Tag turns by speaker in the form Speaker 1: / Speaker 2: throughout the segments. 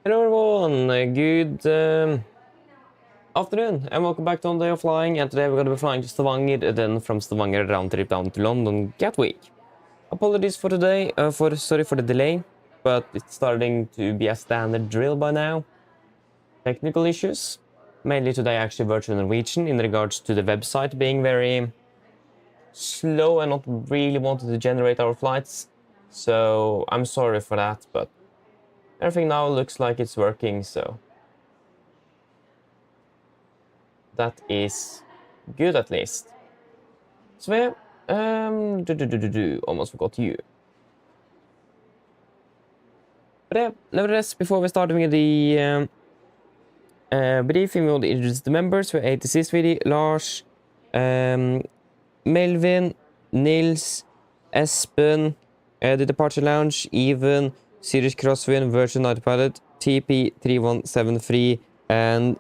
Speaker 1: Hello everyone, good afternoon and welcome back to On Day of Flying, and today we're going to be flying to Stavanger, then from Stavanger round trip down to London Gatwick. Apologies for today, sorry for the delay, but it's starting to be a standard drill by now. Technical issues, mainly today actually virtual Norwegian in regards to the website being very slow and not really wanting to generate our flights, so I'm sorry for that, but everything now looks like it's working, so that is good at least. So yeah, almost forgot you. But yeah, nevertheless, before we start with the briefing, we want to introduce the members for ATC's video: Lars, Melvin, Nils, Espen, The Departure Lounge, Even, Sirius Crosswind, Virtual Night Pilot, TP3173, and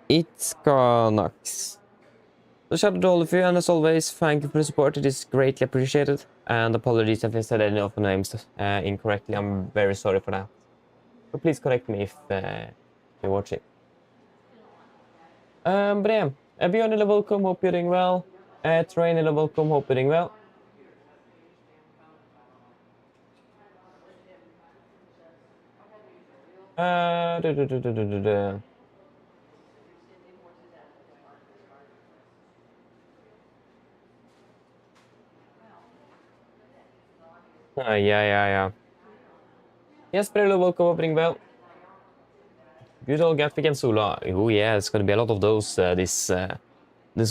Speaker 1: Itskanax. So shout out to all of you, and as always, thank you for the support. It is greatly appreciated. And apologies if I said any of the names incorrectly. I'm very sorry for that. So please correct me if you're watching. But yeah, Björn, welcome. Hope you're doing well. Train, welcome. Hope you're doing well. Yeah. Yes, Prelo, welcome, opening bell. Good old Gatwick and Sula. Oh yeah, it's gonna be a lot of those this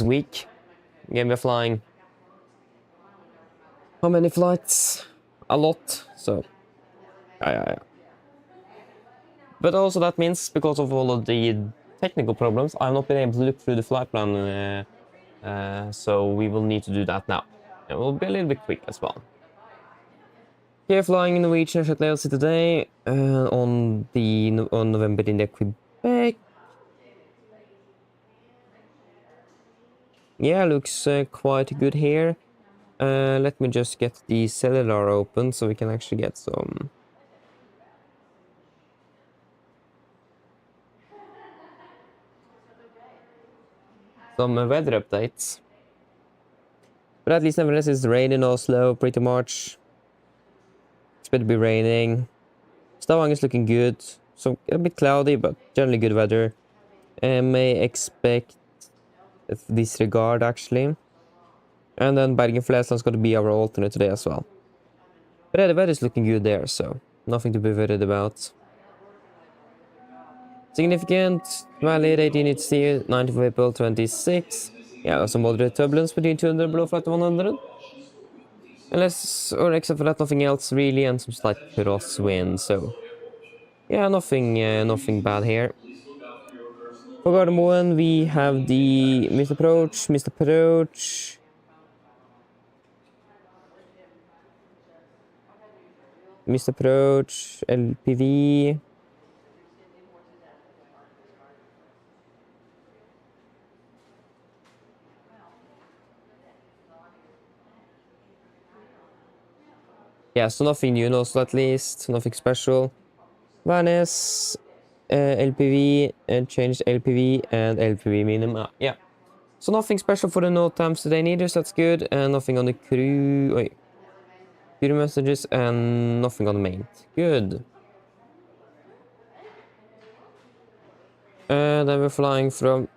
Speaker 1: week. Again, we're flying. How many flights? A lot. So yeah. But also that means because of all of the technical problems, I've not been able to look through the flight plan. So we will need to do that now. And we'll be a little bit quick as well. Here flying in Norwegian Chateau today on November in the Quebec. Yeah, looks quite good here. Let me just get the cellular open so we can actually get some weather updates. But at least nevertheless it's raining in Oslo pretty much. It's better to be raining. Stavanger is looking good. So a bit cloudy, but generally good weather. May expect disregard actually. And then Bergen-Flesland is going to be our alternate today as well. But yeah, the weather is looking good there, so nothing to be worried about. Significant, valid 18 UTC, 9th of April 26. Yeah, some moderate turbulence between 200 below flight 100. Unless, or except for that, nothing else really, and some slight crosswind, so yeah, nothing bad here. For Gardermoen, we have the missed approach, LPV. Yeah, so nothing new, no, so at least nothing special. Vanes, LPV, and changed LPV and LPV minimum. Yeah, so nothing special for the note times today neither, so that's good. And nothing on the crew messages, and nothing on the main. Good. Then we're flying from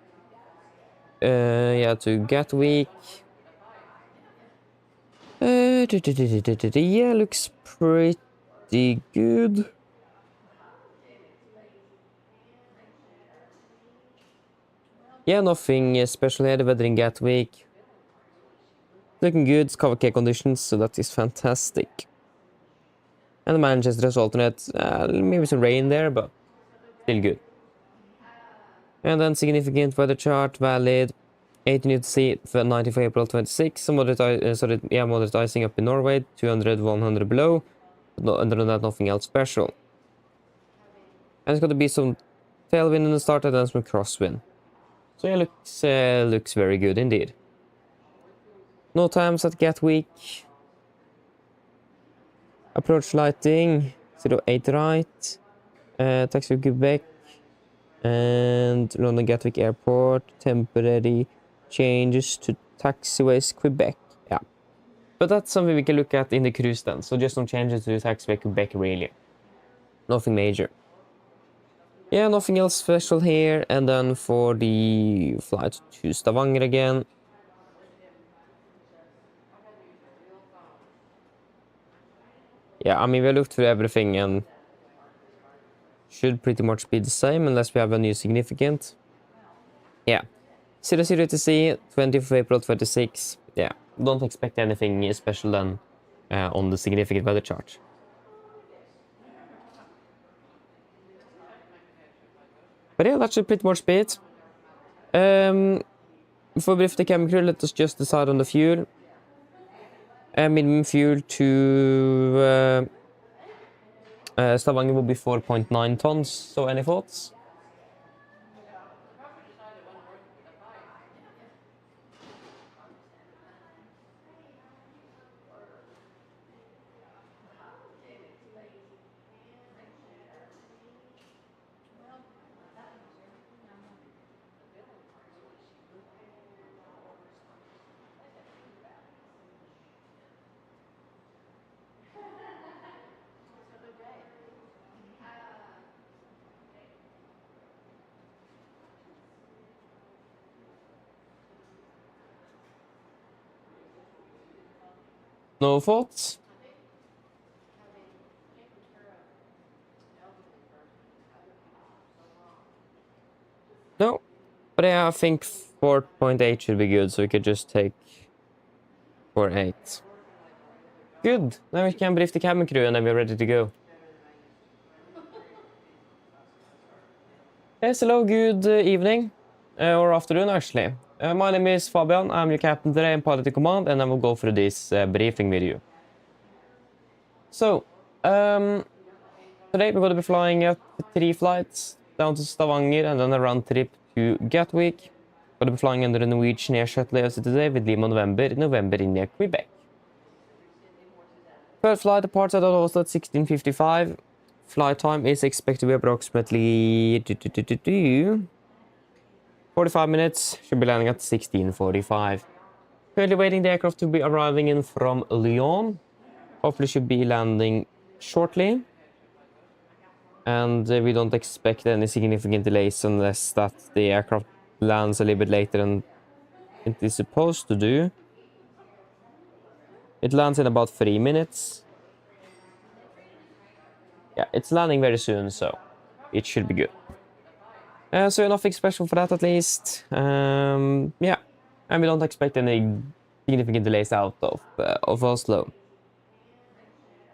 Speaker 1: to Gatwick. Yeah, looks pretty good. Yeah, nothing special here. The weather in Gatwick looking good. It's cover K conditions, so that is fantastic. And the Manchester is alternate. Maybe some rain there, but still good. And then significant weather chart, valid 18 UTC for 9th of April 26. Some moderate icing up in Norway, 200, 100 below. But other than that, nothing else special. And it's going to be some tailwind in the start and then some crosswind. So yeah, looks very good indeed. No times at Gatwick. Approach lighting 08 right. taxiway Quebec, and London Gatwick Airport, temporary changes to taxiways Quebec. Yeah, but that's something we can look at in the cruise then. So just some changes to taxiway Quebec, really. Nothing major. Yeah, nothing else special here. And then for the flight to Stavanger again. Yeah, I mean, we looked through everything and should pretty much be the same unless we have a new significant. Yeah. 00 to C, 20th of April 26. Yeah, don't expect anything special then on the significant weather chart. But yeah, that should pretty much be it. Before we brief the cabin crew, let us just decide on the fuel. Minimum fuel to Stavanger will be 4.9 tons, so any thoughts? No thoughts? No. But yeah, I think 4.8 should be good, so we could just take 4.8. Good. Now we can brief the cabin crew and then we're ready to go. Yes, hello, good evening. Or afternoon, actually. My name is Fabian. I'm your captain today and pilot in command, and I will go through this briefing with you. So, today we're going to be flying at 3 flights down to Stavanger and then a round trip to Gatwick. We're going to be flying under the Norwegian Air Shuttle AOC today with Lima, November, India, Quebec. First flight departs out of Oslo at 16:55. Flight time is expected to be approximately 45 minutes. Should be landing at 16:45. Currently waiting the aircraft to be arriving in from Lyon. Hopefully should be landing shortly. And we don't expect any significant delays unless that the aircraft lands a little bit later than it is supposed to do. It lands in about 3 minutes. Yeah, it's landing very soon, so it should be good. So nothing special for that at least. Yeah, and we don't expect any significant delays out of Oslo.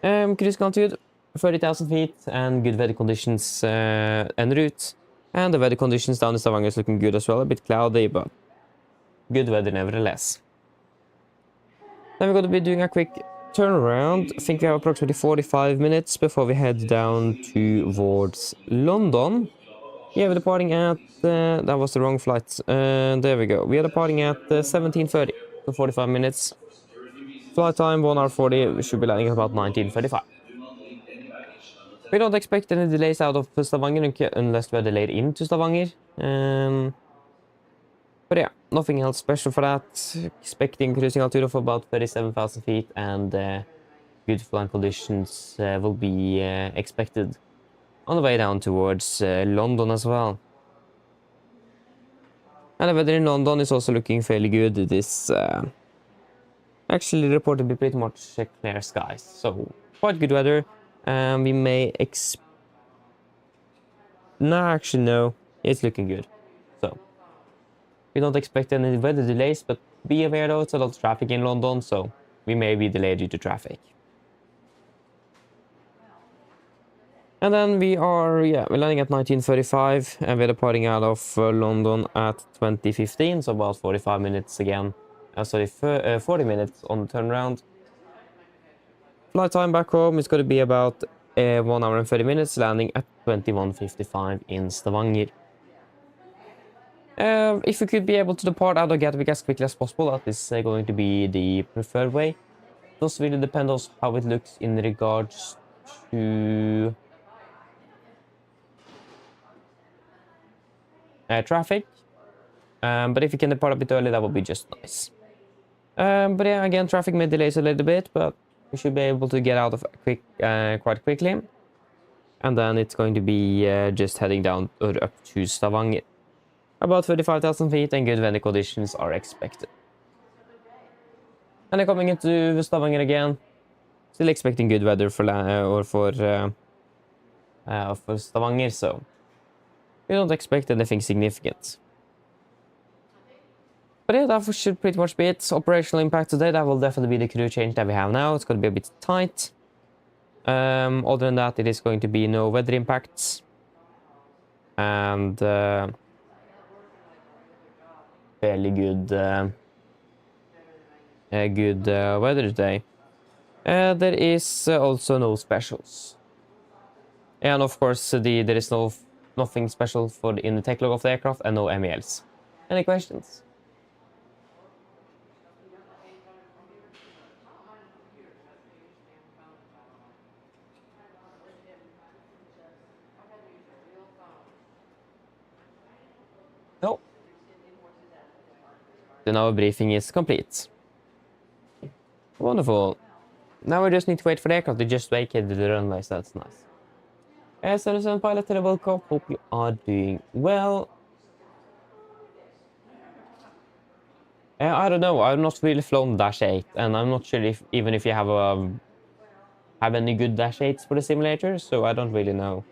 Speaker 1: Cruise altitude 30,000 feet and good weather conditions en route. And the weather conditions down in Stavanger is looking good as well. A bit cloudy, but good weather nevertheless. Then we're going to be doing a quick turnaround. I think we have approximately 45 minutes before we head down towards London. Yeah, we're departing at... that was the wrong flight. There we go. We are departing at 17:30, so 45 minutes. Flight time 1 hour 40. We should be landing at about 19:35. We don't expect any delays out of Stavanger unless we are delayed into Stavanger. But yeah, nothing else special for that. Expecting cruising altitude of about 37,000 feet and good flying conditions will be expected on the way down towards London as well. And the weather in London is also looking fairly good. It is actually reported to be pretty much clear skies, so quite good weather. We may no, it's looking good. So we don't expect any weather delays, but be aware though, it's a lot of traffic in London, so we may be delayed due to traffic. And then we're landing at 19:35 and we're departing out of London at 20:15, so about 45 minutes again. 40 minutes on the turnaround. Flight time back home is going to be about 1 hour and 30 minutes, landing at 21:55 in Stavanger. If we could be able to depart out of Gatwick as quickly as possible, that is going to be the preferred way. It does really depend on how it looks in regards to traffic. But if you can depart a bit early, that would be just nice. But yeah, again, traffic may delays a little bit, but we should be able to get out of quite quickly. And then it's going to be just heading down or up to Stavanger. About 35,000 feet and good weather conditions are expected. And then coming into Stavanger again, still expecting good weather for Stavanger, so we don't expect anything significant. But yeah, that should pretty much be it. Operational impact today, that will definitely be the crew change that we have now. It's going to be a bit tight. Other than that, it is going to be no weather impacts. And fairly good weather today. There is also no specials. And of course, there is nothing special in the tech log of the aircraft and no MELs. Any questions? No. Then our briefing is complete. Wonderful. Now we just need to wait for the aircraft to just vacate the runway, so that's nice. 77 pilot, welcome. Hope you are doing well. I don't know. I've not really flown Dash 8, and I'm not sure even if you have any good Dash 8s for the simulator, so I don't really know.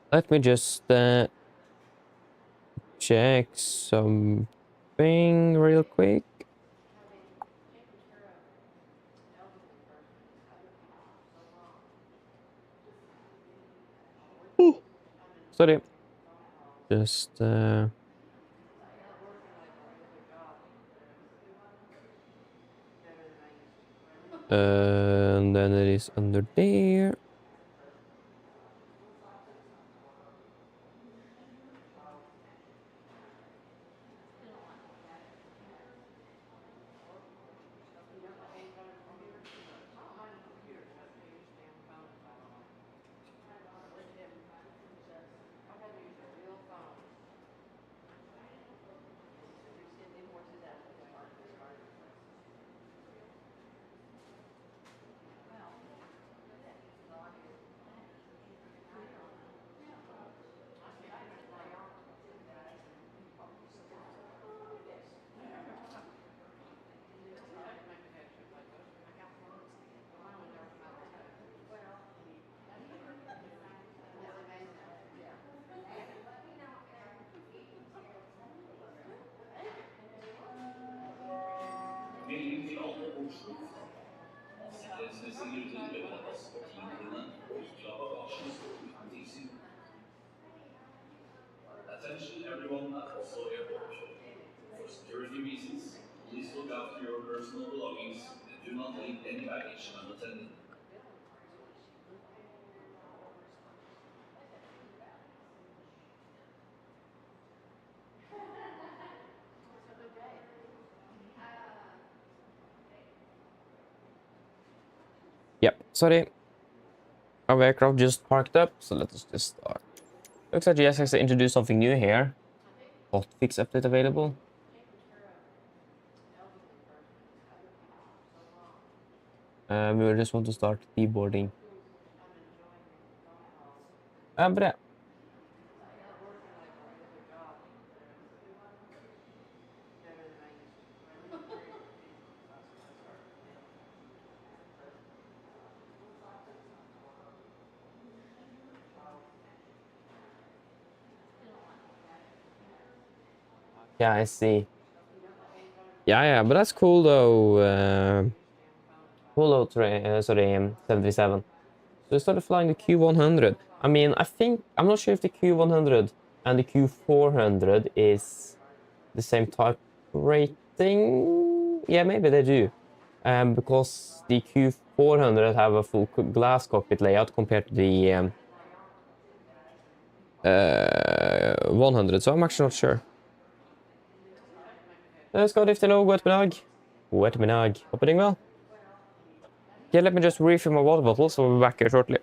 Speaker 1: Let me just check something real quick. Ooh. Sorry. Just and then it is under there.
Speaker 2: Melding til alle Oslo. Av sikkerhetsmessige grunner ber vi deg passe på tingene og ikke la bagasjen stå uten tilsyn. Attention everyone at Oslo Airport. For security reasons, please look after your personal belongings and do not leave any baggage unattended.
Speaker 1: Yep, sorry. Our aircraft just parked up, so let us just start. Looks like GS has introduced something new here. Hotfix update available. We just want to start deboarding. But yeah. Yeah, I see. Yeah, but that's cool though. Cool though, sorry, 737. So we started flying the Q100. I mean, I'm not sure if the Q100 and the Q400 is the same type rating. Yeah, maybe they do. Because the Q400 have a full glass cockpit layout compared to the 100, so I'm actually not sure. Skal drifte nå, god ettermiddag. God ettermiddag. Håper det går well. Okay, let me just refill my water bottle, so we'll be back here shortly.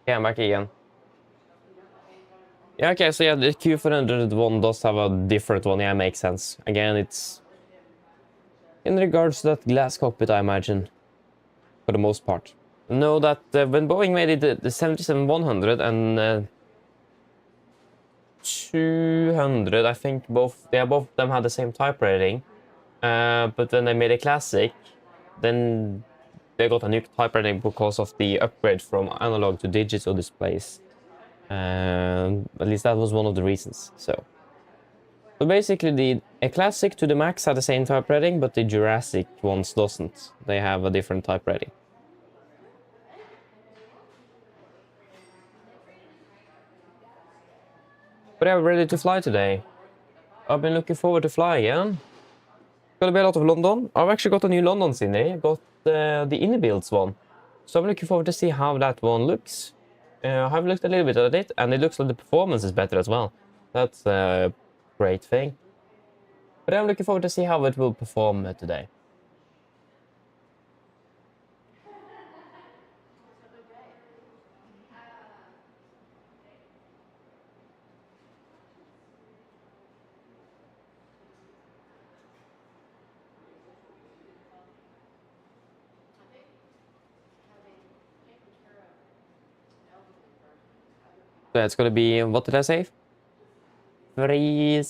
Speaker 1: Yeah, I'm back again. Yeah, okay, so yeah, the Q400 one does have a different one. Yeah, makes sense. Again, it's in regards to that glass cockpit, I imagine, for the most part. Know that when Boeing made it the 77-100 and 200, I think both of them had the same type rating. But when they made a classic, then they got a new type rating because of the upgrade from analog to digital displays. At least that was one of the reasons. So basically, a classic to the Max had the same type rating, but the Jurassic ones doesn't. They have a different type rating. But I'm ready to fly today. I've been looking forward to fly again. Gonna be a lot of London. I've actually got a new London scene. I got the Innobuilds one. So I'm looking forward to see how that one looks. I've looked a little bit at it, and it looks like the performance is better as well. That's a great thing. But I'm looking forward to see how it will perform today. So it's gonna be, what did I say? 3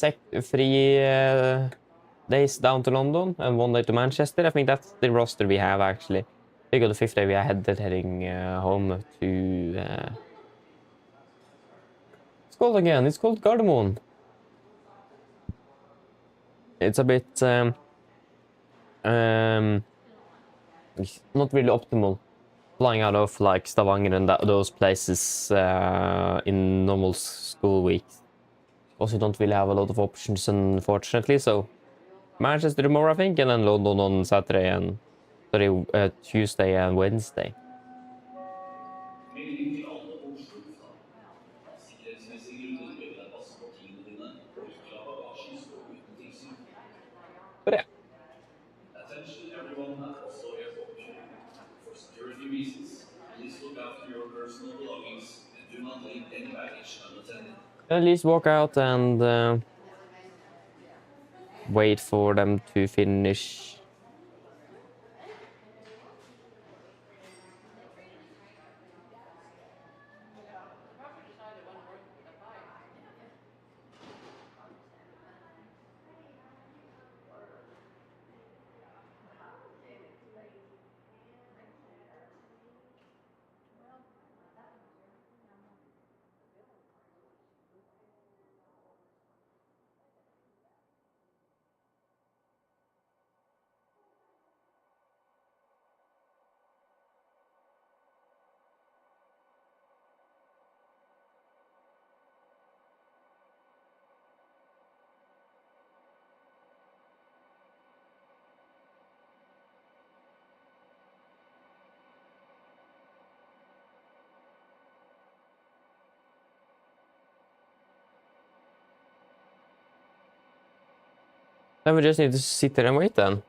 Speaker 1: days down to London and 1 day to Manchester. I think that's the roster we have actually. We got the 5th day we are heading home to. It's called again. It's called Gardermoen. It's a bit not really optimal flying out of like Stavanger and those places in normal school weeks. Also, don't really have a lot of options, unfortunately. So Manchester tomorrow, I think, and then London on Saturday and Tuesday and Wednesday.
Speaker 2: Melding til alle på Oslo lufthavn. Av sikkerhetsmessige grunner ber vi deg passe på tingene dine og ikke la bagasjen stå uten tilsyn.
Speaker 1: But yeah.
Speaker 2: Attention everyone at Oslo Airport. For security reasons, please look after your personal belongings and do not leave any baggage unattended.
Speaker 1: At least walk out and wait for them to finish. Then we just need to sit there and wait then.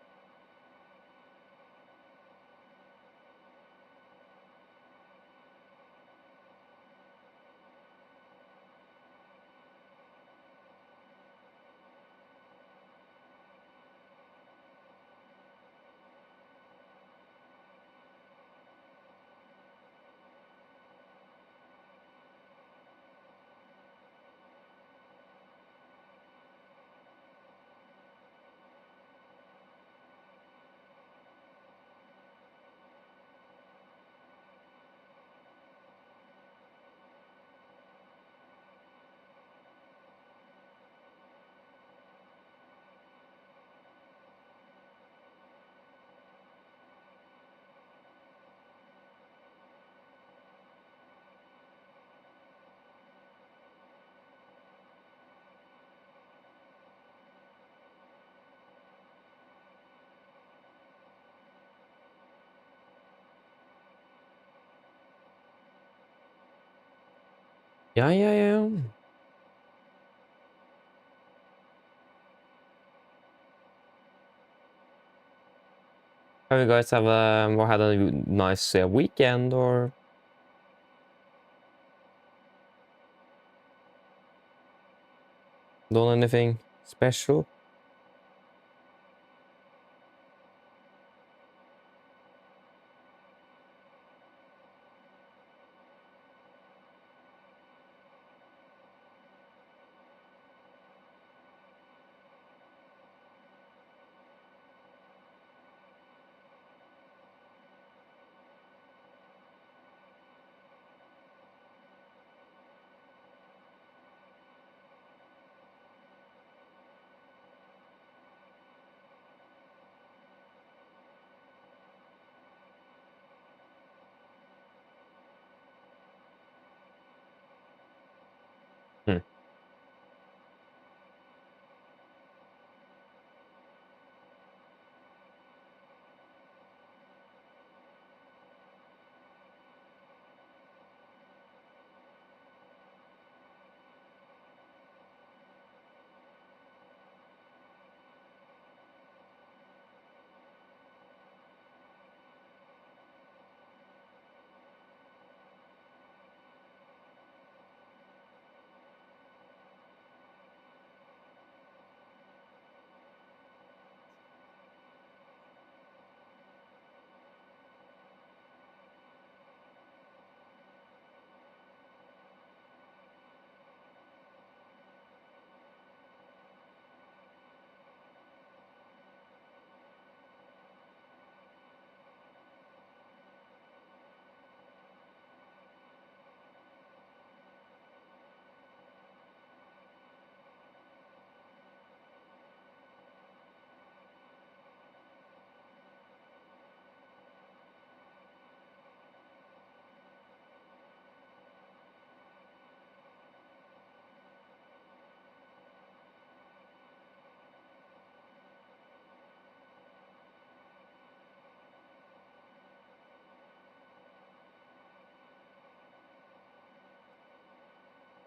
Speaker 1: Yeah. Have you guys have or had a nice weekend or done anything special? Hmm.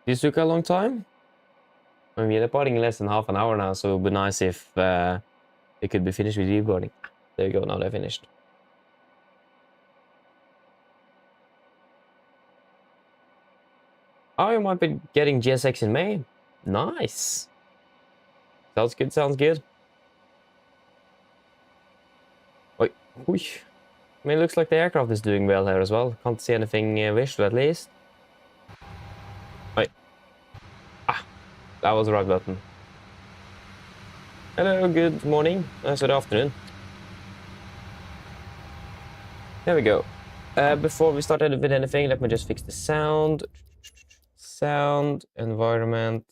Speaker 1: This took a long time. I mean, we're departing in less than half an hour now, so it would be nice if they could be finished with recording. There you go, now they're finished. Oh, you might be getting GSX in May. Nice. Sounds good, sounds good. Oi, oi. I mean, it looks like the aircraft is doing well here as well. Can't see anything visual at least. Oi. Ah, that was the right button. Hello, good morning. Good afternoon. There we go. Before we start with anything, let me just fix the sound. Sound, environment.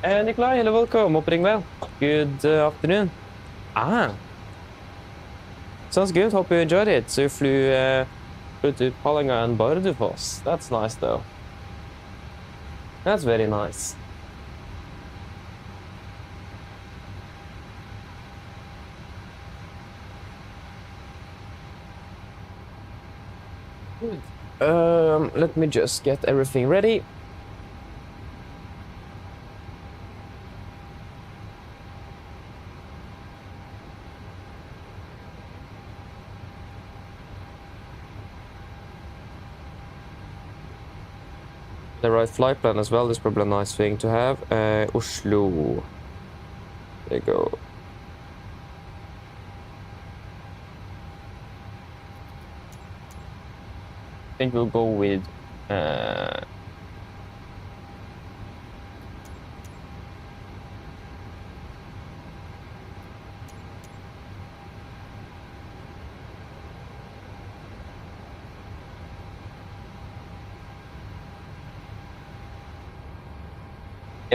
Speaker 1: Nikolai, hello, welcome. Hope you're well. Good afternoon. Ah, sounds good. Hope you enjoyed it. So you flew to Palanga and Bardufoss. That's nice, though. That's very nice. Good. Let me just get everything ready. The right flight plan as well is probably a nice thing to have. Oslo. There you go. I think we'll go with yeah,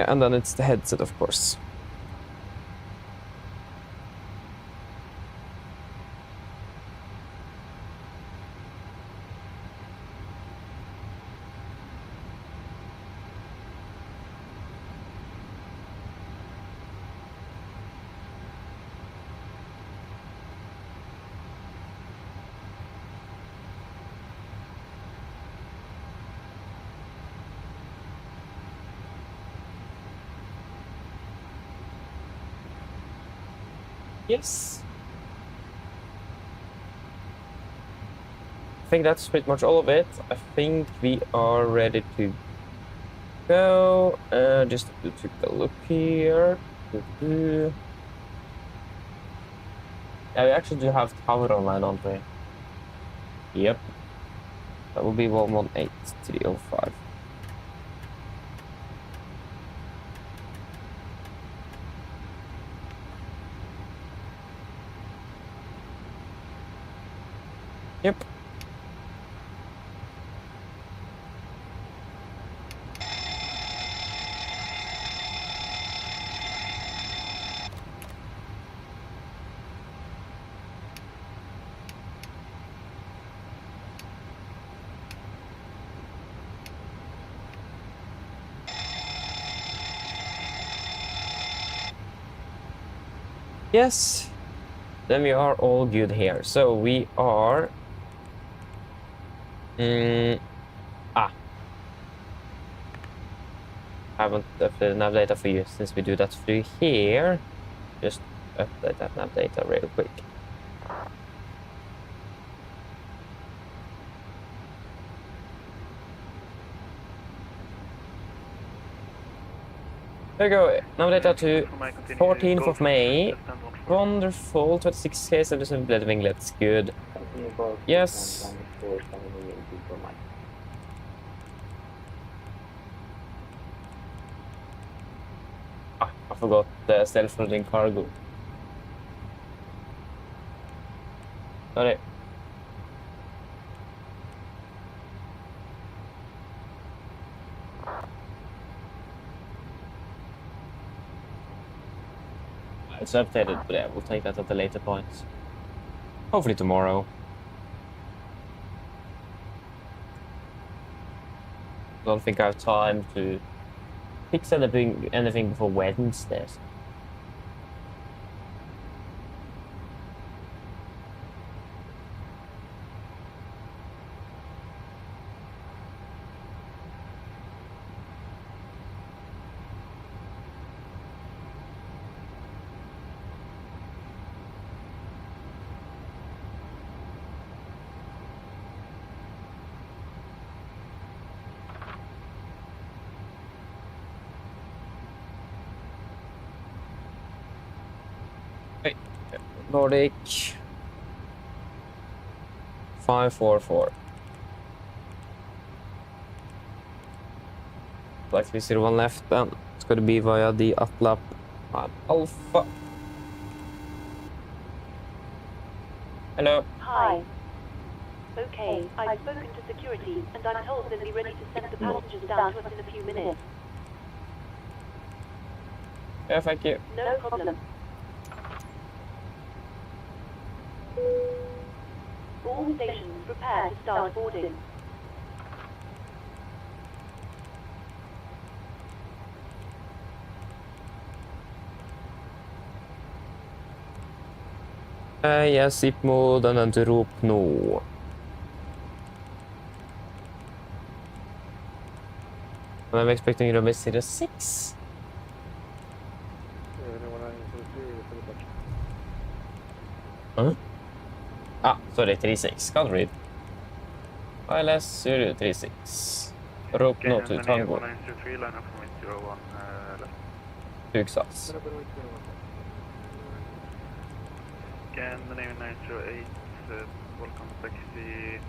Speaker 1: and then it's the headset, of course. Yes. I think that's pretty much all of it. I think we are ready to go. Just to take a look here. Yeah, we actually do have tower online, don't we? Yep. That will be 118305. Yep. Yes. Then we are all good here. So we are haven't updated nav data for you since we do that through here. Just update that nav data real quick. There you go, nav data to 14th of May. Wonderful, 26k, 77 blade winglets, good. Yes. Ah, I forgot the self-loading cargo. Sorry. It's updated, but yeah, we'll take that at a later point. Hopefully tomorrow. I don't think I have time to fix anything before Wednesday. Nordic 544. Likely 01 left, then it's going to be via the ATLAP Alpha. Hello.
Speaker 3: Hi. Okay, I've spoken to security, and I'm told they'll be ready to send the passengers down to us in a few minutes.
Speaker 1: Yeah, thank you.
Speaker 3: No problem. All stations prepare to start boarding.
Speaker 1: Ja, zip mode and then to rope no. I'm expecting runway 06. Huh? Ah, sorry, 36. Can't read. ILS 036. Rope no to Tango.
Speaker 4: 1923, line up from 01, left.
Speaker 1: Tuksats.
Speaker 4: Again, the name 908, welcome taxi.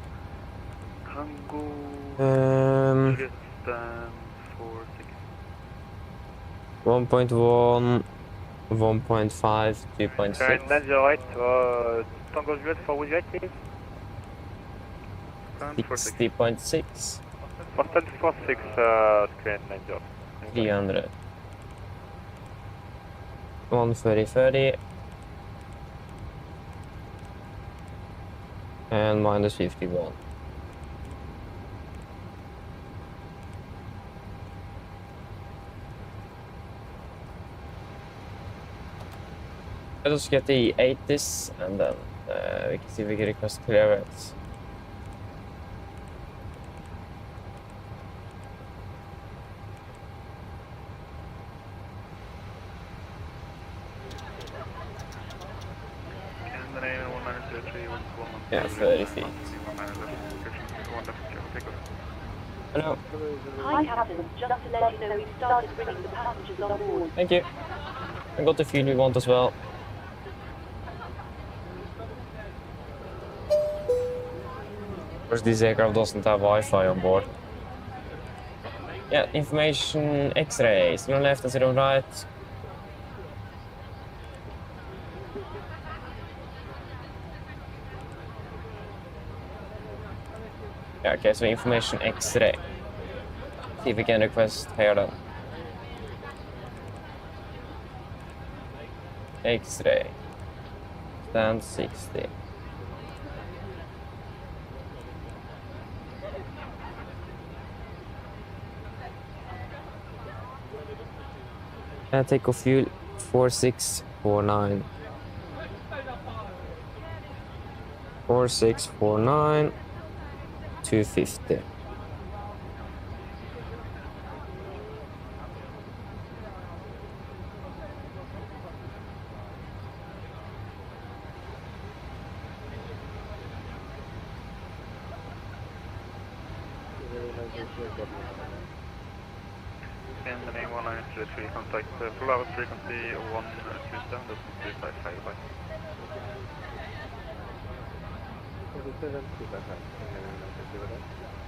Speaker 4: Tango, Juliet, stand 46.
Speaker 1: 1.1, 1.5, 2.6.
Speaker 5: 908, Tango Juliet for Juliet, please.
Speaker 4: Stand 46.
Speaker 1: 60.6.
Speaker 5: For stand 46, screen 90.
Speaker 1: 300. 130. And minus 51. Let us get the 80s and then we can see if we can request clearance.
Speaker 4: Again, the name 1923, 1
Speaker 1: Yeah, 30 feet. Hello.
Speaker 3: Hi, Captain. Just to let you know, we've started bringing the passengers on board.
Speaker 1: Thank you. I got the fuel we want as well. Of course, this aircraft doesn't have Wi-Fi on board. Yeah, information X-ray, 0 left and 0 right. Yeah, okay, so information X-ray. See if we can request here then. X-ray. Stand 60. Take off fuel 4649. 4649. 250.
Speaker 4: And the name 1923, contact full hour frequency 127.355.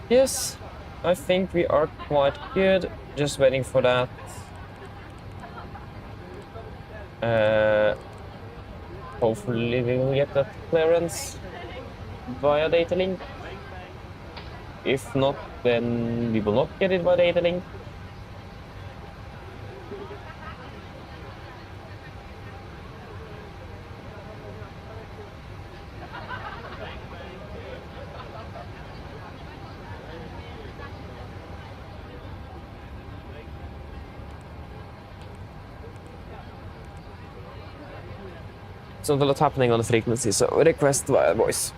Speaker 1: Yes, I think we are quite good. Just waiting for that. Hopefully we will get that clearance via data link. If not, then we will not get it by data link. It's not a lot happening on the frequency, so request via voice.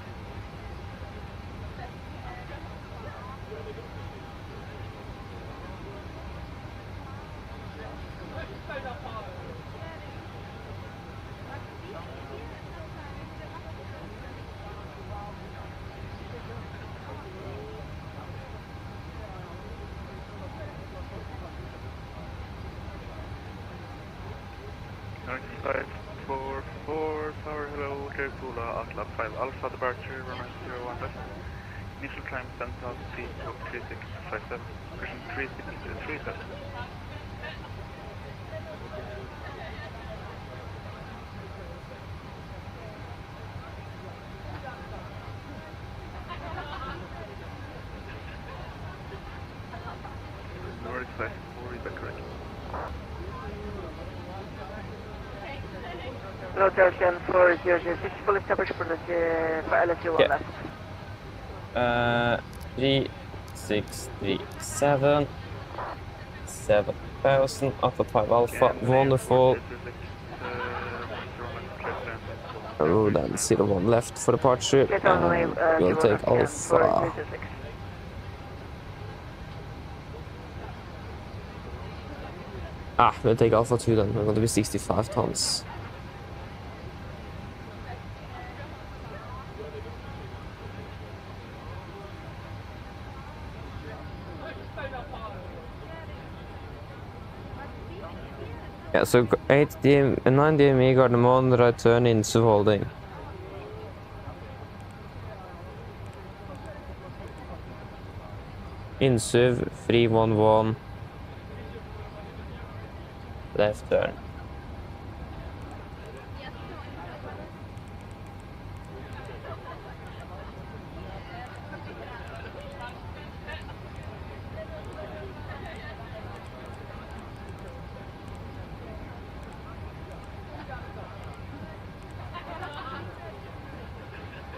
Speaker 4: Northside 44, tower, hello, clear Tula, Atlas 5 Alpha, departure, runway 01 left. Initial climb 10,000 feet, talk 3657, cushion 3637. Northside 4, is that correct?
Speaker 5: Rotation for 006, full established for the for LSU
Speaker 1: Yeah.
Speaker 5: left.
Speaker 1: 3637 7000 Alpha 5 Alpha, wonderful. Oh, then 01 left for departure, and we'll take Alpha. Ah, we'll take Alpha 2 then. We're going to be 65 tons. Yeah, so 9 DME Gardermoen, right turn in holding. Insuv 311. Left turn.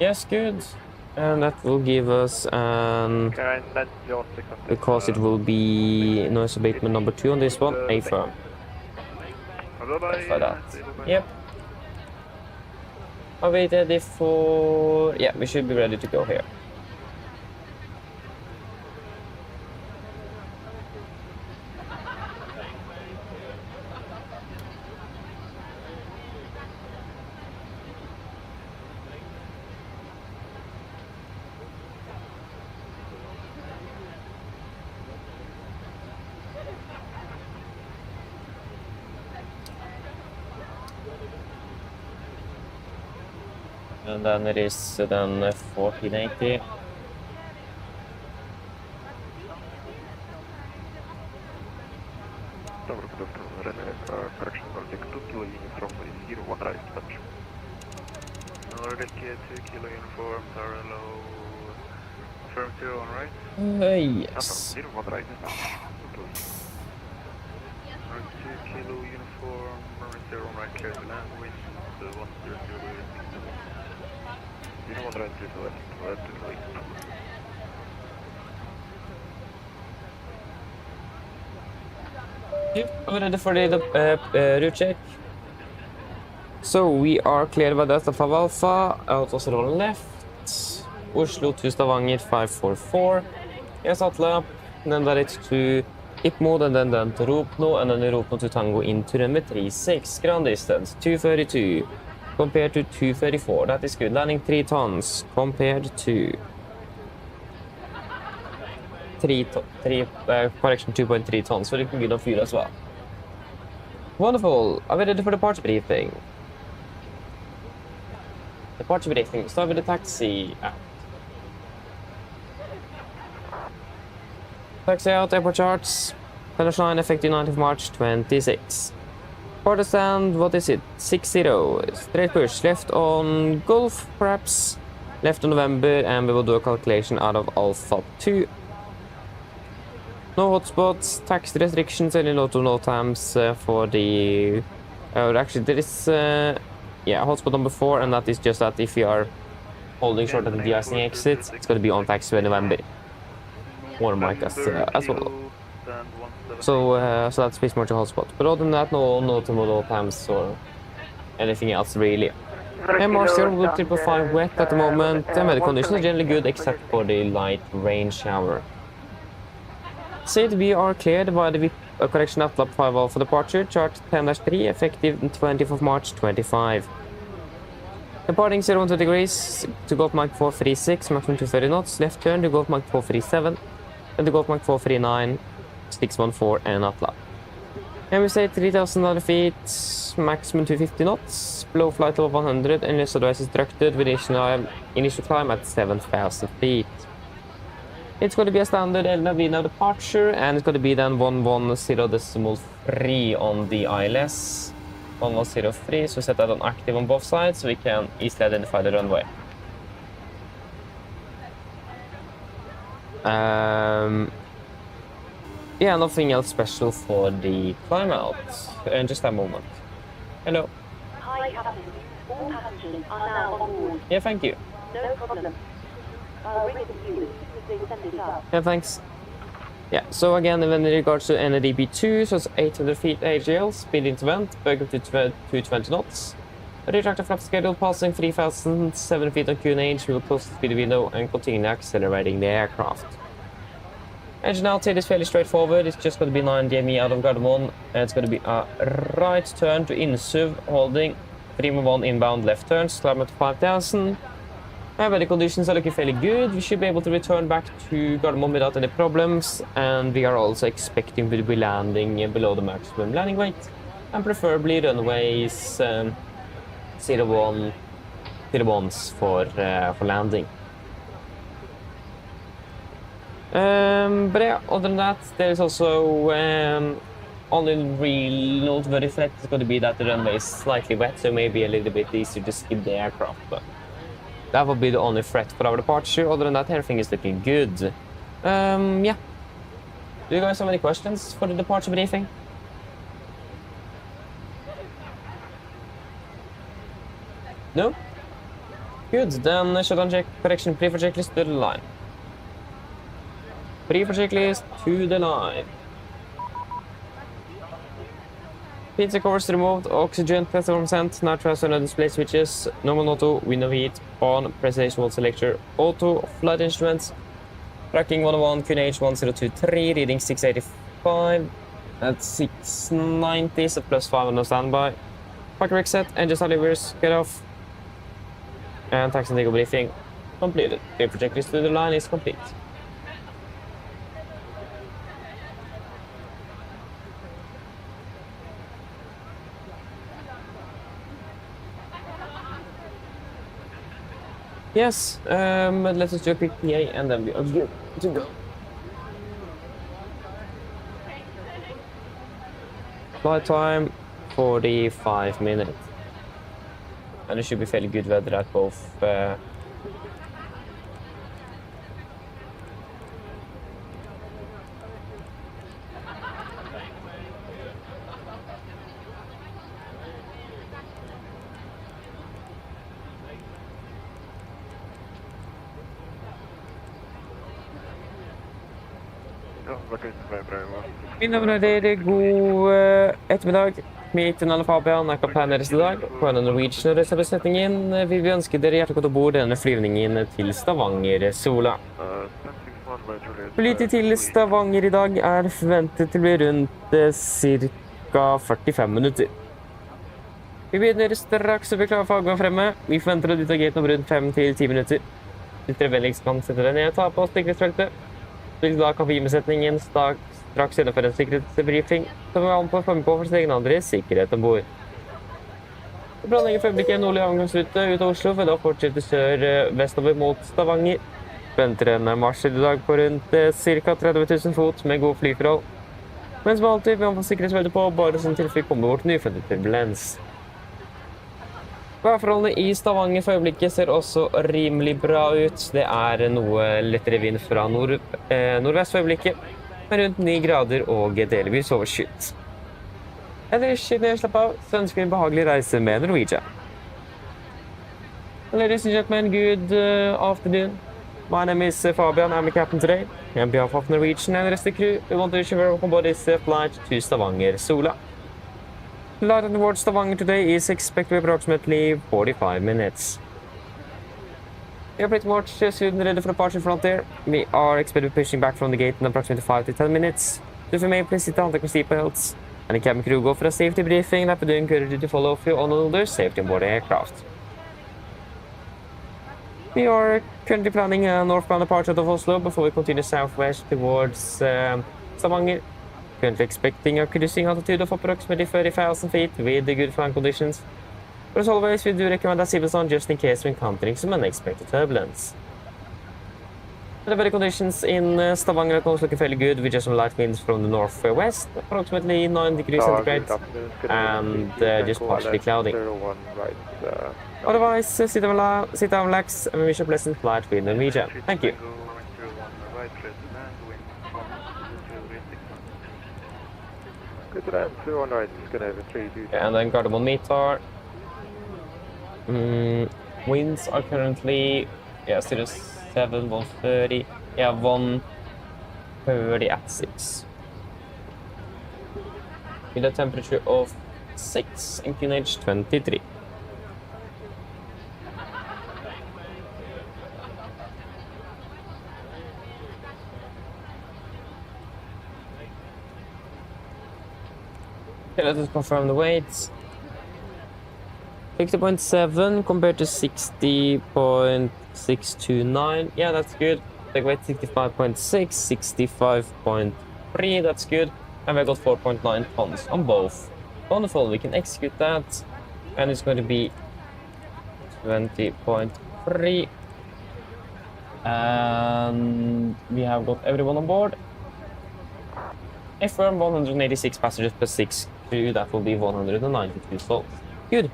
Speaker 1: Yes, good. And that will give us an... Because it will be noise abatement number 2 on this one, A firm. Just like that. Yep. Are we ready for... Yeah, we should be ready to go here. And then it is then 1480.
Speaker 4: Nordic 2 kilo uniform, parallel, firm 0 on right.
Speaker 1: Yes.
Speaker 4: Nordic 2 kilo uniform, 0 on right, clear to land, wind 100.
Speaker 1: Yep, we're ready for the route check. So we are clear by that of Alpha, out of the left. Oslo to Stavanger 544. Yes, Atle. Then direct to Ipmod and then to Ropno, and then Ropno to Tango into runway 36. Ground distance 232 compared to 234. That is good. Landing 3 tons compared to 2.3 tons. So it can be no fuel as well. Wonderful. Are we ready for the departure briefing? Departure briefing. Start with the taxi out. Taxi out, airport charts. Finish line effective 9th March 26. Quarter stand, what is it? 6-0. Straight push. Left on Golf, perhaps. Left on November, and we will do a calculation out of Alpha 2. No hotspots, tax restrictions, any lot of no times for the... actually, there is hotspot number 4, and that is just that if you are holding short at the de-icing exit, it's going to be on taxiway in November. Or Mike as well. So that's pretty much a hotspot. But other than that, no notable times or anything else really. MR0 with 555 wet at the moment. The weather conditions are generally good except for the light rain shower. Said we are cleared by the correction at lap 5 Alpha departure, chart 10-3, effective 20th of March 25. Departing 0 degrees to Gulf Mike 436, maximum 230 knots, left turn to Gulf Mike 437, and to Gulf Mike 439, 614 and Atla. And we say 3,000 feet, maximum 250 knots, below flight level 100, unless otherwise instructed with initial climb at 7,000 feet. It's going to be a standard Navigraph departure, and it's going to be then 110.3 on the ILS. 1103, so we set that on active on both sides, so we can easily identify the runway. Yeah, nothing else special for the climb out. Just a moment. Hello.
Speaker 3: Hi, Captain. All passengers are now on board.
Speaker 1: Yeah, thank you.
Speaker 3: No problem. I'll ring it to you as soon as they send it up.
Speaker 1: Yeah, thanks. Yeah, so again, in regards to NADP2, so it's 800 feet AGL, speed into vent, bug up to 220 knots. Retractor flap schedule passing 3,007 feet on QNH, we will close the speed window and continue accelerating the aircraft. Engine outtake is fairly straightforward. It's just going to be 9 DME out of Gardermoen. And it's going to be a right turn to Insuv, holding 3-1 inbound left turns, climb up to 5,000. Weather conditions are looking fairly good. We should be able to return back to Gardermoen without any problems. And we are also expecting to be landing below the maximum landing weight. And preferably runways 01s for landing. But yeah, other than that, there's also only real noteworthy threat is going to be that the runway is slightly wet, so maybe a little bit easier to skip the aircraft. But that will be the only threat for our departure. Other than that, everything is looking good. Yeah. Do you guys have any questions for the departure briefing? No? Good, then shutdown check, correction, pre-for checklist to the line. Pre-for checklist to the line. Pizza covers removed, oxygen, platform sent, now transfer on display switches, normal auto, window heat, on, presentation mode selector, auto, flight instruments, tracking 101, QNH 1023, reading 685, at 690, so plus 5 on the standby. Park rig set, engine start levers, get off, and taxi and take briefing completed. The project to the line is complete. Yes, let's just do a quick PA and then we are good to go. Flight time 45 minutes. And it should be fairly good weather at both Mine damer og herrer, god ettermiddag. Mitt navn er Fabian, jeg er kaptein deres i dag. På en Norwegian reservebesetningen vil vi ønske dere hjertelig godt ombord denne flyvningen til Stavanger Sola. Flytid til Stavanger i dag er forventet til å bli rundt ca. 45 minutter. Vi begynner straks å bli klare for avgang fremme. Vi forventer å ut av gaten om rundt 5 til 10 minutter. Hvis dere vennligst kan sette dere ned, ta på sikkerhetsfeltet. Vil da kabinbesetningen straks gjennomføre en sikkerhetsbriefing, som er an på å følge på for sin egen andres sikkerhet ombord. Vi planlegger for øyeblikket en nordlig avgangsrute ut av Oslo, for da fortsetter sør-vestover mot Stavanger. Venter en marsj i dag på rundt ca. 30 000 fot med god flyforhold. Men som alltid vil man få sikkerhetsfeltet på, bare som tilfelle kommer bort nyfunnet turbulens. Værforholdene i Stavanger for øyeblikket ser også rimelig bra ut. Det er noe lettere vind fra nordvest for øyeblikket, med rundt 9 grader og delvis overskyet. Ellers, siden jeg slapp av, så ønsker vi en behagelig reise med Norwegian. Ladies and gentlemen, good afternoon. My name is Fabian, I'm the captain today. On behalf of Norwegian and the rest of the crew, we want to wish you welcome aboard this flight to Stavanger Sola. The flight towards Stavanger today is expected to be approximately 45 minutes. We are pretty much soon ready for departure from there. We are expected to be pushing back from the gate in approximately 5 to 10 minutes. So if you may please sit down, take your seatbelts, and the cabin crew go for a safety briefing that we do encourage you to follow for your own and others' safety on board the aircraft. We are currently planning a northbound departure out of Oslo before we continue southwest towards Stavanger. Currently expecting a cruising altitude of approximately 30,000 feet with the good flying conditions. But as always, we do recommend a civil zone just in case we're encountering some unexpected turbulence. The weather conditions in Stavanger are also looking fairly good, with just some light winds from the northwest, approximately 9 degrees centigrade, and just partially cloudy. Otherwise, sit down, relax, and we wish you a pleasant flight with Norwegian. Thank you. And then Gardermoen METAR. Winds are currently 07, 130, 130 at 6. With a temperature of 6 and QNH 23. Okay, let us confirm the weight. 60.7 compared to 60.629. Yeah, that's good. The weight 65.6, 65.3. That's good. And we got 4.9 tons on both. Wonderful. We can execute that. And it's going to be 20.3. And we have got everyone on board. Affirm 186 passengers plus 6 crew. That will be 192 souls. Good.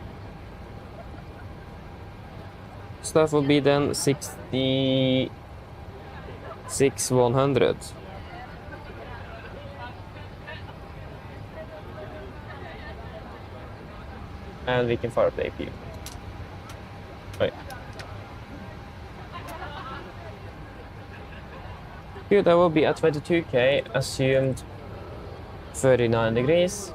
Speaker 1: So that will be then 66,100. And we can fire up the APU. Right. Good, that will be at 22k, assumed 39 degrees.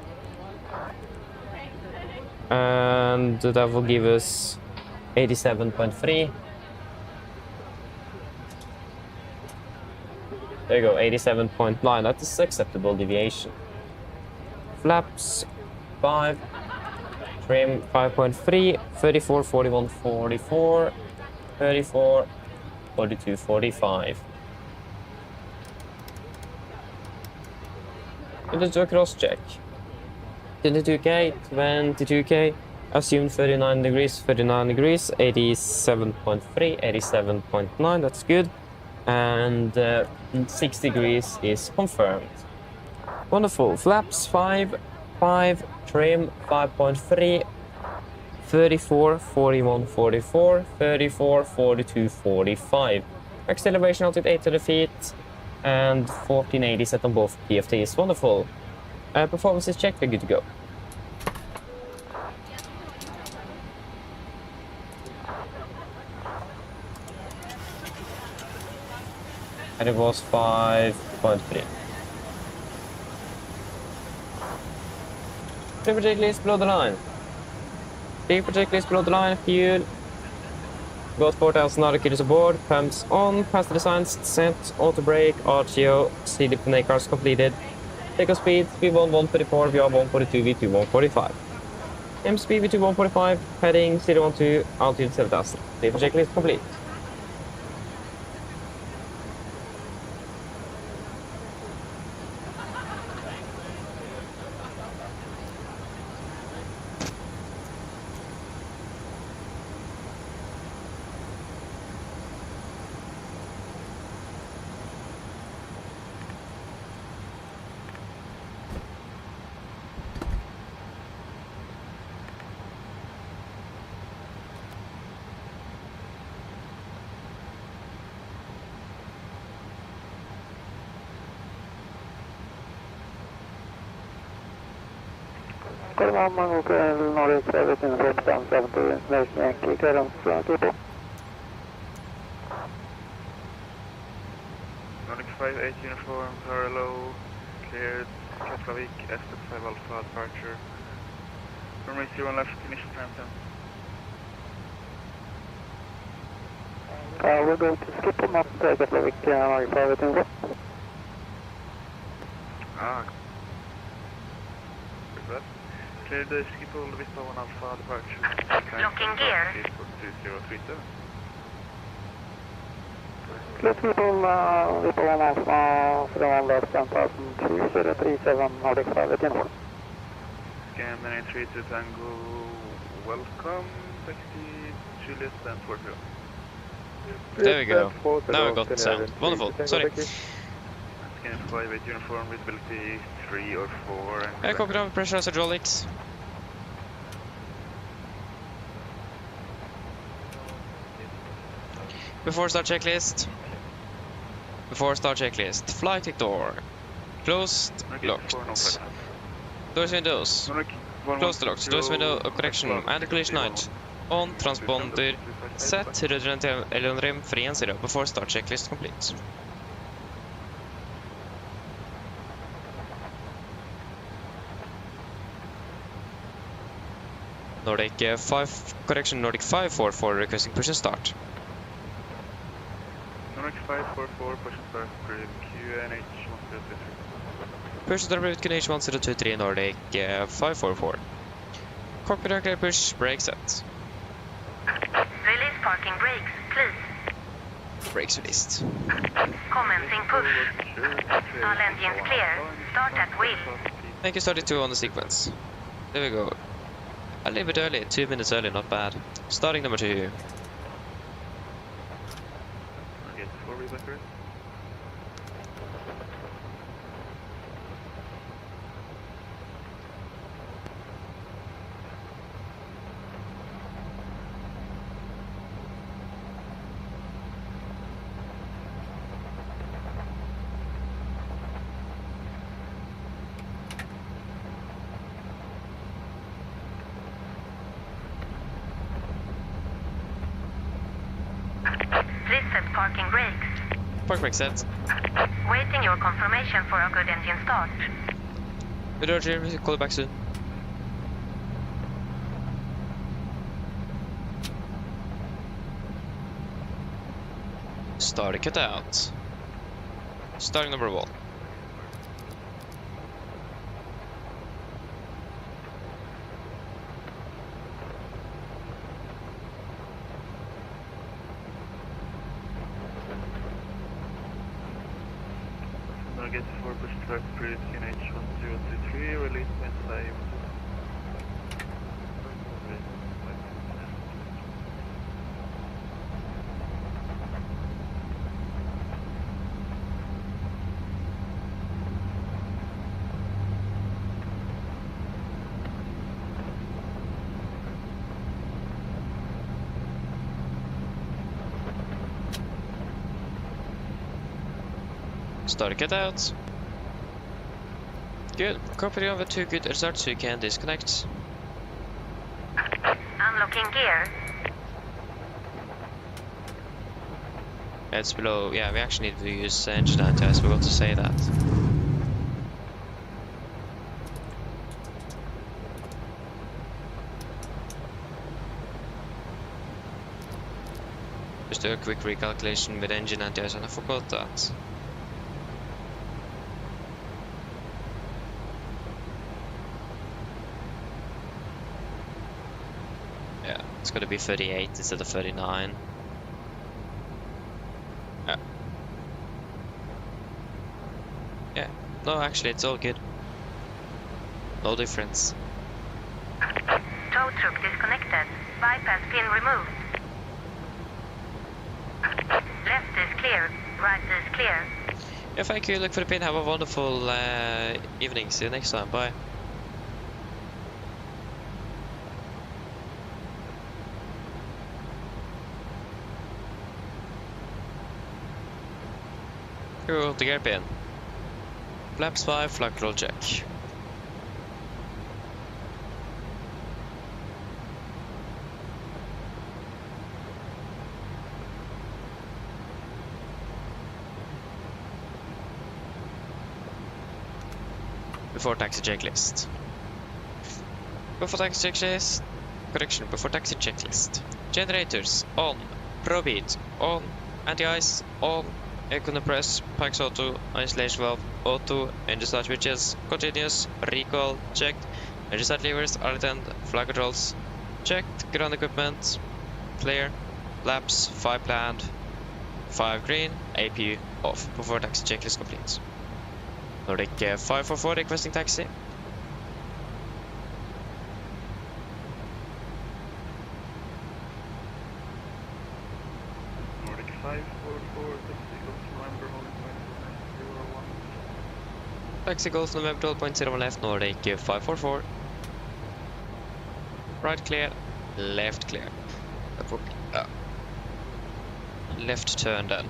Speaker 1: And that will give us 87.3. There you go, 87.9. That is acceptable deviation. Flaps 5. Trim 5.3. 34, 41, 44. 34, 42, 45. Let's do a cross check. 22k, 22k. Assumed 39 degrees, 39 degrees, 87.3, 87.9, that's good. And 6 degrees is confirmed. Wonderful. Flaps 5, 5, trim 5.3, 34, 41, 44, 34, 42, 45. Acceleration altitude 800 feet and 1480 set on both PFTs. Wonderful. Performance is checked, we're good to go. And it was 5.3. Three particulars below the line. 3 particulars below the line, fuel. Got 4,000 kilos aboard, pumps on, past the designs set, auto brake, RTO, CD PNA cars completed. Takeoff speed, V1 144, VR 142, V2 145. MSP V2 145, heading 012, altitude 7,000. Safe checklist complete.
Speaker 5: Nordic Service in Stavanger, 70 information Yankee, clearance, people.
Speaker 4: Nordic 58 uniform, parallel, cleared, Keflavik, S5 Alpha, departure. Runway 01 left, initial time 10.
Speaker 5: We're going to skip on up Keflavik, Nordic 58 uniform.
Speaker 4: Cleared the skip all the Vista 1 Alpha, departure.
Speaker 3: Locking gear.
Speaker 4: 2037.
Speaker 5: Clear people, Vista 1 Alpha, 01 left, 10,002, 037, Nordic 58 uniform.
Speaker 4: Scan 983 to Tango, welcome, taxi, Juliet, and 40.
Speaker 1: There we go. Now we got the sound. Wonderful. Sorry.
Speaker 4: Scan 58 uniform, visibility 3 or 4. And
Speaker 1: Copy down, pressurized hydraulics. Before start checklist. Before start checklist. Flight deck door. Closed, locked. Doors windows. Close the locks. Doors window correction. Anti-collision light. On transponder. Set. Rim 310. Before start checklist complete. Nordic 5, correction, Nordic 544 requesting push and start.
Speaker 4: Nordic 544, push and start, QNH 133.
Speaker 1: Push the route H1023 Nordic 544. Cockpit regular push, brake set.
Speaker 3: Release parking brakes, please.
Speaker 1: Brakes released.
Speaker 3: Commencing push. All engines clear. Start at wheel.
Speaker 1: Thank you, 32 on the sequence. There we go. A little bit early, 2 minutes early, not bad. Starting number 2.
Speaker 4: Target 4 rebacker.
Speaker 3: Please set parking brakes.
Speaker 1: Park brake set.
Speaker 3: Waiting your confirmation for a good engine start.
Speaker 1: Good Roger, we'll call you back soon. Start a cutout. Starting number 1.
Speaker 4: Target 4 push track previous H1023, release when live.
Speaker 1: Start a cutout. Good. Copy over 2 good restarts so you can disconnect.
Speaker 3: Unlocking gear.
Speaker 1: It's below. Yeah, we actually need to use engine anti-ice. Forgot to say that. Just do a quick recalculation with engine anti-ice, and I forgot that. Yeah, it's gonna be 38 instead of 39. Yeah, no, actually, it's all good. No difference.
Speaker 3: Tow truck disconnected. Bypass pin removed. Left is clear. Right is clear.
Speaker 1: Yeah, thank you. Look for the pin. Have a wonderful evening. See you next time. Bye. Cool, the gear pin. Flaps 5, flight control check. Before taxi checklist. Before taxi checklist. Correction, before taxi checklist. Generators on. Probeat on. Anti-ice on. Air compress, packs auto, isolation valve, auto, engine start switches, continuous, recall, checked, engine start levers, RTN, flight controls, checked, ground equipment, clear, laps, 5 planned, 5 green, APU off, before taxi checklist complete. Nordic 544 requesting taxi.
Speaker 4: Nordic 544, taxi goes November 01.
Speaker 1: Taxi goes November 12.01 left, Nordic 544. Right clear, left clear. Left turn then.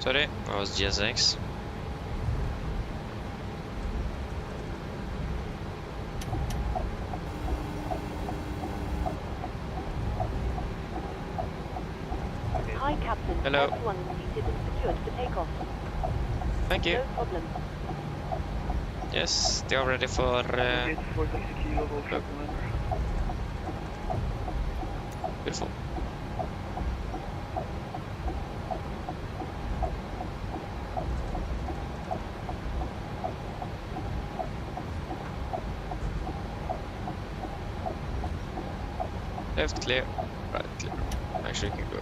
Speaker 6: Sorry, I was GSX.
Speaker 3: Hi, Captain.
Speaker 6: Hello.
Speaker 3: Everyone seated and secured for takeoff.
Speaker 6: Thank you.
Speaker 3: No problem.
Speaker 6: Yes, they are ready for...
Speaker 4: Gate 460 kilo, hold short remainder.
Speaker 6: Beautiful. Left clear, right clear. Actually, you can go.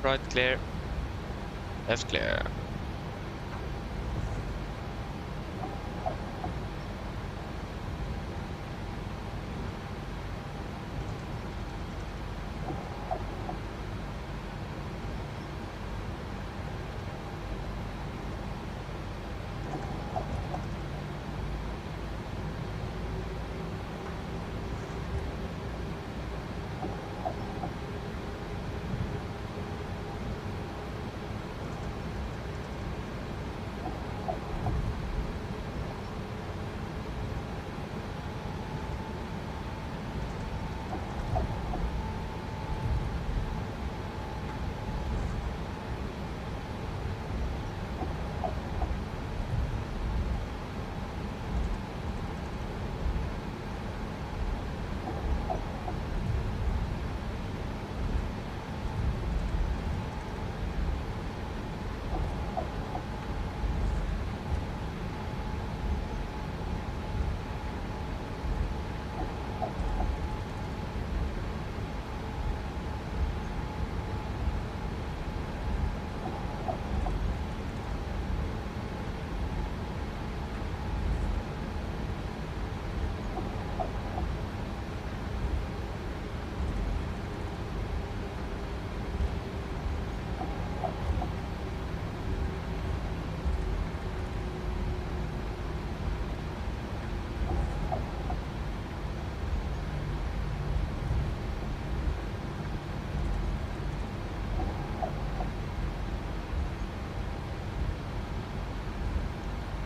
Speaker 6: Right clear, left clear.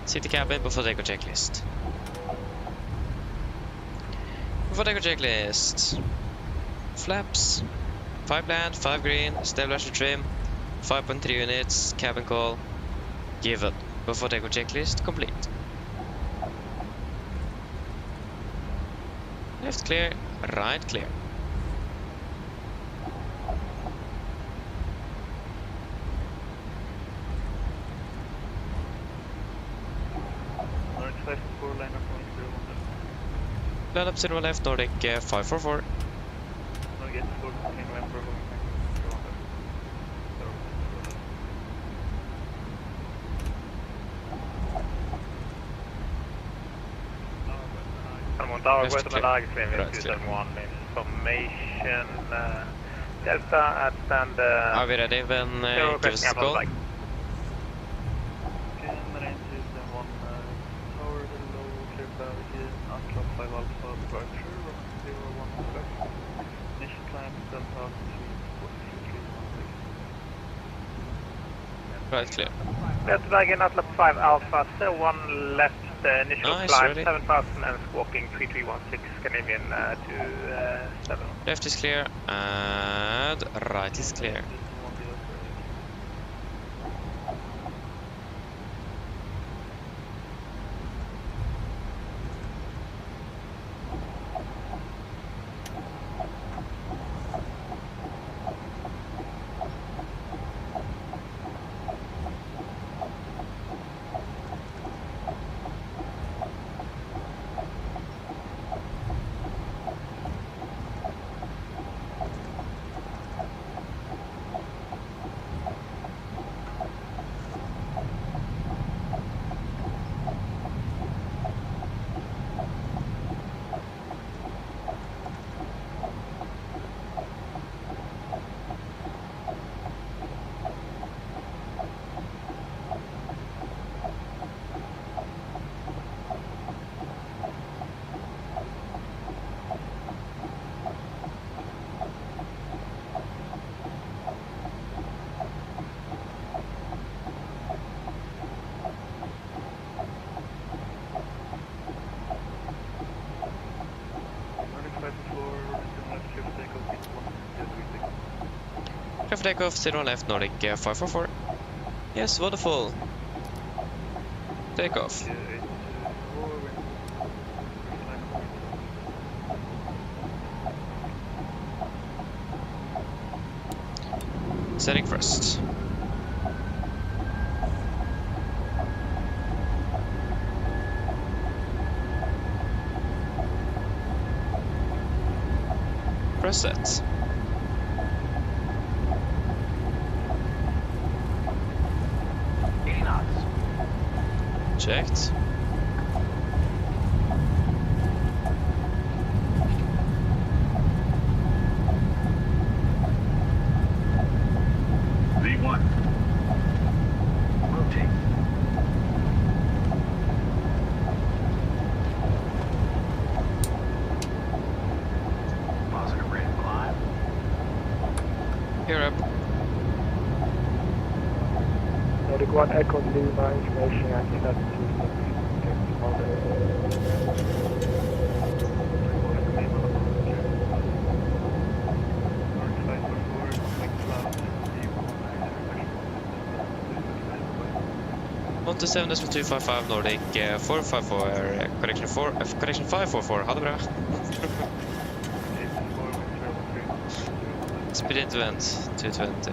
Speaker 6: City cabin before take a checklist. Before take a checklist. Flaps. 5 land, 5 green, stabilizer trim, 5.3 units, cabin call. Given. Before take a checklist complete. Left clear, right clear.
Speaker 4: Nordic 544, line up point 010.
Speaker 6: Line up 0 left, Nordic 544.
Speaker 4: Nordic 4, clean line for going 010.
Speaker 7: Tower,
Speaker 6: Left
Speaker 7: where's the
Speaker 6: clear.
Speaker 7: Malaga
Speaker 6: Right,
Speaker 7: 271 information Delta at stand
Speaker 6: Are we ready? Then give us a call.
Speaker 4: Can range is 1 tower below clear clarity, Atlas 5 Alpha departure, running 01 flex. Initial climb Delta 346.
Speaker 6: Right clear.
Speaker 7: Delta Dragon Atlas 5 Alpha, 1 left initial
Speaker 6: Nice,
Speaker 7: climb,
Speaker 6: ready.
Speaker 7: 7000 and squawking 3316 Scandinavian to 7.
Speaker 6: Left is clear and right is clear. for takeoff, 0 left, Nordic 544. Yes, wonderful. Takeoff. Setting first. Press set. Checked.
Speaker 2: V1. Rotate. Positive rate of climb.
Speaker 6: Here up.
Speaker 5: Nordic 1 Echo Lima, information access to
Speaker 6: to 7.255 Nordic 454 correction 4 correction 544. Ha det bra. Speed into vent 220.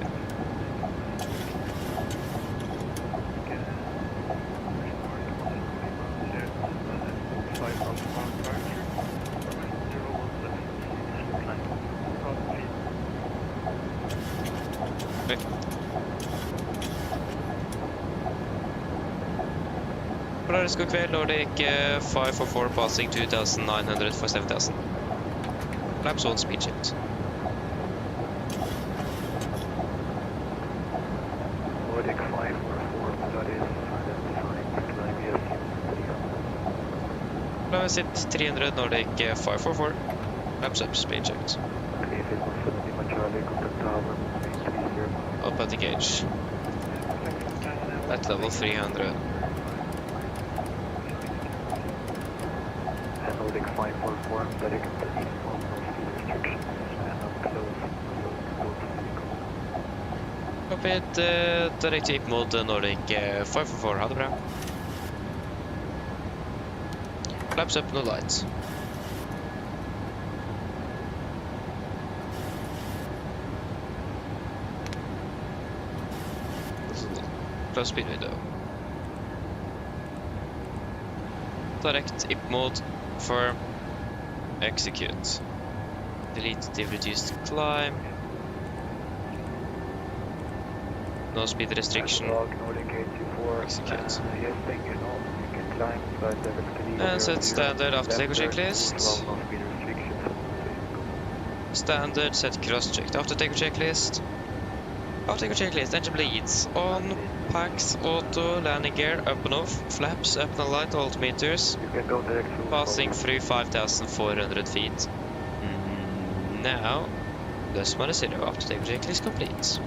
Speaker 6: Polaris, god kveld, Nordic 544 passing 2900 for 7000. Flaps on speed shift.
Speaker 5: Nordic 544, that is
Speaker 6: Flaps sit 300 Nordic 544. Flaps up, speed shift. Up at the gauge. At level 300.
Speaker 5: Nordic 544, direct to the east on speed restrictions and up close.
Speaker 6: Copy it, direct to mode Nordic 544, ha det bra. Flaps up, no lights. Close speed window. Direct IP mode. Firm. Execute. Delete the reduced climb. No speed restriction. Execute. And set standard after take checklist. Standard set cross checked after take checklist. After take checklist, engine bleeds. On. Packs, auto, landing gear, up and off, flaps, up and light, altimeters, passing through 5,400 feet. Now, decimal 0 after take checklist complete.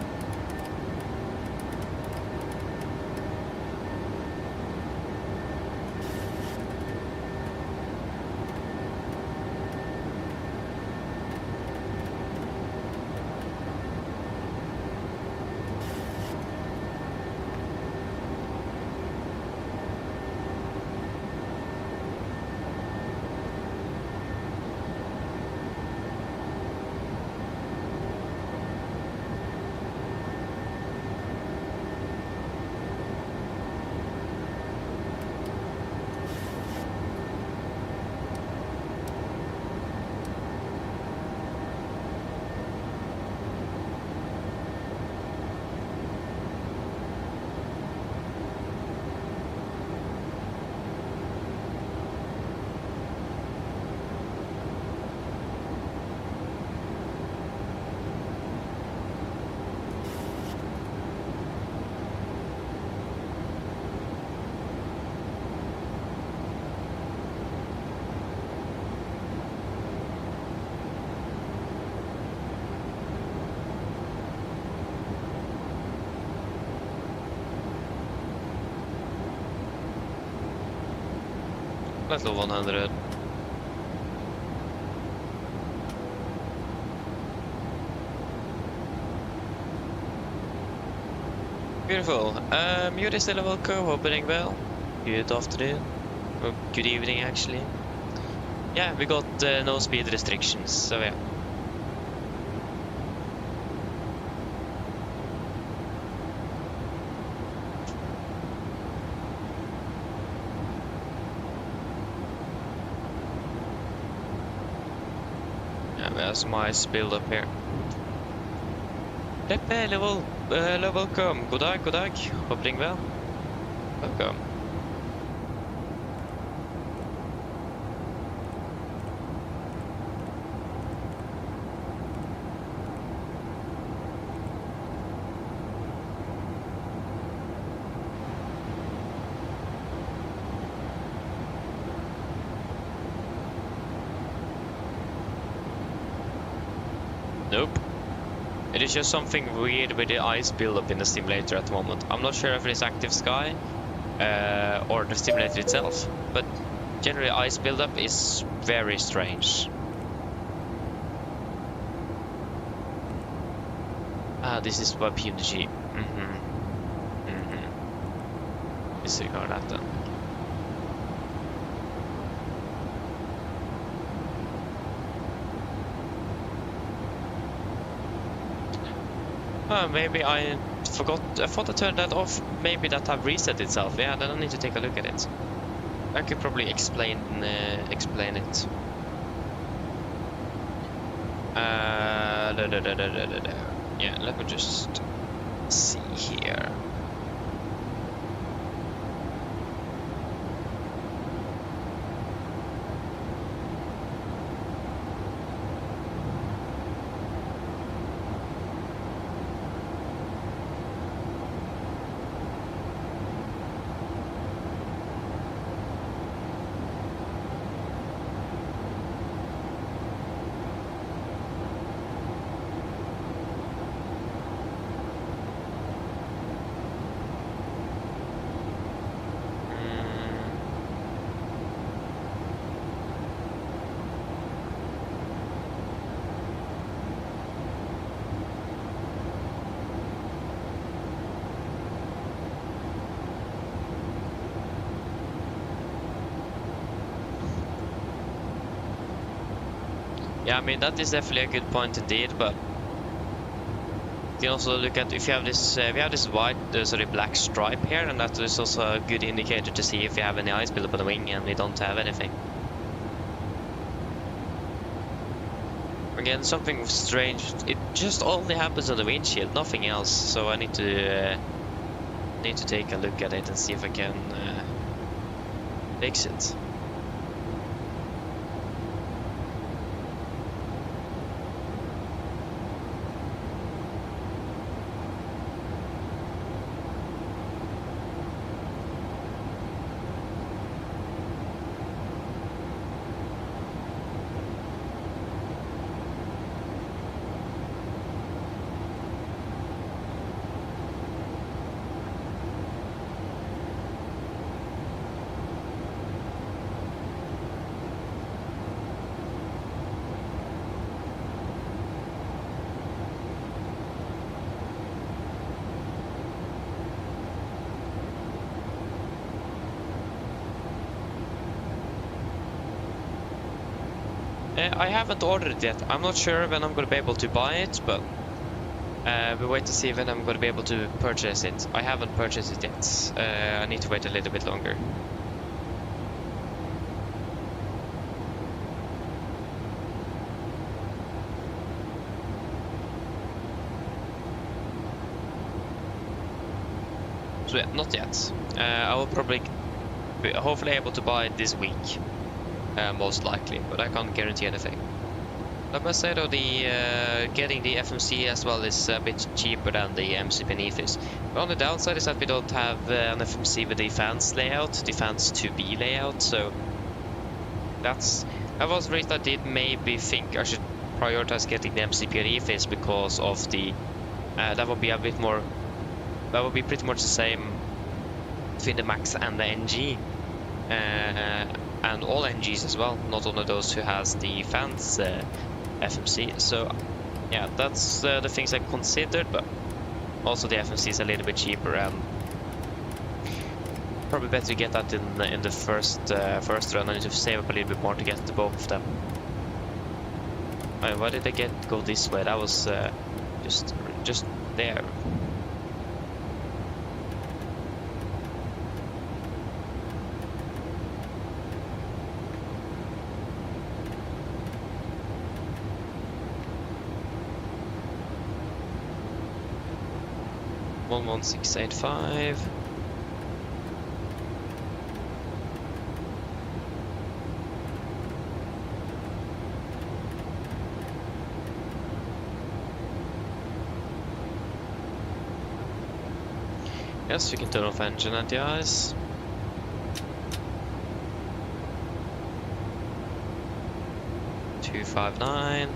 Speaker 6: Level 100. Beautiful. You are still welcome. Opening well. Good afternoon. Or good evening, actually. Yeah, we got no speed restrictions, so yeah. Yeah, there's my build up here. Peppe, hello, welcome. God dag, god dag. Opening well. Welcome. Nope. It is just something weird with the ice buildup in the simulator at the moment. I'm not sure if it is active sky or the simulator itself, but generally ice buildup is very strange. Ah, this is by PMDG. Disregard that then. Maybe I forgot. I thought I turned that off. Maybe that have reset itself. Yeah, then I need to take a look at it. I could probably explain it. Yeah, let me just see here. Yeah, I mean that is definitely a good point indeed, but you can also look at if you have this white, black stripe here, and that is also a good indicator to see if you have any ice buildup on the wing, and we don't have anything. Again, something strange. It just only happens on the windshield, nothing else. So I need to take a look at it and see if I can fix it. I haven't ordered it yet. I'm not sure when I'm going to be able to buy it, but we'll wait to see when I'm going to be able to purchase it. I haven't purchased it yet. I need to wait a little bit longer. So yeah, not yet. I will probably be hopefully able to buy it this week. Most likely, but I can't guarantee anything. I must say though, getting the FMC as well is a bit cheaper than the MC Benefis. The only downside is that we don't have an FMC with the fans layout, the fans 2B layout, so that was the reason I did maybe think I should prioritize getting the MC Benefis because of the that would be a bit more, that would be pretty much the same between the Max and the NG. And all NGs as well, not only those who has the fans FMC. So yeah, that's the things I considered, but Also, the FMC is a little bit cheaper, and probably better to get that in the first run. I need to save up a little bit more to get to both of them. Why did I go this way? That was just there. One 1685. Yes, we can turn off engine at the eyes. $259.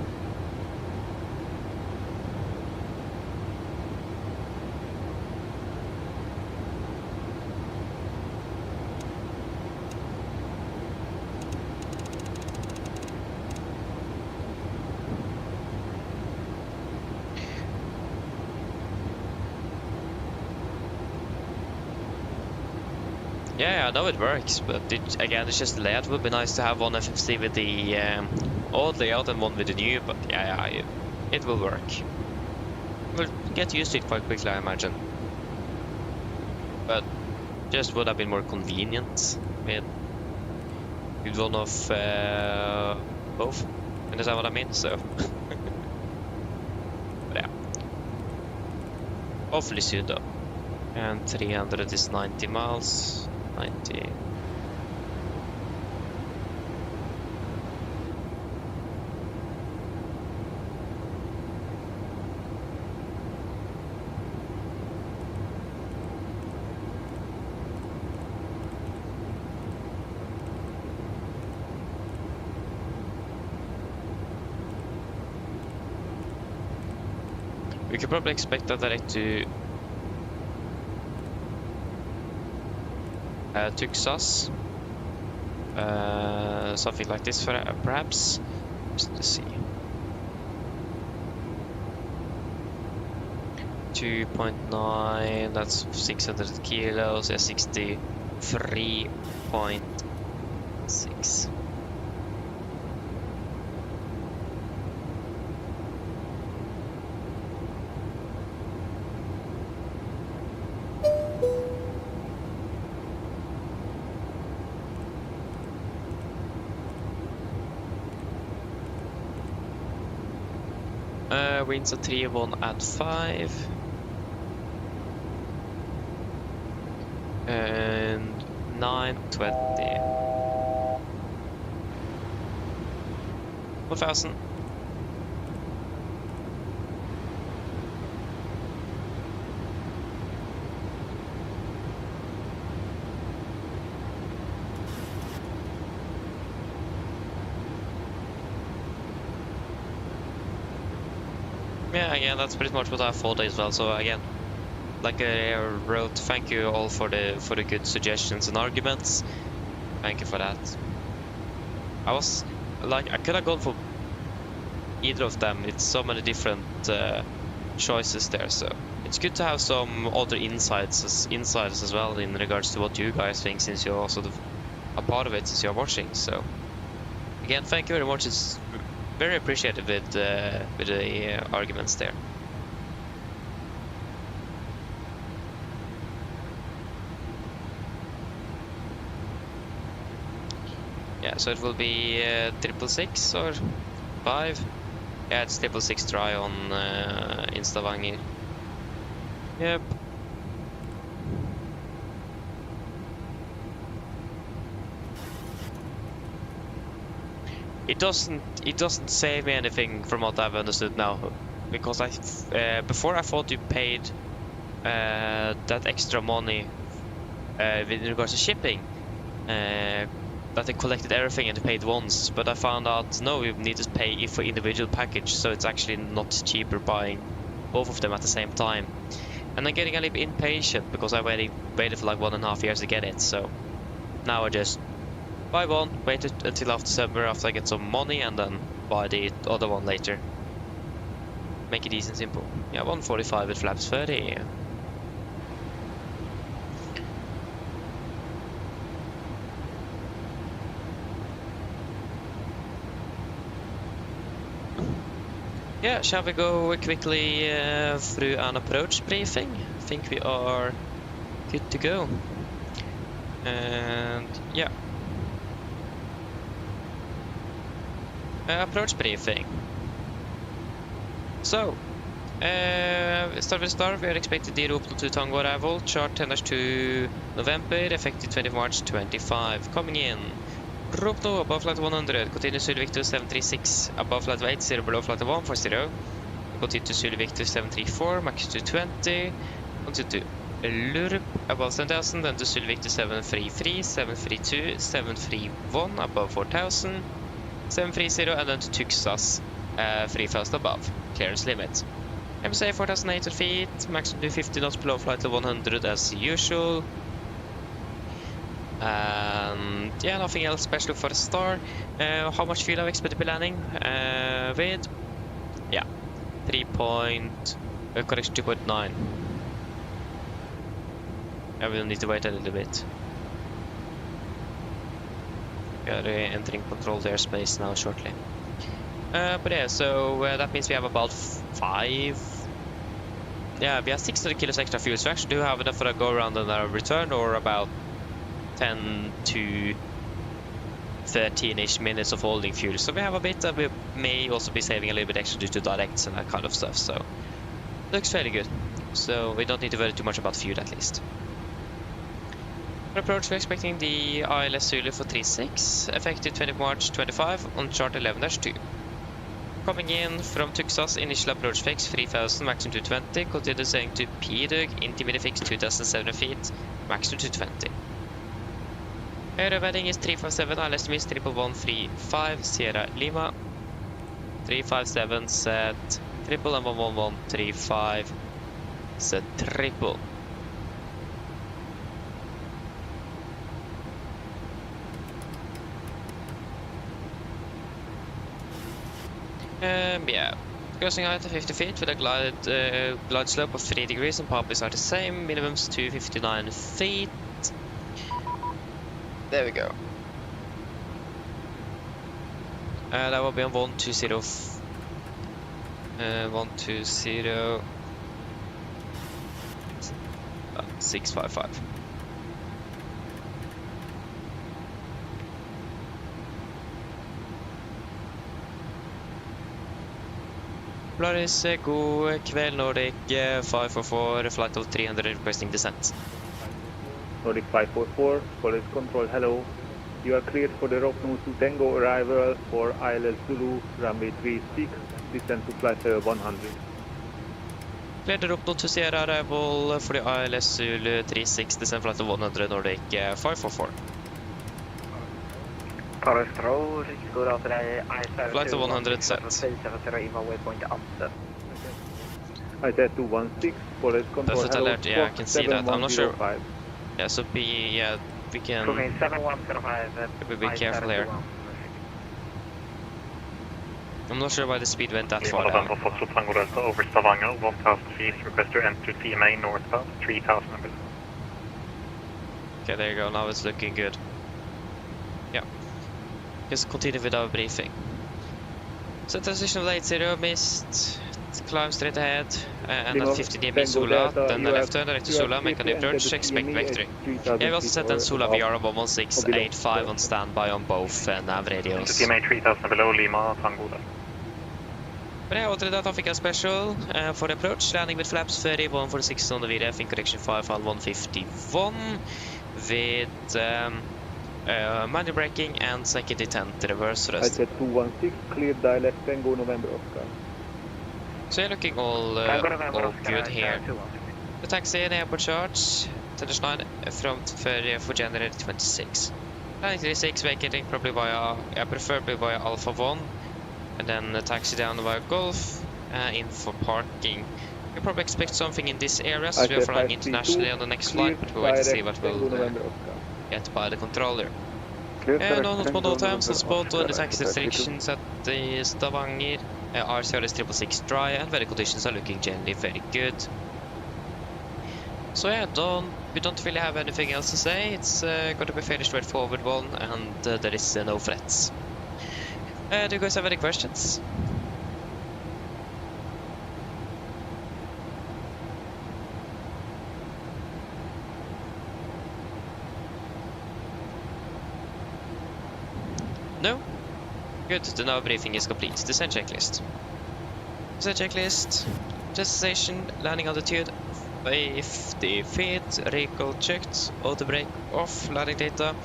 Speaker 6: Yeah, I know it works, but again, it's just the layout. It would be nice to have one FMC with the old layout and one with the new, but yeah, it will work. We'll get used to it quite quickly, I imagine. But just would have been more convenient with one of both. Understand what I mean? So, but yeah, hopefully soon though. And 300 is 90 miles. 90. We could probably expect that direct to Tuxas, something like this, perhaps. Just to see. 2.9. That's 600 kilos. Yeah, 63.6. Winds are 3-1 at 5. And 920. 1000. Yeah, again, that's pretty much what I thought as well. So again, like I wrote, thank you all for the good suggestions and arguments. Thank you for that. I was like, I could have gone for either of them. It's so many different choices there, so it's good to have some other insights as well in regards to what you guys think, since you're also a part of it, since you're watching. So again, thank you very much. It's very appreciated with the arguments there. Yeah, so it will be 666 or 5. Yeah, it's 666 try on in Stavanger. Yep. It doesn't save me anything from what I've understood now, because before I thought you paid that extra money with regards to shipping, that they collected everything and paid once, but I found out no, you need to pay for individual package, so it's actually not cheaper buying both of them at the same time. And I'm getting a little bit impatient because I waited for like 1.5 years to get it, so now I just buy one, wait until after summer after I get some money, and then buy the other one later. make it easy and simple. Yeah, 145 with flaps 30. Yeah, shall we go quickly through an approach briefing? I think we are good to go. And yeah. Approach briefing. So, start with start, we are expected the Rope to Tango arrival, chart 10-2 November, effective 20 March 25. Coming in. Rope no above flight 100, continue Zulu Victor 736, above flight 80, below flight 140. Continue to Zulu Victor 734, max to 20, continue to Lurp above 7000, then to Zulu Victor 733, 732, 731 above 4000, 730, and then to Tuxas 3000 above, clearance limit. MSA 4800 feet, maximum to 50 knots below flight level 100 as usual. And yeah, nothing else special for the star. How much fuel are we expected to be landing with? Yeah, 2.9. Yeah, we will need to wait a little bit. We are entering controlled airspace now shortly. But yeah, so that means we have about 5. Yeah, we have 600 kilos extra fuel, so we actually do have enough for a go around and a return, or about 10 to 13-ish minutes of holding fuel. So we have a bit that we may also be saving a little bit extra due to directs and that kind of stuff. So looks fairly good. So we don't need to worry too much about fuel at least. For approach, we're expecting the ILS Zulu for 36, effective 20 March 25 on chart 11-2. Coming in from Tuxas, initial approach fix 3000, maximum 220, continue saying to PDUG, intermediate fix 2700 feet, maximum 220. Air wedding is 357, ILS miss 11135, Sierra Lima, 357 set triple and 11135 set triple. Yeah, crossing height of 50 feet with a glide slope of 3 degrees and poppies are the same, minimums 259 feet. There we go. That will be on 120. 655. Boris, god kväll Nordic 544, flight of 300 requesting descent.
Speaker 4: Nordic 544, Police Control, hello. You are cleared for the Rope Nose to Tango arrival for ILS Zulu, runway 36, descent to flight 100.
Speaker 6: Cleared the Rope Nose to Sierra arrival for the ILS Zulu 36, descent flight of 100, Nordic 544.
Speaker 7: Paris Control, good afternoon,
Speaker 6: Flight of 100 set.
Speaker 7: 370 email waypoint Amsterdam.
Speaker 4: I said 216, Police Control,
Speaker 6: Perfect
Speaker 4: hello.
Speaker 6: alert, yeah, I can see that. I'm not sure.
Speaker 4: 7105.
Speaker 6: Yeah, so we can
Speaker 7: Booking 7105.
Speaker 6: be careful here. I'm not sure why the speed went that far
Speaker 4: November
Speaker 6: down.
Speaker 4: Foxtrot Tango Delta over Stavanger, 1000 feet, request to enter TMA northbound, 3000 number.
Speaker 6: Okay, there you go, now it's looking good. Yeah. Just continue with our briefing. So transition of late 0 missed, climb straight ahead, and then 50 dB Sula, then the left turn direct to Sula, make a new approach, expect victory. Yeah, we also set then Sula VR 11685 on standby on both nav radios.
Speaker 4: TMA 3000 below Lima, Tango Delta.
Speaker 6: But yeah, already that Africa special for the approach, landing with flaps 30, 146 on the VDF in correction 5 and 151 with manual braking and second detent reverse
Speaker 4: I
Speaker 6: thrust.
Speaker 4: said 216, clear dialect Tango November Oscar.
Speaker 6: So you're looking all good here. The taxi and airport charge, 10-9 from for January 26. Landing 36, vacating probably via, preferably via Alpha 1, and then the taxi down via Golf, in for parking. You probably expect something in this area, so we are flying internationally on the next flight, but we'll wait to see what we'll get by the controller. No times on spot or any taxi restrictions at the Stavanger. RCR is 666 dry, and weather conditions are looking generally very good. So yeah, we don't really have anything else to say. It's going to be a fairly straightforward one, and there is no threats. Do you guys have any questions? No? Good, the now briefing is complete. Descent checklist. Descent checklist. Destination, landing altitude, 50 feet, recall checked, auto brake off, landing data,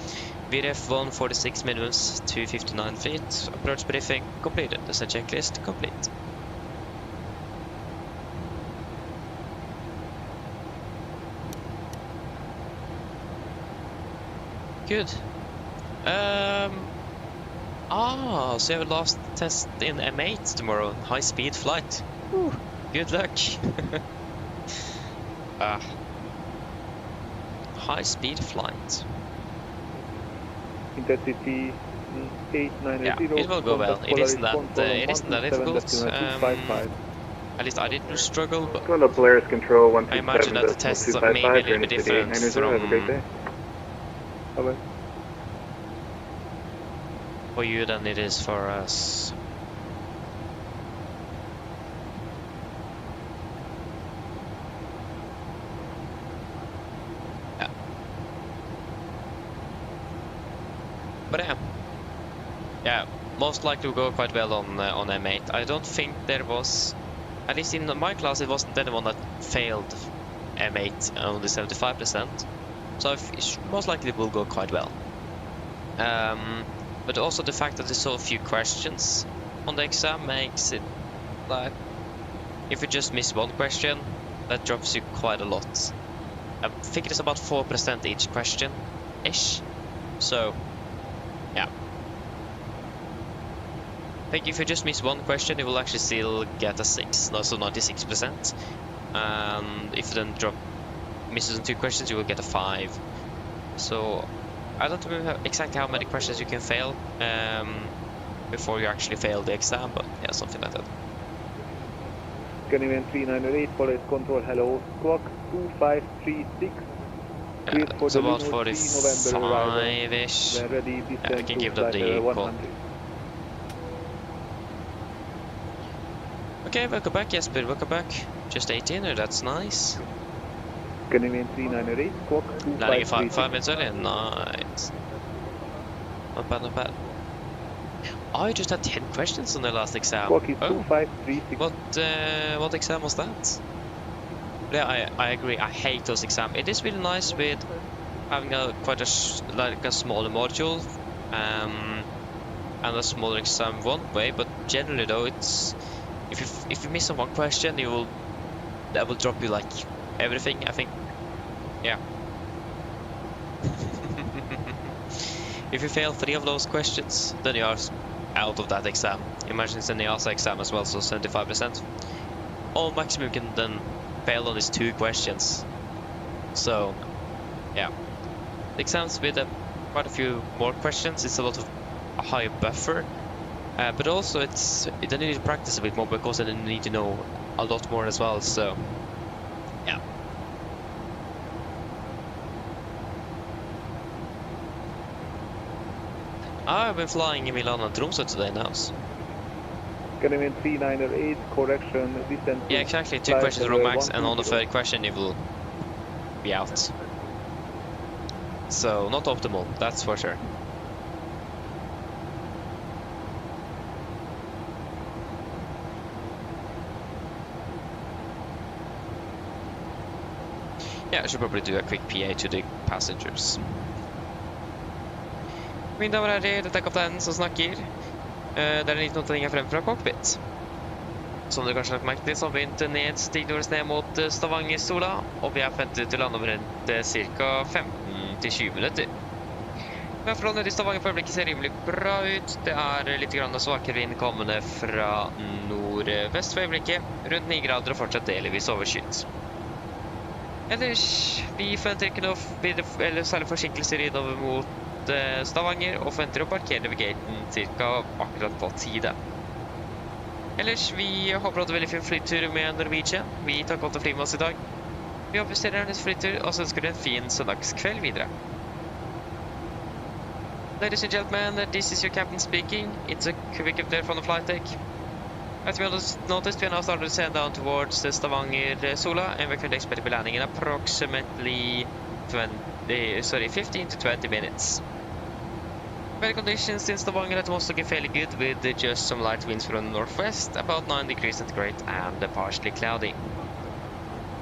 Speaker 6: VRF 146 minimums, 259 feet, approach briefing completed. Descent checklist complete. Good. So you have a last test in M8 tomorrow, high-speed flight. Whew, good luck. High-speed flight.
Speaker 4: Intensity 890.
Speaker 6: Yeah, it will go well. It isn't that difficult. At least I didn't struggle, but
Speaker 4: Polaris Control 127.
Speaker 6: I imagine that the tests are maybe a little bit different from for you than it is for us. Yeah. But yeah, most likely will go quite well on M8. I don't think there was, at least in my class, it wasn't anyone that failed M8, only 75%. So it most likely will go quite well. But also the fact that there's so few questions on the exam makes it like, if you just miss one question, that drops you quite a lot. I think it is about 4% each question-ish. So, yeah. I think if you just miss one question, you will actually still get a 6, no, so 96%. And if you then misses on 2 questions, you will get a 5. So I don't remember exactly how many questions you can fail before you actually fail the exam, but yeah, something like that.
Speaker 4: Canadian 398, Polaris Control, hello, squawk 2536.
Speaker 6: It's about 45-ish. I can give them the call. Okay, welcome back, Jesper, welcome back. Just 18, that's nice.
Speaker 4: Canadian 398, squawk 2536.
Speaker 6: Landing 5 minutes early, nice. Not bad, not bad. Oh, I just had 10 questions on the last exam.
Speaker 4: Squawk is 2536.
Speaker 6: What exam was that? Yeah, I agree. I hate those exams. It is really nice with having quite a smaller module and a smaller exam one way. But generally, though, it's if you miss on one question, that will drop you like everything. I think, yeah. If you fail 3 of those questions, then you are out of that exam. Imagine it's an EASA exam as well, so 75%. All maximum you can then fail on is 2 questions. So, yeah. The exams with quite a few more questions, it's a lot of a higher buffer. But also, then you need to practice a bit more because then you need to know a lot more as well. So, yeah. I've been flying in Milan and Tromsø today now.
Speaker 4: Canadian 398, correction, distance.
Speaker 6: Yeah, exactly. 2 questions wrong max, and on the 3rd question you will be out. So, not optimal, that's for sure. Yeah, I should probably do a quick PA to the passengers. Mine damer og herrer, dette kapteinen som snakker. Det en liten notering frem fra cockpit. Som dere kanskje har lagt merke til, så har vi begynt nedstigende ned mot Stavanger Sola, og vi forventet til å lande om rundt ca. 15-20 minutter. Værforholdene i Stavanger for øyeblikket ser rimelig bra ut. Det litt svakere vind kommende fra nordvest for øyeblikket, rundt 9 grader og fortsatt delvis overskyet. Ellers, vi forventer ikke noe særlig forsinkelser innover mot Stavanger, og forventer å parkere ved gaten cirka akkurat på tide. Ellers, vi håper du hadde veldig fin flytur med Norwegian. Vi tar godt å fly med oss i dag. Vi håper du ser hennes flytur, og så ønsker du en fin søndagskveld videre. Ladies and gentlemen, this is your captain speaking. It's a quick update from the flight deck. As we noticed, we are now starting to descend down towards Stavanger Sola, and we could expect to be landing in approximately 15 to 20 minutes. Weather conditions in Stavanger at the most looking fairly good, with just some light winds from the northwest, about 9 degrees centigrade, and partially cloudy.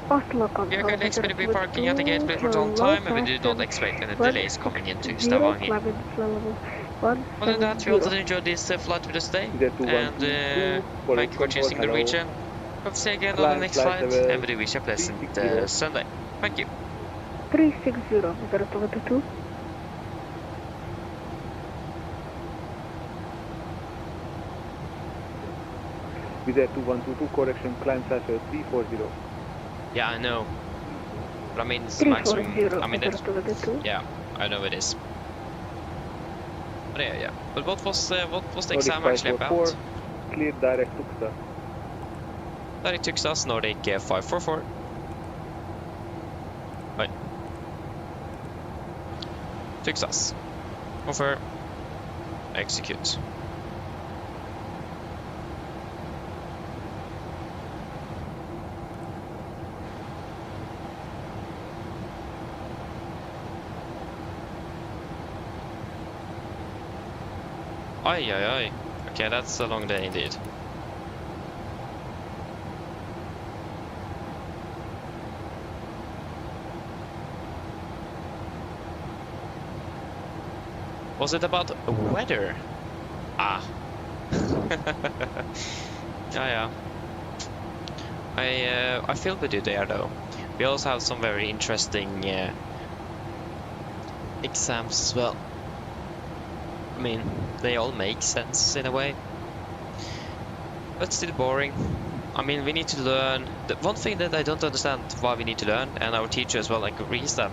Speaker 8: Oslo
Speaker 6: We are currently expected to be parking at the gate platforms on time, and we do not expect any delays coming into Stavanger. Other than that, we hope that you enjoyed this flight with us today, and thank you for choosing Norwegian. Hope to see you again on the next flight, and we do wish you a pleasant Sunday. Thank you.
Speaker 8: 360, 022.
Speaker 4: With a 2122 correction, climb threshold 340.
Speaker 6: Yeah, I know. But I mean, it's the maximum. I mean, that's,
Speaker 8: 022.
Speaker 6: yeah, I know it is. But yeah. But what was the exam actually about?
Speaker 4: Clear direct Tuxas.
Speaker 6: Direct Tuxas, Nordic 544. Right. Tuxas. Confirm. Execute. Aye. Okay, that's a long day indeed. Was it about weather? Ah. yeah. I feel with you there though. We also have some very interesting exams as well. I mean, they all make sense in a way, but still boring. I mean, we need to learn. The one thing that I don't understand why we need to learn, and our teacher as well agrees that,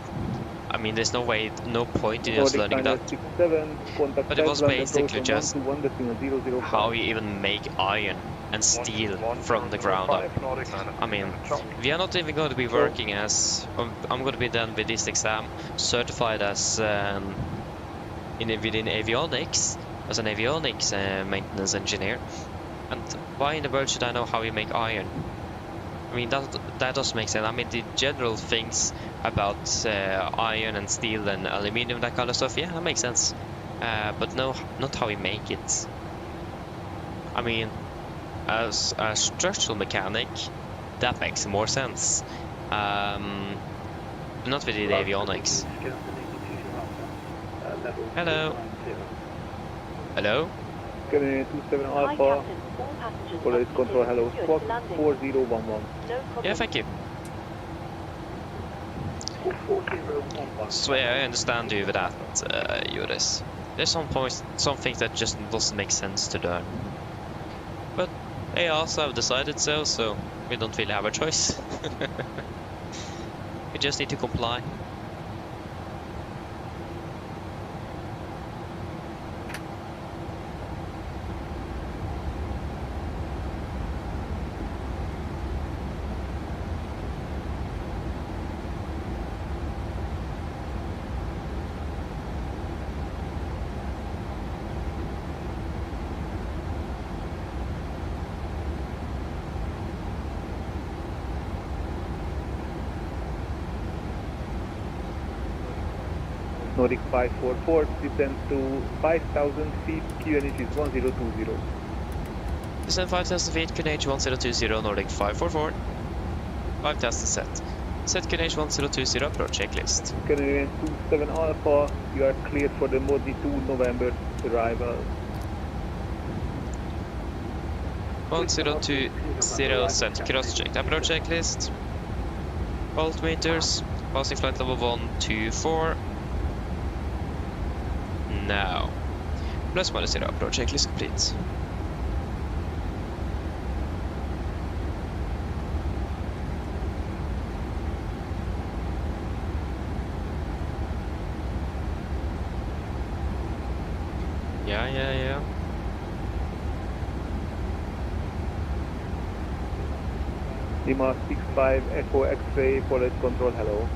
Speaker 6: I mean, there's no point in us learning that. But it was basically just how you even make iron and steel from the ground up. I mean, we are not even going to be working as, I'm going to be done with this exam, certified as within avionics, as an avionics maintenance engineer. And why in the world should I know how you make iron? I mean, that doesn't make sense. I mean, the general things about iron and steel and aluminium, that kind of stuff, yeah, that makes sense. But no, not how we make it. I mean, as a structural mechanic, that makes more sense. Not within avionics. Hello. Hello?
Speaker 4: Canadian 27 Alpha, Polaris Control, hello, squawk 4011.
Speaker 6: Yeah, thank you. So yeah, I understand you with that, Joris. There's some points, some things that just doesn't make sense to learn. But they also have decided so we don't really have a choice. We just need to comply.
Speaker 4: Nordic 544, descend to 5,000 feet, QNH is 1020.
Speaker 6: Descend 5,000 feet, QNH 1020, Nordic 544. 5,000 set. Set QNH 1020, approach checklist.
Speaker 4: Canadian 27 Alpha, you are cleared for the Modi 2 November arrival.
Speaker 6: 1020 set, cross checked. Approach checklist. Voltmeters, passing flight level 124. Now, +/0, approach checklist complete. Yeah.
Speaker 4: Lima 65 Echo X-ray, Police control, hello.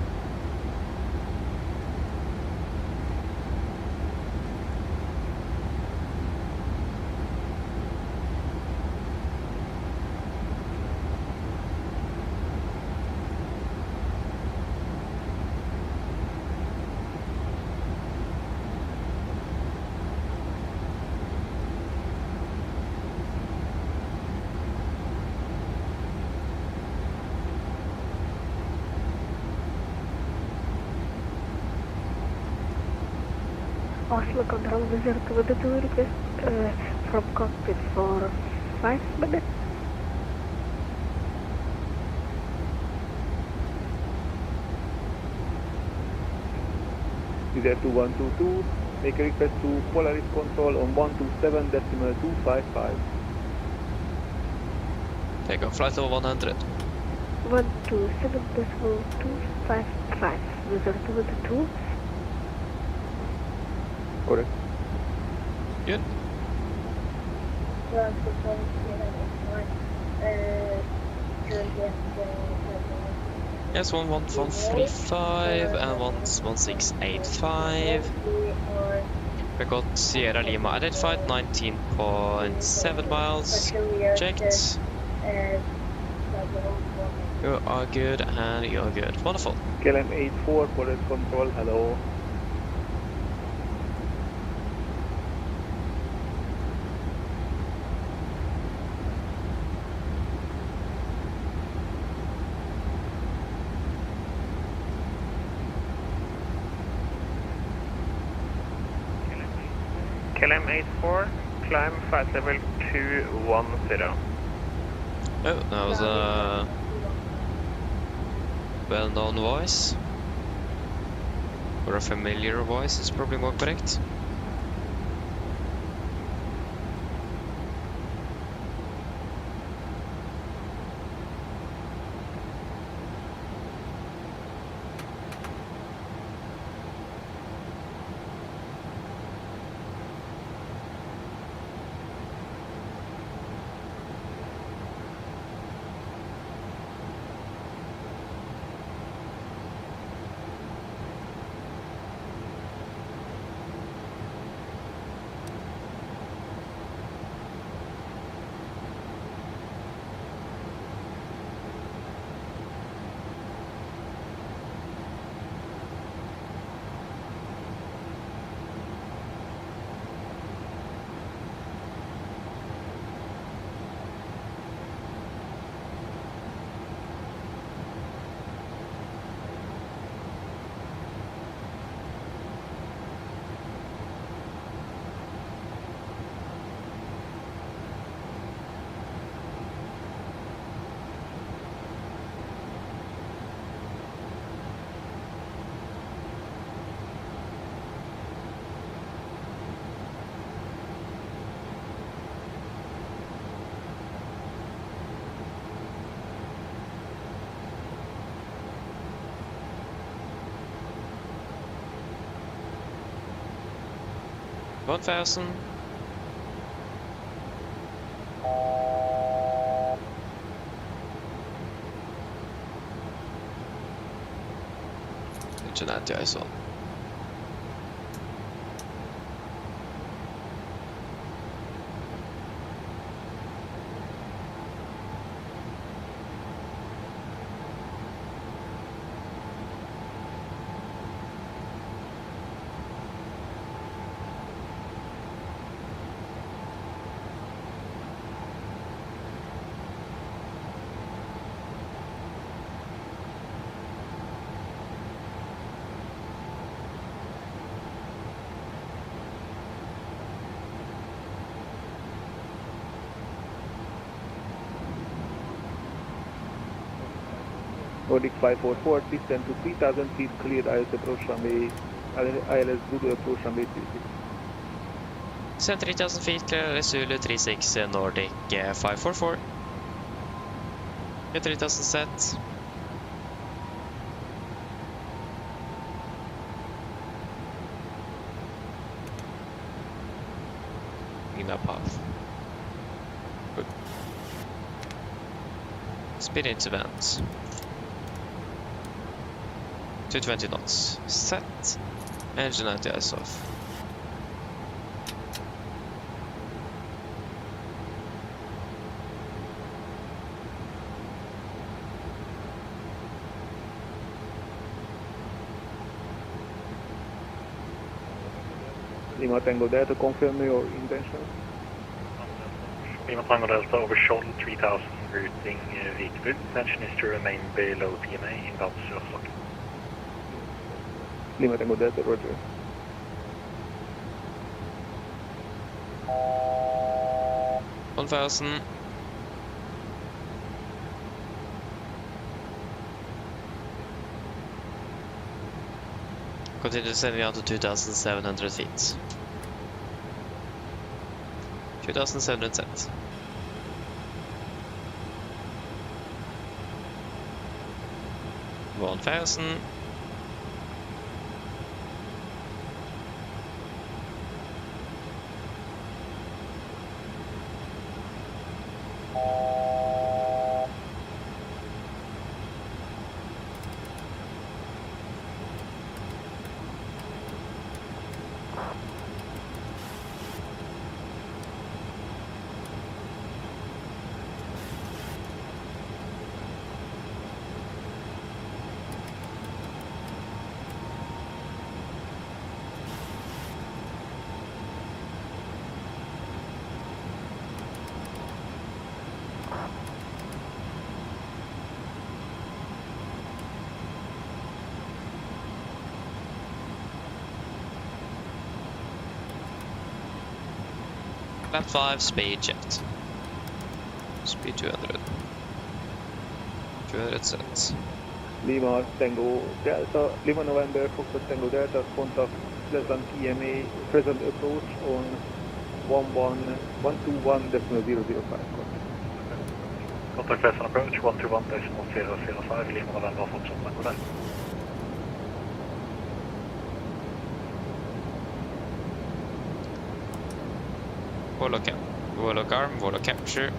Speaker 8: Oslo control visual to 2 request from cockpit for 5 minutes.
Speaker 4: Is 2122, make a request to Polaris control on 127.255.
Speaker 6: Take off flight level 100.
Speaker 8: 127.255 visual to 2.
Speaker 4: Correct.
Speaker 6: Good. Yes, 11135 and 11685. We got Sierra Lima identified, 19.7 miles. Checked. You are good and you are good. Wonderful.
Speaker 4: KLM 84, Police control, hello.
Speaker 7: KLM 84, climb flight level 210.
Speaker 6: Oh, that was a well-known voice. Or a familiar voice is probably more correct. One thousand. Cincinnati, I saw.
Speaker 4: Nordic 544, descend to 3000 feet, cleared ILS approach runway, ILS Zulu approach runway 36.
Speaker 6: Send 3000 feet, clear Zulu 36 Nordic 544. Get 3000 set. In that path. Good. Speed into vent. 220 knots. Set. Engine anti-ice off.
Speaker 5: Lima Tango Delta, confirm your intention.
Speaker 7: Lima Tango Delta over Shoal 3000 routing Vikebud. Intention is to remain below TMA inbound to Oslo.
Speaker 5: Lima Tango Delta, roger.
Speaker 6: One thousand. Continue sending out to 2,700 feet. 2,700 set. One thousand. Lap 5, speed checked. Speed 200. 200 sets.
Speaker 5: Lima Tango Delta, Lima November, Foxtrot Tango Delta, contact Pleasant TMA, present approach on 121.005.
Speaker 7: Contact Pleasant approach 121.005 Lima November Foxtrot Tango Delta.
Speaker 6: Warlock arm, warlock capture.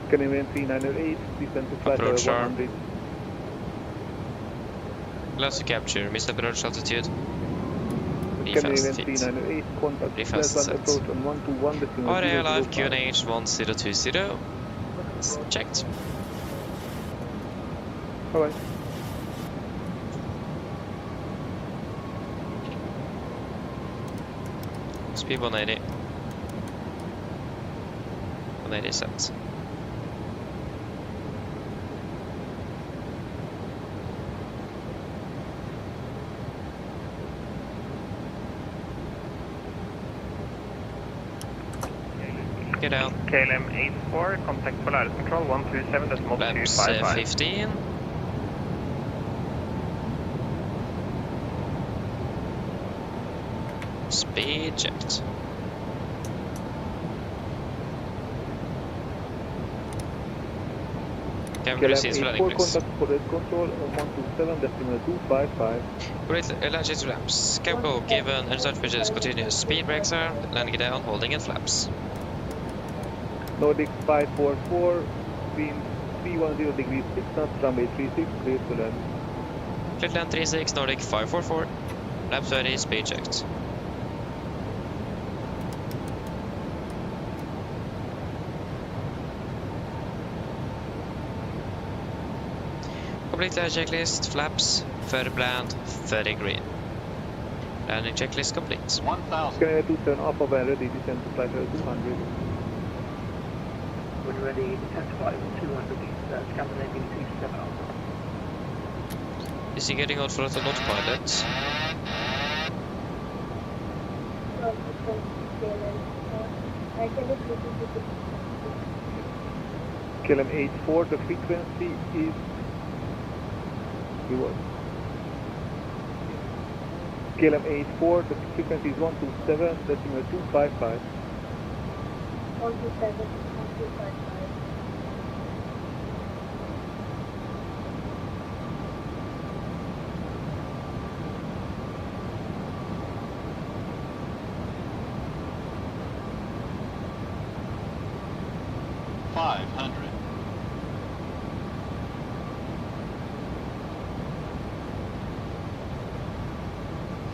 Speaker 5: Canadian 3908, descend to flight level
Speaker 6: Approach arm.
Speaker 5: 100.
Speaker 6: Glass to capture, missed approach altitude.
Speaker 5: Canadian
Speaker 6: Refast feet.
Speaker 5: 3908, contact
Speaker 6: Refast
Speaker 5: Pleasant
Speaker 6: set.
Speaker 5: approach on 121.005.
Speaker 6: RA live QNH 1020. Checked.
Speaker 5: Alright.
Speaker 6: Speed 180. 180 set. Get out.
Speaker 7: KLM 84, contact Polaris Control 127.255.
Speaker 6: Laps 15. Speed checked. Cabin receives landing
Speaker 5: KLM 84,
Speaker 6: please.
Speaker 5: contact Polaris Control on 127.255.
Speaker 6: Great, LHS laps. Cable given and start pitches continuous. Speed brakes are landing down, holding in flaps.
Speaker 5: Nordic 544, wind 310 degrees 6 knots, runway 36, clear to land.
Speaker 6: Clear land 36, Nordic 544. Lap 30, speed checked. Complete landing checklist, flaps, 30 bland, 30 green. Landing checklist complete.
Speaker 2: 1,000.
Speaker 5: Canada 27 Alpha Van ready, descend to flight level 200.
Speaker 9: When ready, descend to flight level 200, Scandinavian 27 Alpha.
Speaker 6: Is he getting out for the autopilot?
Speaker 5: KLM 84, the frequency is... KLM 84, the frequency is 127.255.
Speaker 8: 127.255.
Speaker 2: 500.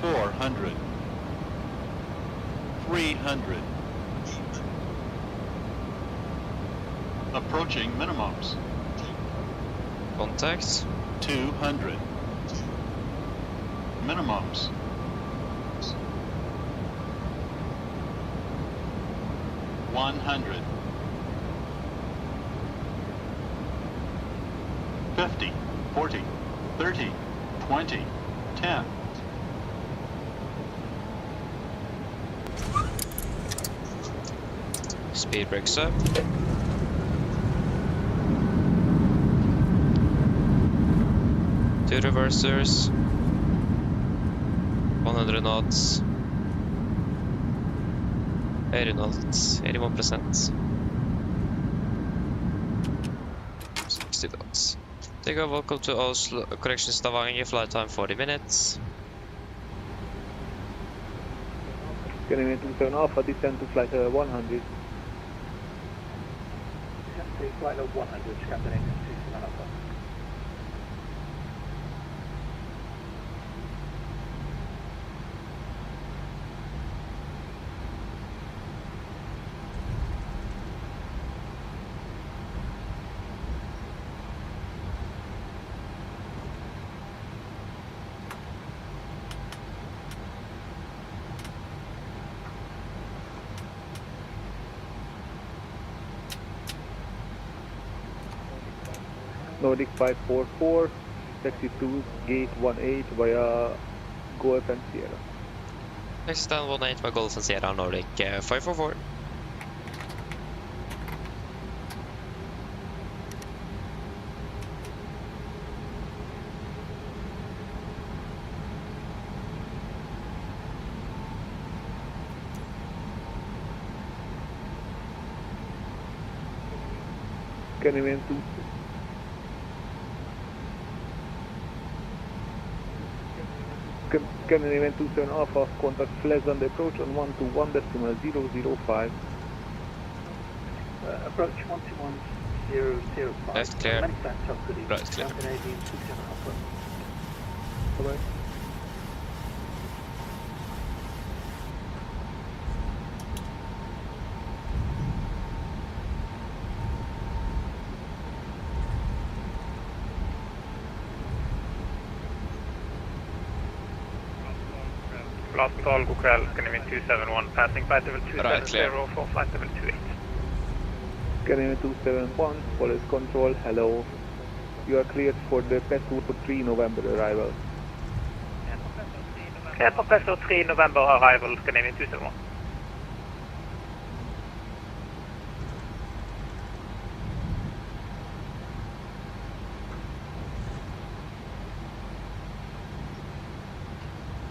Speaker 2: 400. 300. Approaching minimums.
Speaker 6: Contact.
Speaker 2: 200. Minimums. 100. 50, 40, 30, 20, 10.
Speaker 6: Speed brakes up. Two reversers. 100 knots. 80 knots. 81%. 60 knots. Take off, welcome to Oslo. Correction Stavanger, flight time 40 minutes.
Speaker 5: Canadian 27 Alpha, descend to flight 100.
Speaker 9: Descend to flight level 100, Scandinavian 27 Alpha.
Speaker 5: Nordic 544, taxi to gate 18 via Golf and Sierra.
Speaker 6: Next stand 18 by Golf and Sierra, Nordic 544.
Speaker 5: Canadian 2. Canadian 27 Alpha, contact Pleasant approach on 121.005.
Speaker 9: Approach 121.005.
Speaker 6: Left clear.
Speaker 9: Many thanks, have a good evening.
Speaker 6: Right clear.
Speaker 9: Scandinavian 27 Alpha.
Speaker 5: Bye-bye.
Speaker 7: Last call, god kväll, Scandinavian 271, passing flight level 270 for flight level 28.
Speaker 5: Canadian 271, police control, hello. You are cleared for the PESO 3 November arrival.
Speaker 7: Clear for PESO 3 November arrival, Scandinavian 271.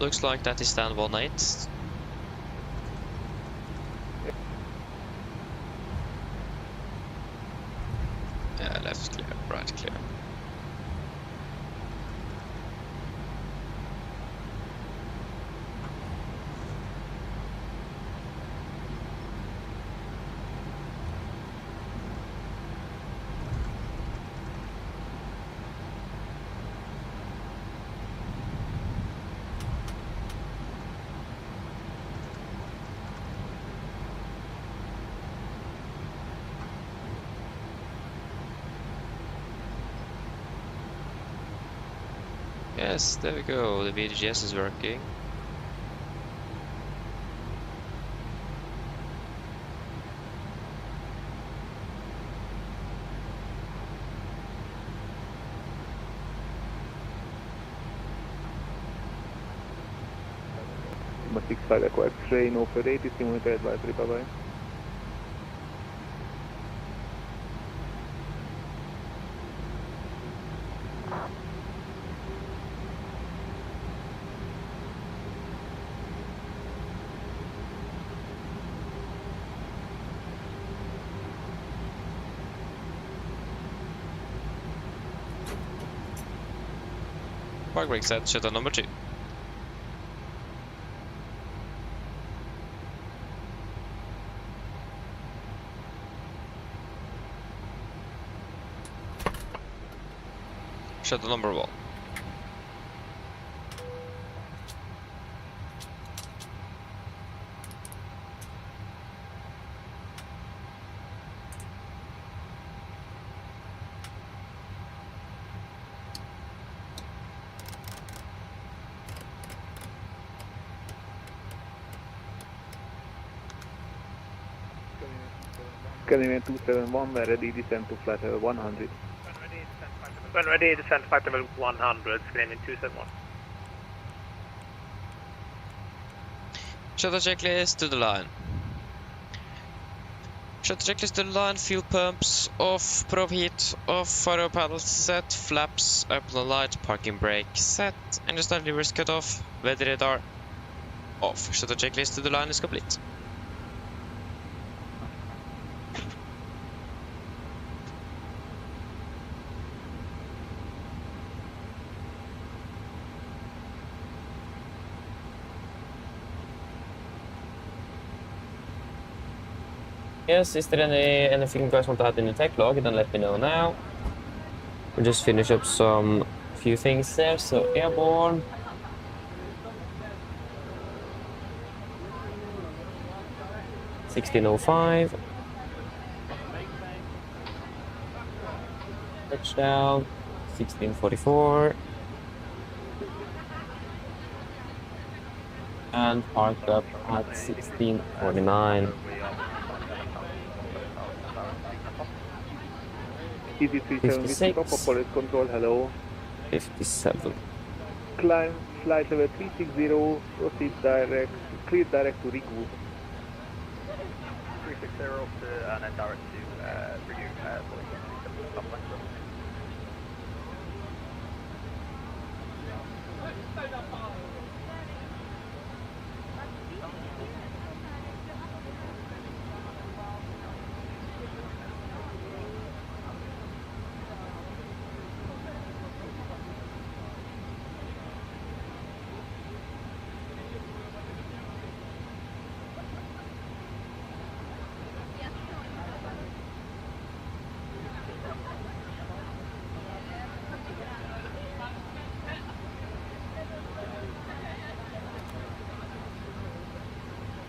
Speaker 6: Looks like that is stand 18. Yeah, left clear, right clear. Yes, there we go, the VDGS is working.
Speaker 5: Number 65 Echo X-ray, no for 80, simulator advisory, bye-bye.
Speaker 6: Park brake set, shut on number 2. Shuttle number 1.
Speaker 5: Canadian 271, we're ready, descend to flight level 100.
Speaker 7: When ready, descend to flight level 100, Canadian 271.
Speaker 6: Shuttle checklist to the line. Shuttle checklist to the line, fuel pumps off, probe heat off, fire paddles set, flaps open the light, parking brake set, engine start levers cut off, weather radar off. Shuttle checklist to the line is complete.
Speaker 1: Yes, is there anything you guys want to add in the tech log? Then let me know now. We'll just finish up some few things there. So airborne. $16.05. Touchdown. $16.44. And parked up at $16.49.
Speaker 5: Easy 37 with proper police control, hello.
Speaker 1: 57.
Speaker 5: Climb flight level 360, proceed direct, clear direct to regroup.
Speaker 7: 360 up to, and then direct to regroup, police.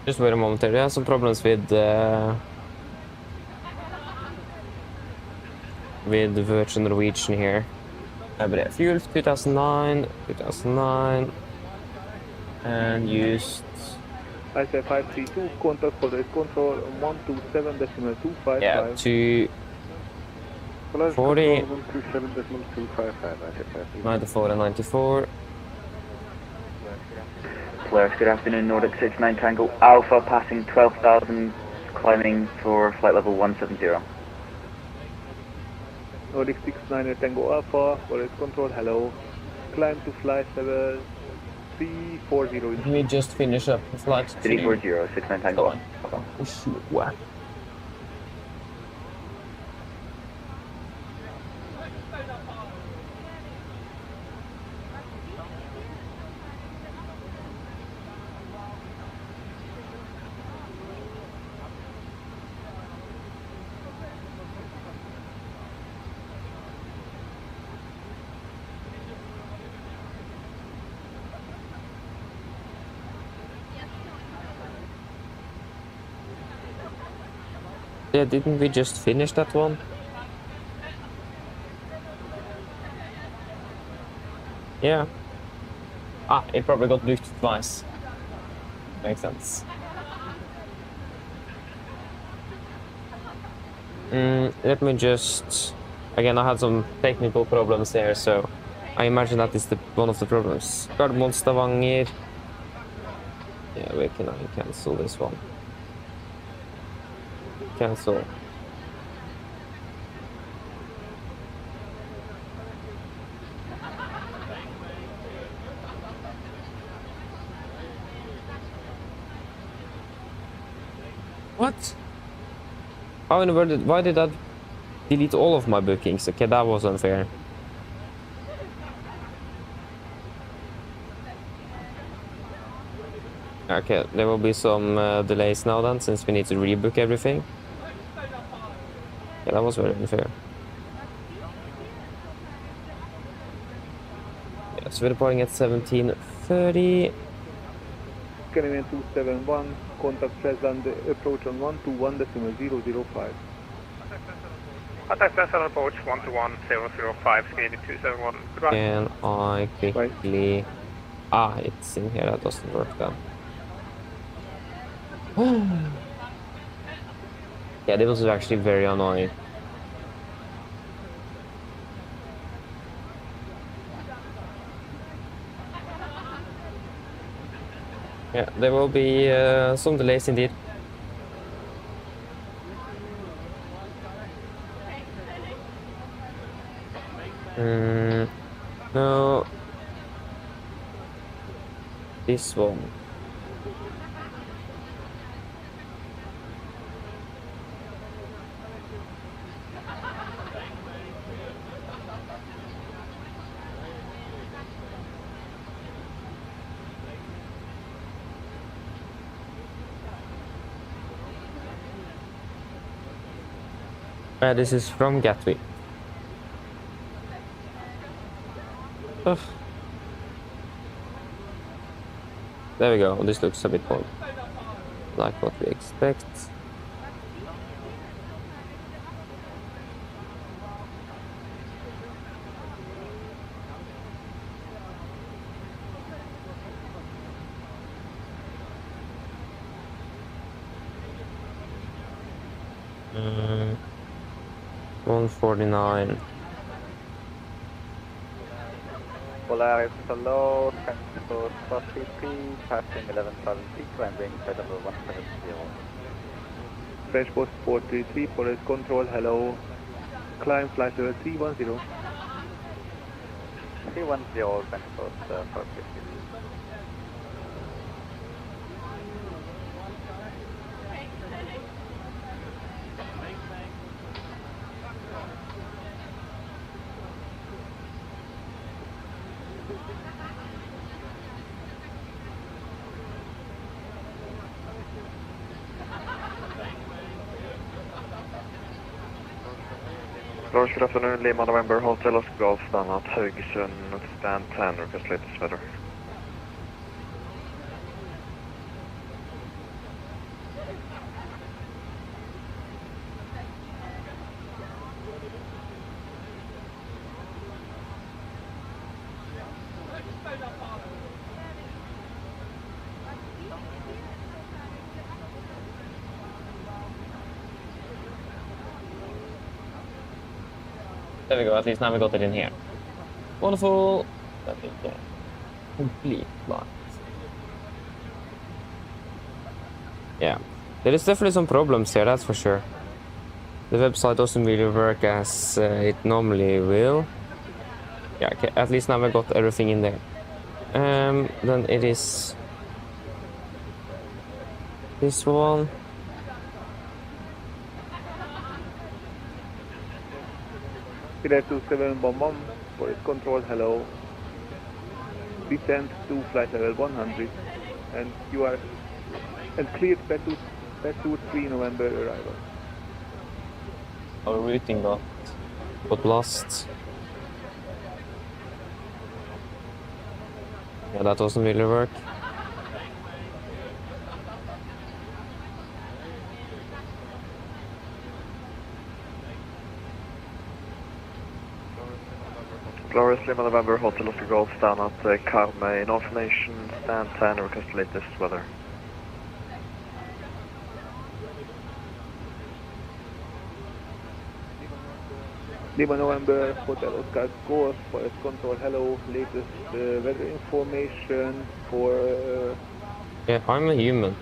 Speaker 1: Just wait a moment there. I have some problems with Virgin Norwegian here. But fuel 2009, and used.
Speaker 5: I say 532, contact police control 127.255.
Speaker 1: Yeah, 240, 94 and 94.
Speaker 10: Polaris, good afternoon, Nordic 69 Tango Alpha, passing 12,000, climbing for flight level 170.
Speaker 5: Nordic 69 Tango Alpha, police control, hello. Climb to flight level 340.
Speaker 1: Let me just finish up flight
Speaker 10: 340, 69 Tango Alpha.
Speaker 1: Wow. Yeah, didn't we just finish that one? Yeah. Ah, it probably got looped twice. Makes sense. Let me just... Again, I had some technical problems there, so I imagine that is one of the problems. Gardermoen, Stavanger. Yeah, where can I cancel this one? Cancel. What? How in the world why did that delete all of my bookings? Okay, that was unfair. Okay, there will be some delays now then, since we need to rebook everything. Yeah, that was very unfair. So we're departing at 17:30.
Speaker 5: Canadian 271, contact Fresland approach on 121.005.
Speaker 4: Contact Fresland approach 121.005, Canadian 271. Goodbye.
Speaker 1: Can I quickly... Ah, it's in here. That doesn't work then. Yeah, this was actually very annoying. Yeah, there will be some delays indeed. No. This one. This is from Gatwick. Ugh. There we go. This looks a bit more like what we expect. Mm. 149.
Speaker 10: Polaris hello, transport 43, passing 11,000 feet, climbing flight level 170.
Speaker 5: Transport 433, Polaris control, hello. Climb flight level 310.
Speaker 10: 310, transport 450.
Speaker 4: Boris, good afternoon. Lima November Hotel Oslo Golf Standard Haugesund, stand 10, request latest weather.
Speaker 1: There we go, at least now we got it in here. Wonderful. That is complete light. Yeah, there is definitely some problems here, that's for sure. The website doesn't really work as it normally will. Yeah, okay, at least now we got everything in there. Then it is this one.
Speaker 5: Killer 2711, Boris control, hello. Descend to flight level 100, and you are cleared Pursuit 3 November arrival.
Speaker 1: Our routing got lost. Yeah, that doesn't really work.
Speaker 4: Boris, Lima November Hotel Oslo Golf Stand at Karmøy, information, stand 10, request latest weather.
Speaker 5: Lima November Hotel Oscar Golf, Forest control, hello. Latest weather information for...
Speaker 1: Yeah, I'm a human.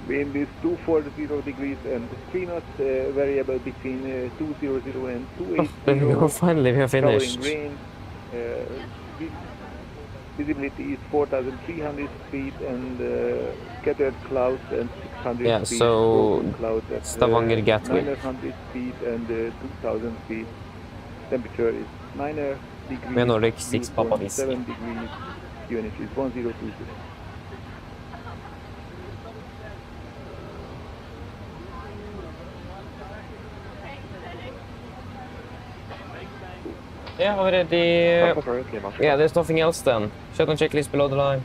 Speaker 5: Wind is 240 degrees and 3 knots, variable between 200 and 280.
Speaker 1: There we go, finally we have finished.
Speaker 5: Rain, visibility is 4,300 feet and scattered clouds and 600
Speaker 1: yeah,
Speaker 5: feet.
Speaker 1: so
Speaker 5: Clouds at
Speaker 1: Stavanger Gatwick.
Speaker 5: 900 feet and 2,000 feet. Temperature is 9 degrees.
Speaker 1: vNorwegian 6 Papa
Speaker 5: 7 degrees. Unit is 1020.
Speaker 1: Yeah, already.
Speaker 7: Alpha Tower, Lima.
Speaker 1: Yeah, there's nothing else then. Shutdown checklist below the line.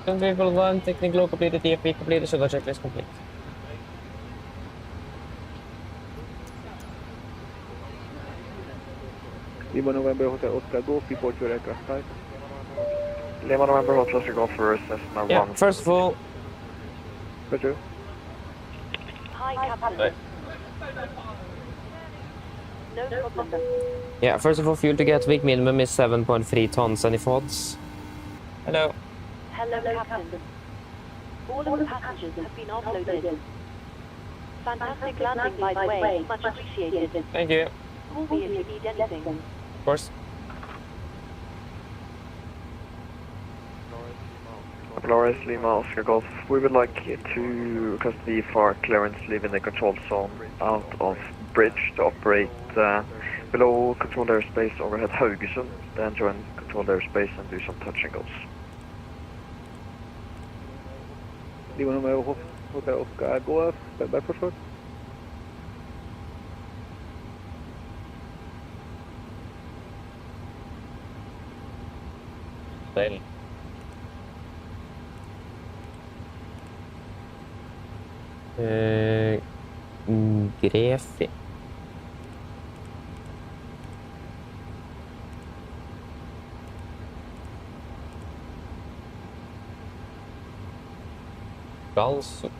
Speaker 1: Shutdown below the line, technical completed, TFP completed, shutdown checklist complete.
Speaker 5: Lima November Hotel Oscar Golf, report your aircraft type.
Speaker 7: Lima November Hotel Oscar Golf for Cessna 1.
Speaker 1: Yeah, first of all.
Speaker 5: Roger.
Speaker 3: Hi, Captain. No problem.
Speaker 1: Yeah, first of all, fuel to Gatwick minimum is 7.3 tons. Any thoughts? Hello.
Speaker 3: Hello, Captain. All of the passengers have been offloaded. Fantastic landing, by the way. Much appreciated.
Speaker 1: Thank you.
Speaker 3: Call me if you need anything.
Speaker 1: Of course.
Speaker 7: Boris, Lima Oscar Golf. We would like to request the FAR clearance leaving the control zone out of bridge to operate below controlled airspace overhead Haugesund, then join controlled airspace and do some touch and goes.
Speaker 5: Lima November Hotel Oscar Golf, standby for short.
Speaker 1: Sail. Grefi. Galso.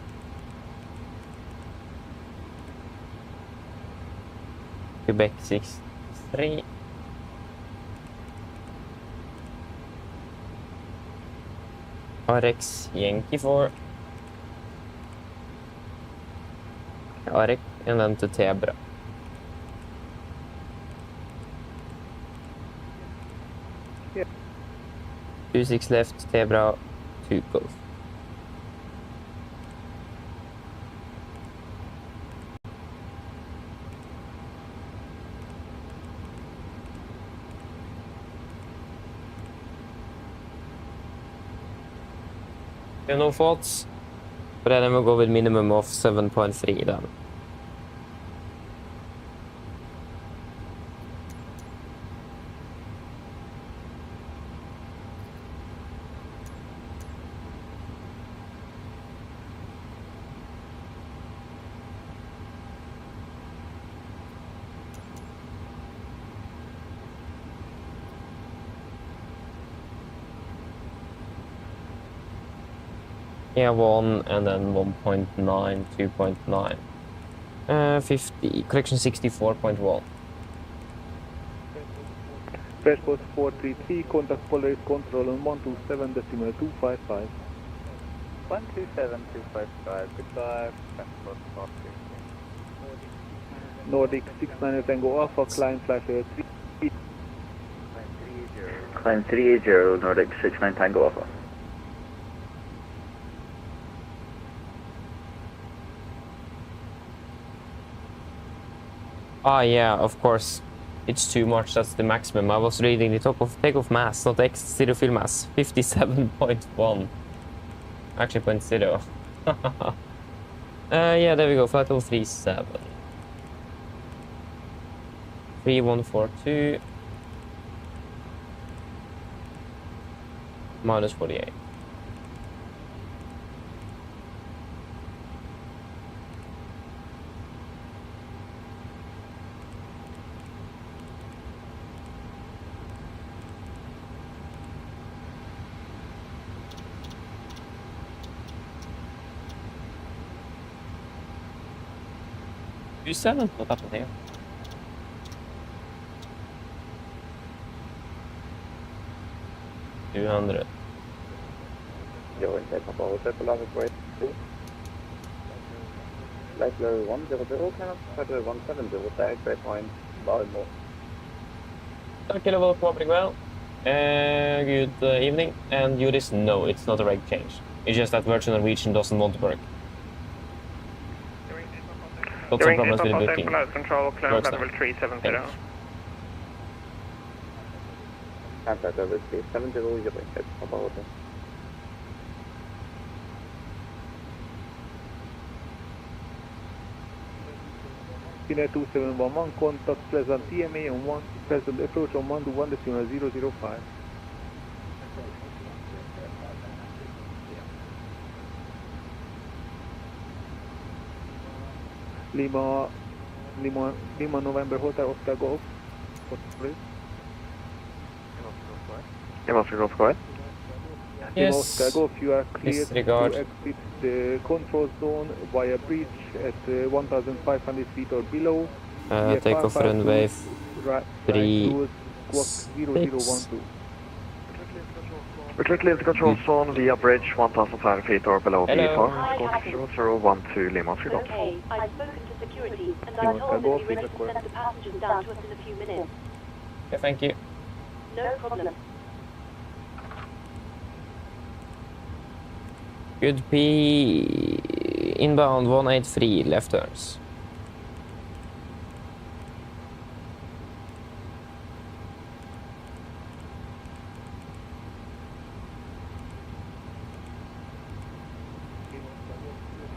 Speaker 1: Quebec 63. RX Yankee 4. RX and then to Tebra.
Speaker 5: Yeah.
Speaker 1: 26 left, Tebra 2 Golf. No faults, but then we'll go with minimum of 7.3 then. Yeah, 1 and then 1.9, 2.9. 50, correction 64.1.
Speaker 5: Fresh post 433, contact Polaris control on 127.255.
Speaker 11: 127.255, goodbye, fresh post 433.
Speaker 5: Nordic 69 Tango Alpha, climb flight 3.
Speaker 10: Climb 380, Nordic 69 Tango Alpha.
Speaker 1: Ah, yeah, of course. It's too much, that's the maximum. I was reading the takeoff mass, not zero fuel mass. 57.1. Actually, 0.0. Yeah, there we go. Flight level 37. 3142. Minus 48. You 7? What happened here? $200.
Speaker 11: Yo, inside Papa Hotel, Polaris Way 2. Flight level 100, kind of, flight level 170, direct waypoint, Balmo.
Speaker 1: Tack Kilo Public well. Good evening. And Juris, no, it's not a reg change. It's just that Virgin Norwegian doesn't want to work. Got some problems with the booking.
Speaker 4: Control, climb level 370.
Speaker 11: Contact level 370, you're inside Papa Hotel.
Speaker 5: Spinner 2711, contact Pleasant TMA on 1, Pleasant approach on 121.005. Lima November Hotel Oscar Golf. Please.
Speaker 7: Lima Oscar Golf, go ahead.
Speaker 5: Lima Oscar Golf, you are cleared
Speaker 1: Disregard.
Speaker 5: to exit the control zone via bridge at 1,500 feet or below.
Speaker 1: Take off runway 36.
Speaker 7: We're clear to leave the control zone via bridge 1,500 feet or below.
Speaker 1: Hello.
Speaker 7: VFR, squawk 012 Lima Oscar Golf.
Speaker 3: Okay, I've spoken to security and
Speaker 5: Lima
Speaker 3: I told them
Speaker 5: Golf,
Speaker 3: you're ready
Speaker 5: is
Speaker 3: to
Speaker 5: that
Speaker 3: send the passengers down to us in a few minutes.
Speaker 1: Okay, thank you.
Speaker 3: No problem.
Speaker 1: Could be inbound 183 left turns.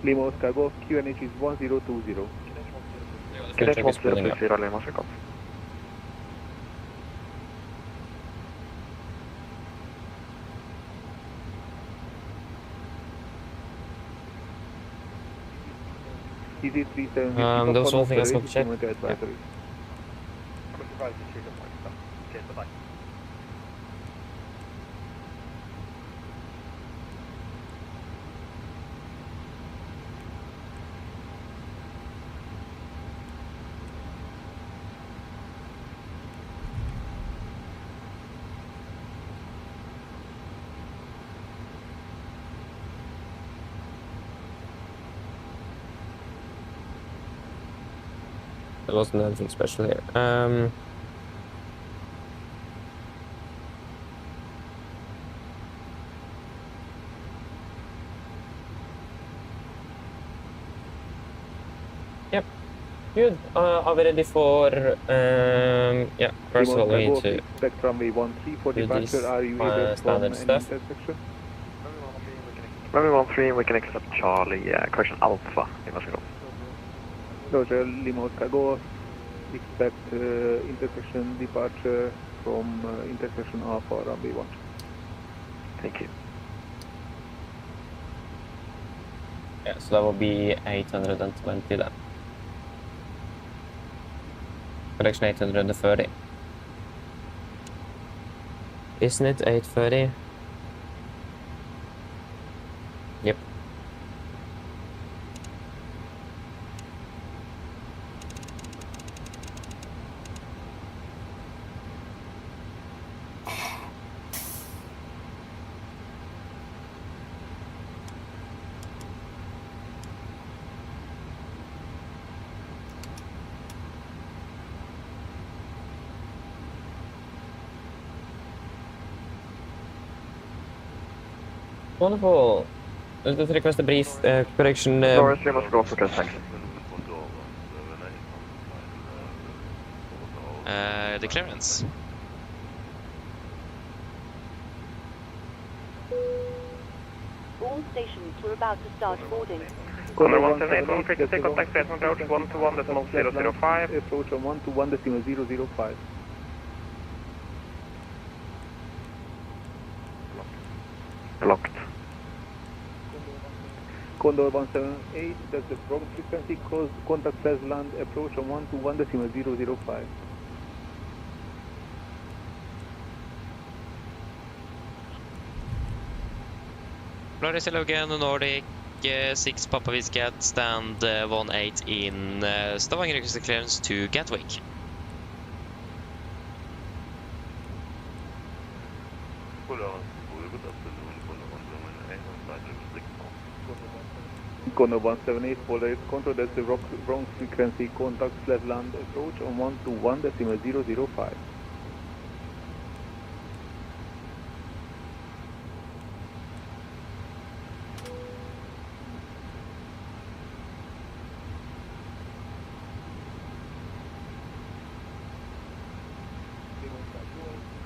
Speaker 5: Lima Oscar Golf, QNH is 1020.
Speaker 7: QNH 1020 Lima Oscar Golf.
Speaker 5: Easy 37.
Speaker 1: There was one thing I was going to check.
Speaker 5: Advisory.
Speaker 1: There wasn't anything special here. Yep. Good. Are we ready for? Yeah. First of all, we need to
Speaker 5: expect runway 13 for
Speaker 1: do
Speaker 5: departure.
Speaker 1: these
Speaker 5: Are you able
Speaker 1: standard
Speaker 5: from
Speaker 1: stuff.
Speaker 5: any intersection?
Speaker 7: Runway 13, we can accept Charlie, correction Alpha Lima Oscar Golf.
Speaker 5: Roger, Lima Oscar Golf, expect intersection departure from intersection Alpha, runway 1.
Speaker 7: Thank you.
Speaker 1: Yeah, so that will be 820 then. Correction 830. Isn't it 830? Yep. Wonderful. Let's request a brief correction.
Speaker 7: Boris, Lima Oscar Golf, okay, thanks.
Speaker 6: The clearance.
Speaker 3: All stations were about to start boarding.
Speaker 4: Corner 178, 150, contact station approach 121.005.
Speaker 5: Approach on 121.005.
Speaker 7: Locked.
Speaker 5: Condor 178, that's the wrong frequency, contact says land approach on 121.005.
Speaker 6: Boris Logan, Nordic 6 Papa Whiskey, stand 18 in Stavanger, request clearance to Gatwick.
Speaker 5: Condor 178, Polaris Control, that's the wrong frequency, contact slash land approach on 121.005.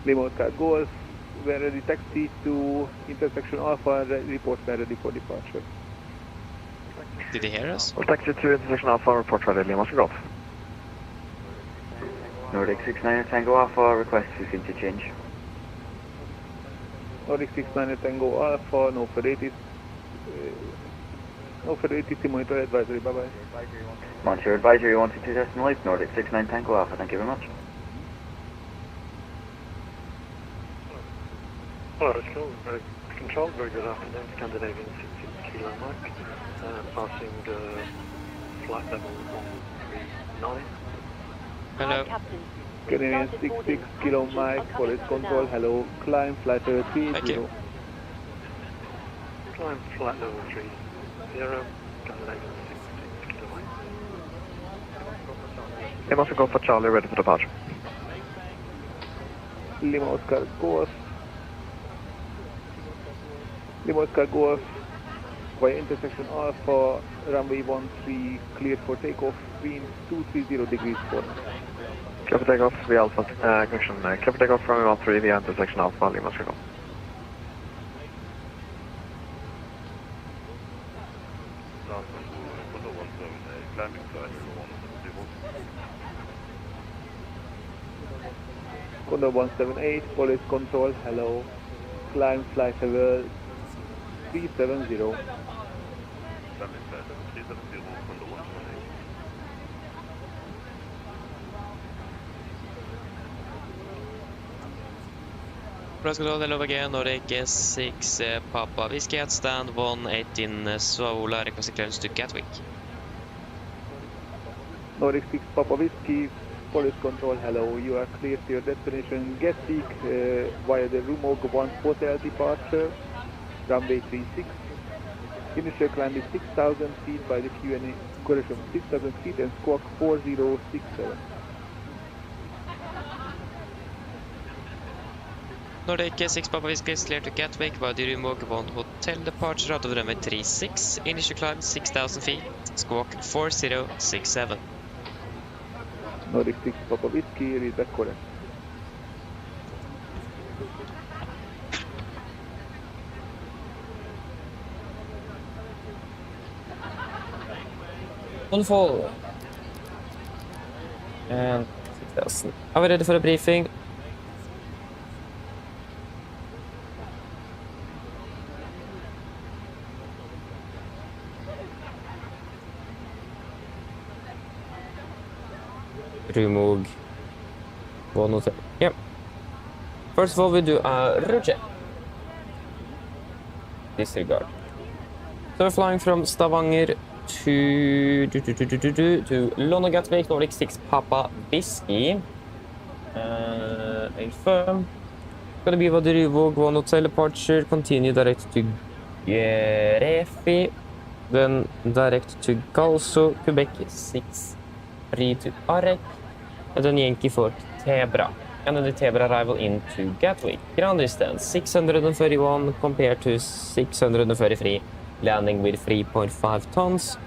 Speaker 5: Lima Oscar Golf, we're ready taxi to intersection Alpha, report we're ready for departure.
Speaker 6: Did he hear us?
Speaker 7: We'll taxi to intersection Alpha, report ready Lima Oscar Golf.
Speaker 10: Nordic 69 Tango Alpha, request frequency change.
Speaker 5: Nordic 69 Tango Alpha, no for 80. No for 80, monitor advisory, bye bye.
Speaker 10: Monitor advisory 122 decimal 8, Nordic 69 Tango Alpha, thank you very much.
Speaker 12: Hello, control, very good afternoon, Scandinavian 66 Kilo Mike, passing flight level 139.
Speaker 6: Hello.
Speaker 5: Canadian 66 Kilo Mike, Boris control, hello, climb flight level 30.
Speaker 12: Climb flight level 30, Scandinavian 66 Kilo Mike.
Speaker 7: Lima Oscar Golf for Charlie, ready for departure.
Speaker 5: Lima Oscar Golf. Lima Oscar Golf via intersection Alpha, runway 13, cleared for takeoff, wind 230 degrees 4.
Speaker 7: Clear for takeoff via Alpha, connection, clear for takeoff runway 13 via intersection Alpha, Lima Oscar Golf.
Speaker 5: Condor 178, Police control, hello, climb flight level 370.
Speaker 6: Press control, hello again, Nordic 6 Papa Whiskey at stand 118 Sola, request clearance to Gatwick.
Speaker 5: Nordic 6 Papa Whiskey, Police control, hello, you are clear to your destination Gatwick via the Rumog 1 hotel departure, runway 36. Initial climb is 6,000 feet by the Q&A, correction, 6,000 feet and squawk 4067.
Speaker 6: Nordic 6 Papa Whiskey is clear to Gatwick via the Rumog 1 hotel departure out of runway 36. Initial climb 6,000 feet, squawk 4067.
Speaker 5: Nordic 6 Papa Whiskey, read back correct.
Speaker 1: Wonderful. And 6,000. Are we ready for a briefing? Remove one hotel. Yep. First of all, we do a route check. Disregard. So we're flying from Stavanger to London Gatwick, Nordic 6 Papa Whiskey. Confirm. Gonna be the Ryvåg 1 hotel departure. Continue direct to Refi. Then direct to Galso, Quebec 6. Free to Arek. And then Yankee for Tebra. And then the Tebra arrival into Gatwick. Ground distance 631 compared to 633. Landing with 3.5 tons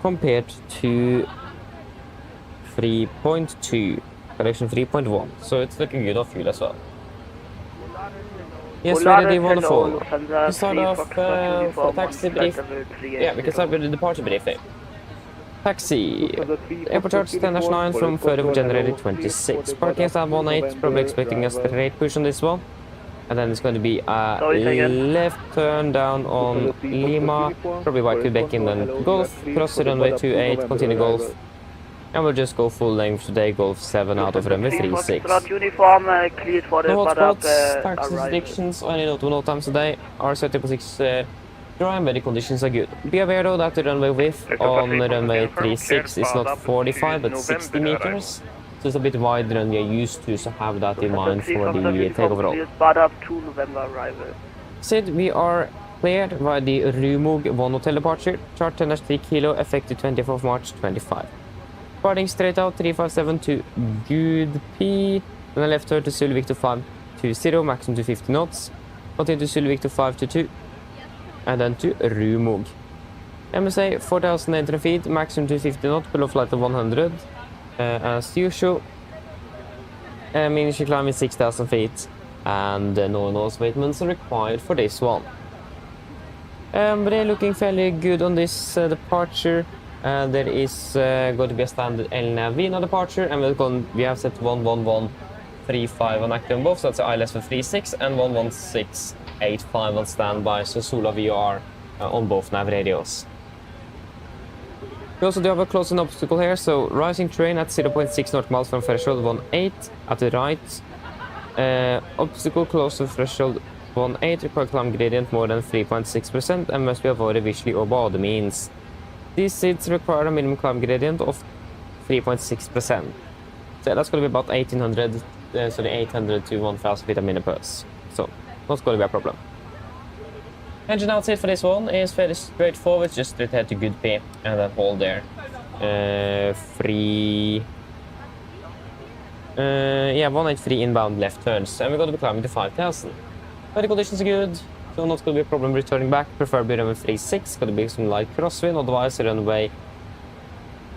Speaker 1: compared to 3.2. Correction 3.1. So it's looking good off fuel as well. Yes, ready, wonderful. We start off for taxi brief. Yeah, we can start with the departure briefing. Taxi. Airport charge 10-9 from 3rd of January 26. Parking is at 18, probably expecting a straight push on this one. And then it's going to be a left turn down on Lima, probably by Quebec and then Golf, cross the runway 28, continue Golf. And we'll just go full length today, Golf 7 out of runway 36. No hotspots, taxi restrictions, or any notable times today. Our 30.6 dry and weather conditions are good. Be aware though that the runway width on runway 36 is not 45 but 60 meters. So it's a bit wider than we are used to, so have that in mind for the takeoff roll. Said we are cleared via the Rumog 1 hotel departure, chart 10-3 kilo, effective 24th of March 25. Departing straight out 357 to Good P, then left turn to Zulu Victor 520, maximum to 50 knots, continue to Zulu Victor 522, and then to Rumog. MSA 4,800 feet, maximum to 50 knots, below flight of 100. As usual, initial climb is 6,000 feet, and no nose abatements are required for this one. But they're looking fairly good on this departure. There is going to be a standard LNAV departure, and we have set 11135 on active on both, so that's ILS for 36 and 11685 on standby, so Sola VOR on both nav radios. We also do have a close-in obstacle here, so rising terrain at 0.6 north miles from threshold 18 at the right. Obstacle close to threshold 18 require climb gradient more than 3.6% and must be avoided visually or by other means. These seats require a minimum climb gradient of 3.6%. So that's going to be about 1800, so the 800 to 1000 feet a minute per. So not going to be a problem. Engine outside for this one is fairly straightforward, just straight ahead to good P and then hold there. Yeah, 183 inbound left turns, and we're going to be climbing to 5000. Weather conditions are good, so not going to be a problem returning back. Preferably runway 36, going to be some light crosswind, otherwise runway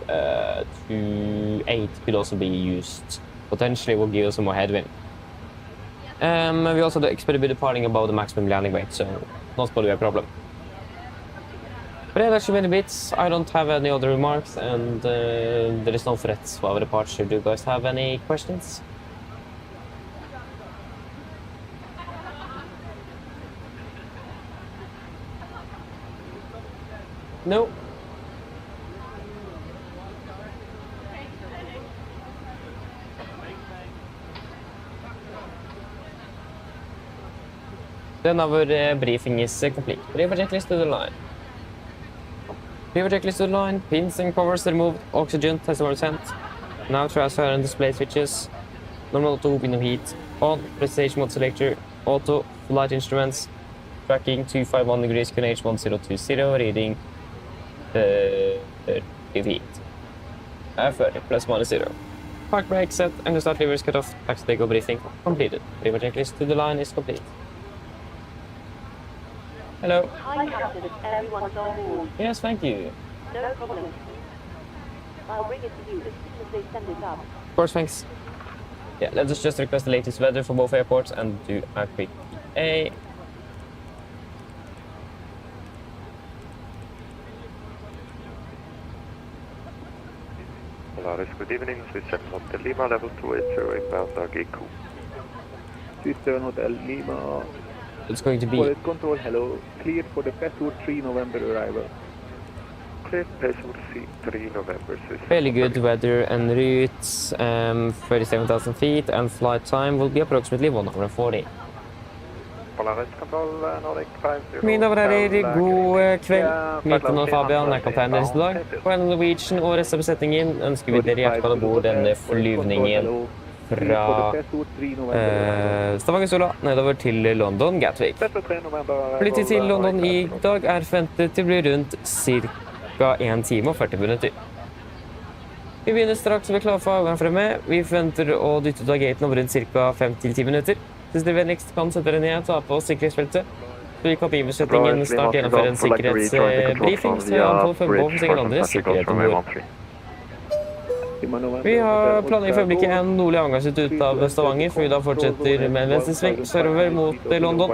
Speaker 1: 28 could also be used. Potentially will give us some more headwind. We also expect to be departing above the maximum landing weight, so not going to be a problem. But yeah, that should be the bits. I don't have any other remarks, and there is no threats for our departure. Do you guys have any questions? No. Then our briefing is complete. River checklist to the line. River checklist to the line. Pins and covers removed. Oxygen test over sent. Now transfer and display switches. Normal auto hooping of heat. On. Presentation mode selector. Auto. Flight instruments. Tracking 251 degrees QNH 1020. Reading 30 feet. 30 plus minus 0. Park brake set and the start levers cut off. Taxi takeoff briefing completed. River checklist to the line is complete. Hello.
Speaker 3: Hi, Captain. Everyone's on board.
Speaker 1: Yes, thank you.
Speaker 3: No problem. I'll bring it to you as soon as they send it up.
Speaker 1: Of course, thanks. Yeah, let's just request the latest weather for both airports and do a quick PA.
Speaker 12: Polaris, good evening. Swiss 7 Hotel Lima, level 280 inbound RGQ.
Speaker 5: Swiss 7 Hotel Lima.
Speaker 1: It's going to be...
Speaker 5: Police control, hello. Cleared for the Passwood 3 November arrival.
Speaker 12: Cleared Passwood 3 November, Swiss.
Speaker 1: Fairly good weather and routes, 37,000 feet, and flight time will be approximately 1 hour and 40.
Speaker 12: Polaris control, Nordic 50.
Speaker 1: Mine damer og herrer, god kveld. Mitt navn er Fabian, jeg er kaptein deres i dag. På AMD Norwegian og resten av besetningen ønsker vi dere hjertelig velkommen denne flyvningen fra Stavanger Sola nedover til London Gatwick. Flytid til London i dag er forventet til å bli rundt ca. 1 time og 40 minutter. Vi begynner straks og er klare for avgang fremme. Vi forventer å dytte ut av gaten om rundt ca. 5-10 minutter. Hvis dere vennligst kan sette dere ned og ta på sikkerhetsfeltet, så vi kabinbesetningen snart gjennomføre en sikkerhetsbriefing, så vi anholder fremme på for andre sikkerhet ombord. Vi har planlagt for øyeblikket en nordlig avgangsrute ut av Stavanger, for vi da fortsetter med en venstresving sørover mot London.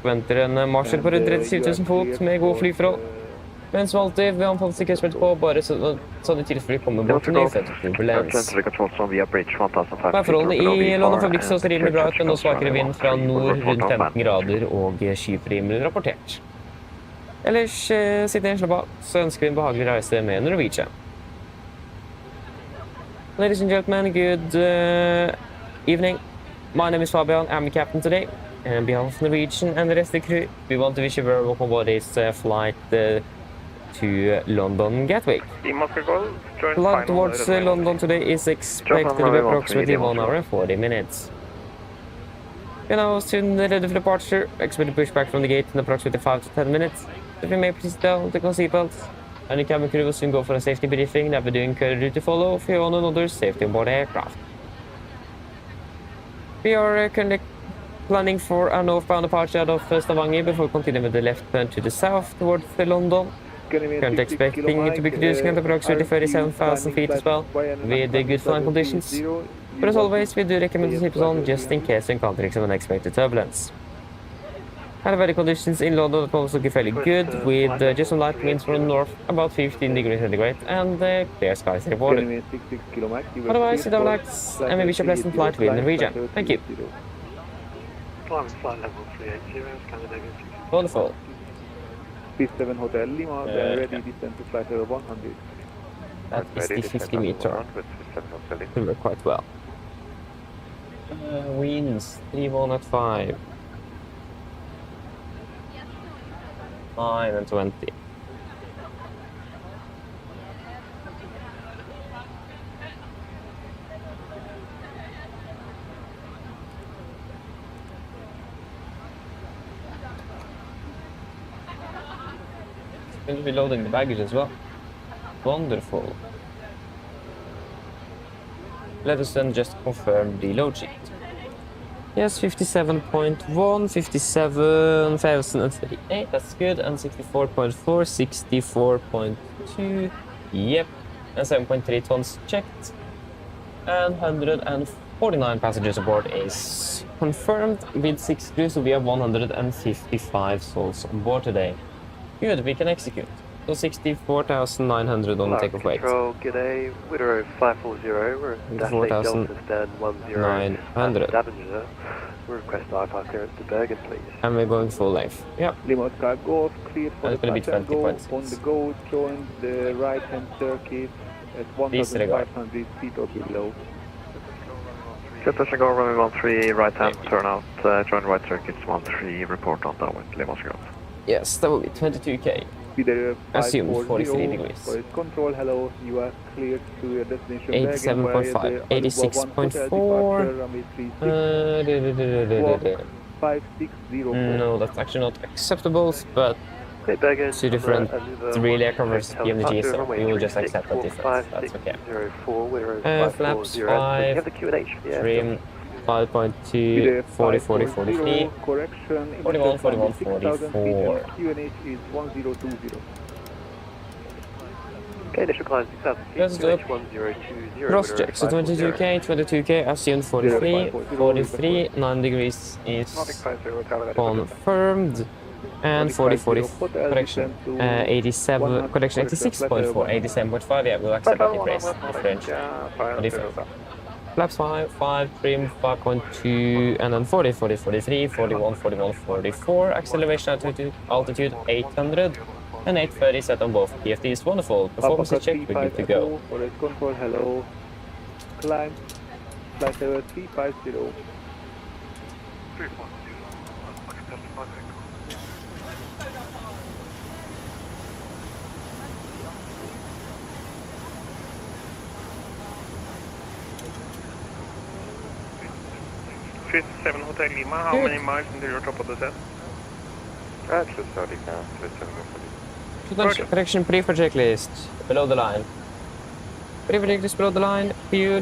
Speaker 1: Venter en marsjel på rundt 37 000 fot med gode flyforhold. Men som alltid, vi har anfallet sikkerhetsfeltet på, bare sånn i tilfelle vi kommer bort til nyfødt turbulens. Værforholdene i London fabrikk så rimelig bra ut, men nå svakere vind fra nord rundt 15 grader og skyfrimelig rapportert. Ellers, sitt ned og slapp av, så ønsker vi en behagelig reise med Norwegian. Ladies and gentlemen, good evening. My name is Fabian. I'm the captain today. And on behalf of Norwegian and the rest of the crew, we want to wish you very welcome aboard this flight to London Gatwick. Flight towards London today is expected to be approximately 1 hour and 40 minutes. We are now soon ready for departure. Expect to push back from the gate in approximately 5 to 10 minutes. If you may please down the seatbelts. And the cabin crew will soon go for a safety briefing that we're doing current route to follow for your own and others' safety on board the aircraft. We are currently planning for a northbound departure out of Stavanger before continuing with the left turn to the south towards London. Currently expecting to be cruising at approximately 37,000 feet as well, with good flying conditions. But as always, we do recommend to keep us on just in case we encounter some unexpected turbulence. Weather conditions in London are also looking fairly good, with just some light winds from the north, about 15 degrees centigrade, and clear skies reported. Otherwise, it relax and maybe a pleasant flight with Norwegian. Thank you.
Speaker 12: Climbing flight level 380, Scandinavian 60.
Speaker 1: Wonderful.
Speaker 5: P7 Hotel Lima, ready descent to flight level 100.
Speaker 1: That is the 50 meter. Will work quite well. Winds 31 at 5. 9 and 20. Going to be loading the baggage as well. Wonderful. Let us then just confirm the load sheet. Yes, 57.1, 57,038, that's good, and 64.4, 64.2, yep, and 7.3 tons checked, and 149 passengers aboard is confirmed. With 6 crews, so we have 155 souls on board today. Good, we can execute. So 64,900 on the takeoff weight.
Speaker 12: Control, g'day, Widow 540, we're Dash 8 Delta Stan 10 Stavanger. We request IFLY clearance to Bergen, please.
Speaker 1: And we're going full length. Yep.
Speaker 5: Lima Sky Golf, clear for
Speaker 1: and it's going to be 20.6.
Speaker 5: On the go, join the right-hand circuit at 1,500 feet or below.
Speaker 7: Good, touch and go, runway 13, right hand, turn out, join right circuits 13, report on downwind, Lima Sky.
Speaker 1: Yes, that will be 22k. Assumed 43 degrees.
Speaker 5: Police control, hello, you are cleared to your destination.
Speaker 1: 87.5, 86.4.
Speaker 5: 5604.
Speaker 1: No, that's actually not acceptable, but
Speaker 12: hey,
Speaker 1: two different relay covers PMDG, so we will just accept that difference. That's okay. Flaps 5, trim 5.2, 40, 40, 43, 41, 41, 44.
Speaker 5: QNH is 1020.
Speaker 12: Okay, initial climb 6,000 feet, QNH 1020.
Speaker 1: Cross check, so 22k, 22k, assumed 43, 43, 9 degrees is confirmed, and 40, 40, correction, 87, correction 86.4, 87.5, yeah, we'll accept that difference, Flaps 5, 5, trim 5.2, and then 40, 40, 43, 41, 41, 44, acceleration altitude 800, and 830 set on both PFDs. Wonderful. Performance is checked, we're good to go.
Speaker 5: Forest control, hello. Climb, flight level 350.
Speaker 4: 57 Hotel Lima, how many miles until you're top of the set?
Speaker 12: Just 30 now, 57
Speaker 1: Correction, pre for checklist, below the line. Pre for checklist below the line, fuel,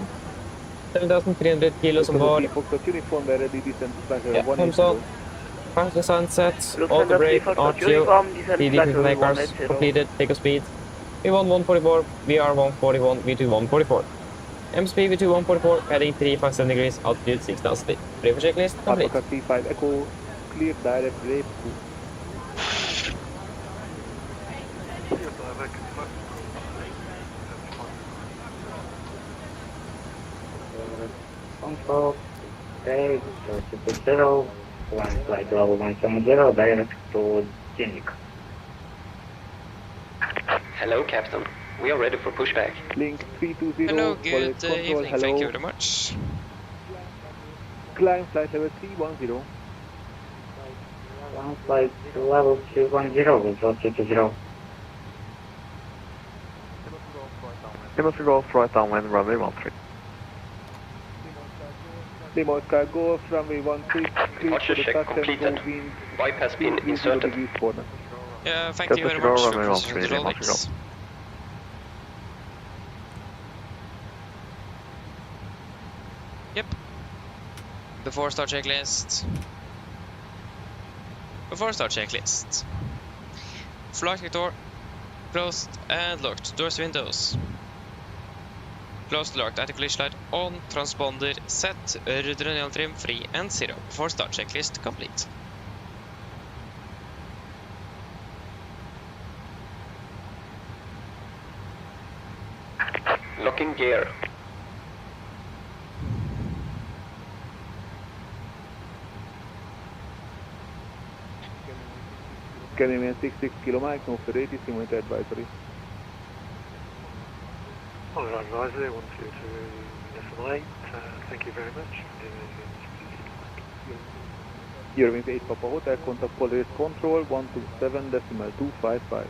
Speaker 1: 7,300 kilos on board. Yeah, thumbs up. Pass the sunset, auto brake, RTO, DD play cars, completed, take a speed. V1 144, VR 141, V2 144. MSP V2 144, heading 357 degrees, altitude 6,000 feet. Pre for checklist, complete.
Speaker 5: Papa T5 Echo, clear direct brake.
Speaker 10: Control, okay, so 0, 1 flight level 170, direct to Ginnik.
Speaker 13: Hello, Captain. We are ready for pushback.
Speaker 5: Link 320.
Speaker 6: Hello, good
Speaker 5: control,
Speaker 6: evening.
Speaker 5: hello.
Speaker 6: Thank you very much.
Speaker 5: Climb flight level 310.
Speaker 10: One flight level 210 with altitude 0.
Speaker 7: Lima Golf, right downwind, runway 13.
Speaker 5: Lima Sky Golf, runway 13, clear for the touch and go wind.
Speaker 13: Bypass pin inserted.
Speaker 6: Yeah, thank you very much. Yep. Before start checklist. Flight door closed and locked. Doors, windows. Closed, locked. Anti-collision light on. Transponder set. Rudder and trim free and 0. Before start checklist complete.
Speaker 13: Locking gear.
Speaker 5: Canadian 66 kilo Mike, no for 80, simulator advisory.
Speaker 12: On an advisory, 122.8, thank you very much.
Speaker 5: Eurowings 8 Papa Hotel, contact Polaris Control, 127.255.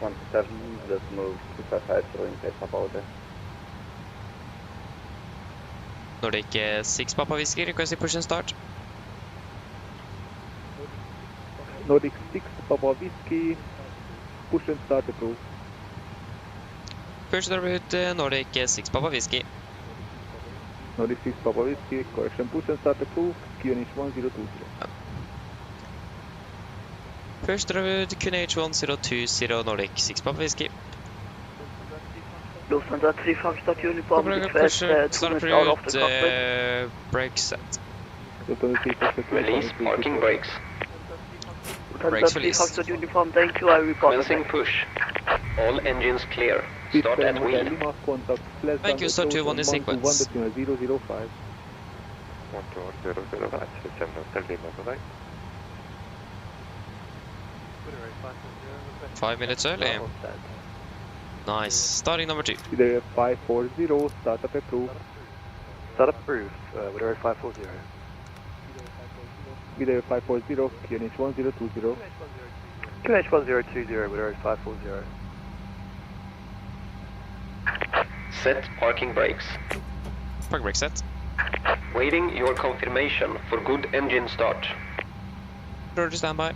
Speaker 11: 127.255, Eurowings 8 Papa Hotel.
Speaker 6: Nordic 6 Papa Whiskey, requesting push and start.
Speaker 5: Nordic 6 Papa Whiskey, push and start approved.
Speaker 6: Push ut Nordic 6 Papa Whiskey.
Speaker 5: Nordic 6 Papa Whiskey, correction, push and start approved, QNH 1020.
Speaker 6: Push ut QNH 1020 Nordic 6 Papa Whiskey.
Speaker 14: Lufthansa 3 Frankfurt uniform request 2 minutes out of the cockpit.
Speaker 6: Brake set.
Speaker 13: Release parking brakes.
Speaker 6: Brakes
Speaker 14: Lufthansa 3
Speaker 6: release.
Speaker 14: Frankfurt uniform, thank you, I report.
Speaker 13: Commencing push. All engines clear. Start at wheel.
Speaker 6: Thank you, start 2-1 in sequence.
Speaker 5: 12005.
Speaker 12: 12005, Hotel Lima, bye-bye.
Speaker 6: 5 minutes early. Nice. Starting number 2.
Speaker 5: There 540, startup approved.
Speaker 12: Start approved, Widow 540.
Speaker 5: There 540, QNH 1020.
Speaker 12: QNH 1020, Widow 540.
Speaker 13: Set parking brakes.
Speaker 6: Park brake set.
Speaker 13: Waiting your confirmation for good engine start.
Speaker 6: Roger, standby.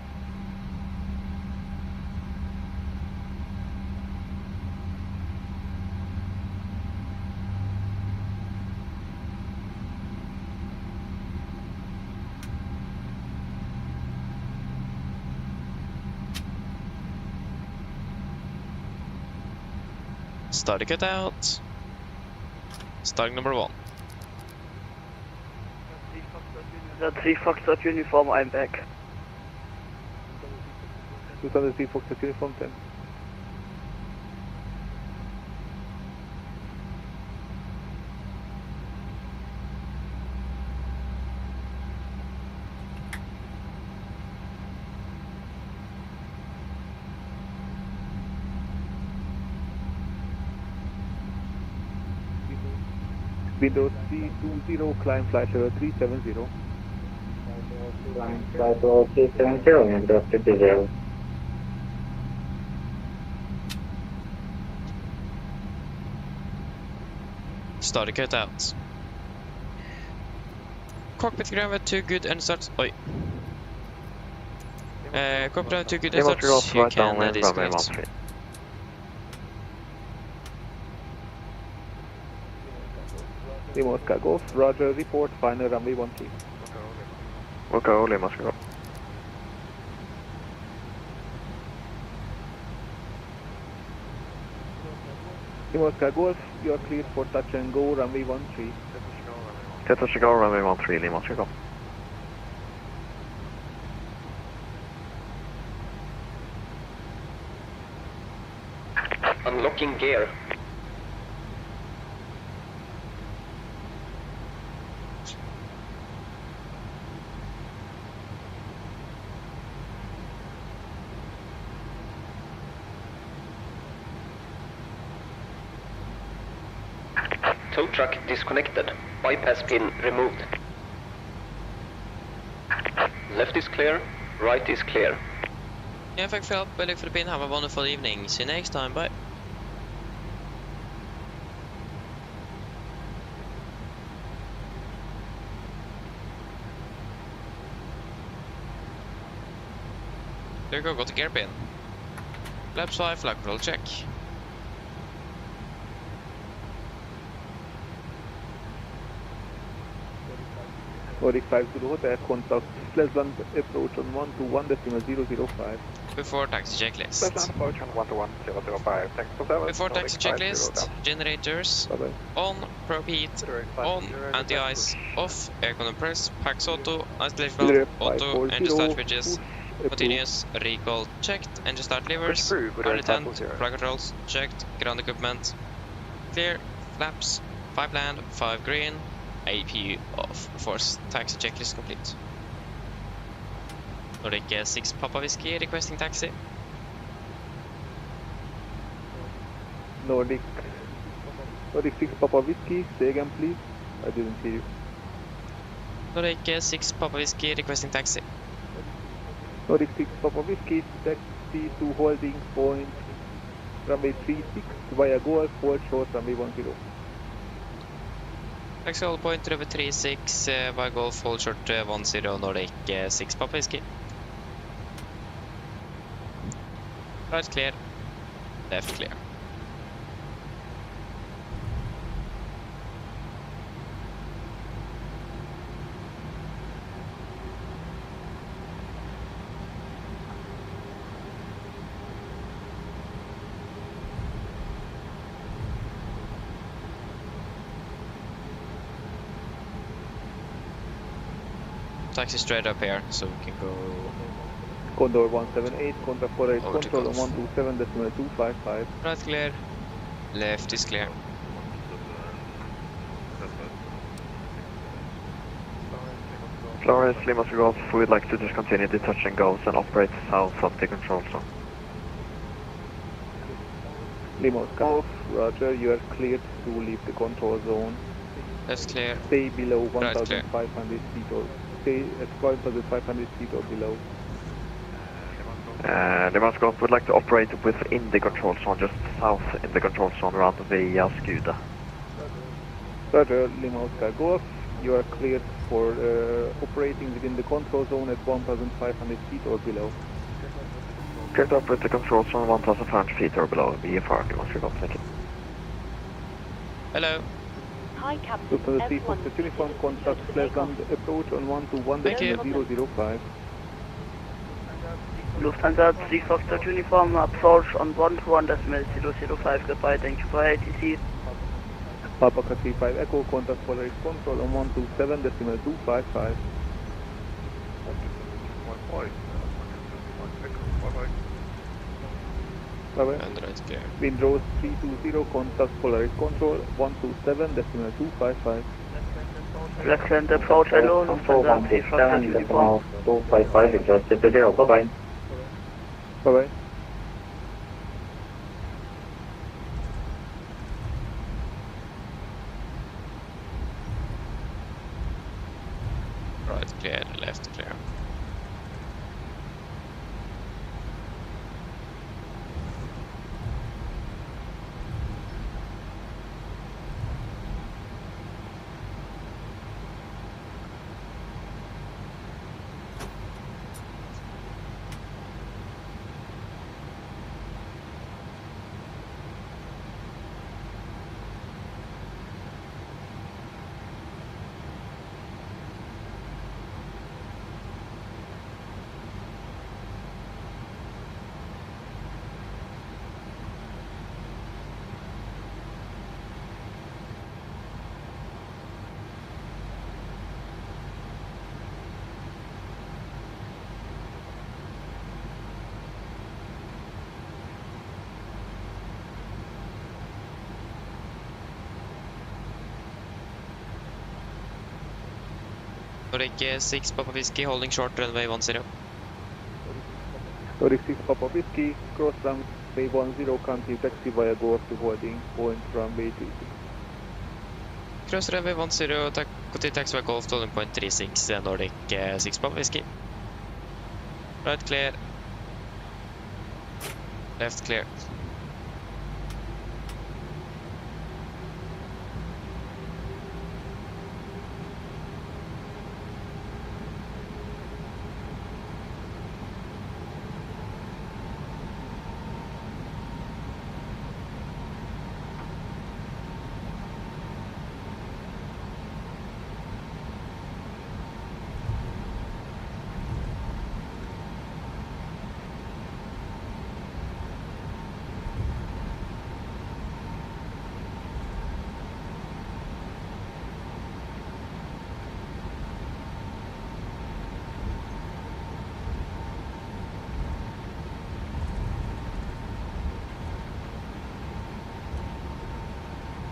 Speaker 6: Starting cut out. Starting number 1.
Speaker 14: The 3 Foxtrot uniform, I'm back.
Speaker 5: Lufthansa 3 Foxtrot uniform 10. Windows 320, climb flight level 370.
Speaker 11: Climb flight level 370, and drop to 20.
Speaker 6: Starting cut out. Cockpit ground with 2 good and starts. Oi. Cockpit ground 2 good and starts. You can disconnect.
Speaker 5: Lima Oscar Golf, Roger, report, final runway 13.
Speaker 7: Okay, Lima Oscar Golf.
Speaker 5: Lima Oscar Golf, you are cleared for touch and go, runway 13.
Speaker 7: Touch and go, runway 13, Lima Oscar Golf.
Speaker 13: Unlocking gear. Tow truck disconnected. Bypass pin removed. Left is clear, right is clear.
Speaker 6: Yeah, thanks for help, Philippine. Have a wonderful evening. See you next time. Bye. There you go, got the gear pin. Flaps 5, flag control check.
Speaker 5: Nordic 5 to the hotel, contact Pleasant approach on 121.005.
Speaker 6: Before taxi checklist.
Speaker 12: Approach on 121.005, thanks for 7.
Speaker 6: Before taxi checklist, generators on, probe heat on, anti-ice off, aircon press, packs auto, isolation valve auto, engine start switches Continuous, recall checked, engine start levers, under tent, flight controls checked, ground equipment clear, flaps, 5 land, 5 green, APU off. Force taxi checklist complete. Nordic 6 Papa Whiskey requesting taxi.
Speaker 5: Nordic 6 Papa Whiskey, say again please. I didn't hear you.
Speaker 6: Nordic 6 Papa Whiskey requesting taxi.
Speaker 5: Nordic 6 Papa Whiskey, taxi to holding point runway 36 via Golf, hold short runway 10.
Speaker 6: Taxi hold point runway 36 via Golf, hold short 10 Nordic 6 Papa Whiskey. Right clear, left clear. Taxi straight up here, so we can go.
Speaker 5: Condor 178, contact for right control on 127.255.
Speaker 6: Right clear, left is clear.
Speaker 7: Flores, Lima Golf, we would like to discontinue the touch and goes and operate south of the control zone.
Speaker 5: Lima Golf, roger, you are cleared to leave the control zone.
Speaker 6: That's clear.
Speaker 5: Stay below 1,500 feet or stay at 1,500 feet or below.
Speaker 7: Lima Golf would like to operate within the control zone, just south in the control zone around via Skuda.
Speaker 5: Roger, Lima Oscar Golf, you are cleared for operating within the control zone at 1,500 feet or below.
Speaker 7: Cleared to operate the control zone 1,500 feet or below, VFR, Lima Oscar Golf, thank you.
Speaker 6: Hello.
Speaker 3: Hi, Captain.
Speaker 5: Lufthansa 3 Foxtrot Uniform, contact Pleasant approach on 121.005.
Speaker 14: Lufthansa 3 Foxtrot Uniform, approach on 121.005, goodbye, thank you for ATC.
Speaker 5: Papa 35 Echo, contact Polaris control on 127.255. Bye-bye. Windrose 320, contact Polaris control 127.255.
Speaker 14: Left-hand approach, hello, Lufthansa 3 Foxtrot Uniform.
Speaker 10: 255, adjusted to 0, bye-bye.
Speaker 5: Bye-bye.
Speaker 6: Right clear, left clear. Nordic 6 Papa Whiskey holding short runway 10.
Speaker 5: Nordic 6 Papa Whiskey, cross runway 10, country taxi via Golf to holding point runway 36.
Speaker 6: Cross runway 10, continue taxi via Golf to holding point 36, Nordic 6 Papa Whiskey. Right clear. Left clear.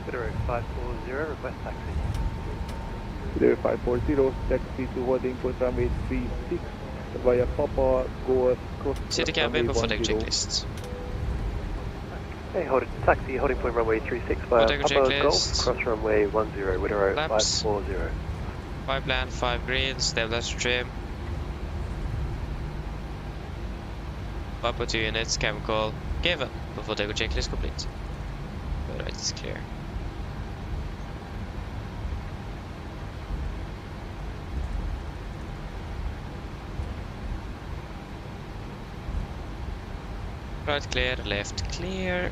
Speaker 12: Widow 540, request taxi.
Speaker 5: Widow 540, taxi to holding for runway 36 via Papa, go cross
Speaker 6: City cabin before take checklist.
Speaker 12: Hey, taxi holding point runway 36 via Papa Golf, cross runway 10, Widow 540.
Speaker 6: 5 land, 5 green, stabilizer trim. Papa 2 units, cabin call given before take checklist complete. Alright, it's clear. Right clear, left clear.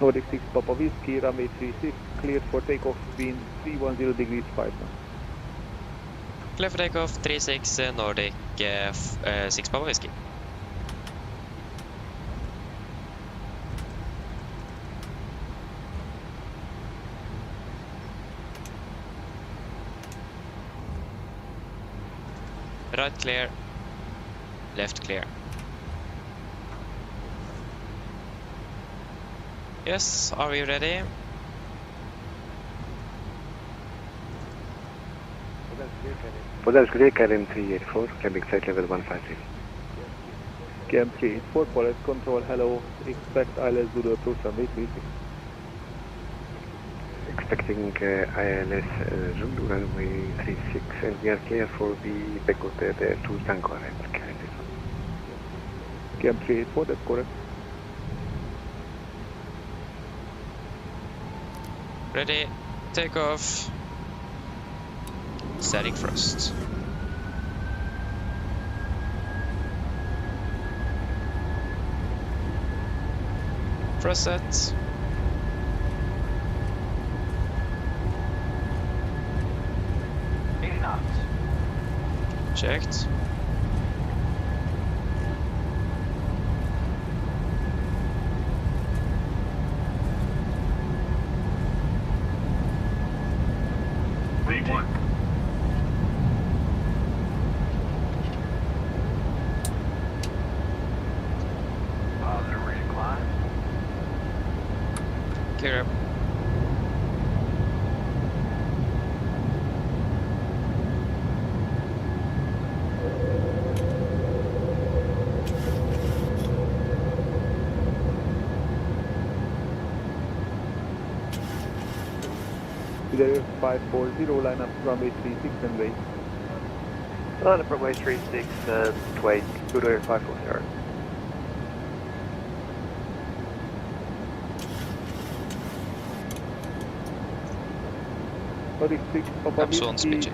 Speaker 5: Nordic 6 Papa Whiskey, runway 36, cleared for takeoff, wind 310 degrees 5 knots.
Speaker 6: Clear for takeoff, 36 Nordic 6 Papa Whiskey. Right clear, left clear. Yes, are we ready?
Speaker 11: For that's clear, cabin 384, cabin site level 150.
Speaker 5: Cam 384, Police Control, hello, expect ILS Zulu approach runway 36.
Speaker 11: Expecting ILS Zulu runway 36, and we are clear for the back of the 2 Tango arrival currently.
Speaker 5: Cam 384, that's correct.
Speaker 6: Ready, take off. Static thrust. Thrust set. Checked. Clear up.
Speaker 5: Widow 540, line up runway 36 and wait.
Speaker 12: Line up runway 36 and wait, Widow 540.
Speaker 5: Nordic 6 Papa Whiskey,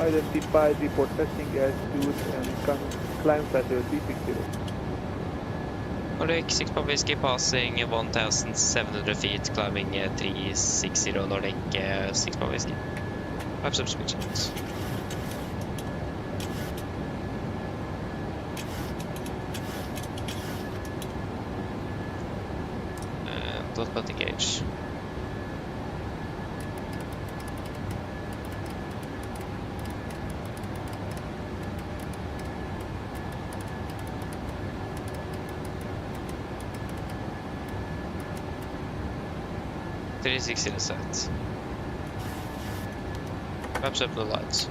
Speaker 5: identify report testing altitude and climb plateau 360.
Speaker 6: Nordic 6 Papa Whiskey passing 1,700 feet, climbing 360 Nordic 6 Papa Whiskey. Perhaps up speed checks. Dot but engage. .360 set. Wraps up the lights.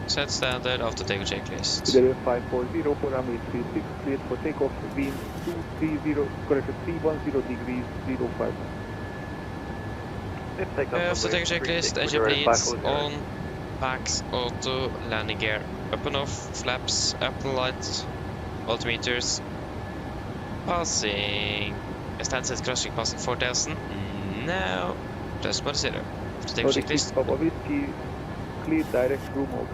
Speaker 6: Set standard after takeoff checklist.
Speaker 5: Widow 540 for runway 36, cleared for takeoff, wind 310 degrees 05.
Speaker 6: After takeoff checklist, engine bleeds, on, packs, auto, landing gear, up and off, flaps, up and lights, altimeters, passing, stand set crossing passing 4,000, now, just about 0. After takeoff checklist.
Speaker 5: Papa Whiskey, clear direct room mode.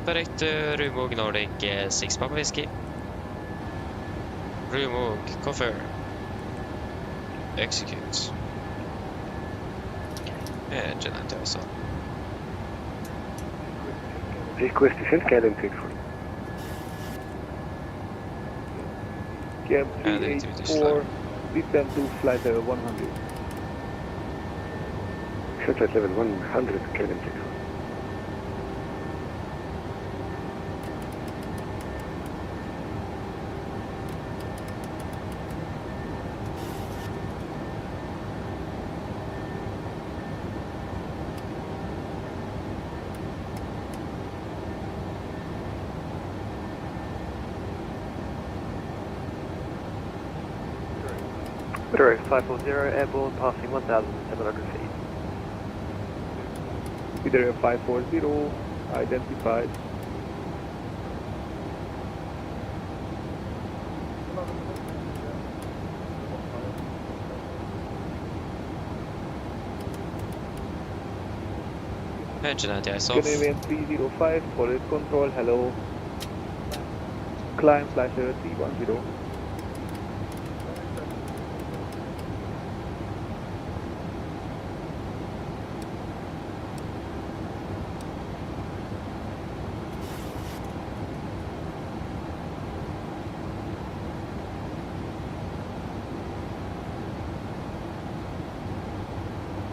Speaker 6: Direct room mode Nordic 6 Papa Whiskey. Remove. Confirm. Execute. Engine anti-assault.
Speaker 11: Request descent, cabin 34.
Speaker 5: Cab 384, descend to flight level 100.
Speaker 11: Flight level 100, cabin 34.
Speaker 12: Boris 540, airborne, passing 1,700 feet.
Speaker 5: Either 540, identified.
Speaker 6: Engine anti-assault.
Speaker 5: Canadian 305, Boris control, hello. Climb flasher 310.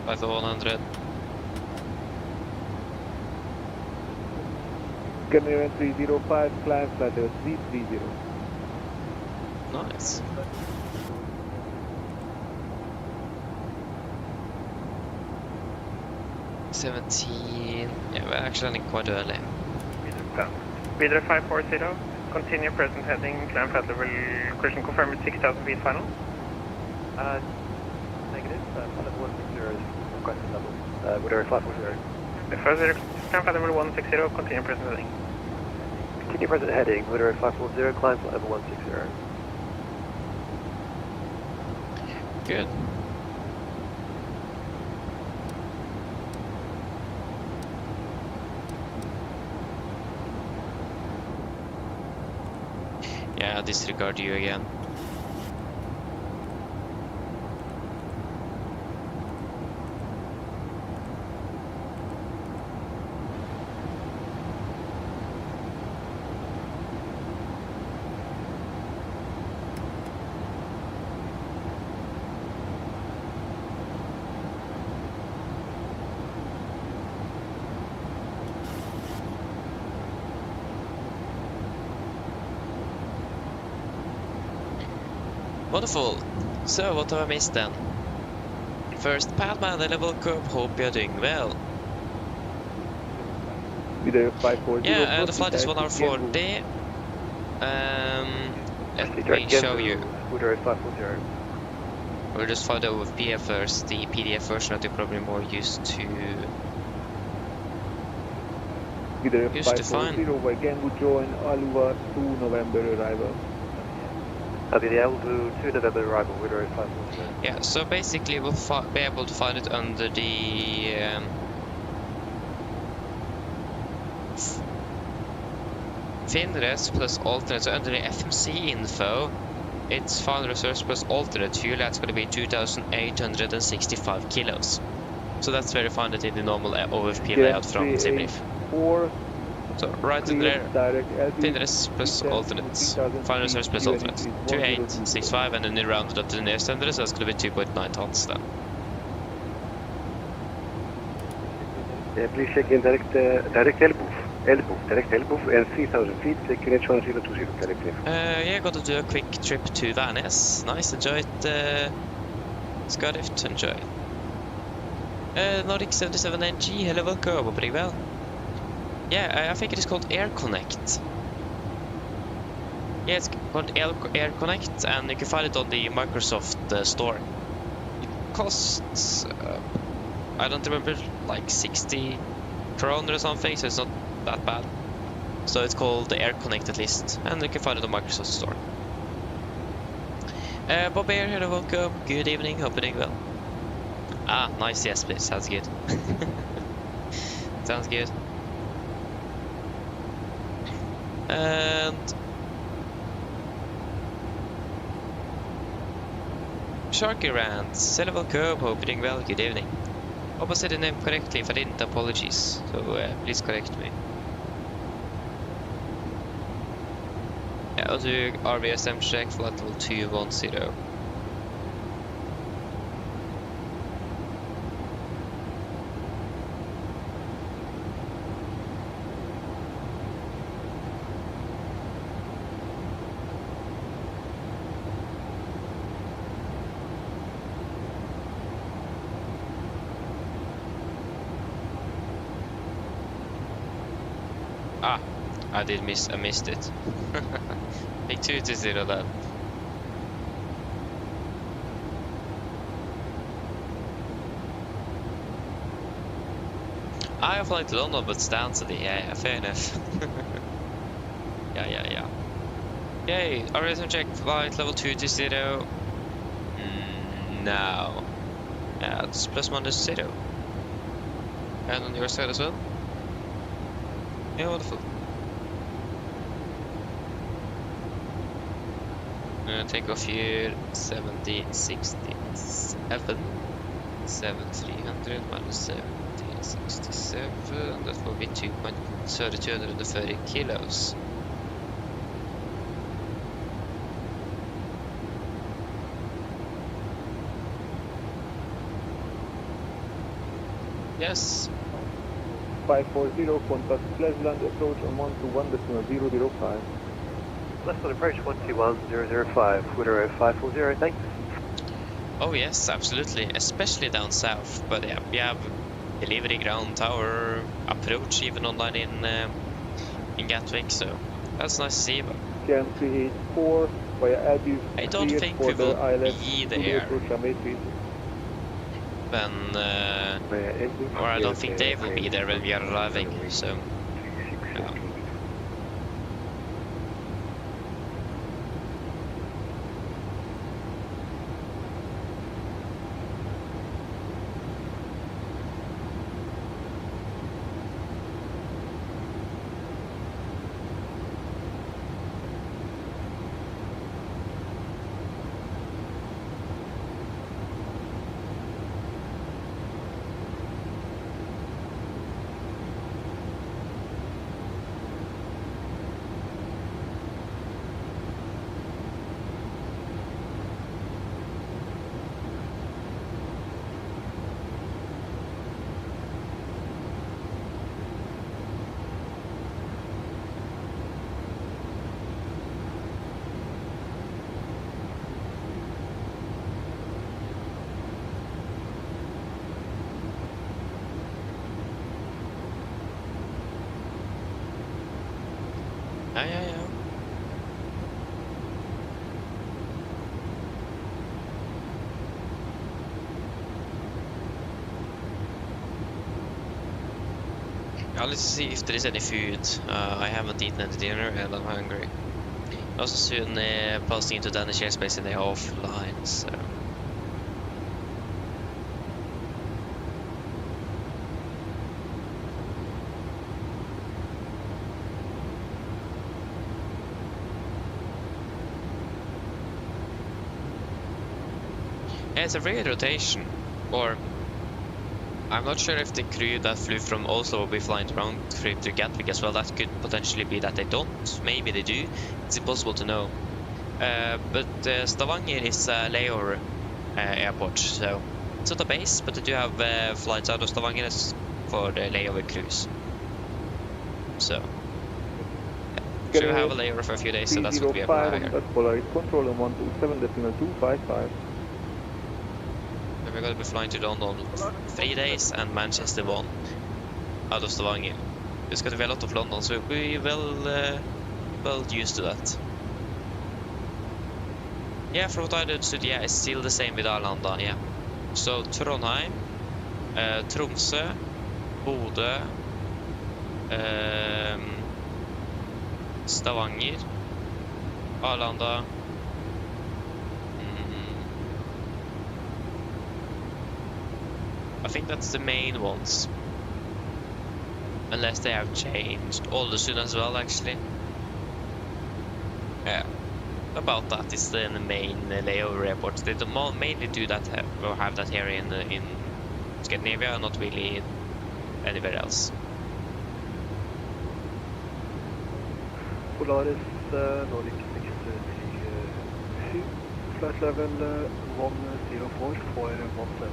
Speaker 6: By the 100.
Speaker 5: Canadian 305, climb flight level 330.
Speaker 6: Nice. $17. Yeah, we're actually landing quite early.
Speaker 4: Videre 540, continue present heading, climb flight level, question confirmed at 6,000 feet final.
Speaker 12: Negative, flight level 160 is requested level. Videre 540.
Speaker 4: Climb flight level 160, continue present heading.
Speaker 12: Continue present heading, Videre 540, climb flight level 160.
Speaker 6: Good. Yeah, I'll disregard you again. Wonderful. So, what have I missed then? First, Padman, level curve, hope you're doing well. Yeah, the flight is 1 hour 40. Let me show you. We'll just find out with PDF first, the PDF version that you're probably more used to. Used to find.
Speaker 5: Again, we join Aluva 2 November arrival.
Speaker 12: Okay, the L2 November arrival, Videre 540.
Speaker 6: Yeah, so basically we'll be able to find it under the FinRes plus alternate. So under the FMC info, it's found reserves plus alternate fuel. That's going to be 2,865 kilos. So that's where you find it in the normal OFP layout from Simbrief. So right in there, FinRes plus alternates, final reserves plus alternate, 2,865, and then you round it up to the nearest under, so that's going to be 2.9 tons then.
Speaker 11: Please check in direct elbow, direct elbow, and 3,000 feet, QNH 1020, direct info.
Speaker 6: Yeah, got to do a quick trip to Vanes. Nice, enjoy it, Scarift, enjoy. Nordic 77NG, hello, welcome, pretty well. Yeah, I think it is called Air Connect. Yeah, it's called Air Connect, and you can find it on the Microsoft store. It costs, I don't remember, like 60 kroner or something, so it's not that bad. So it's called the Air Connect at least, and you can find it on Microsoft store. Bob Air, hello, welcome. Good evening, hope you're doing well. Ah, nice, yes, please, sounds good. Sounds good. And Sharky Rant, Celeval Cub, hope you're doing well, good evening. Hope I said the name correctly, if I didn't, apologies, so please correct me. Yeah, I'll do RVSM check, flight level 210. I missed it. Big 220 then. IFLY to London, but stands at the fair enough. yeah. Yay, RSM check, flight level 220. No. Yeah, it's plus minus 0. And on your side as well? Yeah, wonderful. Take off here 70, 67, 7300 minus 70, 67, that will be 230 kilos. Yes.
Speaker 5: 540, contact Flesland, approach on 121.005.
Speaker 12: Less than approach 121.005, Widow 540, thanks.
Speaker 6: Oh yes, absolutely, especially down south, but yeah, we have delivery ground tower approach even online in Gatwick, so that's nice to see. But
Speaker 5: Cam 384 via Addons.
Speaker 6: I don't think we will be there. When, or I don't think they will be there when we are arriving, so yeah. Ja. Let's see if there is any food. I haven't eaten any dinner and I'm hungry. Also soon posting into Danish airspace in the offline, so... It's a weird rotation, or I'm not sure if the crew that flew from Oslo will be flying around trip to Gatwick as well. That could potentially be that they don't, maybe they do, it's impossible to know. But Stavanger is a layover airport, so it's not a base, but they do have flights out of Stavanger for the layover crews. So, yeah. Should have a layover for a few days, so that's what we have here.
Speaker 5: Control on 127.255.
Speaker 6: We're going to be flying to London 3 days and Manchester 1 out of Stavanger. There's going to be a lot of London, so we will well used to that. Yeah, from what I understood, yeah, it's still the same with Arlanda, yeah. So Trondheim, Tromsø, Bodø, Stavanger, Arlanda. I think that's the main ones, unless they have changed. Aldersund as well, actually. Yeah. about that is the main layover airports. They mainly do that or have that here in Scandinavia, not really anywhere else.
Speaker 12: Polaris Nordic 637, flight level 104 for 170.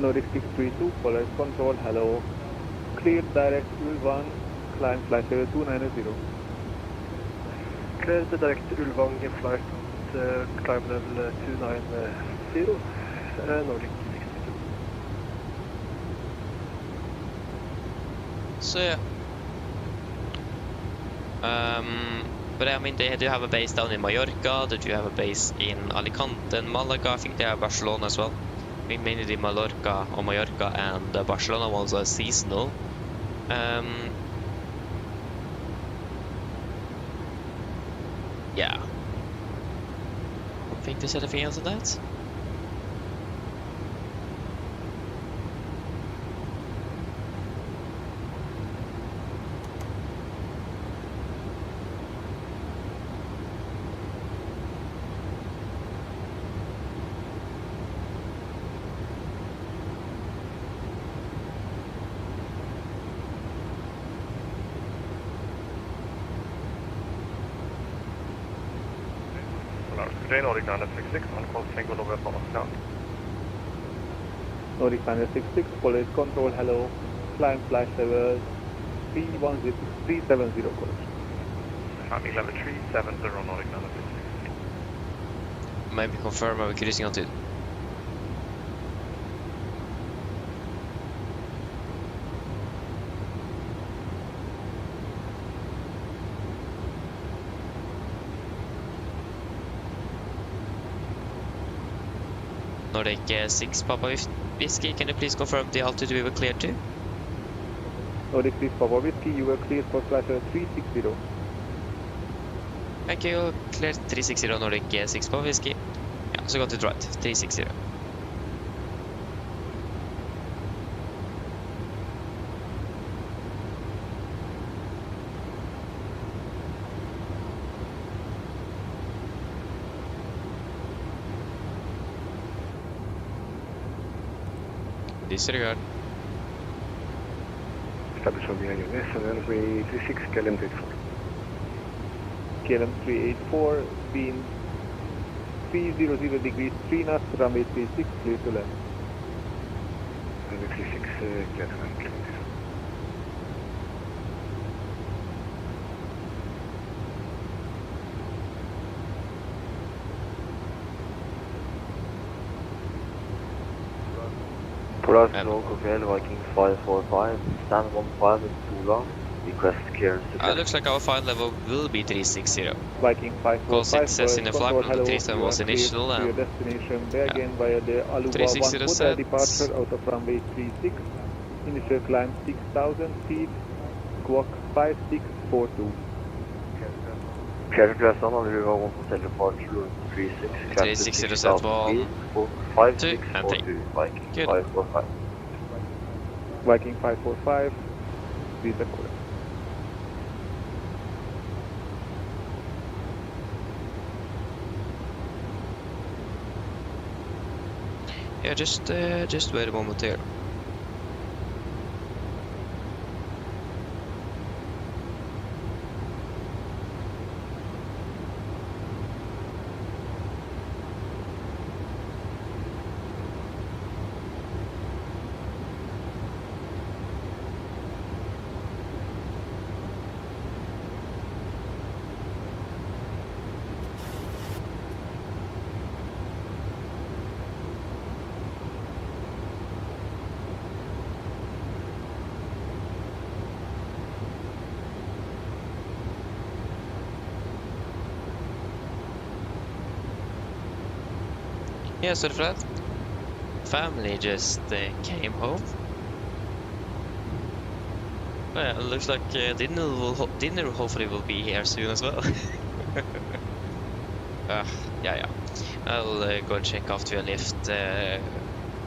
Speaker 5: Nordic 632, Polaris Control, hello. Cleared direct Ulvang, climb flight level 290.
Speaker 12: Cleared the direct Ulvang flight climb level 290, Nordic 632.
Speaker 6: So yeah. But I mean, they do have a base down in Mallorca, they do have a base in Alicante and Malaga. I think they have Barcelona as well. I think mainly the Mallorca and the Barcelona ones are seasonal. Yeah. I think there's anything else on that.
Speaker 12: Nordic 966, on call single over Thomas Sound.
Speaker 5: Nordic 966, Polaris Control, hello. Climb flight level 370, Polaris.
Speaker 12: Climbing level 370, Nordic 966.
Speaker 6: Maybe confirm our cruising altitude. Nordic 6 Papa Whiskey, can you please confirm the altitude we were cleared to?
Speaker 5: Nordic 6 Papa Whiskey, you were cleared for flight level 360.
Speaker 6: Thank you, cleared 360 Nordic 6 Papa Whiskey. Yeah, so got it right, 360. Disregard.
Speaker 11: Establish on the INS and runway 36, KLM 384.
Speaker 5: KLM 384, beam 300 degrees, 3 knots, runway 36, clear to land.
Speaker 11: Runway 36, clear to land, KLM 384.
Speaker 15: Polaris Control, Cocktail, Viking 545, stand 15 in Tula, request clearance to
Speaker 6: Looks like our flight level will be 360.
Speaker 5: Viking 545,
Speaker 6: because it says in the flight level 37 was initial
Speaker 5: and your destination Bergen via the Aluva 1 hotel departure out of runway 36, initial climb 6,000 feet, squawk 5642.
Speaker 15: Clear to on Aluva 1 hotel departure 36,
Speaker 6: 360 set 1, 2, and 3. Good.
Speaker 15: 545.
Speaker 5: Viking 545, read the code.
Speaker 6: Yeah, just wait a moment here. Yeah, so for that, family just came home. Well, it looks like dinner hopefully will be here soon as well. Yeah. I'll go and check after we left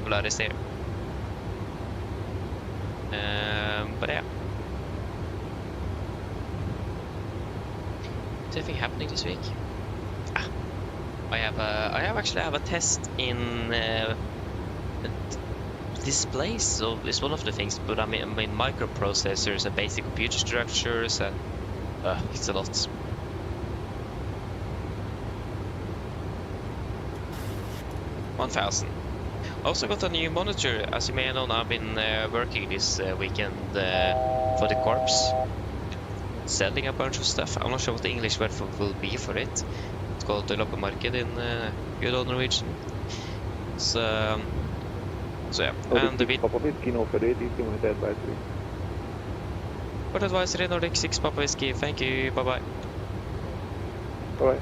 Speaker 6: Polaris here. But yeah. Is anything happening this week? I actually have a test in displays, so it's one of the things. But I mean microprocessors and basic computer structures, and it's a lot. $1,000. I also got a new monitor. As you may know, I've been working this weekend for the corps, selling a bunch of stuff. I'm not sure what the English word will be for it. It's called the loppemarked in good old Norwegian. So yeah, and the
Speaker 5: Papa Whiskey, no for 80, with advisory.
Speaker 6: Port advisory, Nordic 6 Papa Whiskey. Thank you. Bye bye.
Speaker 5: Bye.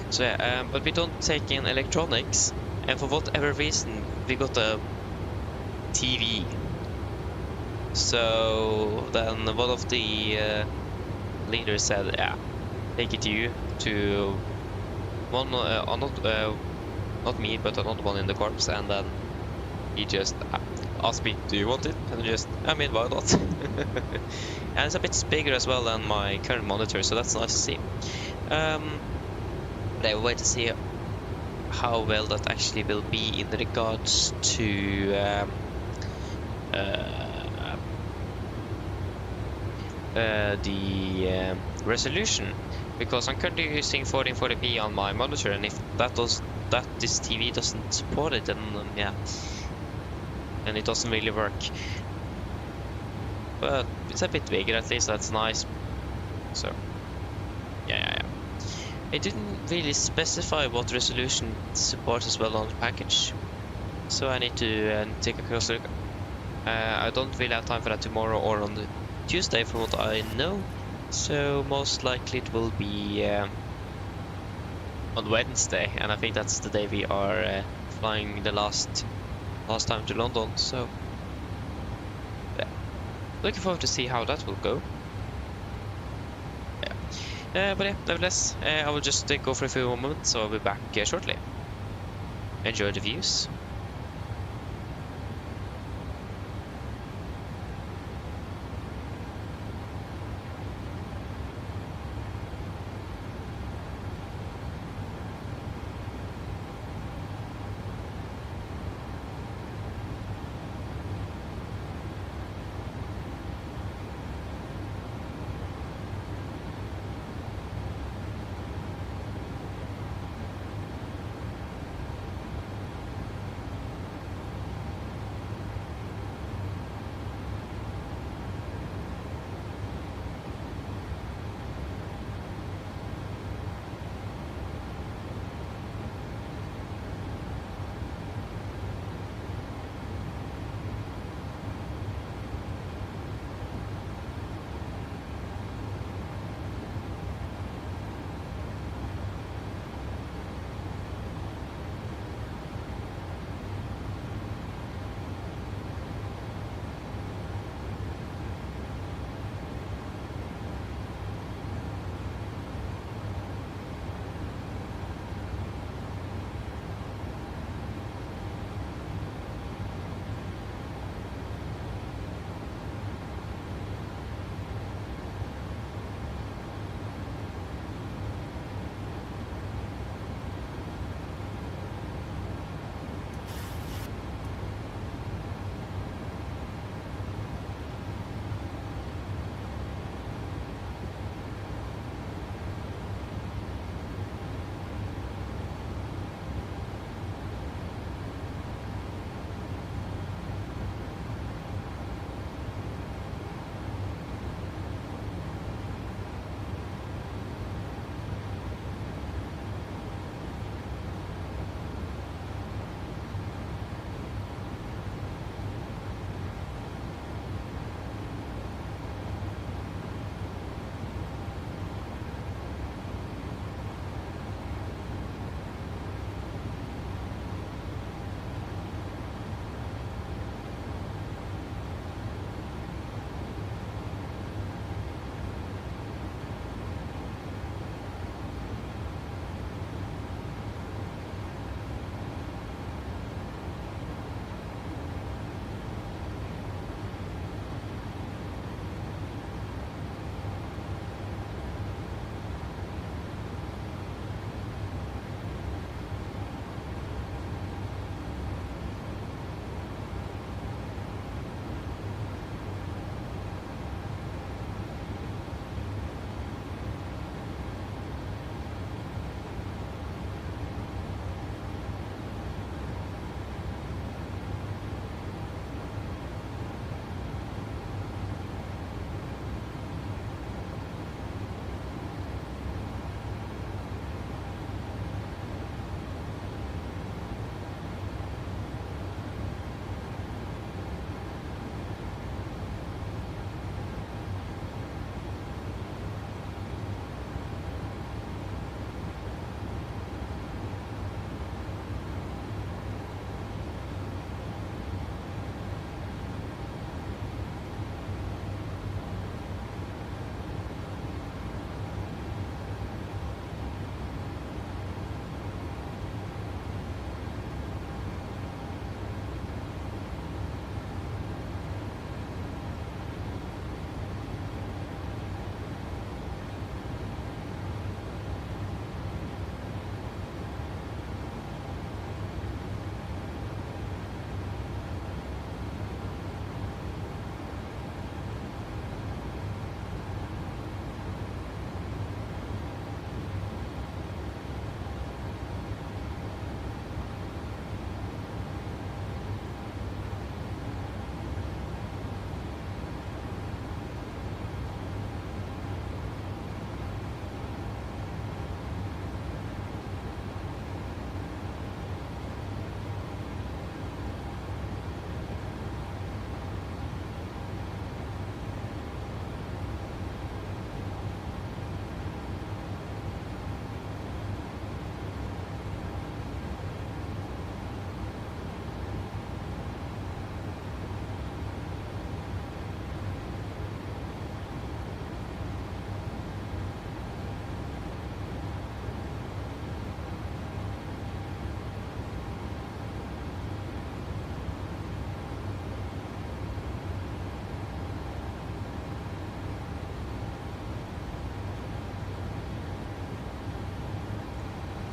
Speaker 6: So yeah, but we don't take in electronics, and for whatever reason we got a TV. So then one of the leaders said, "Yeah, take it to one, not me, but another one in the corps," and then he just asked me, "Do you want it?" And I mean, why not? And it's a bit bigger as well than my current monitor, so that's nice to see. But I will wait to see how well that actually will be in regards to the resolution, because I'm currently using 1440p on my monitor, and if this TV doesn't support it, then yeah, and it doesn't really work. But it's a bit bigger at least, that's nice. So yeah. It didn't really specify what resolution it supports as well on the package, so I need to take a closer look. I don't really have time for that tomorrow or on the Tuesday from what I know, so most likely it will be on Wednesday, and I think that's the day we are flying the last time to London, so yeah, looking forward to see how that will go. But yeah, nevertheless, I will just go for a few moments, so I'll be back shortly. Enjoy the views.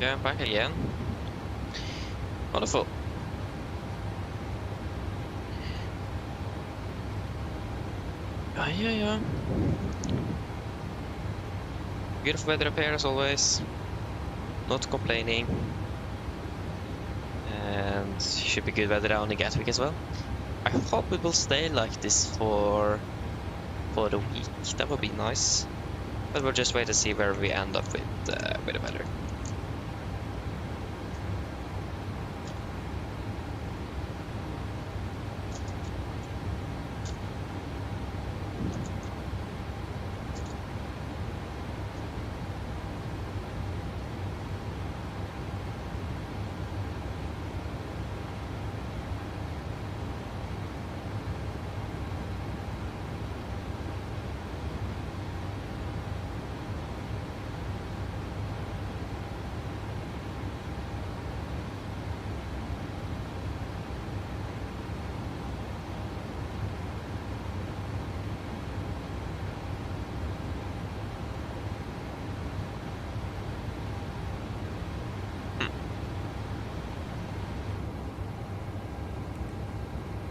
Speaker 6: Yeah, I'm back again. Wonderful. Yeah. Beautiful weather up here as always. Not complaining. And should be good weather down in Gatwick as well. I hope it will stay like this for the week. That would be nice. But we'll just wait to see where we end up with the weather.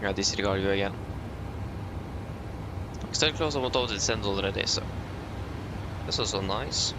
Speaker 6: I disregard you again. Still close on what it sends already, so that's also nice.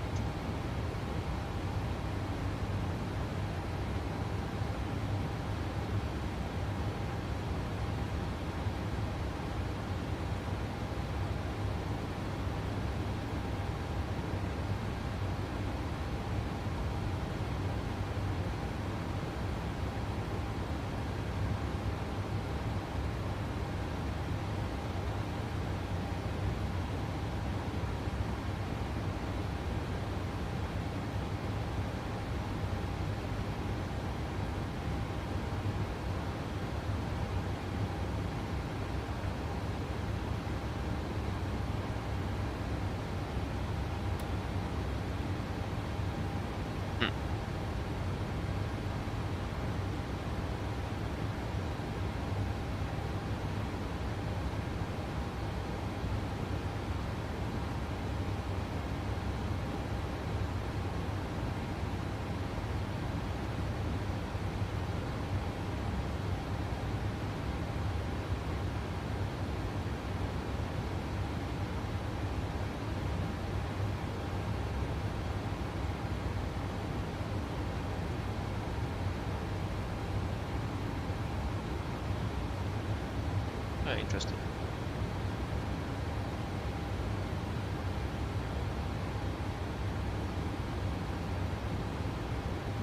Speaker 6: Interesting.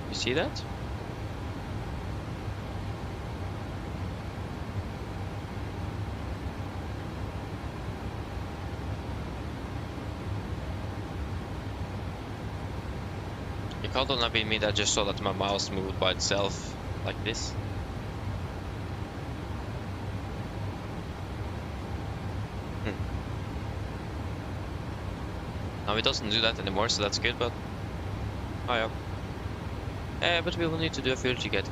Speaker 6: You see that? It can't only be me that just saw that my mouse moved by itself like this. Now it doesn't do that anymore, so that's good, but oh yeah. But we will need to do a fuel to get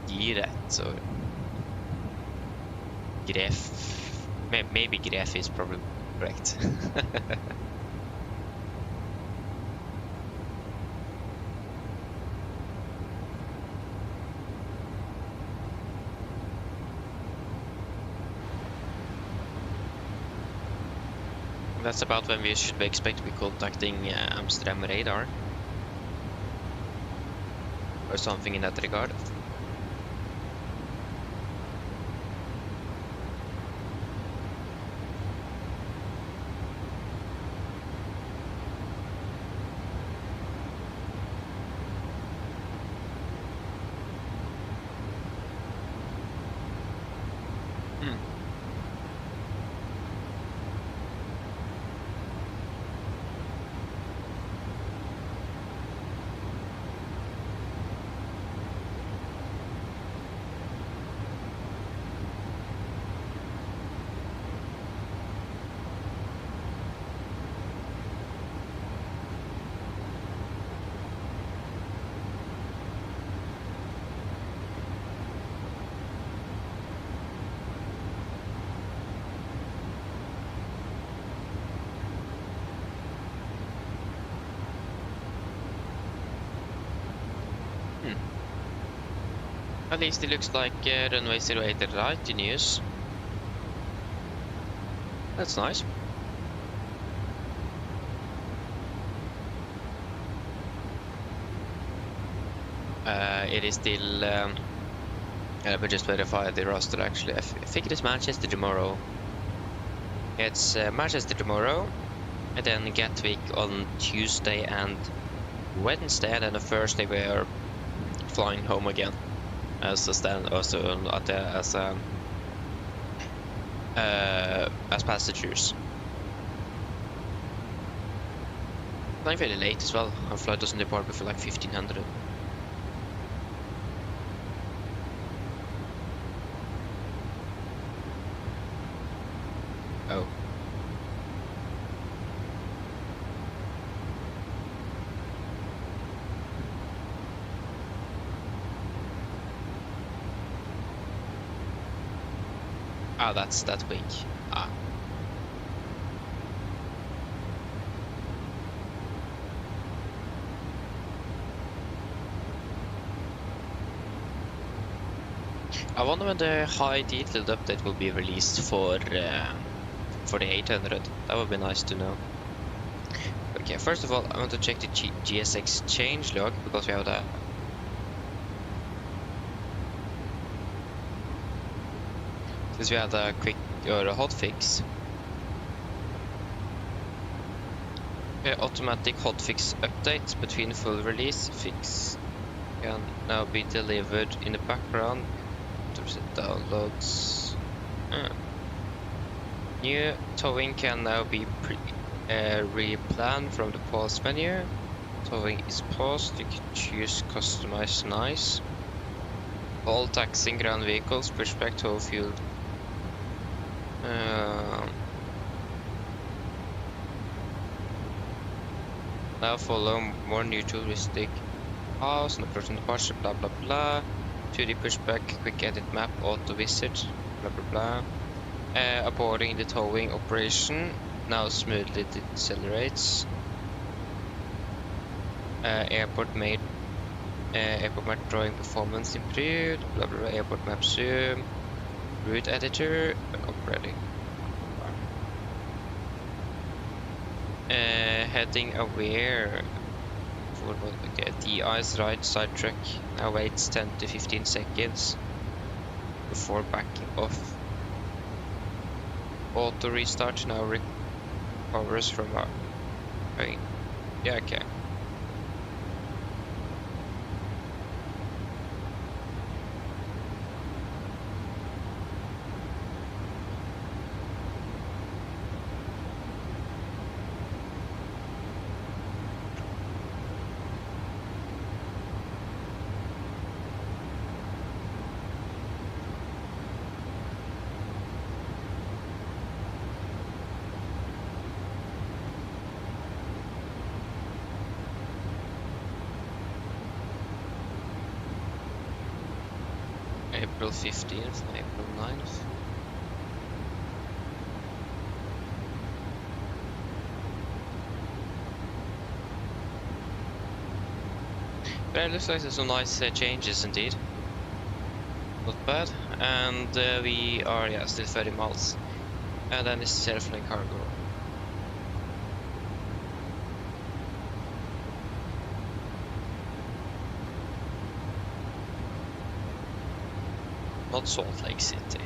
Speaker 6: Giret, so Gref, maybe Gref is probably correct. That's about when we should expect to be contacting Amsterdam Radar or something in that regard. At least it looks like runway 08 is right in use. That's nice. It is still. Let me just verify the roster actually. I think it is Manchester tomorrow. It's Manchester tomorrow, and then Gatwick on Tuesday and Wednesday, and then the Thursday we are flying home again as a as passengers. Flying very late as well. Our flight doesn't depart before like 1500. Oh. Ah, that's that week. Ah. I wonder when the high detailed update will be released for the 800. That would be nice to know. Okay, first of all, I want to check the GSX change log because we have that. Since we had a quick or a hot fix. Automatic hotfix update between full release. Fix can now be delivered in the background. Downloads. New towing can now be replanned from the pause menu. Towing is paused. You can choose customize nice. All taxing ground vehicles, pushback tow fuel. Now follow more new touristic house, no person departure, blah blah blah. 2D pushback, quick edit map, auto visit, blah blah blah. Aborting the towing operation, now smoothly decelerates. Airport map drawing performance improved, blah blah blah. Airport map zoom, route editor, operating. Heading aware for okay, the ice right side track now waits 10 to 15 seconds before backing off. Auto restart now recovers from our yeah, okay. April 15th, April 9th. But it looks like there's some nice changes indeed. Not bad. And we are, yeah, still 30 miles. And then it's self-link cargo. Not Salt Lake City.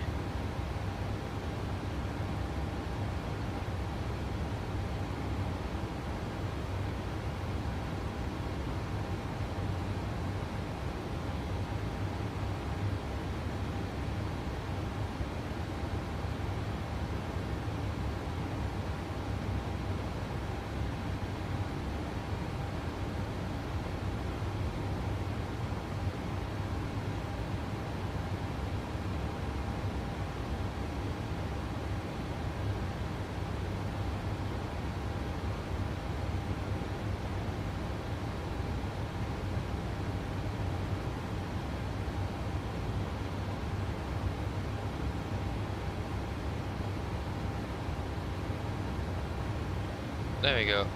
Speaker 6: There we go.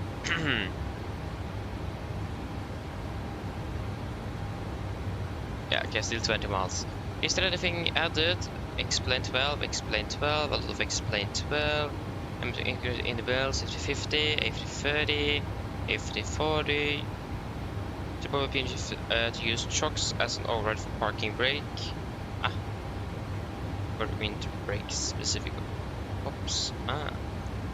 Speaker 6: Yeah, Okay, still 20 miles. Is there anything added? Explain 12, explain 12, a lot of explain 12. I'm included in the bells, A350, A330, A340. To probably to use chocks as an override for parking brake. Ah. For winter brakes specifically. Oops. Ah.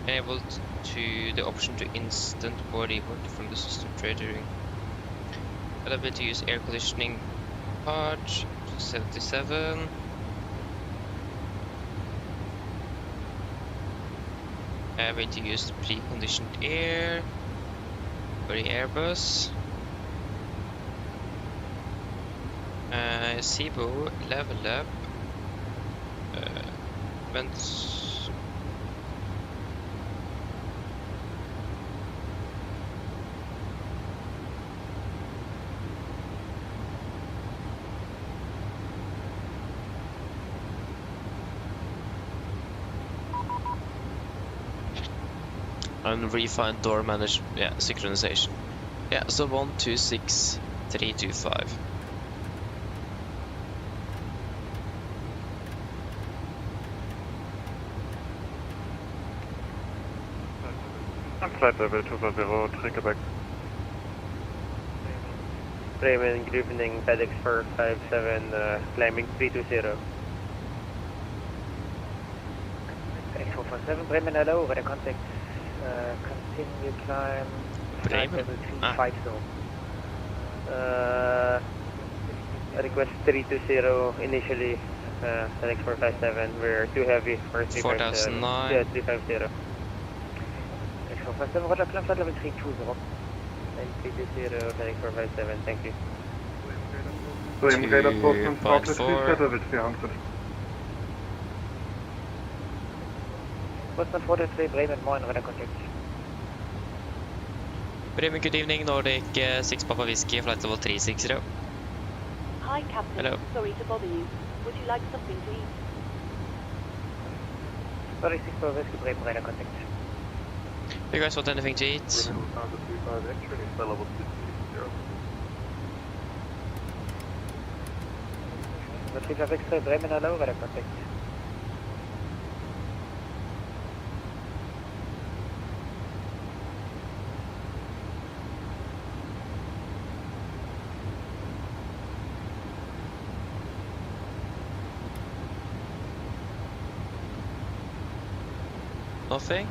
Speaker 6: Enabled to the option to instant body work from the system tray during. Ability to use air conditioning part 77. Ability to use pre-conditioned air for the Airbus. SIBO level up. Vents. And refine door management, yeah, synchronization. Yeah, so 126325.
Speaker 4: Flight level 250, take it back.
Speaker 9: Bremen, good evening, FedEx 457, climbing 320. FedEx 457, Bremen, hello, over the contact. Continue climb.
Speaker 6: Bremen?
Speaker 9: Request 320 initially. FedEx 457, we're too heavy for 350.
Speaker 6: 4009.
Speaker 9: Yeah, 350. FedEx 457, roger, climb flight level 320. And 320, FedEx 457, thank you.
Speaker 4: Bremen, radar Postman, Startless, flight level 300.
Speaker 9: Postman 43, Bremen, moin, radar contact.
Speaker 6: Bremen, good evening, Nordic 6 Papa Whiskey, flight level 360.
Speaker 3: Hi, Captain.
Speaker 6: Hello.
Speaker 3: Sorry to bother you. Would you like something to eat?
Speaker 9: Sorry, 6 Papa Whiskey, Bremen, radar contact.
Speaker 6: You guys want anything to eat?
Speaker 4: Flight level 260.
Speaker 9: 3 X-ray, Bremen, hello, radar contact.
Speaker 6: Nothing?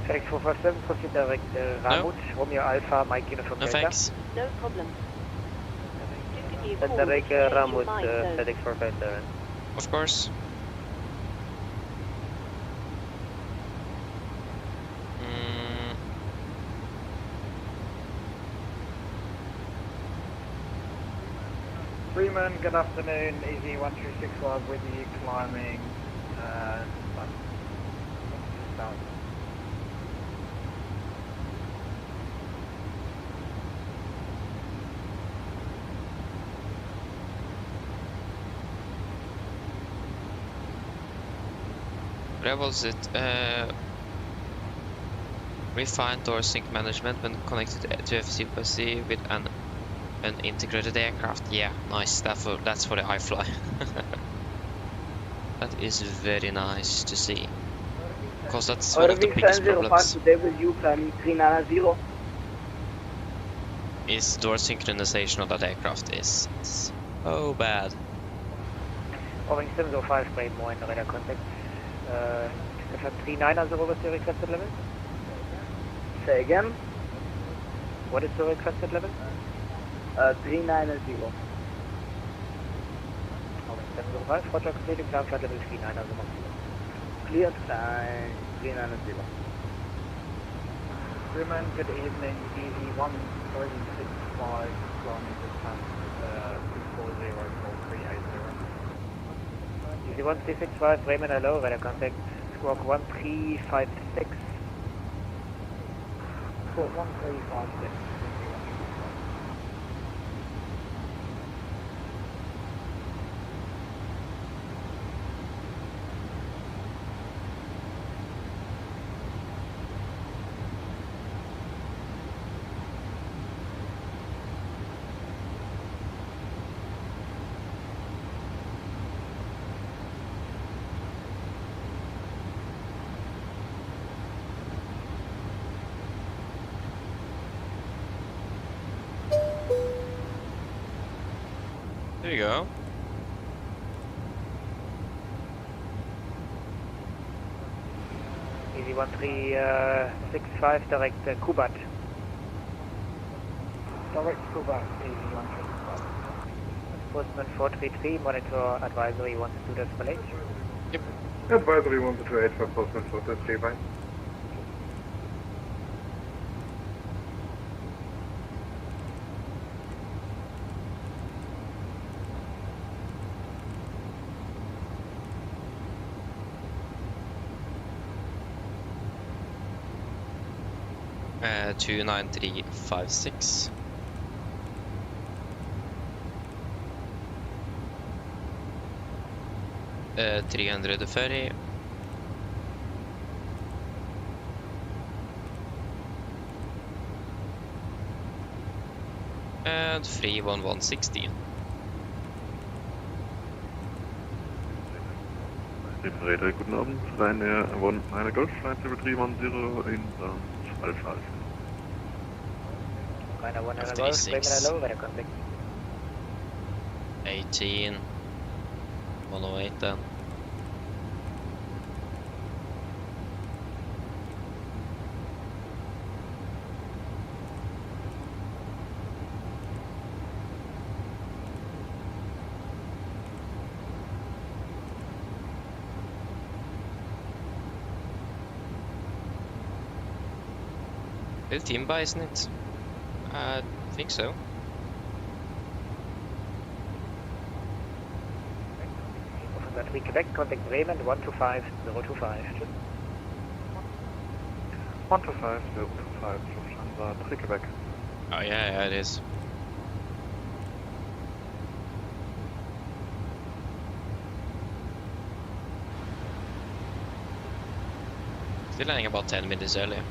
Speaker 9: FedEx 457, proceed direct Ramut, Romeo Alpha, Mike Uniform
Speaker 6: No
Speaker 9: Delta.
Speaker 6: thanks.
Speaker 3: No problem. Just give me a call.
Speaker 9: Direct
Speaker 3: if you change your
Speaker 9: Ramut,
Speaker 3: mind, though.
Speaker 9: FedEx 457.
Speaker 6: Of course.
Speaker 5: Freeman, good afternoon. Easy 1361 with you climbing. Down.
Speaker 6: Where was it? Refine door sync management when connected to FSIPanel with an integrated aircraft. Yeah, nice. That's for the IFLY. That is very nice to see. Because that's one of the biggest problems.
Speaker 14: W climbing 390.
Speaker 6: Is door synchronization of that aircraft is so bad.
Speaker 9: Boeing 705, Bremen, moin, radar contact. FM 390, what's the requested level?
Speaker 14: Say again?
Speaker 9: What is the requested level?
Speaker 14: 390.
Speaker 9: Boeing 705, roger, completed, climb flight level 390,
Speaker 14: Cleared climb 390.
Speaker 5: Freeman, good evening. Easy 1365 kilometers past 2404380.
Speaker 9: Easy 1365, Bremen, hello, radar contact. Squawk 1356.
Speaker 5: Squawk 1356.
Speaker 6: There you go.
Speaker 9: Easy 1365, direct Kubat. Direct Kubat, easy 1365. Postman 433, monitor advisory 122.8.
Speaker 6: Yep.
Speaker 11: Advisory 128 for Postman 433, bye.
Speaker 6: Uh, 29356. Uh, 330. And free 1116.
Speaker 4: Rede, guten Abend. Ryanair 19 Golf, Flight 0310 inbound Alpha.
Speaker 9: Ryanair 19 Golf, Bremen low, weather contact.
Speaker 6: 18. 108 then. It's team buy, isn't it? I think so.
Speaker 9: Battery Quebec, contact Bremen 125025.
Speaker 4: 125025, Lufthansa Quebec.
Speaker 6: Oh yeah, it is. Still landing about 10 minutes earlier.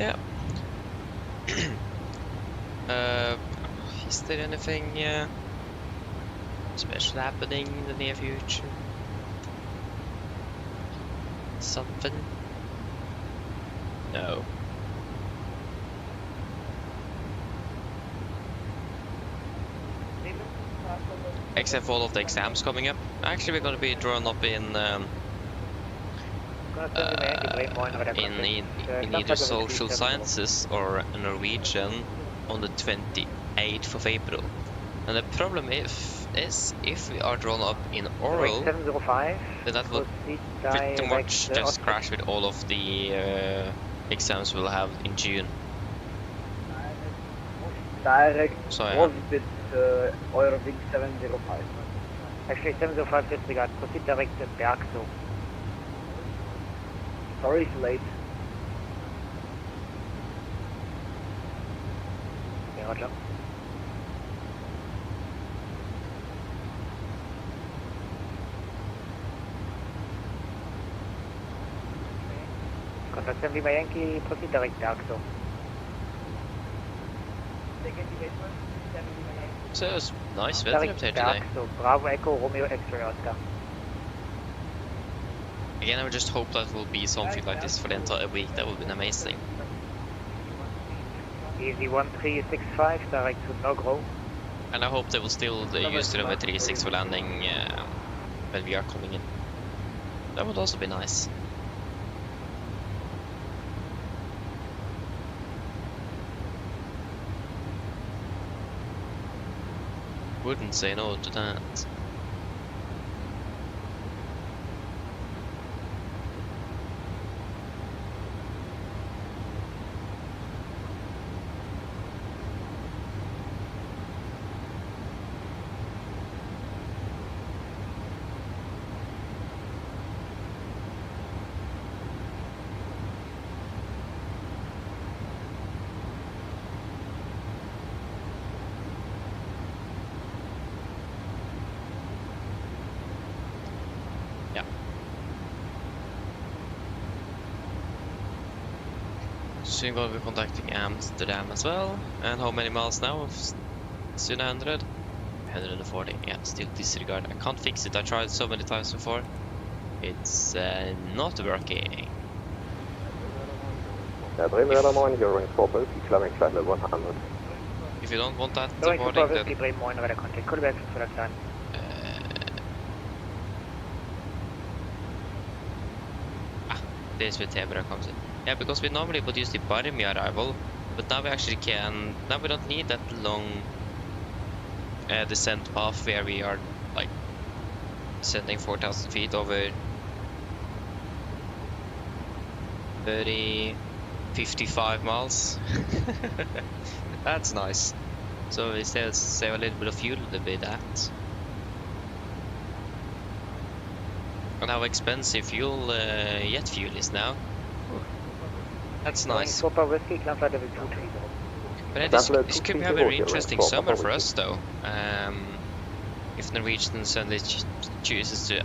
Speaker 6: Yeah. Is there anything special happening in the near future? Something? No. Except for all of the exams coming up. Actually, we're going to be drawn up in either social sciences or Norwegian on the 28th of April. And the problem is if we are drawn up in oral, then that will pretty much just crash with all of the exams we'll have in June.
Speaker 9: Direct
Speaker 6: So yeah.
Speaker 9: with Eurowing 705. Actually 705 disregard, proceed direct to Bergso. Sorry it's late. Okay, roger. Contact 70 by Yankee, proceed direct Bergso.
Speaker 6: So it was nice weather up there today.
Speaker 9: So Bravo Echo Romeo X-ray Oscar.
Speaker 6: Again, I would just hope that will be something like this for the entire week. That would be amazing.
Speaker 9: Easy 1365 direct to Nogro.
Speaker 6: And I hope they will still use the runway 36 for landing when we are coming in. That would also be nice. Wouldn't say no to that. Soon we'll be contacting Amsterdam as well. And how many miles now of soon 100? 140, yeah, still disregard. I can't fix it, I tried so many times before. It's not working.
Speaker 12: If
Speaker 6: you don't want that
Speaker 9: Going to
Speaker 6: boarding,
Speaker 9: Whiskey
Speaker 6: then...
Speaker 9: Brave Moin over the contact. Could be back for that time.
Speaker 6: This with Tebra comes in. Yeah, because we normally would use the Barmi arrival, but now we actually can. Now we don't need that long descent path where we are like descending 4,000 feet over 55 miles. That's nice. So we still save a little bit of fuel with that. And how expensive fuel, jet fuel is now. That's nice. But this could be a very interesting summer for us though. If Norwegian suddenly chooses to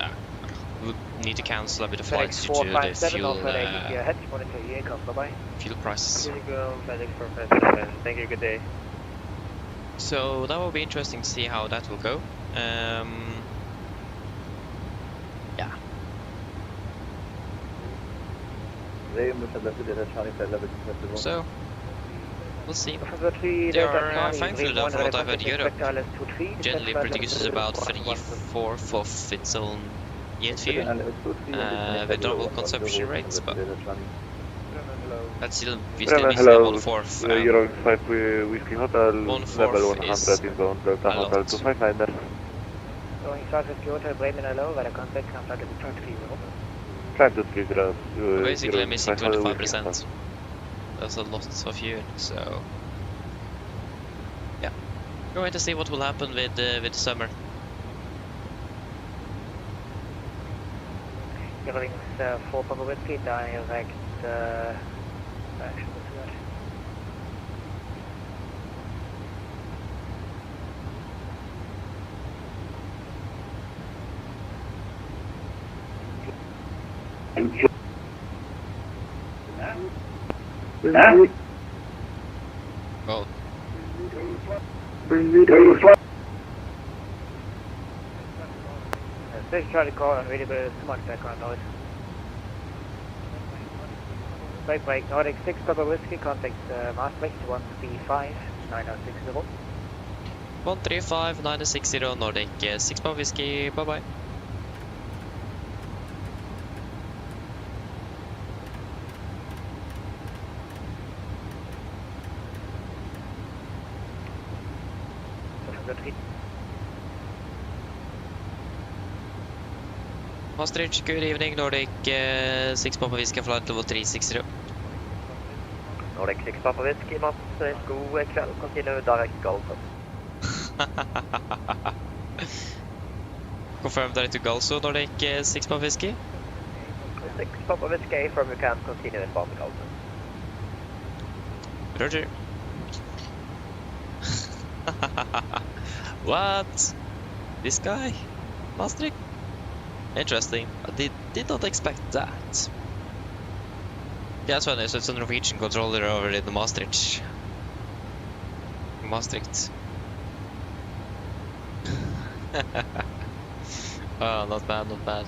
Speaker 6: need to cancel a bit of flights due to the fuel prices.
Speaker 9: Thank you, good day.
Speaker 6: So that will be interesting to see how that will go. Yeah. So, we'll see. There are, thankfully though, from what I've heard, Europe generally produces about 3/4 of its own jet fuel with normal consumption rates, but that's still, we still miss 1/4. 1/4 is a lot.
Speaker 9: Going south with Kyoto, Bremen hello, where the contact comes out of the 30.
Speaker 6: Basically missing 25%. That's a lot of fuel, so yeah. We're going to see what will happen with the summer.
Speaker 9: Eurowings 4 Papa Whiskey, direct action to that.
Speaker 6: Well,
Speaker 9: This Charlie call and really too much background noise. Break, Nordic 6 Papa Whiskey, contact Maastricht 135 9060.
Speaker 6: 135 960 Nordic 6 Papa Whiskey, bye bye. Maastricht, good evening, Nordic 6 Papa Whiskey, flight level 360.
Speaker 15: Nordic 6 Papa Whiskey, Maastricht, god kväll, continue direct Galso.
Speaker 6: Confirm direct to Galso, Nordic 6 Papa Whiskey.
Speaker 15: 6 Papa Whiskey, from you can continue in bound Galso.
Speaker 6: Roger. What? This guy? Maastricht? Interesting. I did not expect that. Yeah, that's funny. So it's a Norwegian controller over in the Maastricht. Oh, not bad, not bad.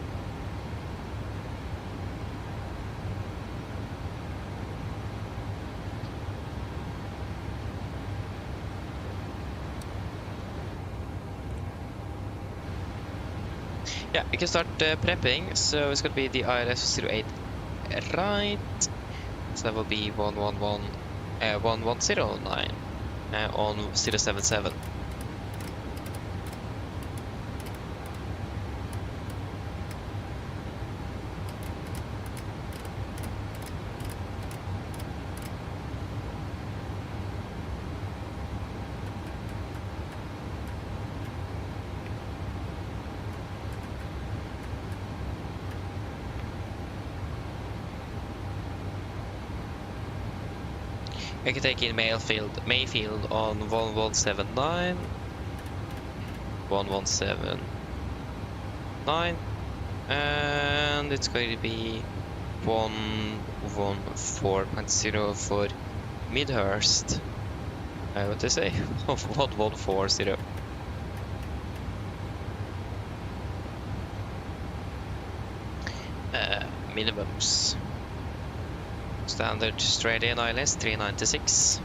Speaker 6: Yeah, we can start prepping, so it's going to be the IFLY right, so that will be 1109 on 077. I can take in Mayfield on 1179, 1179, and it's going to be 114.0 for Midhurst. What do you say? 1140. Minimums. Standard Australian ILS 396.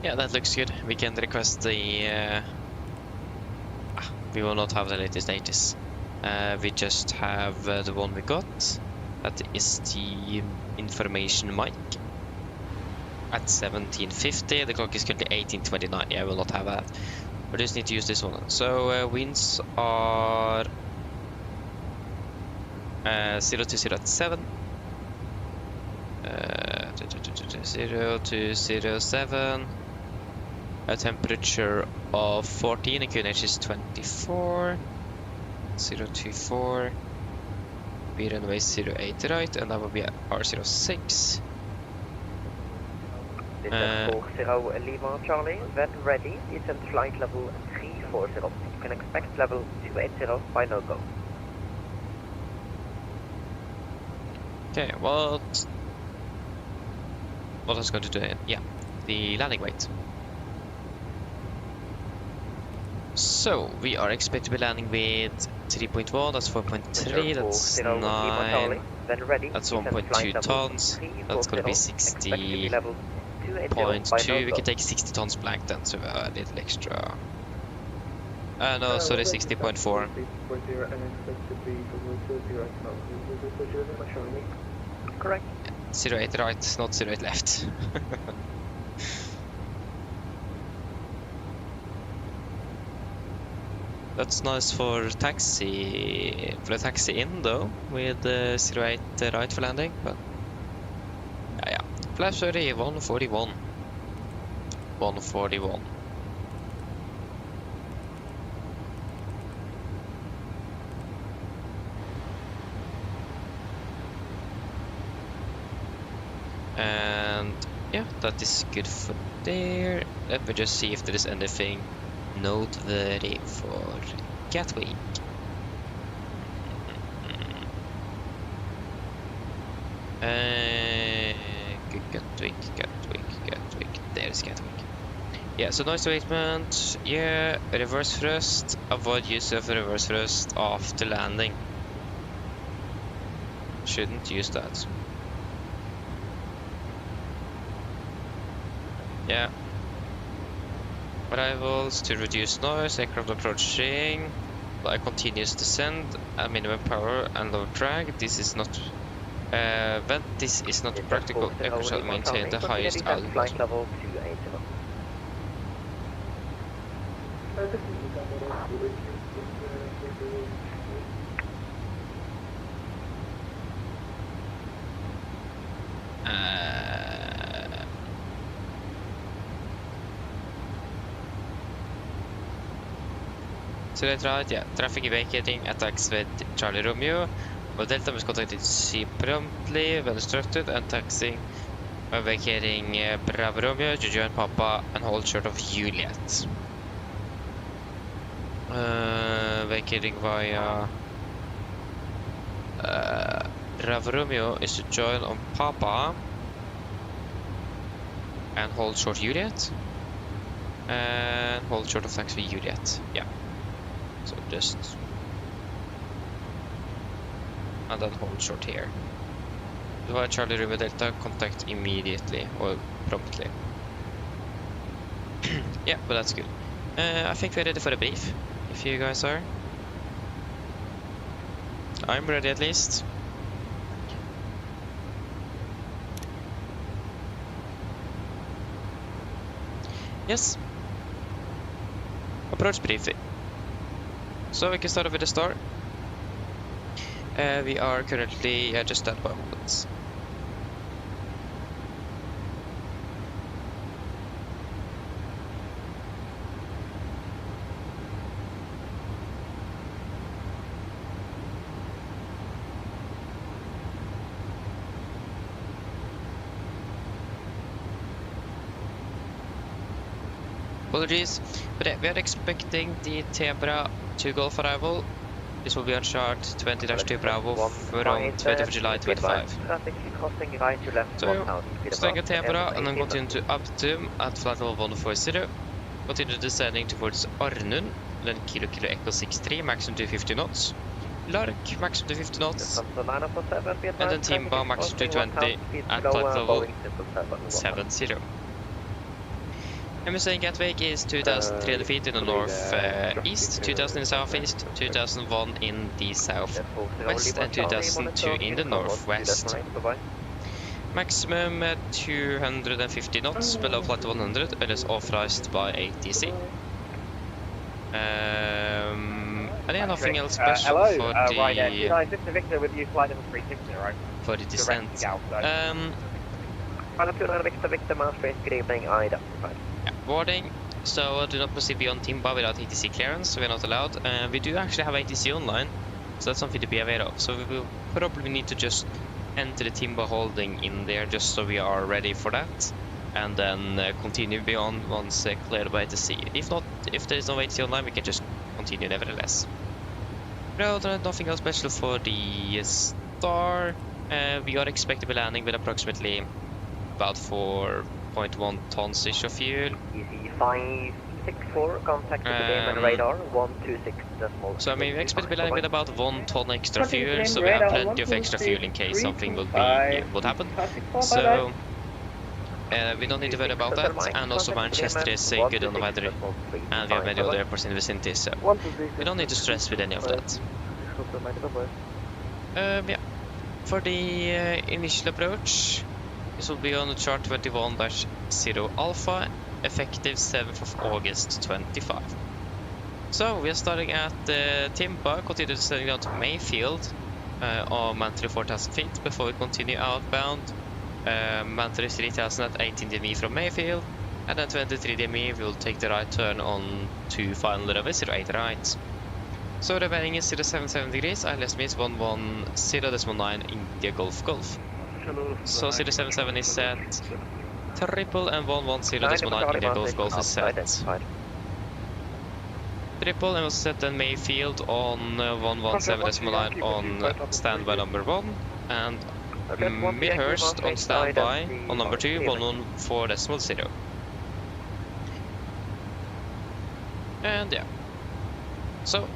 Speaker 6: Yeah, that looks good. We can request the... we will not have the latest status. We just have the one we got. That is the information mic. At 1750, the clock is currently 1829. Yeah, I will not have that. We just need to use this one. So winds are 0207. 0207. A temperature of 14, and QNH is 24. 024. B runway 08 right, and that will be R06.
Speaker 16: This is 40 Lima Charlie, when ready, descend flight level 340. You can expect level 280 by no-go.
Speaker 6: Okay, what I was going to do here? Yeah, the landing weight. So, we are expected to be landing with 3.1, that's 4.3, that's 9, that's 1.2 tons, that's going to be 60.2, we can take 60 tons blank then, so a little extra. No, sorry, 60.4.
Speaker 16: Correct.
Speaker 6: 08 right, not 08 left. That's nice for taxi, in though, with 08 right for landing, but yeah. Flash 30, 141. 141. And yeah, that is good for there. Let me just see if there is anything noteworthy for Gatwick. Gatwick. There's Gatwick. Yeah, so noise abatement. Yeah, reverse thrust. Avoid use of reverse thrust after landing. Shouldn't use that. Yeah. Arrivals to reduce noise, aircraft approaching by continuous descent at minimum power and low drag. This is not when this is not practical, aircraft shall maintain the highest altitude. So that's right, yeah. Traffic evacuating attacks with Charlie Romeo. Well, Delta was contacted C promptly when instructed, and taxiing when vacating Bravo Romeo to join Papa and hold short of Juliet. Vacating via Bravo Romeo is to join on Papa and hold short Juliet. And hold short of taxi Juliet, yeah. So just, and then hold short here. Via Charlie Romeo Delta, contact immediately or promptly. Yeah, but that's good. I think we're ready for a brief, if you guys are. I'm ready at least. Yes. Approach briefing. So we can start with the start. We are currently just at by moments. Apologies, but we are expecting the Tebra 2 Golf arrival. This will be on chart 20-2 Bravo from 20th of July 25. So, staying at Tebra and then continue to Abtum at flight level 140. Continue descending towards Arnund, then Kilo Echo 63, maximum 250 knots. Lark, maximum 250 knots. And then Timba, maximum 220 at flight level 70. MSA Gatwick is 2,300 feet in the north-east, 2,000 in the southeast, 2,001 in the southwest, and 2,002 in the northwest. Maximum 250 knots below flight 100, and is authorized by ATC. And yeah, nothing else special for the descent. Boarding, so do not proceed beyond Timba without ATC clearance, so we are not allowed. We do actually have ATC online, so that's something to be aware of. So we will probably need to just enter the Timba holding in there just so we are ready for that, and then continue beyond once cleared by ATC. If not, if there is no ATC online, we can just continue nevertheless. No, nothing else special for the Star. We are expected to be landing with approximately about 4.1 tons-ish of fuel.
Speaker 16: Easy 564, contact with the AMD radar 126.0.
Speaker 6: So I mean, we expect to be landing with about 1 ton extra fuel, so we have plenty of extra fuel in case something would happen. So we don't need to worry about that, and also Manchester is good on the weather, and we have many other airports in the vicinity, so we don't need to stress with any of that. Yeah, for the initial approach, this will be on the chart 21-0 Alpha, effective 7th of August 25. So we are starting at Timba, continue descending down to Mayfield on Mantra 4,000 feet before we continue outbound. Mantra 3,000 at 18 dmi from Mayfield, and then 23 dmi we will take the right turn on to final runway 08 right. So the bearing is 077 degrees, ILS means 110.9 India Golf Golf. So 077 is set triple, and 110.9 India Golf Golf is set triple, and we'll set then Mayfield on 117.9 on standby number 1, and Midhurst on standby on number 2, 114.0. And yeah, so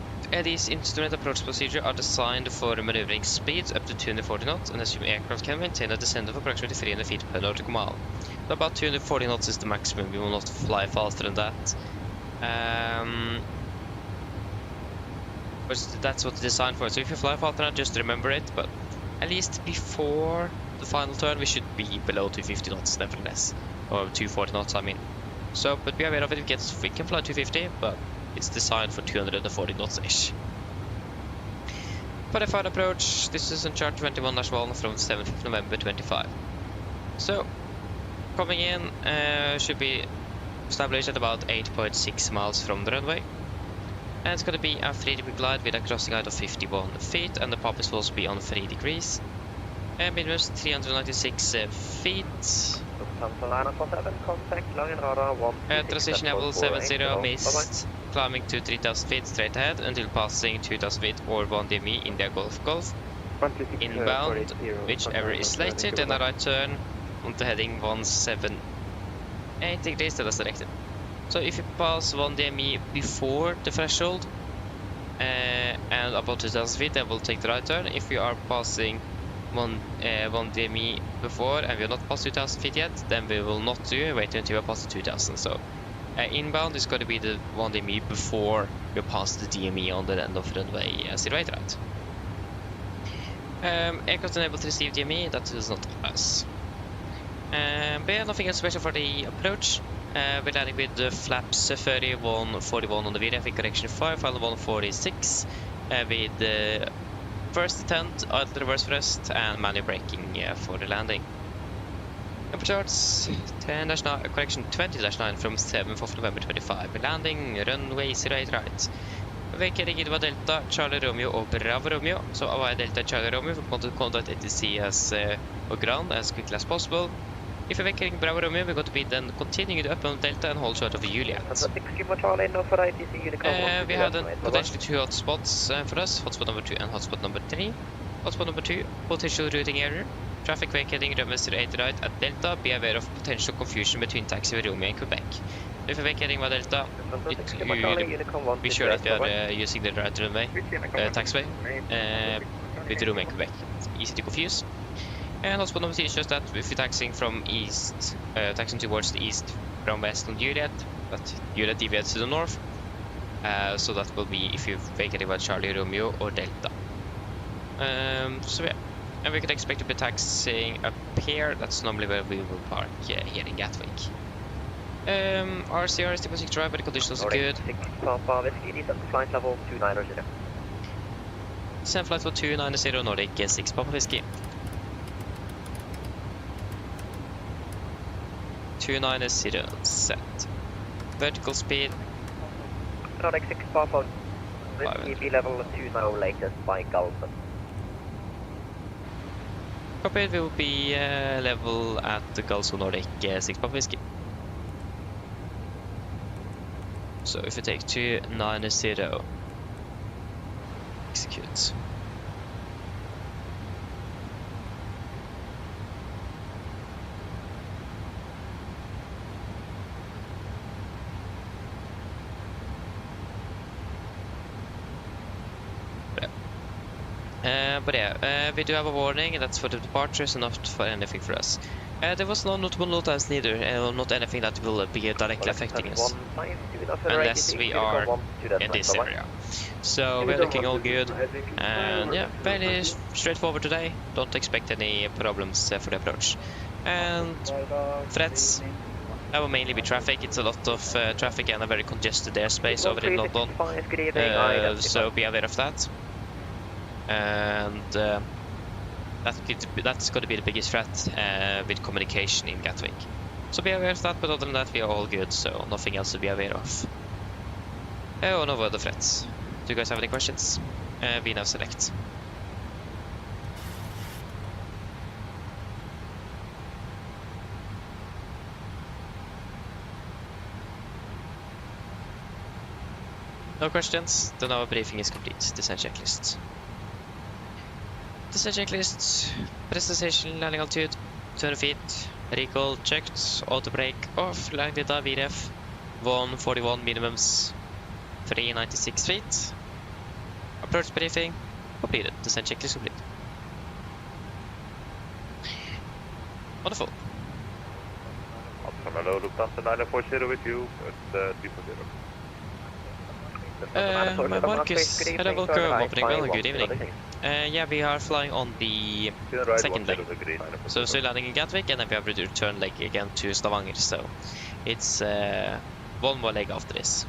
Speaker 6: these instrument approach procedures are designed for maneuvering speeds up to 240 knots, and assume aircraft can maintain a descent of approximately 300 feet per nautical mile. So about 240 knots is the maximum. We will not fly faster than that. But that's what it's designed for. So if you fly faster, just remember it. But at least before the final turn, we should be below 250 knots, nevertheless, or 240 knots. I mean. So, but be aware of it. We can fly 250, but it's designed for 240 knots-ish. For the final approach, this is on chart 21-1 from 7th of November 25. So, coming in, should be established at about 8.6 miles from the runway. And it's going to be a 3-degree glide with a crossing height of 51 feet, and the pop is supposed to be on 3 degrees. And minimum 396 feet. Transition level 70, missed, climbing to 3000 feet straight ahead until passing 2000 feet or 1 dmi India Golf Golf. Inbound, whichever is later, then a right turn onto heading 178 degrees, that is directed. So if you pass 1 dmi before the threshold and about 2000 feet, then we'll take the right turn. If you are passing 1 dmi before and we are not past 2000 feet yet, then we will not do it, wait until we are past 2000. So inbound is going to be the 1 dmi before we pass the DME on the end of runway 08 right. Aircraft unable to receive DME, that is not us. But yeah, nothing else special for the approach. We're landing with the flaps 31, 41 on the VRF in correction 5, final 146, with the first attempt at reverse thrust and manual braking for the landing. Number charts 10-9, correction 20-9 from 7th of November 25. Landing runway 08 right. Vacating Idva Delta, Charlie Romeo og Bravo Romeo. So Hawaii Delta, Charlie Romeo for contact ATC as or ground as quickly as possible. If you're vacating Bravo Romeo, we're going to be then continuing up on Delta and hold short of Juliet. We have then potentially 2 hotspots for us, hotspot number 2 and hotspot number 3. Hotspot number 2, potential routing error. Traffic vacating runway 08 right at Delta. Be aware of potential confusion between taxi Romeo and Quebec. If you're vacating by Delta, be sure that we are using the right runway, taxiway, with Romeo and Quebec. It's easy to confuse. And hotspot number 3 is just that if you're taxiing from east, taxiing towards the east from west on Juliet, but Juliet deviates to the north. So that will be if you're vacating by Charlie Romeo or Delta. So yeah, and we can expect to be taxiing up here. That's normally where we will park here in Gatwick. RCR is the positive drive, but the conditions are good.
Speaker 16: Flight level 290.
Speaker 6: Descend flight level 290 Nordic 6 Papa Whiskey. 290 set. Vertical speed.
Speaker 16: Nordic 6 Papa Whiskey level 20 latest by Galton.
Speaker 6: Copied, we will be level at the Gulf Nordic 6 Papa Whiskey. So if you take 290, execute. But yeah, we do have a warning, and that's for the departures and not for anything for us. There was no notable notice neither, not anything that will be directly affecting us, unless we are in this area. So we're looking all good, and yeah, very straightforward today. Don't expect any problems for the approach. And threats, that will mainly be traffic. It's a lot of traffic and a very congested airspace over in London, so be aware of that. And that's going to be the biggest threat with communication in Gatwick. So be aware of that, but other than that we are all good, so nothing else to be aware of. Oh, no other threats. Do you guys have any questions? We now select. No questions? Then our briefing is complete. Descent checklist. Descent checklist. Presentation, landing altitude, 200 feet. Recall checked. Auto brake off. Landing data, VRF. 141 minimums. 396 feet. Approach briefing completed. Descent checklist complete. Wonderful.
Speaker 4: Hello, Lufthansa 940 with you at 340.
Speaker 6: Marcus, hello, welcome, opening well, good evening. Yeah, we are flying on the second leg. So still landing in Gatwick, and then we have to return leg again to Stavanger, so it's one more leg after this.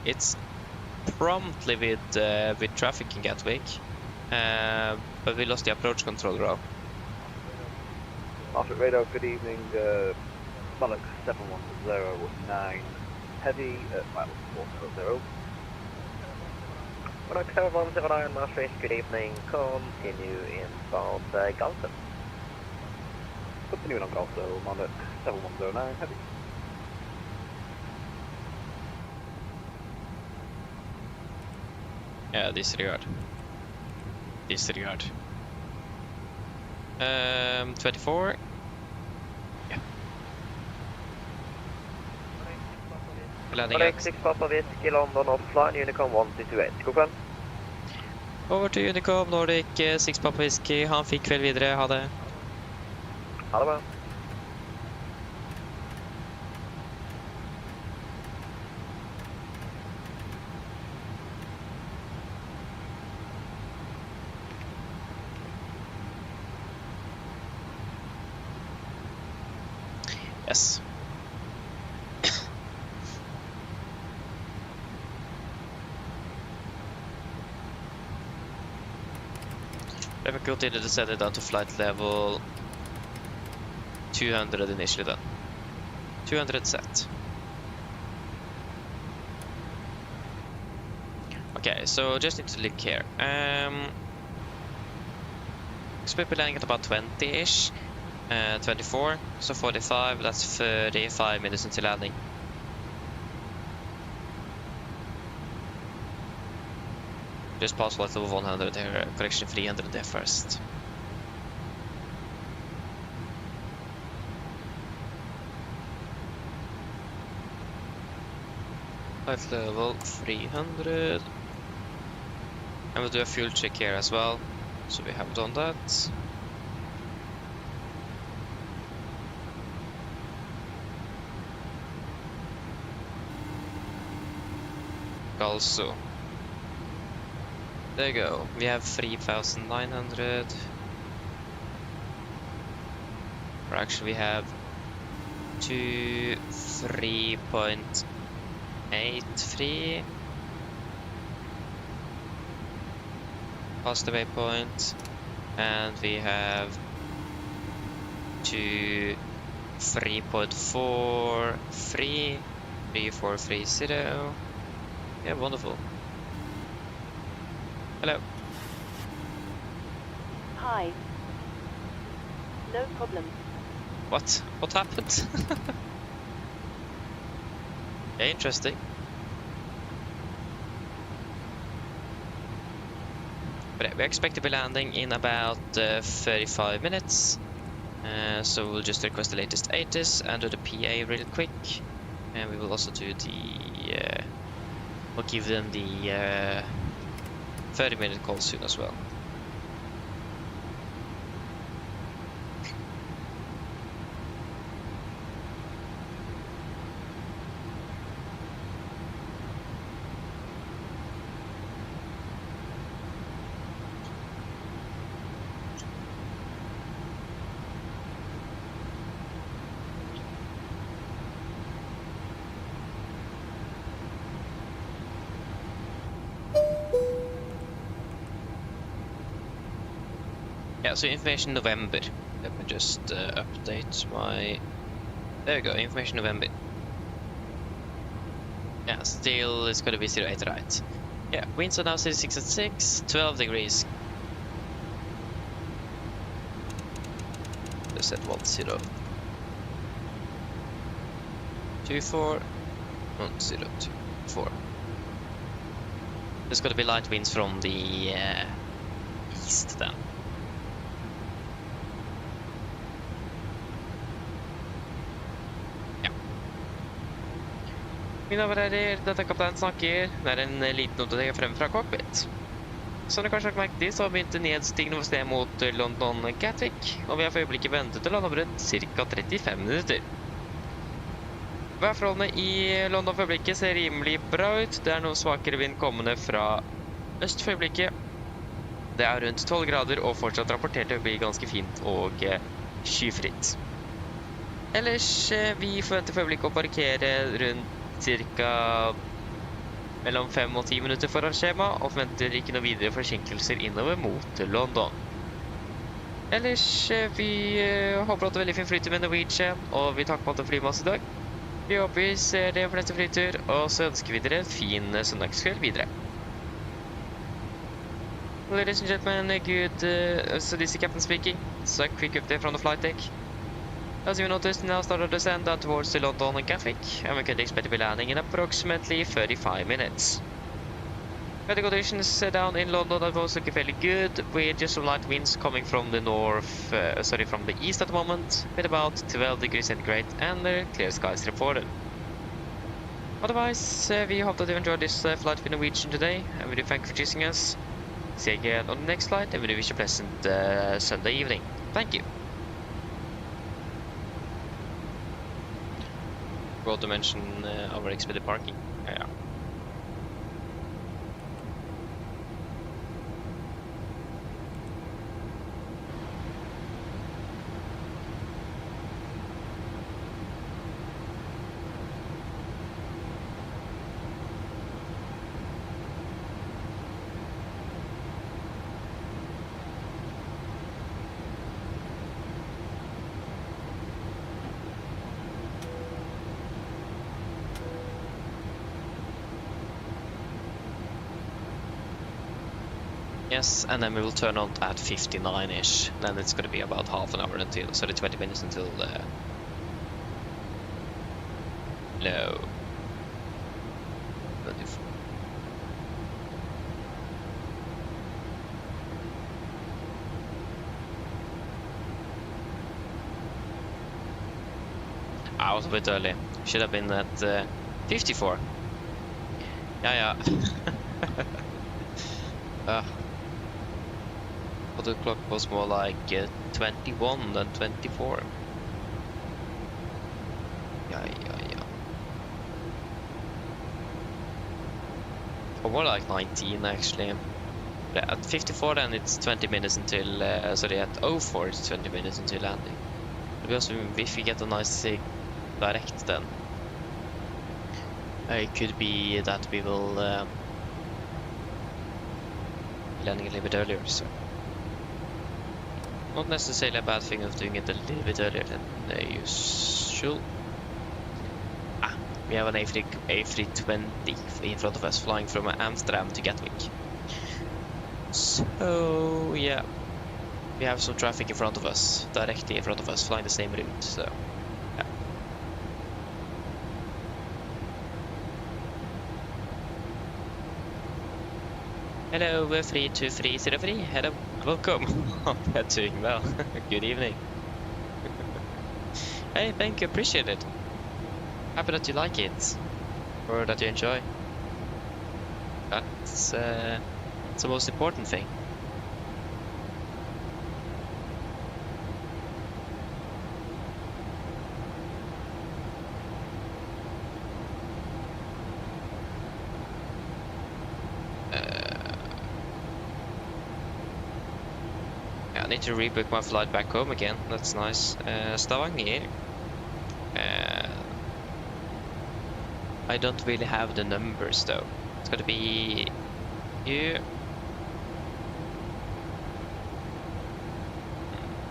Speaker 6: It's promptly with traffic in Gatwick, but we lost the approach control row.
Speaker 5: After radar, good evening, Bollock 710-9, heavy at mile 400.
Speaker 16: Bollock 710-9, Maastricht, good evening, continue inbound Galton.
Speaker 5: Continuing on Galton, Bollock 7109, heavy.
Speaker 6: Yeah, disregard. 24. Yeah. Landing
Speaker 16: at 6 Papa Whiskey, London offline, Unicom 1228. God kväll.
Speaker 6: Over til Unicom, Nordic 6 Papa Whiskey. Ha en fin kveld videre. Ha det.
Speaker 16: Ha det bra.
Speaker 6: Yes. Let me continue to set it down to flight level 200 initially then. 200 set. Okay, so just need to look here. Expect we're landing at about 20-ish. 24, so 45, that's 35 minutes until landing. Just pass flight level 100 here, correction 300 there first. Flight level 300. And we'll do a fuel check here as well, so we have done that. Also, there you go, we have 3,900, or actually we have 3.83 past the waypoint, and we have 3.43 3430. Yeah, wonderful. Hello.
Speaker 3: Hi. No problem.
Speaker 6: What? What happened? Yeah, interesting. But we expect to be landing in about 35 minutes. So we'll just request the latest ATIS and do the PA real quick. And we will also do the... we'll give them the 30-minute call soon as well. Yeah, so information November. Let me just update my... There we go, information November. Yeah, still it's going to be 08 right. Yeah, winds are now 66 at 6, 12 degrees. Just set 1024 1024. There's going to be light winds from the east then. Mine damer og herrer, dette er kaptein snakker. Det er en liten oppdatering frem fra cockpit. Som dere kanskje har merket i, så har vi begynt nedstigende for sted mot London Gatwick, og vi har for øyeblikket ventet til landavbrudd ca. 35 minutter. Værforholdene i London for øyeblikket ser rimelig bra ut. Det er noe svakere vind kommende fra øst for øyeblikket. Det er rundt 12 grader og fortsatt rapportert til å bli ganske fint og skyfritt. Ellers, vi forventer for øyeblikket å parkere rundt cirka mellom 5 og 10 minutter foran skjema, og forventer ikke noe videre forsinkelser innover mot London. Ellers, vi håper at det er veldig fin flytur med Norwegian, og vi takker på at det flyr masse i dag. Vi håper vi ser det for neste flytur, og så ønsker vi dere en fin søndagskveld videre. Ladies and gentlemen, so this is Captain speaking. So a quick update from the flight deck. As you noticed, now started to descend down towards the London Gatwick, and we could expect to be landing in approximately 35 minutes. Weather conditions down in London are both looking fairly good, with just some light winds coming from the from the east at the moment, with about 12 degrees centigrade and clear skies reported. Otherwise, we hope that you enjoyed this flight with Norwegian today, and we do thank you for choosing us. See you again on the next flight, and we do wish you a pleasant Sunday evening. Thank you. Forgot to mention our expedited parking. Yeah. Yes, and then we will turn on at 59-ish. Then it's gonna be about half an hour until, so the 20 minutes until no. 24. I was a bit early. Should have been at 54. Yeah. But the clock was more like 21 than 24. Yeah. Or more like 19 actually. But at 54 then it's 20 minutes until, sorry, at 04 it's 20 minutes until landing. Because if we get a nice direct then, it could be that we will landing a little bit earlier, so not necessarily a bad thing of doing it a little bit earlier than usual. We have an A320 in front of us flying from Amsterdam to Gatwick. So yeah, we have some traffic in front of us, directly in front of us, flying the same route, so yeah. Hello, 32303. Hello, welcome. Hope you're doing well. Good evening. Hey, thank you, appreciate it. Happy that you like it, or that you enjoy. That's the most important thing. I need to rebook my flight back home again. That's nice. Stavanger. I don't really have the numbers though. It's gonna be here.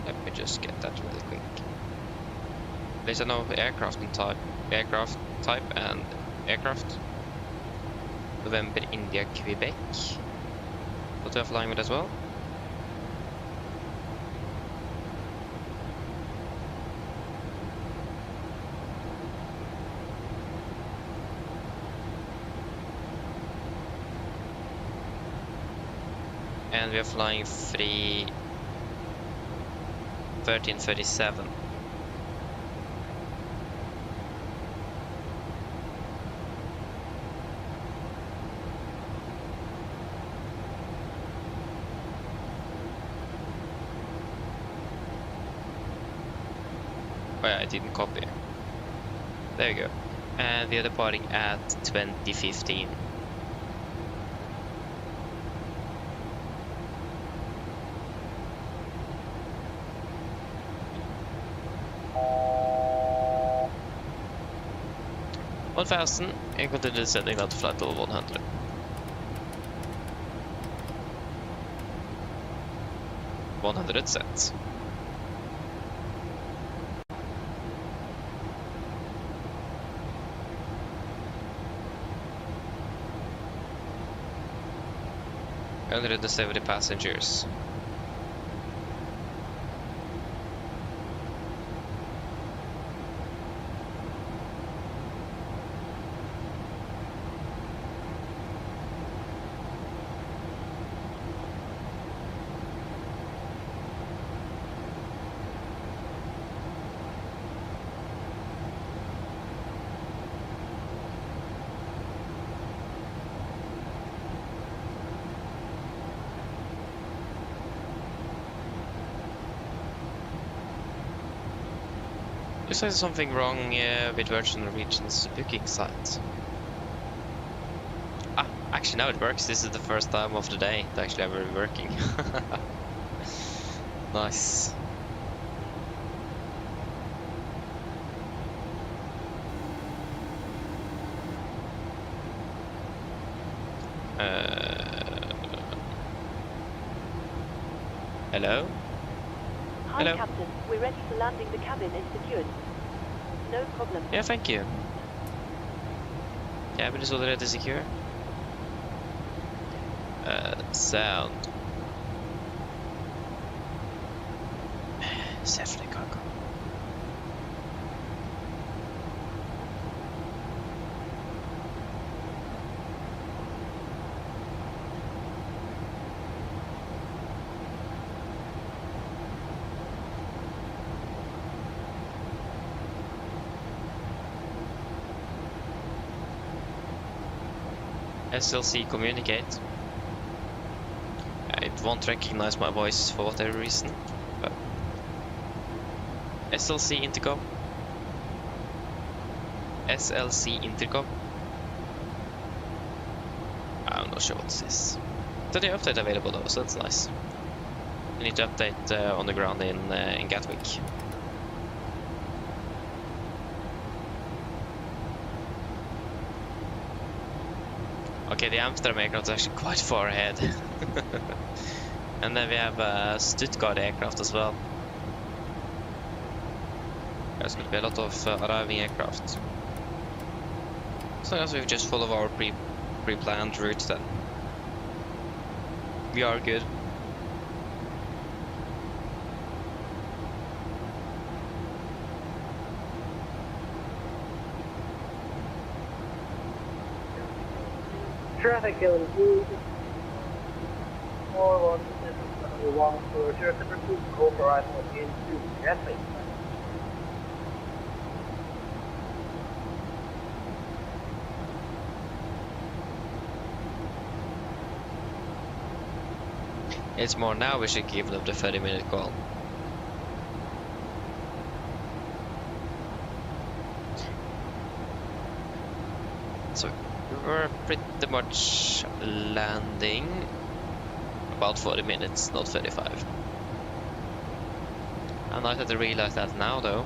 Speaker 6: Let me just get that really quick. There's no aircraft type and aircraft. November India Quebec. What we are flying with as well. And we are flying 1337. Oh yeah, I didn't copy. There you go. And we are departing at 2015. And continue descending now to flight level 100. Set. Under the 70 passengers. Looks like there's something wrong with Virgin Norwegian's booking site. Actually now it works. This is the first time of the day it's actually ever working. Nice. Hello?
Speaker 3: Hi,
Speaker 6: Hello.
Speaker 3: Captain. We're ready for landing. The cabin is secured. No problem.
Speaker 6: Yeah, thank you. Cabin is already secure. Sound. Definitely cargo. SLC communicate. It won't recognize my voice for whatever reason, but SLC intercom. SLC intercom. I'm not sure what this is. There's a new update available though, so that's nice. I need to update on the ground in Gatwick. Okay, the Amsterdam aircraft is actually quite far ahead. And then we have a Stuttgart aircraft as well. There's going to be a lot of arriving aircraft. As long as we just follow our pre-planned route, then we are good.
Speaker 9: Traffic LMG 4171 for 072, go for arrival into Gatwick.
Speaker 6: It's more now we should give them the 30-minute call. So we're pretty much landing about 40 minutes, not 35. I'm not had to realize that now though.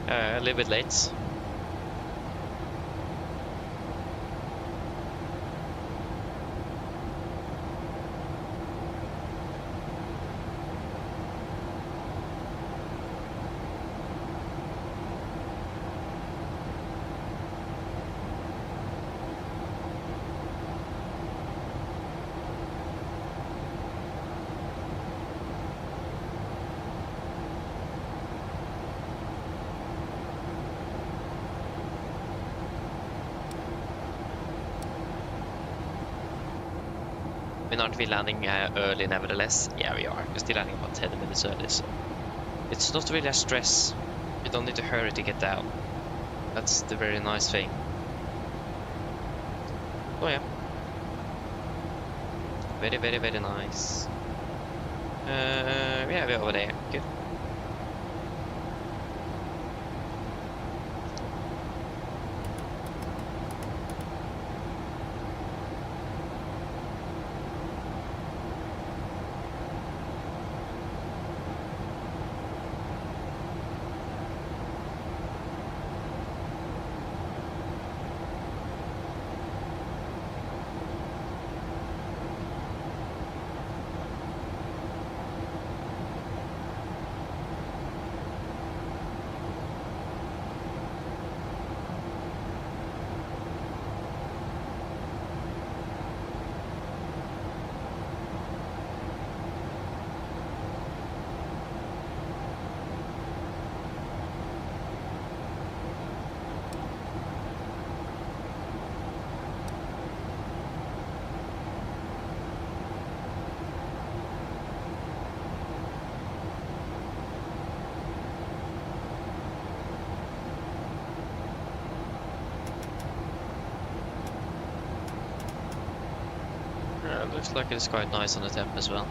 Speaker 6: A little bit late. Aren't we landing early nevertheless? Yeah, we are. We're still landing about 10 minutes early, so it's not really a stress. You don't need to hurry to get down. That's the very nice thing. Oh yeah. Very, very, very nice. Yeah, we're over there. Good. Looks like it's quite nice on the temp as well.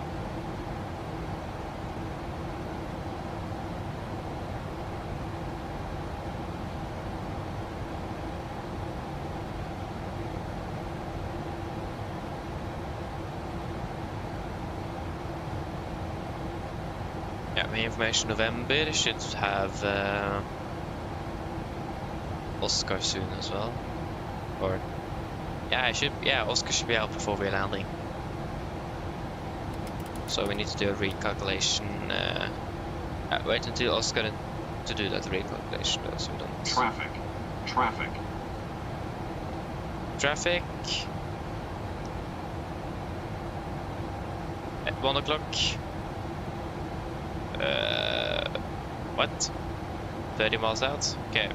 Speaker 6: Yeah, my information November should have Oscar soon as well. Or yeah, Oscar should be out before we're landing. So we need to do a recalculation. Wait until Oscar to do that recalculation. So we don't...
Speaker 2: Traffic.
Speaker 6: 1 o'clock. What? 30 miles out? Okay.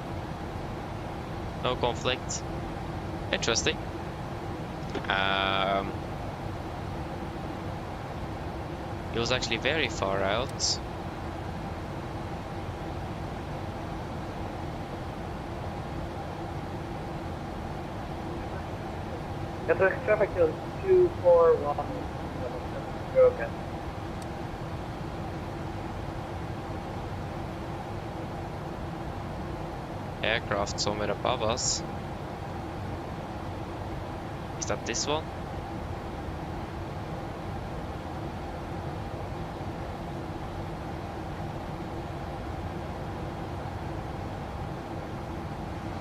Speaker 6: No conflict. Interesting. It was actually very far out.
Speaker 9: Gatwick traffic is 241. You're okay.
Speaker 6: Aircraft somewhere above us. Is that this one?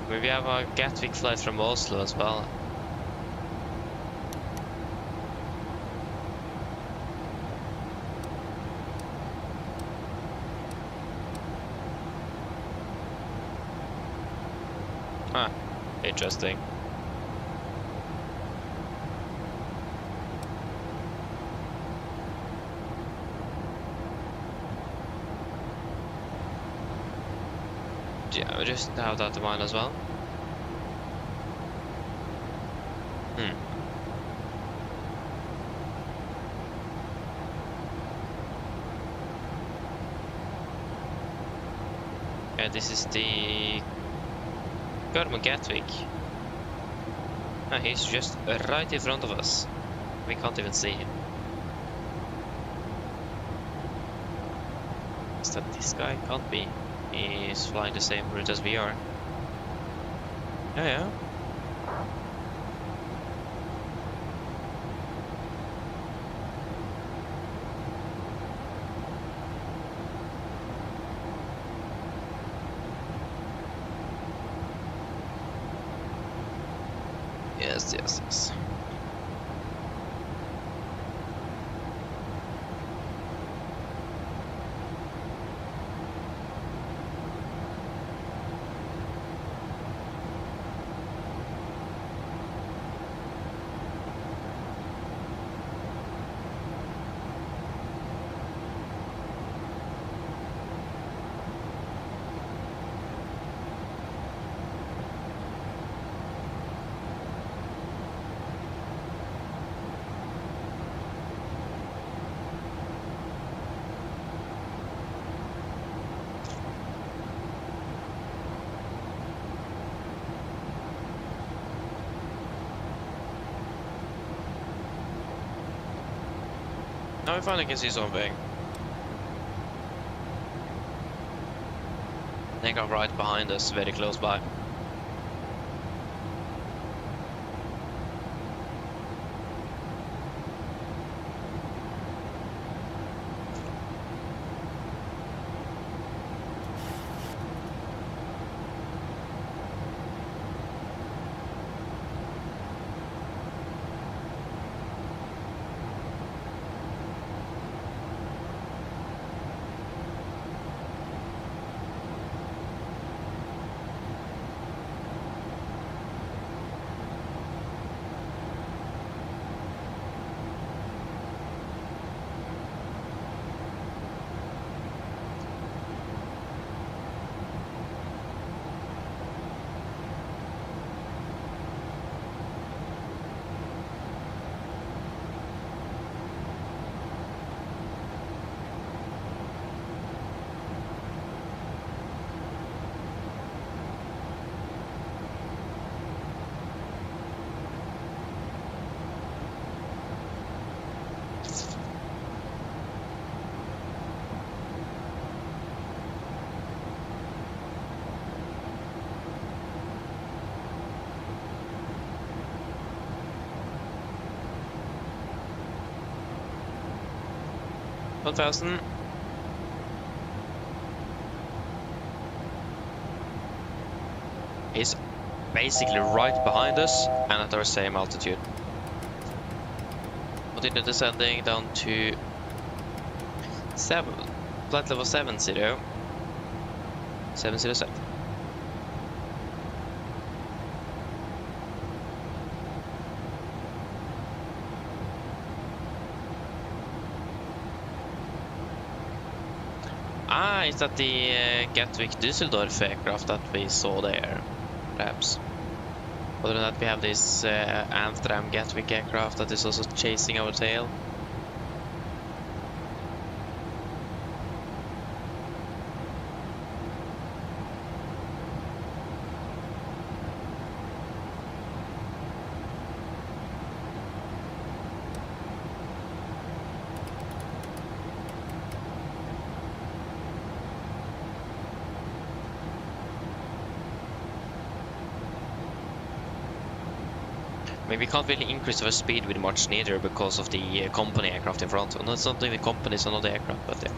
Speaker 6: Maybe have a Gatwick flight from Oslo as well. Huh, interesting. Yeah, we just have that in mind as well. Yeah, this is the Garmin Gatwick. Ah, he's just right in front of us. We can't even see him. Is that this guy? Can't be. He's flying the same route as we are. Yeah. Yes. Now we finally can see something. They got right behind us, very close by. $1,000. He's basically right behind us and at our same altitude. Continue descending down to flight level 70. 707. Ah, is that the Gatwick Düsseldorf aircraft that we saw there? Perhaps. Other than that, we have this Amsterdam Gatwick aircraft that is also chasing our tail. I mean, we can't really increase our speed with much neither because of the company aircraft in front. Well, it's not the company, it's another aircraft, but yeah.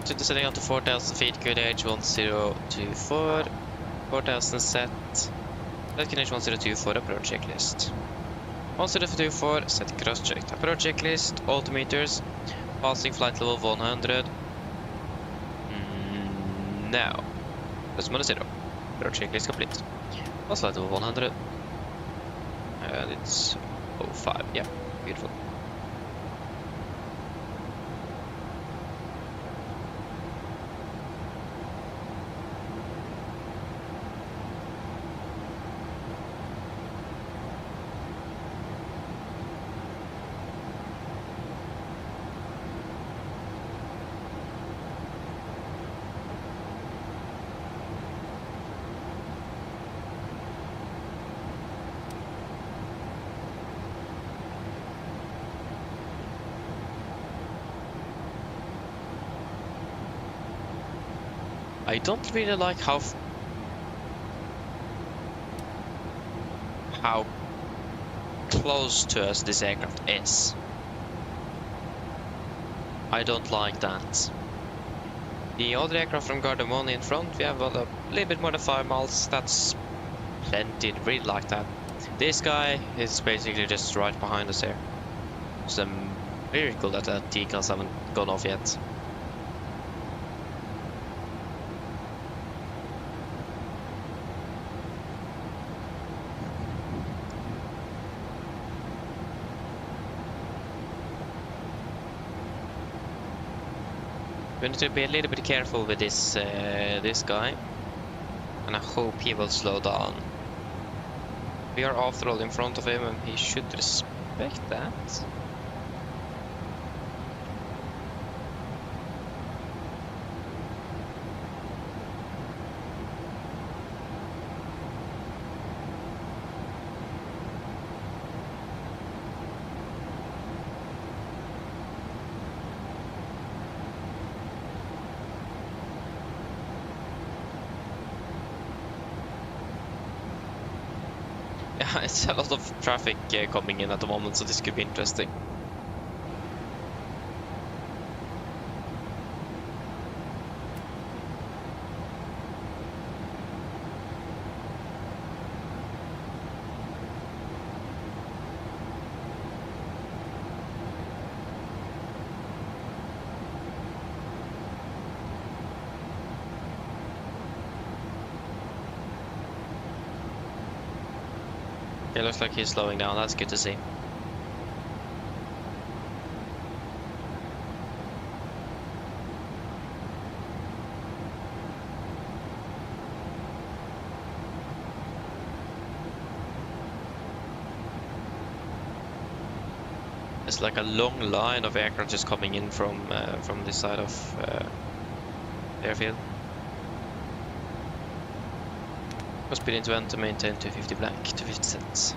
Speaker 6: So descending out to 4,000 feet, good edge 1024, 4,000 set, second edge 1024, approach checklist. 1024, set cross checked, approach checklist, altimeters, passing flight level 100. Now, decimal 0, approach checklist complete. Pass flight level 100, and it's 05, yeah, beautiful. I don't really like how close to us this aircraft is. I don't like that. The other aircraft from Gardermoen in front, we have a little bit more than 5 miles. That's plenty, really like that. This guy is basically just right behind us here. It's a miracle that the decals haven't gone off yet. We need to be a little bit careful with this this guy, and I hope he will slow down. We are after all in front of him, and he should respect that. Yeah, it's a lot of traffic coming in at the moment, so this could be interesting. It looks like he's slowing down, that's good to see. It's like a long line of aircraft just coming in from this side of the airfield. Speed into end to maintain 250 blank, 250 cents.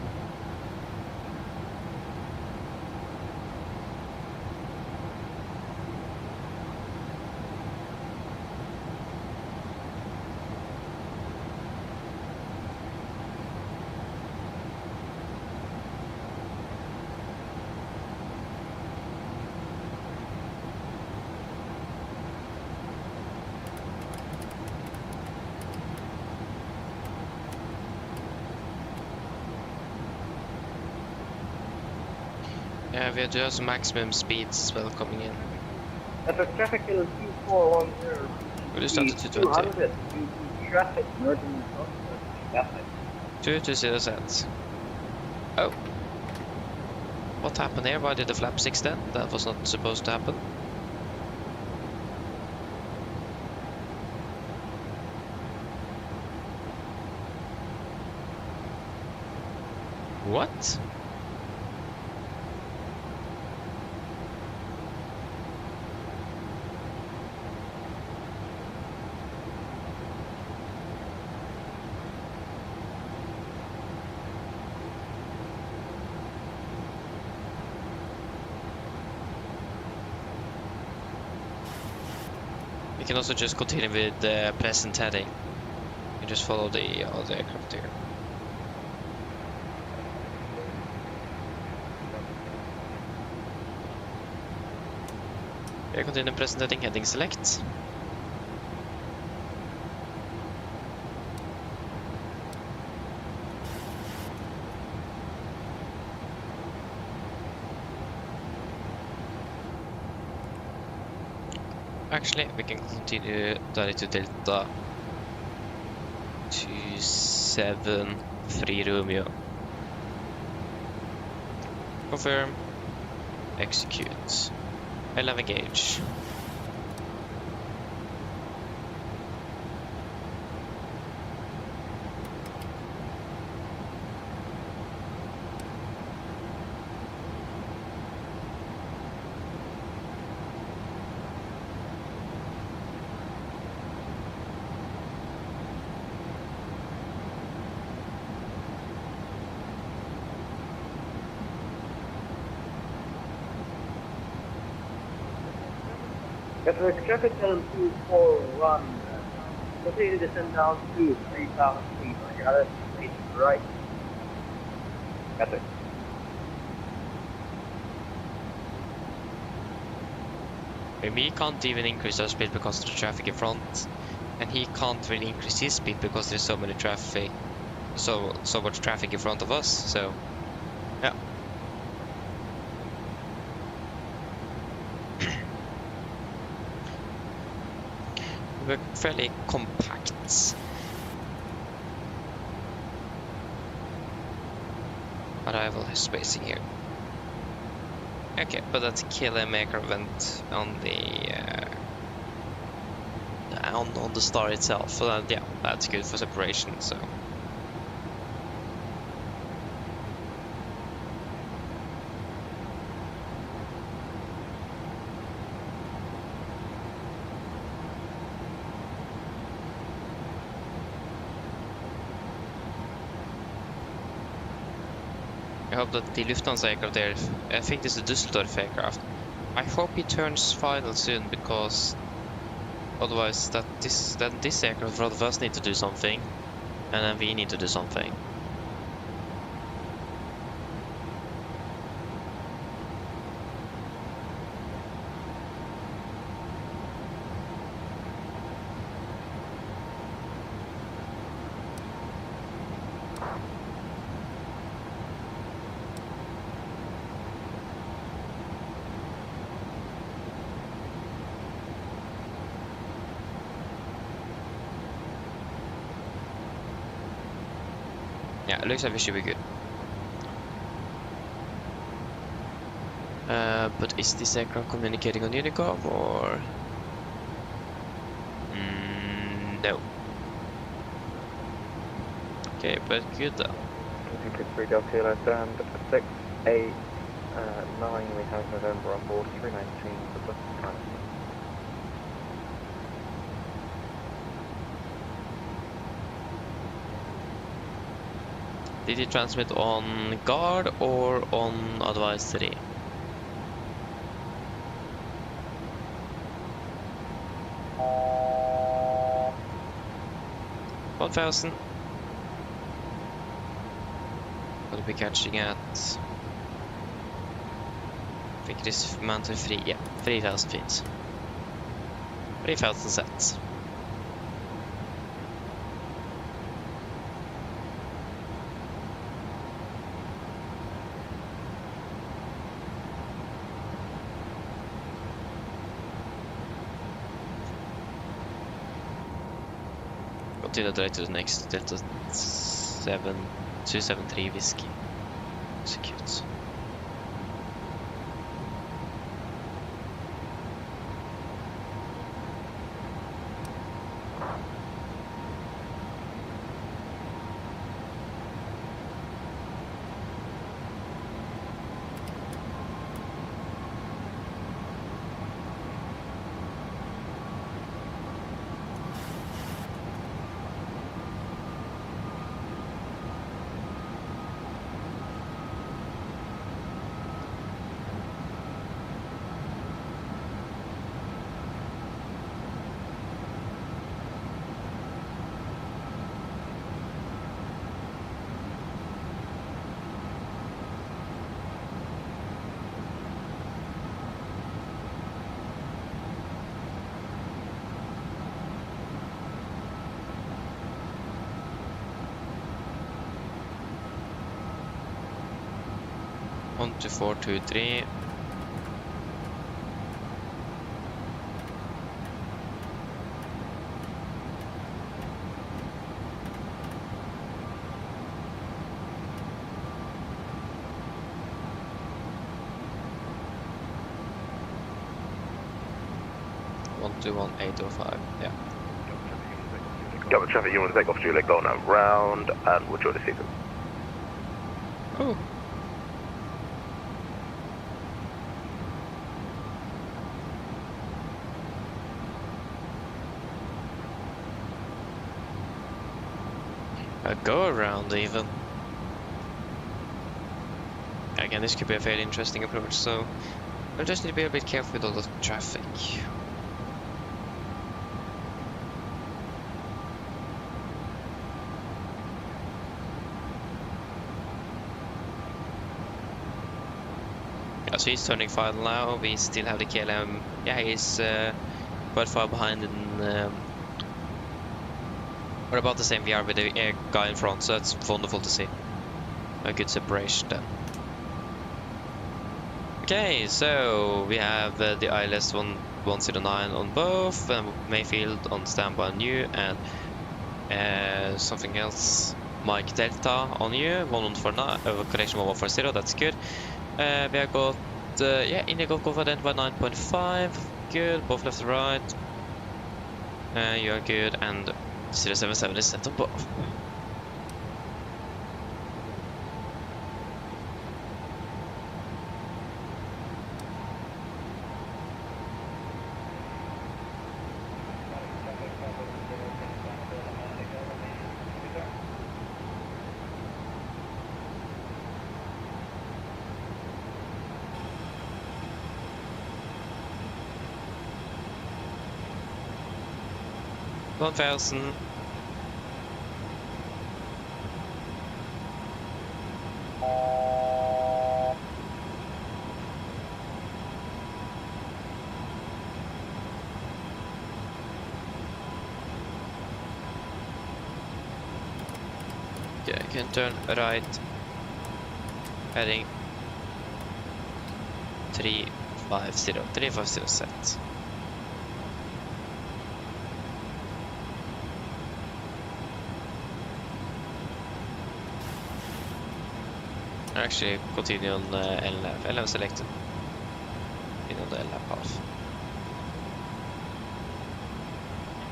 Speaker 6: Yeah, we do have some maximum speeds as well coming in.
Speaker 9: That's a traffic hill 2410.
Speaker 6: We'll just start at 220.
Speaker 9: 200 due to traffic merging.
Speaker 6: 220 sets. Oh. What happened here? Why did the flaps extend? That was not supposed to happen. What? We can also just continue with the present heading. You just follow the other aircraft here. We continue present heading, heading select. Actually, we can continue direct to Delta 273 Romeo. Confirm. Execute. 11 gauge.
Speaker 9: Gatwick traffic hill 241. Continue to descend down to 3,000 feet. On your other feet right. Gatwick.
Speaker 6: We can't even increase our speed because of the traffic in front, and he can't really increase his speed because there's so much traffic in front of us. So, yeah. We're fairly compact. Arrival spacing here. Okay, but that's a killer maker event on the star itself. So that, yeah, that's good for separation. So. I hope that the Lufthansa aircraft there, I think this is a Düsseldorf aircraft. I hope he turns final soon, because otherwise this aircraft rather of us need to do something, and then we need to do something. Yeah, it looks like we should be good. But is this aircraft communicating on Unicom or? No. Okay, but good though.
Speaker 7: I think it's 3 Delta Kilo and 689, we have November on board, 319 for the time.
Speaker 6: Did he transmit on guard or on advisory? $1,000. What are we catching at? I think it is mountain free. Yeah, 3,000 feet. 3,000 sets. continue direct to the next Delta 273 whiskey. Execute. On to 423. One to 1805. Yeah.
Speaker 17: Government traffic unit take off Juliet going around and we'll join the season.
Speaker 6: Oh. A go around even. Again, this could be a very interesting approach, so we'll just need to be a bit careful with all the traffic. Yeah, so he's turning final now. We still have the KLM. Yeah, he's quite far behind in. We're about the same VR with the guy in front, so that's wonderful to see. A good separation then. Okay, so we have the ILS 109 on both, Mayfield on standby on you, and something else, Mike Delta on you, 149, connection 1140, that's good. We have got, yeah, Indigo Golf identified 9.5, good, both left and right. You are good, and 077 is set on both. One thousand. Okay, I can turn right, heading 350 set. Actually, continue on LNAV. LNAV selected. Continue on the LNAV path.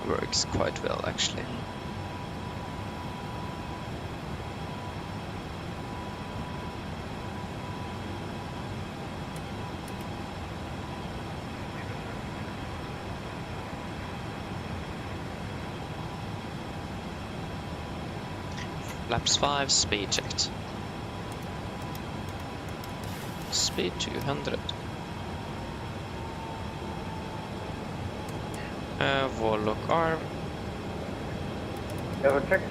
Speaker 6: Works quite well, actually. Flaps 5, speed checked. Speed 200. Warlock arm.
Speaker 9: Yeah, check.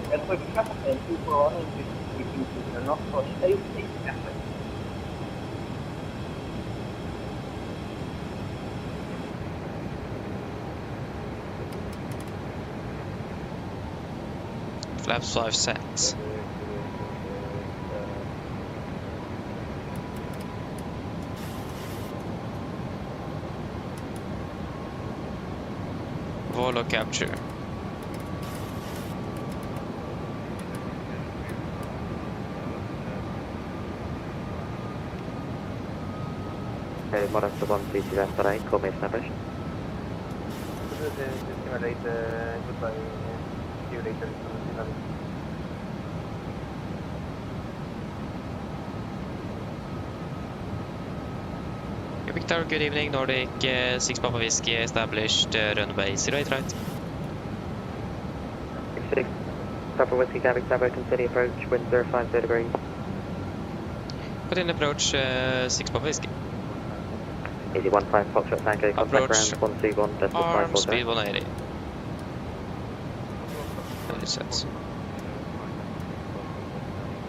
Speaker 9: That's what traffic and 241 is not for safety traffic.
Speaker 6: Flaps 5 set. Warlock capture.
Speaker 7: Okay, Modesta 122 left right, call me established.
Speaker 9: Goodbye. See you later.
Speaker 6: Quebec Tower, good evening. Nordic 6 Papa Whiskey established, runway 08 right.
Speaker 7: 6 Papa Whiskey, Quebec Tower, continue approach, wind 050 degrees.
Speaker 6: Continue approach 6 Papa Whiskey.
Speaker 7: Easy 15 Foxtrot Tango, contact
Speaker 6: Approach
Speaker 7: ground 121.540.
Speaker 6: arm speed 180. Very set.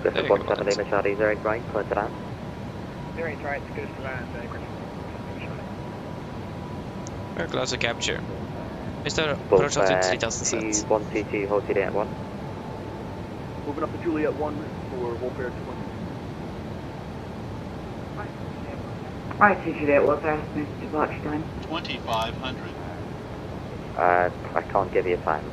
Speaker 7: Griffin 17 Lima Charlie, 08 right, clear to land.
Speaker 9: 08 right, good to land, Griffin.
Speaker 6: Very close to capture. Mr. Approach altitude 3000 sets.
Speaker 7: 122, hold Juliet 1.
Speaker 5: Moving up to Juliet 1 for Wolfare 20.
Speaker 18: Right, to Juliet, what's our estimated departure time?
Speaker 2: 2500.
Speaker 7: I can't give you a time,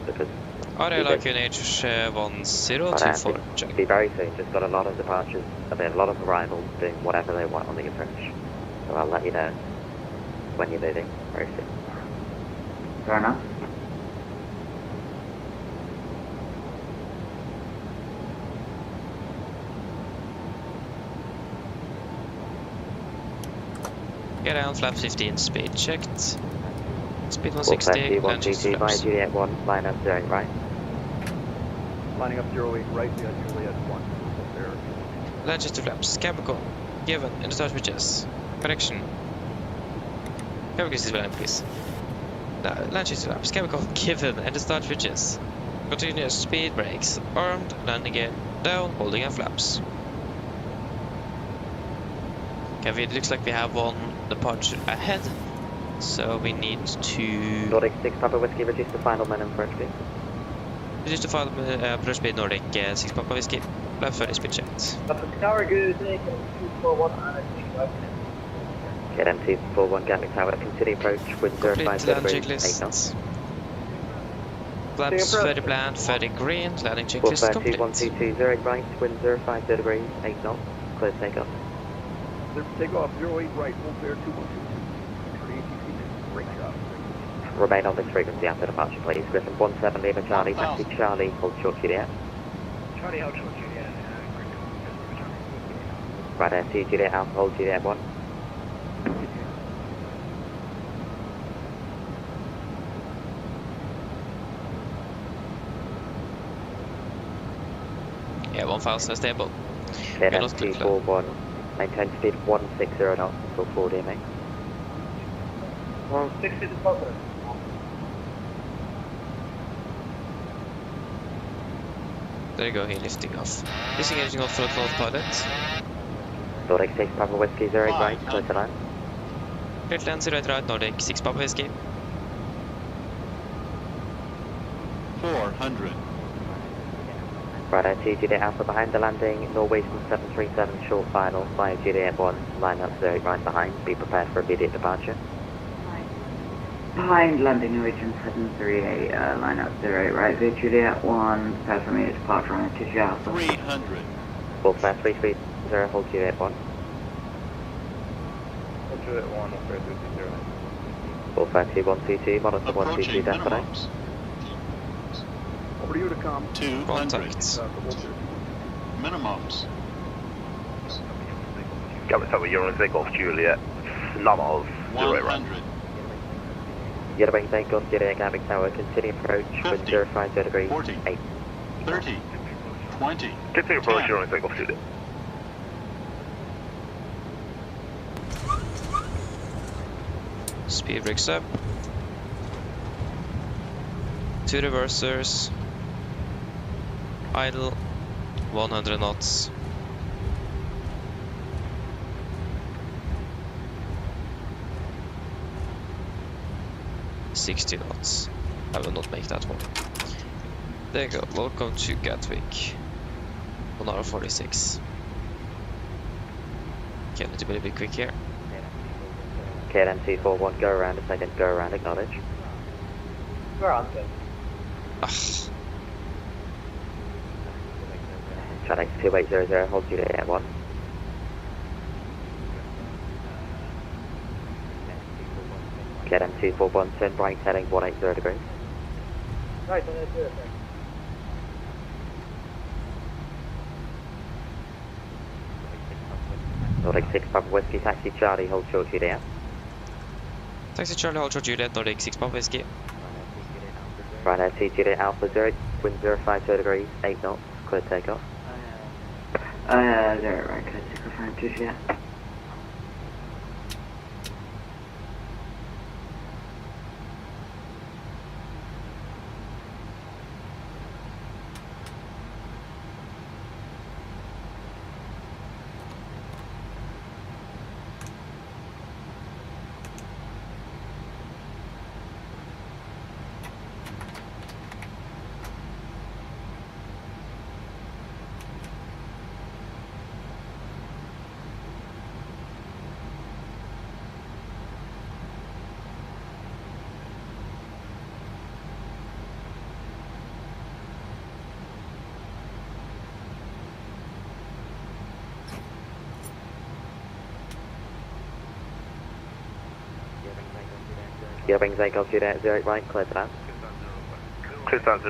Speaker 7: because...
Speaker 6: RLR QNH 1024, check.
Speaker 7: Be very soon, just got a lot of departures, a lot of arrivals doing whatever they want on the approach. So I'll let you know when you're moving, very soon.
Speaker 18: Fair enough.
Speaker 6: Get down, flap 15, speed checked. Speed 160,
Speaker 7: Manchester by Juliet 1, line up 0 right.
Speaker 5: Lining up 08 right, we got Juliet 1 there.
Speaker 6: Manchester flaps, chemical, given, in the start switches. Correction. Chemical is well, please. Manchester flaps, chemical, given, and the start switches. Continuous speed brakes, armed, landing gear, down, holding and flaps. Okay, it looks like we have one departure ahead, so we need to...
Speaker 7: Nordic 6 Papa Whiskey, reduce the final minimum approach speed.
Speaker 6: Reduce the final approach speed, Nordic 6 Papa Whiskey, left 30 speed checked.
Speaker 9: Tower, good evening, 241 and
Speaker 7: Get MT41 Gatwick Tower, continue approach, wind 05 degrees, 8 knots.
Speaker 6: Flaps 30 bland, 30 green, landing checklist complete.
Speaker 7: 122, 08 right, wind 05 degrees, 8 knots, clear to take off.
Speaker 5: Take off 08 right, Wolfare 212. Great job.
Speaker 7: Remain on this frequency after departure, please. Griffin 17 Lima Charlie, taxi Charlie, hold short Juliet.
Speaker 9: Charlie, hold short Juliet.
Speaker 7: Right, FT Juliet Alpha, hold Juliet 1.
Speaker 6: Yeah, 1000 stable.
Speaker 7: KMT41, maintain speed 160 knots until 4 DMA.
Speaker 9: 160 to focus.
Speaker 6: There you go, he lifting off. Disengaging off throttle autopilot.
Speaker 7: Nordic 6 Papa Whiskey, 08 right, clear to land.
Speaker 6: Clear to land, 08 right, Nordic 6 Papa Whiskey.
Speaker 2: 400.
Speaker 7: Right, FT Juliet Alpha behind the landing, Norwegian 737 short final, via Juliet 1, line up 08 right behind, be prepared for immediate departure.
Speaker 18: Behind landing Norwegian 738, line up 08 right, via Juliet 1, prepare for immediate departure on Juliet Alpha.
Speaker 2: 300.
Speaker 7: Full fast 330, hold Juliet 1.
Speaker 5: Juliet 1, Wolfare 330.
Speaker 7: Full fast 2122, monitor 122 definite.
Speaker 5: Over to you to come.
Speaker 2: 200.
Speaker 6: Contact.
Speaker 2: Minimums.
Speaker 17: Gatwick Tower, you're on a take off Juliet. Lomov, 08 right.
Speaker 2: 100.
Speaker 7: Get away, take off Juliet Gatwick Tower, continue approach, wind 05 degrees,
Speaker 2: 40.
Speaker 7: 8.
Speaker 2: 30. 20.
Speaker 17: Continue approach, you're on a take off Juliet.
Speaker 6: Speed brakes up. 2 reversers. Idle. 100 knots. $60 knots. I will not make that one. There you go. Welcome to Gatwick. 1 hour 46. Okay, need to be a bit quick here.
Speaker 7: KMT41, go around a second, go around, acknowledge.
Speaker 9: We're on good.
Speaker 7: Channel 2800, hold Juliet 1.
Speaker 15: KLM 241, turn right heading 180 degrees.
Speaker 9: Right, 180.
Speaker 15: Nordic 6 Papa Whiskey, taxi Charlie, hold short Juliet.
Speaker 6: Taxi Charlie, hold short Juliet, Nordic 6 Papa Whiskey.
Speaker 15: Ryanair 2 Juliet Alpha 0, wind 050 degrees, 8 knots, clear takeoff.
Speaker 18: 0 right, clear takeoff from 2 Juliet.
Speaker 15: Gearing Zagos Juliet 0 right, clear to land.
Speaker 17: Clear to land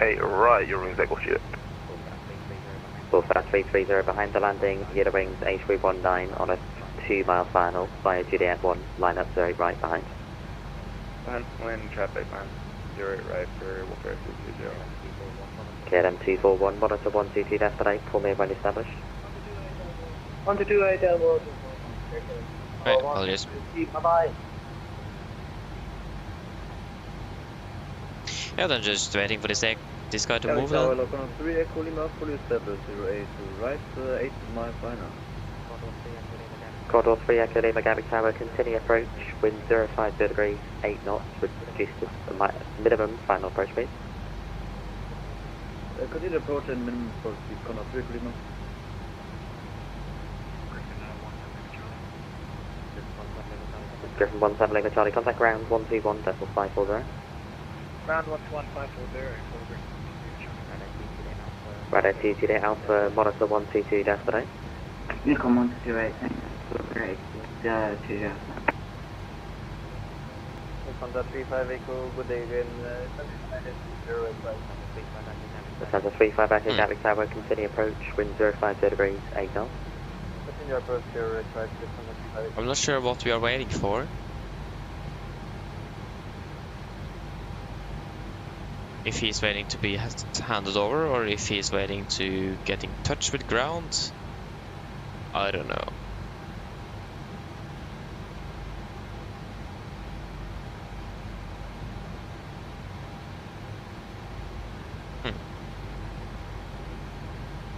Speaker 17: 08 right, your wings Zagos Juliet.
Speaker 15: Full fast 330 behind the landing, gear wings A319 on a 2 mile final via Juliet 1, line up 0 right behind.
Speaker 5: When traffic man, 0 right for Wolfram 220.
Speaker 15: KLM 241, monitor 122 destinate, pull me when established.
Speaker 9: 128 Elmore.
Speaker 6: Right, apologies.
Speaker 9: Bye-bye.
Speaker 6: Yeah, then just waiting for this guy to move
Speaker 5: Tower
Speaker 6: then.
Speaker 5: local on 3 Echo Lima, fully established 08 to right, 8 mile final.
Speaker 15: Corridor 3 Echo Lima Gatwick Tower, continue approach, wind 050 degrees, 8 knots, reduced to the minimum final approach speed.
Speaker 5: Continue approach and minimum approach speed, corner 3 Echo Lima.
Speaker 15: Griffin 17 Lima Charlie, contact ground 121.540.
Speaker 9: Round 11540.
Speaker 15: Radar 2 Juliet Alpha, monitor 122 destinate.
Speaker 18: Nikon 128, thanks. Great. 2 Juliet.
Speaker 9: Lufthansa 35 Echo, good day again. 0 right.
Speaker 15: Lufthansa 35 Echo Gatwick Tower, continue approach, wind 050 degrees, 8 knots.
Speaker 9: Continue approach 0 right, Lufthansa 35 Echo.
Speaker 6: I'm not sure what we are waiting for. If he's waiting to be handed over, or if he's waiting to get in touch with ground, I don't know.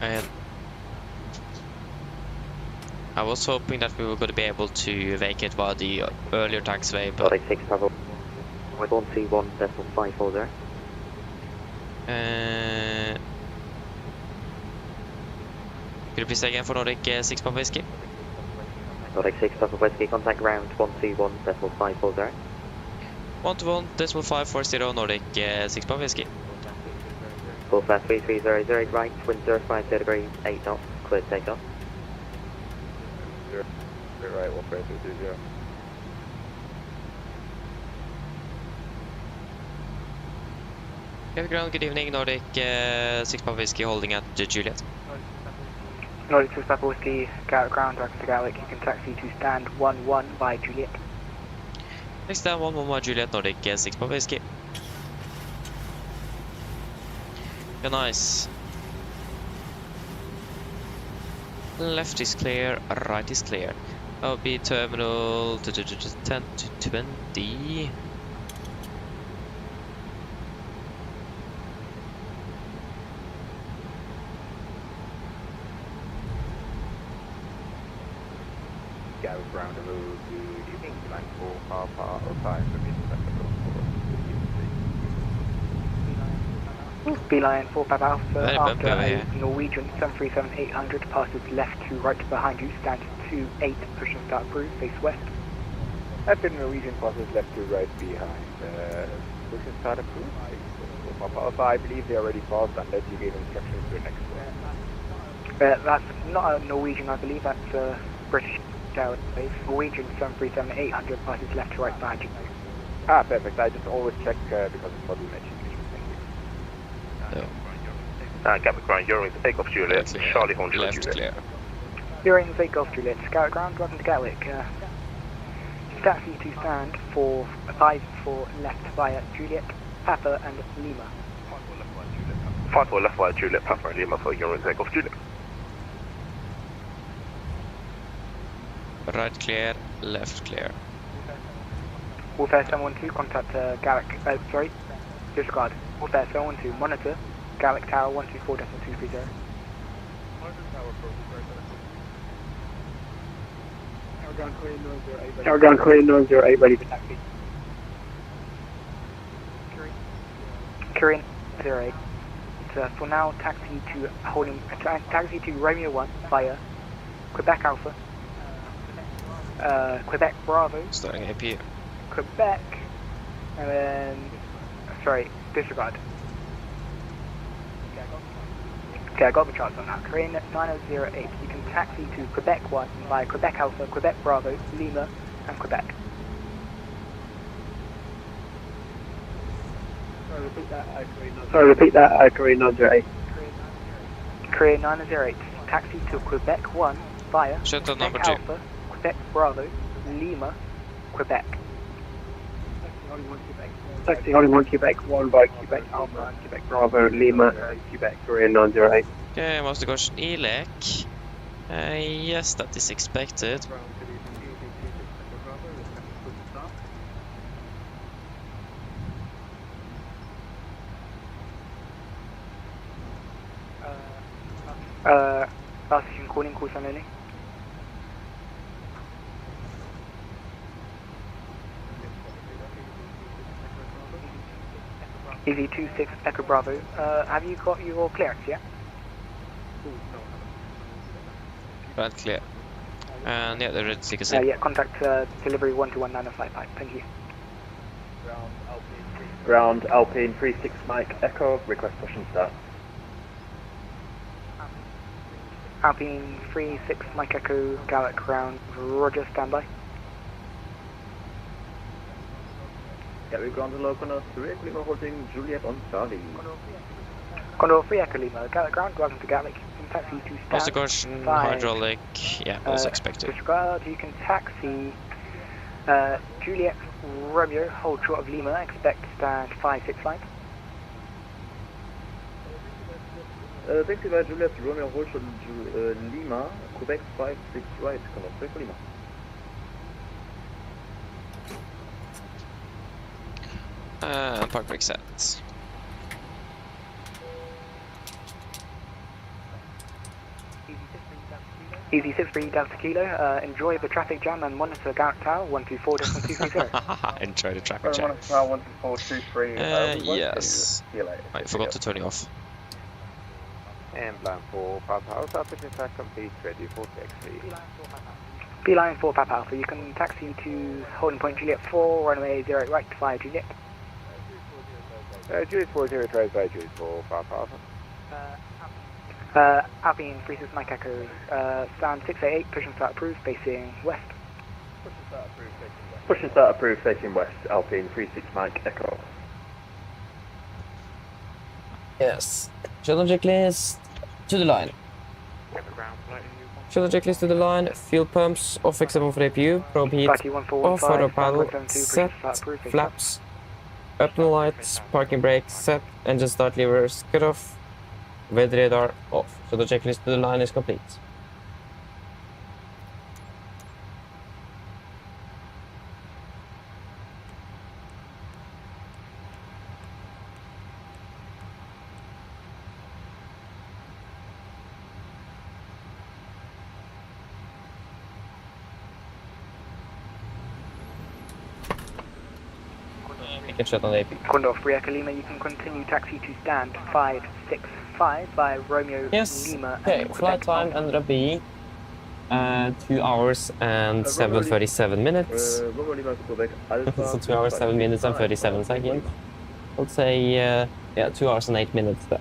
Speaker 6: And I was hoping that we were going to be able to vacate via the earlier taxiway, but
Speaker 15: Nordic 6 Bravo, 121.540.
Speaker 6: Could you please say again for Nordic 6 Papa Whiskey?
Speaker 15: Nordic 6 Papa Whiskey, contact ground 121.540.
Speaker 6: 121.540 Nordic 6 Papa Whiskey.
Speaker 15: Full fast 3300 right, wind 050 degrees, 8 knots, clear takeoff.
Speaker 5: 0 right, Wolfram 220.
Speaker 6: Get ground, good evening, Nordic 6 Papa Whiskey holding at Juliet.
Speaker 19: Nordic 6 Papa Whiskey, Garrett ground, Dragon to Gatwick, you can taxi to stand 11 by Juliet.
Speaker 6: Next stand 11 by Juliet, Nordic 6 Papa Whiskey. Yeah, nice. Left is clear, right is clear. That'll be terminal 10 to 20.
Speaker 5: Garrett ground hello, good evening, line 4 Alpha 05,
Speaker 19: Beeline 4 Papa Alpha,
Speaker 6: Very
Speaker 19: after
Speaker 6: bumpy over
Speaker 19: a
Speaker 6: here.
Speaker 19: Norwegian 737-800 passes left to right behind you, stand 28, push and start approved, face west.
Speaker 5: After Norwegian passes left to right behind, push and start approved. Papa Alpha, I believe they already passed unless you gave instructions to the next one.
Speaker 19: That's not a Norwegian, I believe, that's British. Airways. Norwegian 737 800 passes left to right behind you.
Speaker 11: Ah, perfect. I just always check because it's not mentioned.
Speaker 17: Gatwick Ground, Eurowings, takeoff Juliet, Charlie Horn,
Speaker 6: left
Speaker 17: Juliet.
Speaker 6: clear.
Speaker 19: Eurowings 8 Golf Juliet, Scout ground, welcome to Gatwick. Taxi to stand for 5-4 left via Juliet, Papa and Lima.
Speaker 17: 5-4 left via Juliet, Papa and Lima for Eurowings, takeoff Juliet.
Speaker 6: Right clear, left clear.
Speaker 19: Warfare 712, contact Gatwick, sorry, disregard. Warfare 712, monitor, Gatwick Tower 124.230.
Speaker 9: Tower ground clear, 908, ready for taxi.
Speaker 19: Korean 08. For now, taxi to Romeo 1 via Quebec Alpha, Quebec Bravo,
Speaker 6: Starting AP.
Speaker 19: Quebec, and then, sorry, disregard. Okay, I got the charts on that. Korean 9008, you can taxi to Quebec 1 via Quebec Alpha, Quebec Bravo, Lima, and Quebec.
Speaker 9: Sorry, repeat that, Korean 908.
Speaker 19: Korean 908, taxi to Quebec 1 via
Speaker 6: Shuttle
Speaker 19: Quebec
Speaker 6: number 2.
Speaker 19: Alpha, Quebec Bravo, Lima, Quebec.
Speaker 9: Taxi holding 1 Quebec 1 by Quebec Alpha, Quebec Bravo, Lima, Quebec, Korean 908.
Speaker 6: Okay, master caution ELEC. Yes, that is expected.
Speaker 19: Last station calling, call sign only. EV26 Echo Bravo, have you got your clearance, yeah?
Speaker 6: Right clear. And yeah, they're ready to take us in.
Speaker 19: Yeah, contact delivery 121955, thank you.
Speaker 7: Ground Alpine 36 Mike Echo, request push and start.
Speaker 19: Alpine 36 Mike Echo, Gatwick ground, roger, standby.
Speaker 7: Gatwick ground and local 3 Lima holding Juliet on Charlie.
Speaker 19: Condor 3 Echo Lima, Gatwick ground, welcome to Gatwick. You can taxi to stand.
Speaker 6: Master caution, hydraulic. Yeah, also expected.
Speaker 19: Disregard, you can taxi Juliet Romeo, hold short of Lima, expect stand 565.
Speaker 7: Taxi by Juliet Romeo, hold short Lima, Quebec 56 right, Condor 3 for Lima.
Speaker 6: Park brake set.
Speaker 19: Easy 63 Delta Kilo, enjoy the traffic jam and monitor Gatwick Tower 124.230.
Speaker 6: Enjoy the traffic jam.
Speaker 11: Monitor Tower 12423.
Speaker 6: Yes. I forgot to turn it off.
Speaker 11: And plan for Papa Alpha, pitching track complete, ready for taxi.
Speaker 19: Beeline 4 Papa Alpha, you can taxi to holding point Juliet 4, runway 08 right via Juliet.
Speaker 11: Juliet 40 tries by Juliet 4 Papa Alpha.
Speaker 19: Alpine 36 Mike Echo, stand 688, push and start approved, facing west.
Speaker 7: Push and start approved, facing west, Alpine 36 Mike Echo.
Speaker 1: Yes. Shuttle checklist to the line. Shuttle checklist to the line. Fuel pumps off except for APU. Probe heat off. Auto paddle set. Flaps. Open lights. Parking brake set. Engine start levers cut off. Weather radar off. So the checklist to the line is complete. You can shut on the AP.
Speaker 19: Condor 3 Echo Lima, you can continue taxi to stand 565 by Romeo Lima.
Speaker 1: Okay, flight time ended up being 2 hours and 37 minutes. So 2 hours, 7 minutes and 37 seconds. I'll say, yeah, 2 hours and 8 minutes then.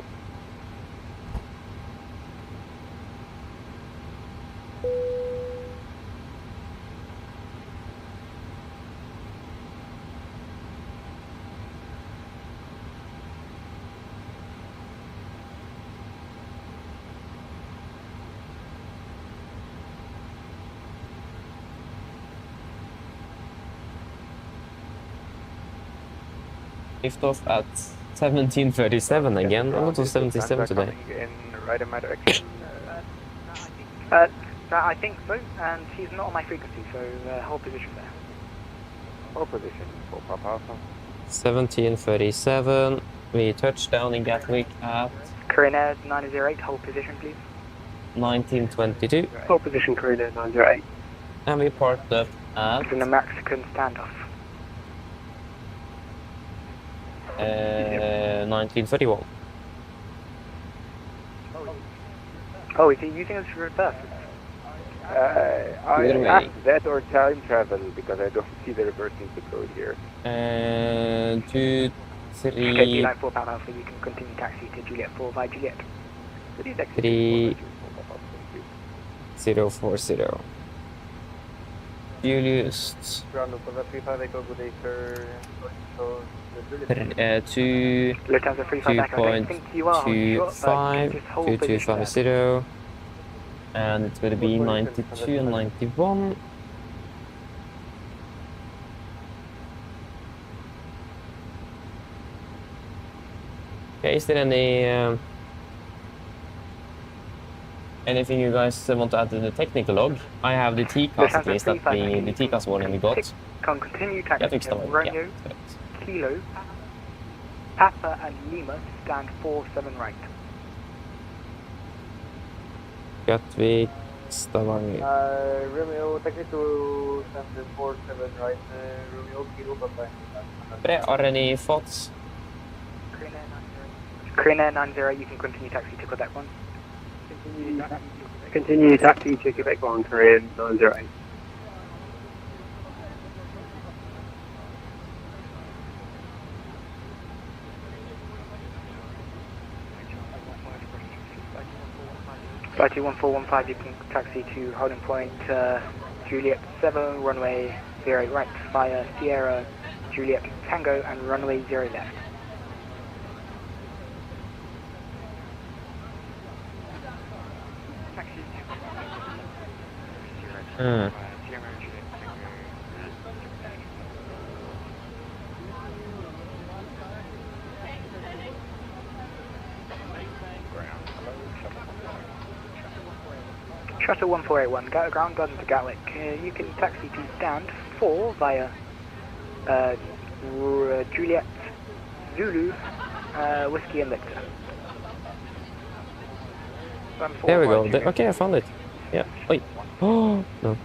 Speaker 1: lift off at 17:37 again. A lot of 77 today.
Speaker 11: In right in my direction.
Speaker 19: I think so, and he's not on my frequency, so hold position there.
Speaker 11: Hold position for Papa Alpha.
Speaker 1: 17:37. We touched down in Gatwick at
Speaker 19: Korean Air 908, hold position please.
Speaker 1: 19:22.
Speaker 11: Hold position Korean Air 908.
Speaker 1: And we parked up at
Speaker 19: It's in a Mexican standoff.
Speaker 1: 19:31.
Speaker 19: Oh, is he using us for reverse?
Speaker 11: I asked that or time travel because I don't see the reversing the code here.
Speaker 1: 2, 3.
Speaker 19: Okay, line 4 pound Alpha, you can continue taxi to Juliet 4 by Juliet.
Speaker 1: 3040. Fuel used.
Speaker 11: Ground over 35 Echo, good day sir.
Speaker 1: 2.250, and it's going to be 92 and 91. Okay, is there anything you guys want to add to the technical log? I have the TCAS at least, the TCAS warning we got.
Speaker 19: Can continue taxi to Romeo, Kilo, Papa and Lima stand 47 right.
Speaker 1: Gatwick, Stavanger.
Speaker 5: Romeo, taxi to stand 47 right, Romeo, Kilo, Papa.
Speaker 1: Are any thoughts?
Speaker 19: Korean Air 90, you can continue taxi to Quebec 1.
Speaker 11: Continue taxi to Quebec 1, Korean 908.
Speaker 19: Flight 21415, you can taxi to holding point Juliet 7, runway 0 right via Sierra, Juliet Tango and runway 0 left. Shuttle 1481, ground guns to Gatwick. You can taxi to stand 4 via Juliet, Zulu, Whiskey and Victor.
Speaker 1: There we go. Okay, I found it. Yeah. Wait. Oh, no.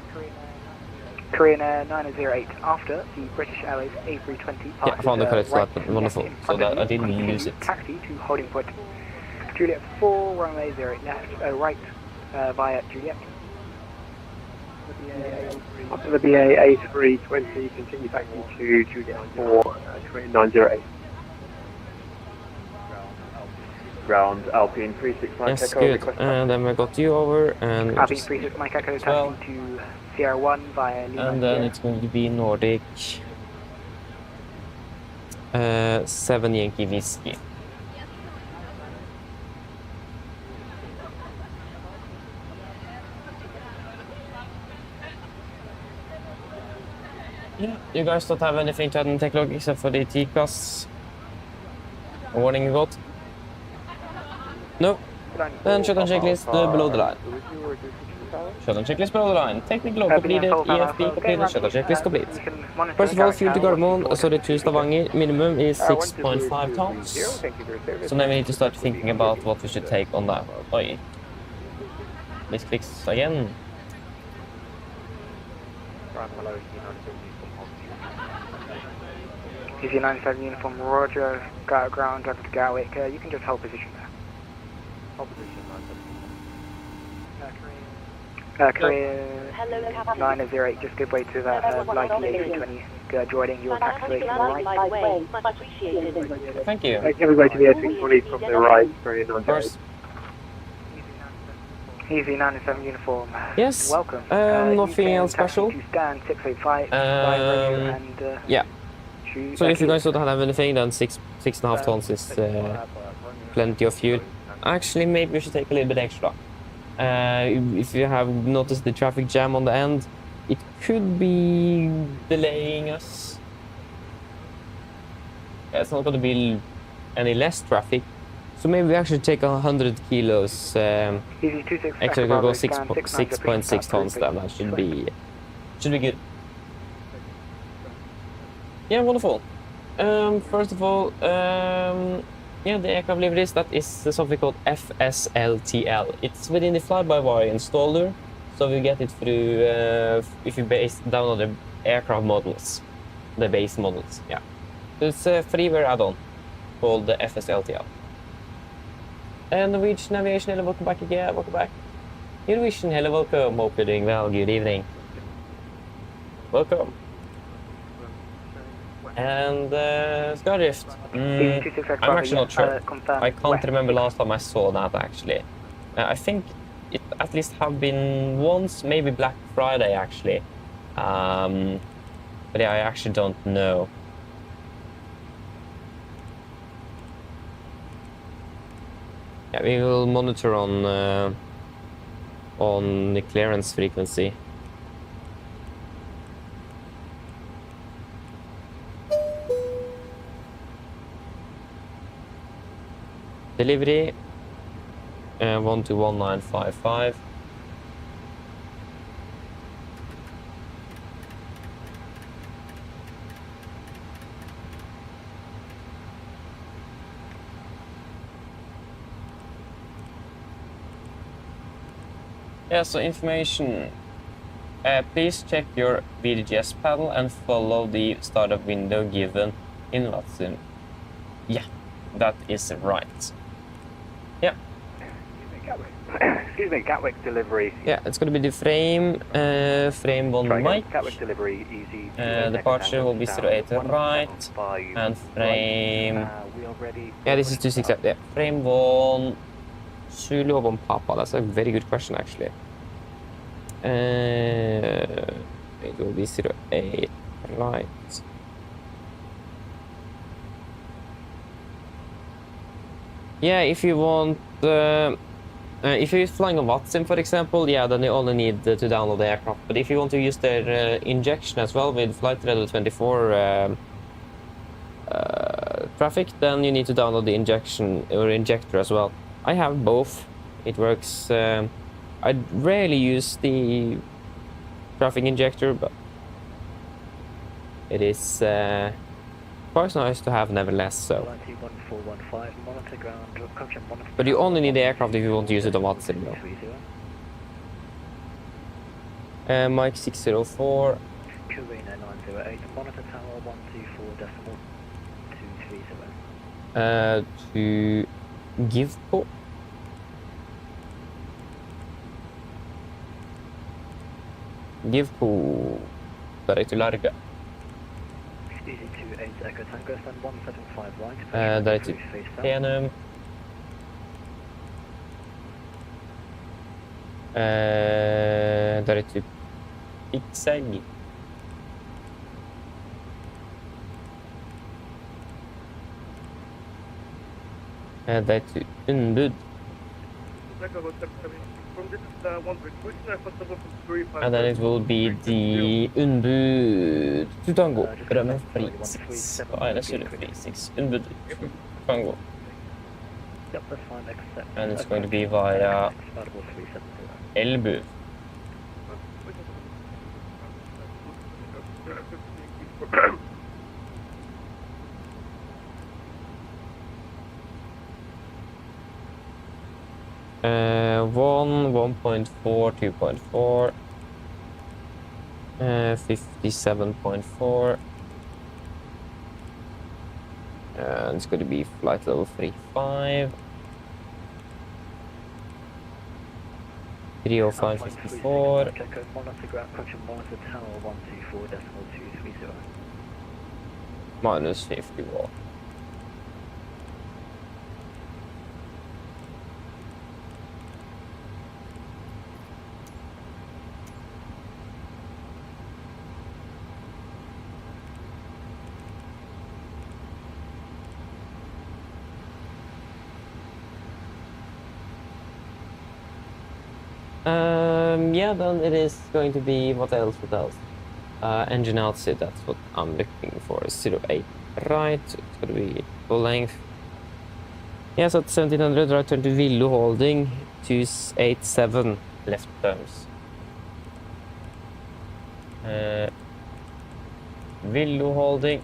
Speaker 19: Korean Air 908 after the British Airways A320.
Speaker 1: Yeah, I found the correct slot. Wonderful. So that I didn't lose it.
Speaker 19: Taxi to holding point Juliet 4, runway 0 left, right via Juliet.
Speaker 11: After the BA A320, continue taxi to Juliet 4, Korean 908.
Speaker 7: Ground Alpine 36 Mike
Speaker 1: Yes,
Speaker 7: Echo.
Speaker 1: good. And then we got you over and
Speaker 19: Alpine 36 Mike Echo taxi to Sierra 1 via Lima.
Speaker 1: And then it's going to be Nordic 7 Yankee Whiskey. Yeah, you guys don't have anything to add in tech log except for the TCAS warning you got? No. Then shutdown checklist below the line. Shutdown checklist below the line. Technical log completed, EFB completed, shutdown checklist complete. First of all, fuel to Gardermoen, sorry to Stavanger, minimum is 6.5 tons. So now we need to start thinking about what we should take on that. Oi. Misclicks again.
Speaker 19: Easy 97 uniform, Roger, ground, driver to Gatwick. You can just hold position there. Hold position, Korean 908, just give way to that light A320 joining your taxiway from the right.
Speaker 3: Much appreciated.
Speaker 1: Thank you.
Speaker 11: Take everybody to the A320 from the right, Korean 908.
Speaker 19: Easy 97 uniform.
Speaker 1: Yes.
Speaker 19: Welcome.
Speaker 1: Nothing else special.
Speaker 19: Stand 685.
Speaker 1: Yeah. So if you guys don't have anything, then 6.5 tons is plenty of fuel. Actually, maybe we should take a little bit extra. If you have noticed the traffic jam on the end, it could be delaying us. it's not going to be any less traffic. So maybe we actually take 100 kilos. Actually, we'll go 6.6 tons. Then that should be good. Yeah, wonderful. First of all, yeah, the aircraft liveries, that is something called FSLTL. It's within the fly-by-wire installer, so you get it through if you download the aircraft models, the base models. Yeah, so it's a freeware add-on called the FSLTL. And Norwegian Aviation, hello, welcome back again. Welcome back. Norwegian, hello, welcome. Hope you're doing well. Good evening. Welcome. And Skyrift. I'm actually not sure. I can't remember last time I saw that actually. I think it at least have been once, maybe Black Friday actually. But yeah, I actually don't know. Yeah, we will monitor on the clearance frequency. Delivery 121955. Yeah, so information. Please check your VDGS panel and follow the startup window given in Watson. Yeah, that is right. Yeah.
Speaker 11: Excuse me, Gatwick delivery.
Speaker 1: Yeah, it's going to be the frame 1 mic.
Speaker 11: Gatwick delivery, easy.
Speaker 1: Departure will be 08 right. And frame... yeah, this is 268. Yeah, frame 1... Zulu or Papa, that's a very good question actually. It will be 08 right. Yeah, if you want, if you're flying a Watson, for example, yeah, then you only need to download the aircraft. But if you want to use their injection as well with Flight Radar 24 traffic, then you need to download the injection or injector as well. I have both. It works. I rarely use the traffic injector, but it is quite nice to have nevertheless. So. But you only need the aircraft if you want to use it on Watson, though. Mike 604. To give po. Give po. Direct to Larga. Direct to Penum. Direct to Pixeg. Direct to Unbud. And then it will be the Unbud to Tango. Remember 36. Unbud Tango.
Speaker 11: Yep, that's fine, accept.
Speaker 1: And it's going to be via Elbu. One, 1.4, 2.4, 57.4. And it's going to be flight level 35. 305.54. Minus 51. Yeah, then it is going to be what else? Engine outset, that's what I'm looking for, 08 right, it's gonna be full length. Yes, at 1700, right turn to Villo holding, 287 left turns. Villo holding,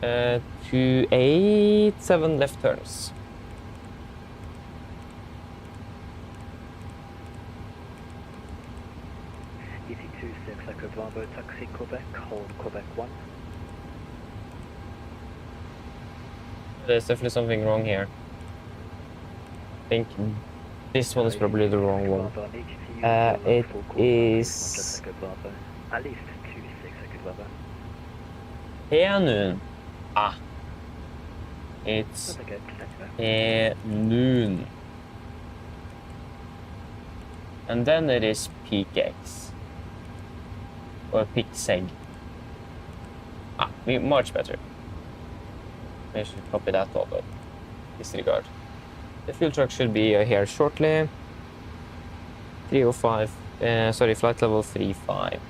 Speaker 1: 287 left turns.
Speaker 20: EC26 Echo Bravo, taxi Quebec, hold Quebec 1.
Speaker 1: There's definitely something wrong here. I think this one is probably the wrong one. It is
Speaker 20: At least 26 Echo Bravo.
Speaker 1: here noon. Ah. It's here noon. And then it is PKX. Or PIXEG. Ah, much better. I should copy that over. Disregard. The fuel truck should be here shortly. 305. Sorry, flight level 35.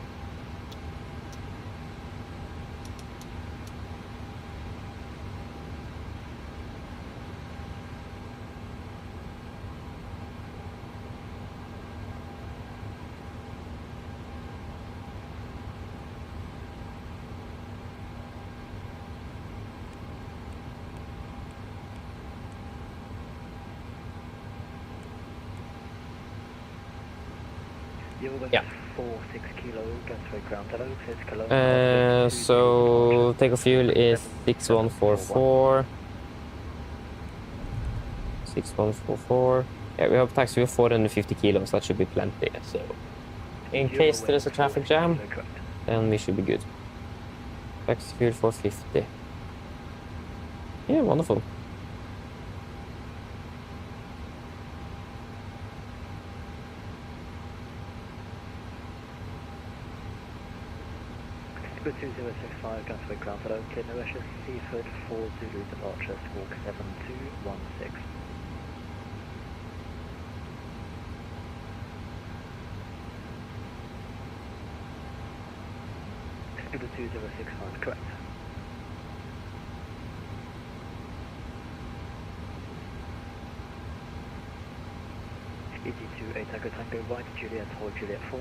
Speaker 1: Yeah.
Speaker 20: 46 kilo, Gansway ground, hello, says Cologne.
Speaker 1: So take of fuel is 6144. 6144. Yeah, we have taxi with 450 kilos, that should be plenty. So in case there is a traffic jam, then we should be good. Taxi fuel 450. Yeah, wonderful.
Speaker 20: Squid 2065, Gansway ground, hello, clear no issues, Seaford 4 Zulu departure, squawk 7216. Squid 2065, correct. ET2 8 Echo Tango right, Juliet, hold Juliet 4.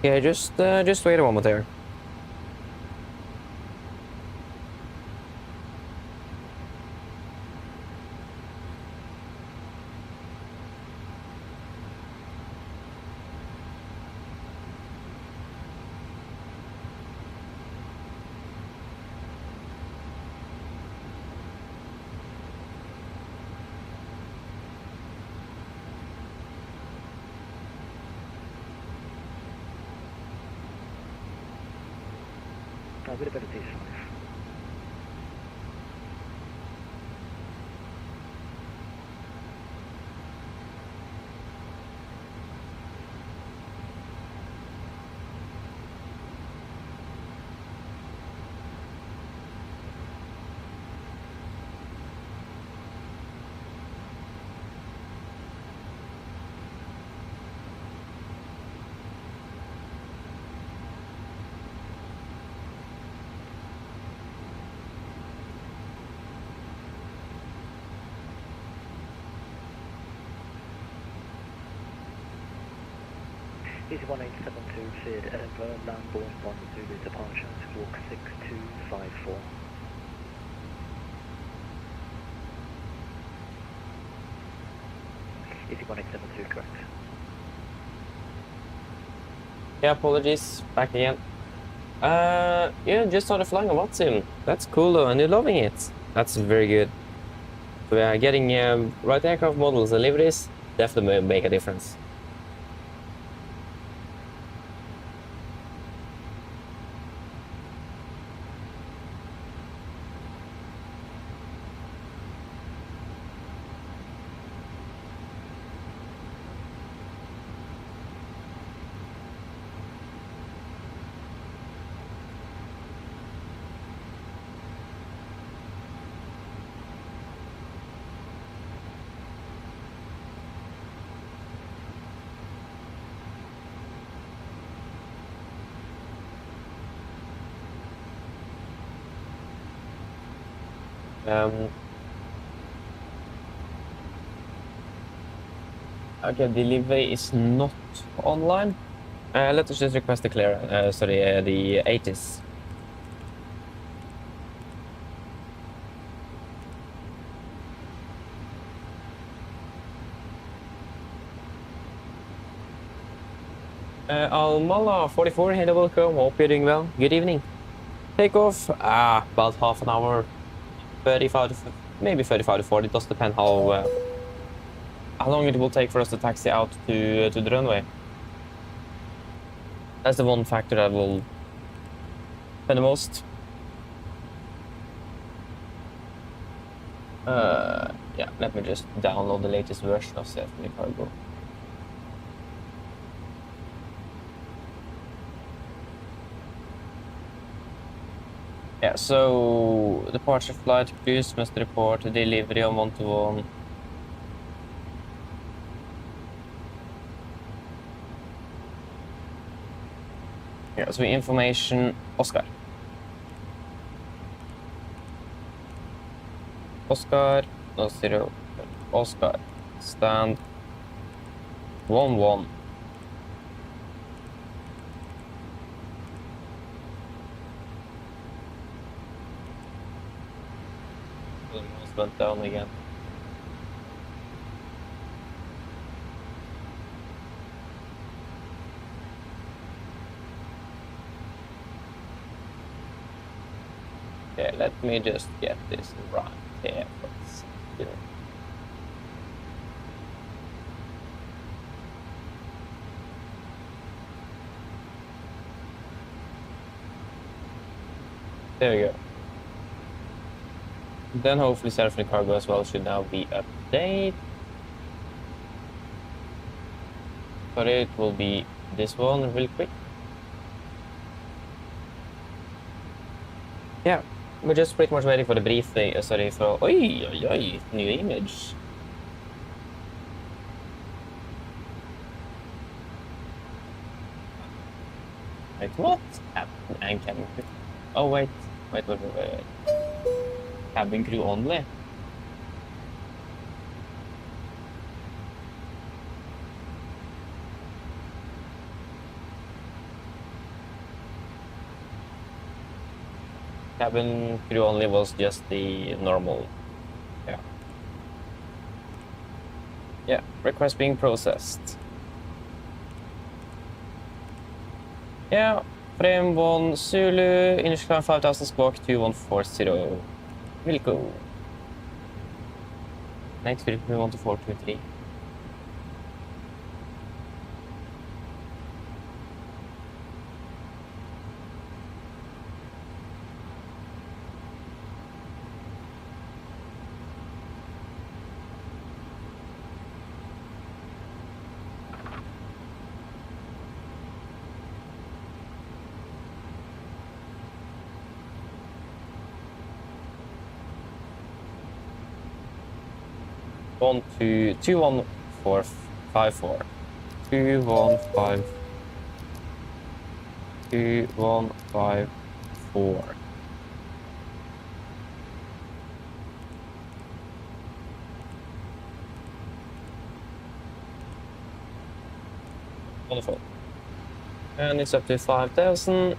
Speaker 1: Yeah, just wait a moment there.
Speaker 20: A bit of meditation. Easy 1872, cleared Edinburgh, Lambourne 1 Zulu departure, squawk 6254. Easy 1872, correct.
Speaker 1: Yeah, apologies. Back again. Yeah, just started flying a lot soon. That's cool though, and you're loving it. That's very good. So yeah, getting right aircraft models and liveries definitely make a difference. Okay, delivery is not online. Let us just request the the 80s. Almala 44, hello, welcome. Hope you're doing well. Good evening. Takeoff, about half an hour, 35 to maybe 35 to 40. It does depend how long it will take for us to taxi out to the runway. That's the one factor that will spend the most. Yeah, let me just download the latest version of FSIPanel. Yeah, so departure flight crews must report delivery on 1-to-1. Yeah, so information Oscar. Oscar, no 0. Oscar, stand 1-1. The mouse went down again. Okay, let me just get this right here. There we go. Then hopefully Seraphic Cargo as well should now be updated. But it will be this one real quick. Yeah, we're just pretty much waiting for the brief. For new image. Wait, what? And cabin crew. Oh wait. Cabin crew only. Cabin crew only was just the normal. Yeah, request being processed. Yeah, frame 1 Zulu, initial climb 5000 squawk 2140. Will go. Next we want to 423. One, 2, 21454. 2154. Wonderful. And it's up to 5,000.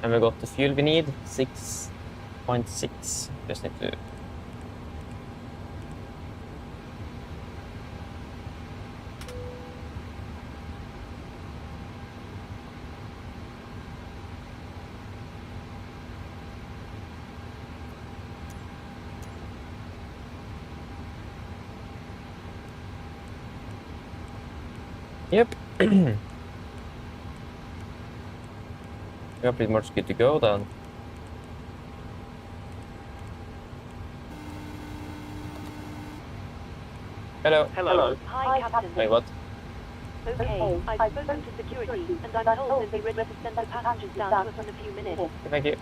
Speaker 1: And we got the fuel we need, 6.6. Just need to. Yep. We're pretty much good to go then. Hello.
Speaker 3: Hello. Hi, Captain.
Speaker 1: Wait, what?
Speaker 3: Okay, I've spoken to security, and I'm told they'll be ready to send the passengers down to us in a few minutes.
Speaker 1: Thank you.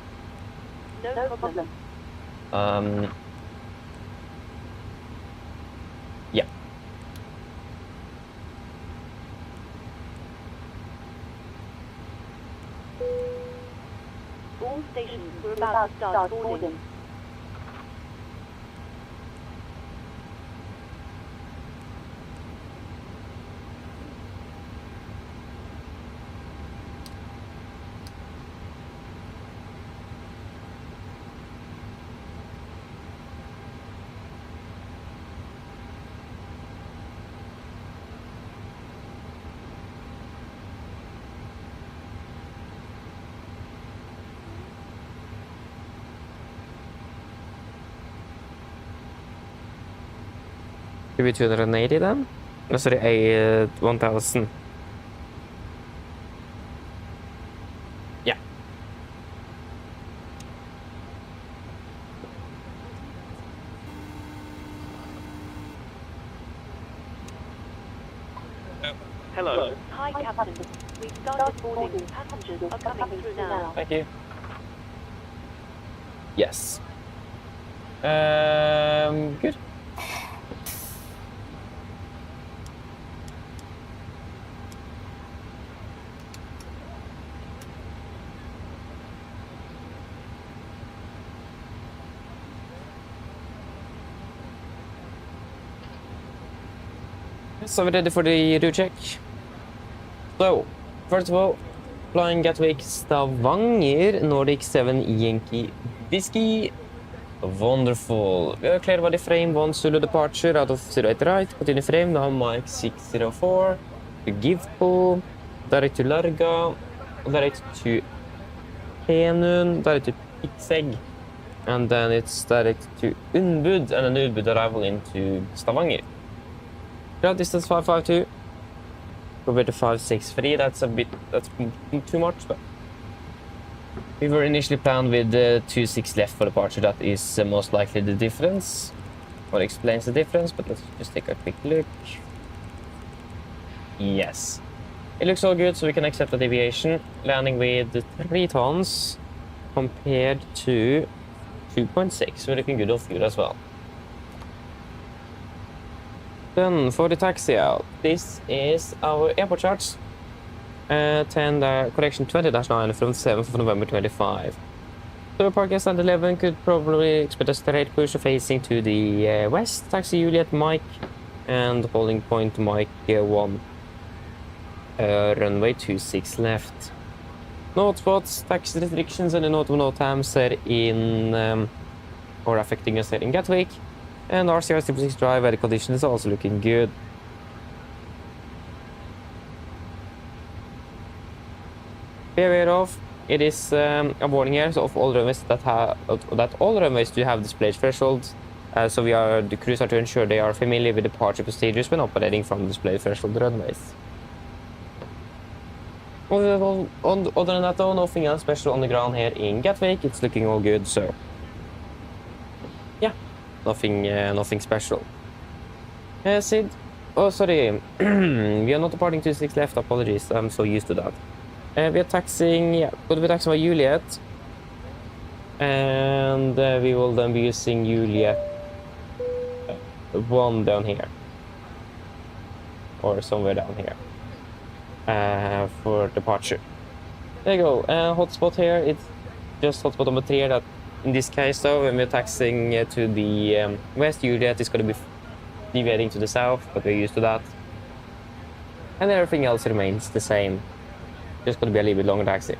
Speaker 3: No problem.
Speaker 1: Yeah.
Speaker 3: All stations attention, we're about to start boarding.
Speaker 1: Should we 280 then? No, sorry, 1000. Yeah.
Speaker 13: Hello.
Speaker 3: Hi, Captain. We've started boarding. Passengers are coming through now.
Speaker 1: Thank you. Yes. Good. So we're ready for the route check. So, first of all, flying Gatwick Stavanger Nordic 7 Yankee Whiskey. Wonderful. We are clear by the frame 1 Zulu departure out of 08 right. Continue frame now Mike 604. To Givpo. Direct to Larga. Direct to Henun. Direct to Pixeg. And then it's direct to Unbud and an Unbud arrival into Stavanger. Ground distance 552. Compared to 563, that's too much, but we were initially planned with 26 left for departure. That is most likely the difference, or explains the difference, but let's just take a quick look. Yes. It looks all good, so we can accept the deviation. Landing with 3 tons compared to 2.6. We're looking good on fuel as well. Then for the taxi out, this is our airport charts. 20-9 from 7th of November 25. So parking stand 11 could probably expect a straight push facing to the west. Taxi Juliet Mike and holding point Mike 1. Runway 26 left. No hotspots, taxi restrictions and no times are in or affecting us here in Gatwick. And RCR 6 drive weather condition is also looking good. Be aware of, it is a warning here of all runways that all runways do have displayed thresholds. So the crews are to ensure they are familiar with departure procedures when operating from displayed threshold runways. Other than that though, nothing else special on the ground here in Gatwick. It's looking all good, so yeah. Nothing special. Sid, oh sorry, we are not departing 26 left, apologies, I'm so used to that. We are taxiing, yeah, going to be taxiing by Juliet. And we will then be using Juliet 1 down here. Or somewhere down here. For departure. There you go, hotspot here, it's just hotspot number 3 that in this case though, when we're taxiing to the west, Juliet is going to be deviating to the south, but we're used to that. And everything else remains the same. Just going to be a little bit longer taxi.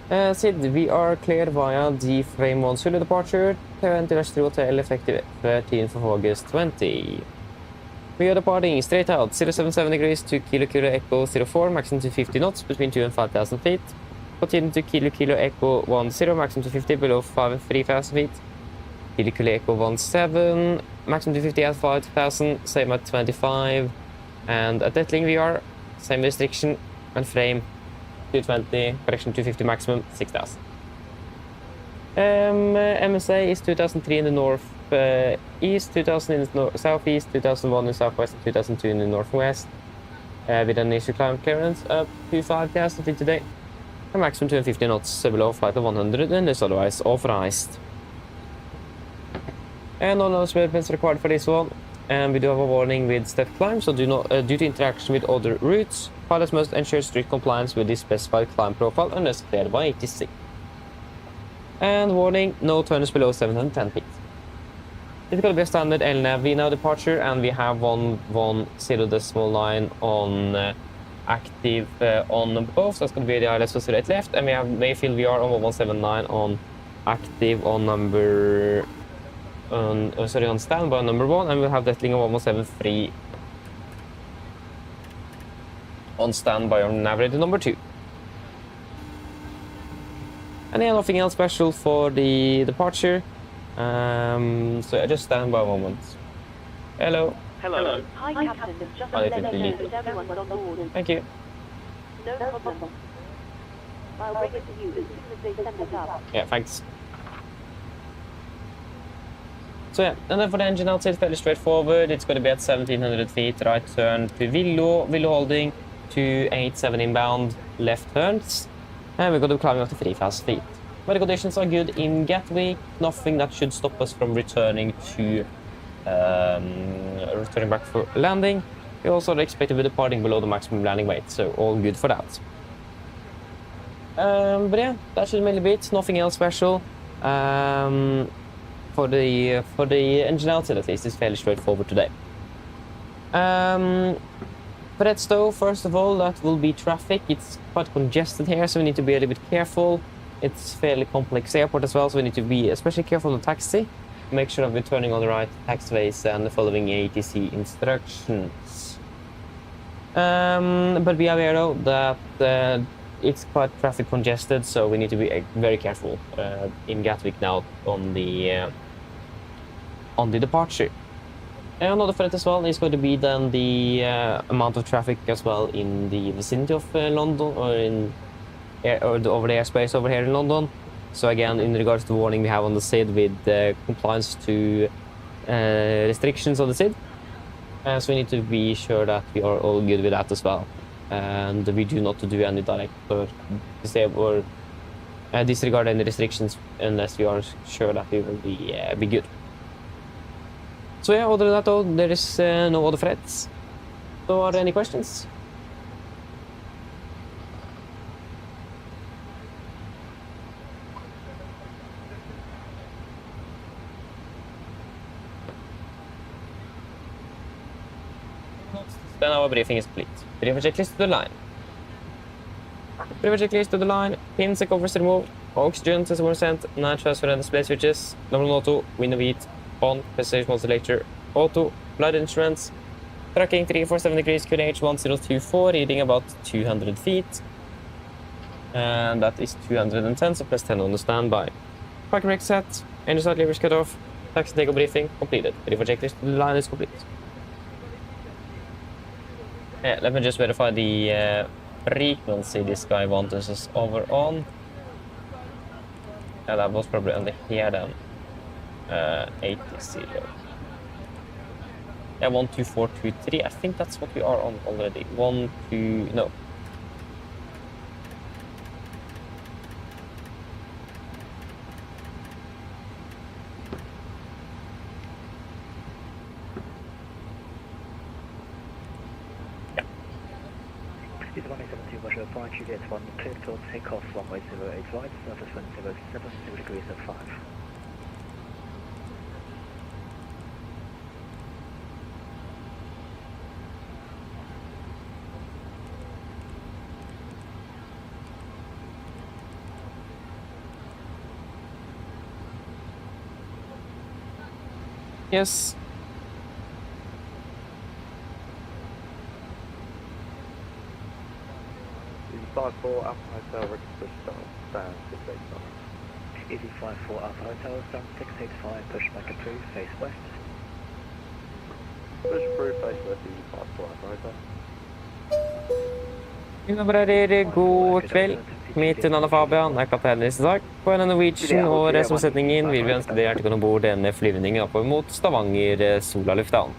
Speaker 1: Sid, we are cleared via the frame 1 Zulu departure, 20-3 hotel effective 13th of August 20. We are departing straight out, 077 degrees to Kilo Echo 04, maximum to 50 knots between 2 and 5,000 feet. Continue to Kilo Echo 10, maximum to 50 below 5 and 3,000 feet. Kilo Echo 17, maximum to 50 at 5,000, same at 25. And at Detling we are, same restriction and frame 220, correction 250 maximum, 6,000. MSA is 2003 in the north east, 2000 in the southeast, 2001 in the southwest, and 2002 in the northwest. With an initial climb clearance up to 5,000 feet today. A maximum 250 knots below flight of 100 and is otherwise authorized. And no nose weapons required for this one. And we do have a warning with step climb, so due to interaction with other routes, pilots must ensure strict compliance with the specified climb profile unless cleared by ATC. And warning, no turns below 710 feet. It's going to be a standard LNAV now departure, and we have 110.9 on active on both. So that's going to be the ILS for 08 left, and we have Mayfield VR on 1179 on active on number on standby on number 1, and we'll have Detling on 1173 on standby on Navigraph number 2. And yeah, nothing else special for the departure. So I just stand by a moment. Hello.
Speaker 3: Hello. Hi, Captain. Just to let you know that everyone's on board.
Speaker 1: Thank you.
Speaker 3: No problem. I'll bring it to you as soon as they send it up.
Speaker 1: Yeah, thanks. So yeah, and then for the engine outside, fairly straightforward. It's going to be at 1700 feet, right turn to Willow holding, 287 inbound, left turns. And we're going to be climbing up to 3000 feet. Weather conditions are good in Gatwick, nothing that should stop us from returning back for landing. We also expect to be departing below the maximum landing weight, so all good for that. But yeah, that should mainly be it. Nothing else special. For the engine outside, at least, it's fairly straightforward today. For that though, first of all, that will be traffic. It's quite congested here, so we need to be a little bit careful. It's fairly complex airport as well, so we need to be especially careful on the taxi. Make sure that we're turning on the right taxiways and following ATC instructions. But be aware though that it's quite traffic congested, so we need to be very careful in Gatwick now on the departure. And another for it as well is going to be then the amount of traffic as well in the vicinity of London, or over the airspace over here in London. So again, in regards to the warning we have on the SID with compliance to restrictions on the SID, so we need to be sure that we are all good with that as well, and we do not do any direct or disregard any restrictions unless we are sure that we will be good. So yeah, other than that though, there is no other threats. So are there any questions? Then our briefing is complete. Briefing checklist to the line. Briefing checklist to the line. Pins and covers removed. Oxygen sensor sent. Night transfer and display switches. Normal auto. Window beat. On. Precision modulator. Auto. Flight instruments. Tracking 347 degrees. QNH 1024. Reading about 200 feet. And that is 210. So plus 10 on the standby. Parking brake set. Engine start levers cut off. Taxi takeoff briefing completed. Briefing checklist to the line is complete. Yeah, let me just verify the frequency this guy wants us over on. Yeah, that was probably under here then. 80. Yeah, 12423. I think that's what we are on already. 1, 2, no.
Speaker 20: Is 172 Russia, Brian Juliet 1, cleared for takeoff, runway 08 right, surface wind 07, 0 degrees at 5.
Speaker 1: Yes.
Speaker 12: Easy 54 Alpha Hotel, ready to stand 685.
Speaker 20: Easy 54 Alpha Hotel, stand 685, push back approved, face west.
Speaker 12: Push approved, face west, Easy 54 Alpha Hotel.
Speaker 1: Innebærer god kveld. Mitt navn er Fabian, er kaptein i dag på en Norwegian, og resten av setningen vil vi ønske dere hjertelig ombord denne flyvningen oppover mot Stavanger Sola lufthavn.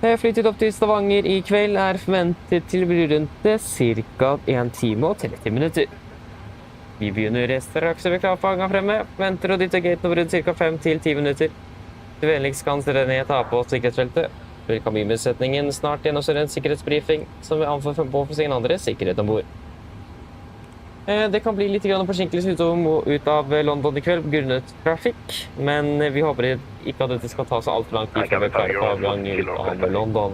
Speaker 1: Flytid opp til Stavanger i kveld er forventet til å bli rundt ca. 1 time og 30 minutter. Vi begynner straks over kravfanga fremme, venter å dytte gaten over rundt ca. 5 til 10 minutter. Til vennligst kan dere ned ta på sikkerhetsfeltet. Vil kabinbesetningen snart gjennomføre en sikkerhetsbriefing som vil anføre på for sin andre sikkerhet ombord. Det kan bli litt forsinkelse ut av London I kveld grunnet trafikk, men vi håper ikke at dette skal ta så alt for lang tid før vi klarer på avgang ut av London.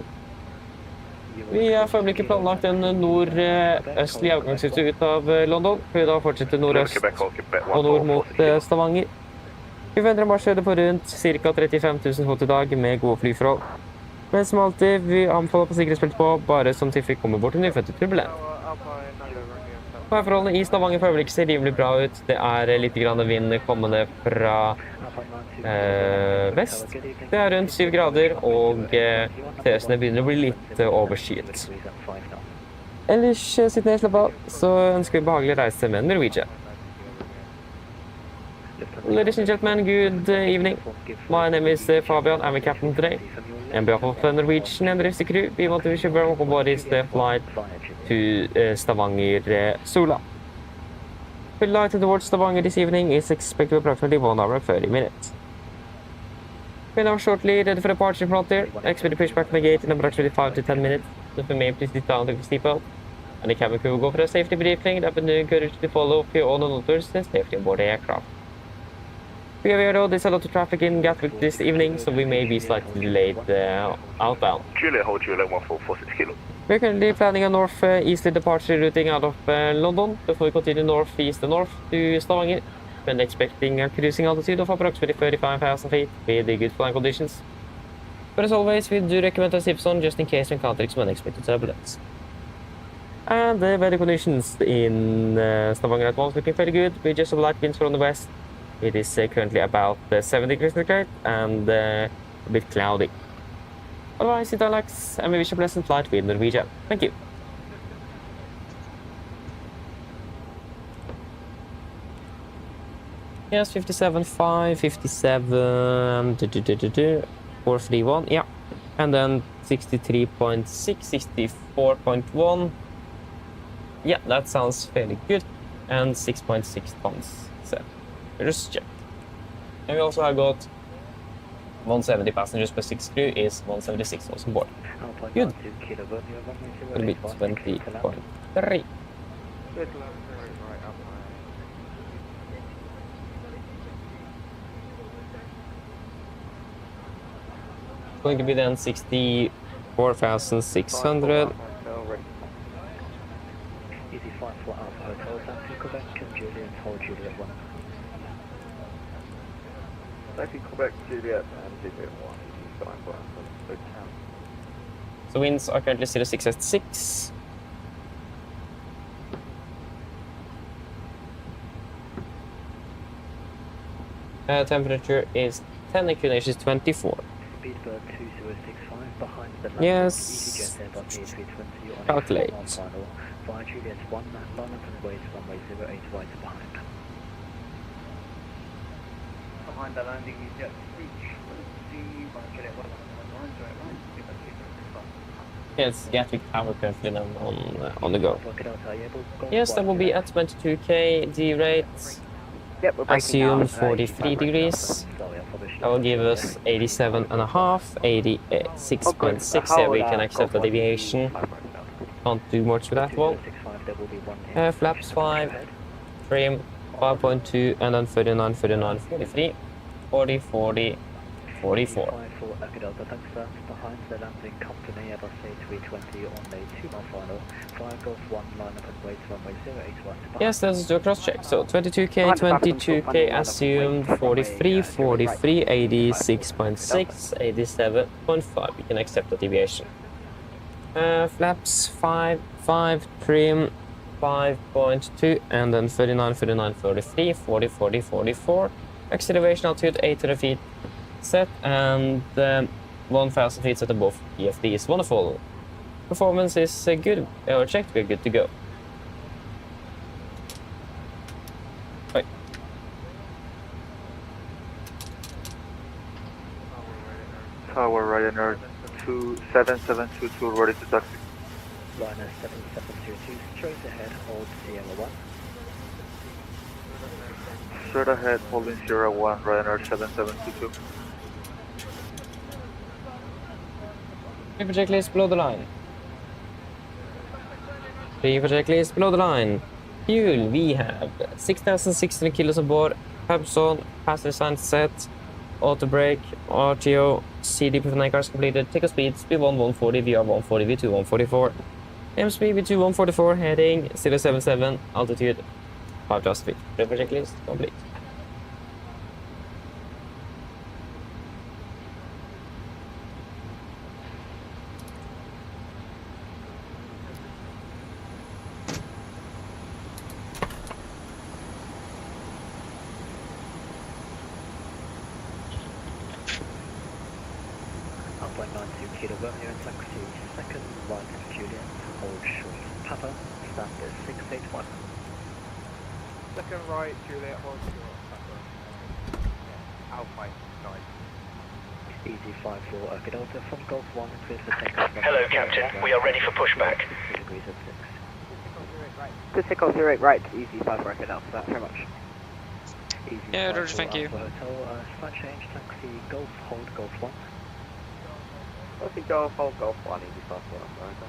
Speaker 1: Vi har for øyeblikket planlagt en nordøstlig avgangsrute ut av London, før vi da fortsetter nordøst og nord mot Stavanger. Vi venter en marsjhøyde på rundt ca. 35 000 fot I dag med gode flyforhold. Men som alltid, vi anbefaler på sikkerhetsbelte på, bare som tilfelle kommer bort til nyfødte turbulent. Værforholdene I Stavanger for øyeblikket ser rimelig bra ut. Det litt grann vind kommende fra vest. Det rundt 7 grader, og tøsene begynner å bli litt overskyet. Ellers sitter ned slapp av, så ønsker vi behagelig reise med Norwegian. Ladies and gentlemen, good evening. My name is Fabian. I'm a captain today. On behalf of Norwegian and the rest of the crew, we want to wish you welcome on Boris the flight to Stavanger Sola. The flight towards Stavanger this evening is expected to be approximately 1 hour and 30 minutes. We are now shortly ready for departure from here. Expect to push back the gate in approximately 5 to 10 minutes. So if you may please sit down to the seatbelt. And the cabin crew will go for a safety briefing that will encourage you to follow your own notice and safety aboard the aircraft. We are aware there's a lot of traffic in Gatwick this evening, so we may be slightly delayed outbound.
Speaker 17: Juliet, hold Juliet 1446 kilo.
Speaker 1: We're currently planning a north-easterly departure routing out of London before we continue north-east and north to Stavanger, and expecting a cruising altitude of approximately 35,000 feet with the good flying conditions. But as always, we do recommend a zip zone just in case we encounter some unexpected turbulence. And the weather conditions in Stavanger at once looking fairly good, with just some light winds from the west. It is currently about 7 degrees Fahrenheit and a bit cloudy. Otherwise, sit down, relax, and we wish you a pleasant flight with Norwegian. Thank you. Yes, 57.5, 57, 431, yeah. And then 63.6, 64.1. Yeah, that sounds fairly good. And 6.6 tons, so. Just check. And we also have got 170 passengers per 6 crew is 176 also on board. Good. It'll be 20.3. Going to be then 64,600.
Speaker 20: Easy flight for Alpha Hotel, Taxi Quebec, and Juliet, hold Juliet 1.
Speaker 7: Taxi Quebec, Juliet, and Juliet 1.
Speaker 1: So winds are currently 06 at 6. Temperature is 10, inclination is 24.
Speaker 20: Speedbird 2065 behind the landing.
Speaker 1: Yes.
Speaker 20: EasyJet Airbus A320 on
Speaker 1: Calculate.
Speaker 20: A final. Via Juliet 1, line up and wait runway 08 right behind.
Speaker 9: Behind the landing, you get reach. Juliet 1,
Speaker 1: Yes, Gatwick Tower currently on the go. Yes, that will be at 22k. The rate, assume 43 degrees. That will give us 87.5, 86.6. Here we can accept the deviation. Can't do much with that one. Flaps 5, trim 5.2, and then 39, 39, 43, 40, 40, 44.
Speaker 20: Behind the landing company Airbus A320 on a 2-mile final. Fire Golf 1, line up and wait runway 08 right.
Speaker 1: Yes, let's do a cross check. So 22k, 22k assumed, 43, 43, 86.6, 87.5. We can accept the deviation. Flaps 5, 5, trim 5.2, and then 39, 39, 43, 40, 40, 44. Acceleration altitude 800 feet set, and 1,000 feet set above EFD is wonderful. Performance is good, or checked, we're good to go. Right.
Speaker 7: Tower Ryder 27722 ready to taxi.
Speaker 20: Liner 7702, straight ahead, hold Sierra 1.
Speaker 7: Straight ahead, holding Sierra 1, Ryder 7722.
Speaker 1: Reaper checklist below the line. Reaper checklist below the line. Fuel, we have 6,600 kilos on board, Pubson, passenger sign set, auto brake, RTO, CD proof 9 cars completed, take a speed, speed 140, VR 140, V2 144, speed V2 144, heading 077, altitude 5,000 feet. Ready for checklist complete.
Speaker 20: Kilo Romeo and taxi, second right Juliet, hold short Papa, stand is 681.
Speaker 5: Second right, Juliet, hold short Papa. Alpha 9.
Speaker 20: Easy 5-4 Echo Delta from Golf 1, cleared for takeoff.
Speaker 13: Hello, Captain. We are ready for pushback.
Speaker 20: 60 degrees at 6.
Speaker 14: Good takeoff 08 right, easy 5 for Echo Delta, thanks very much.
Speaker 20: Easy
Speaker 6: Yeah, Roger, thank you.
Speaker 20: Hotel, slight change, taxi, Golf, hold Golf 1.
Speaker 7: Taxi Golf, hold Golf 1, easy 5 for Alpha.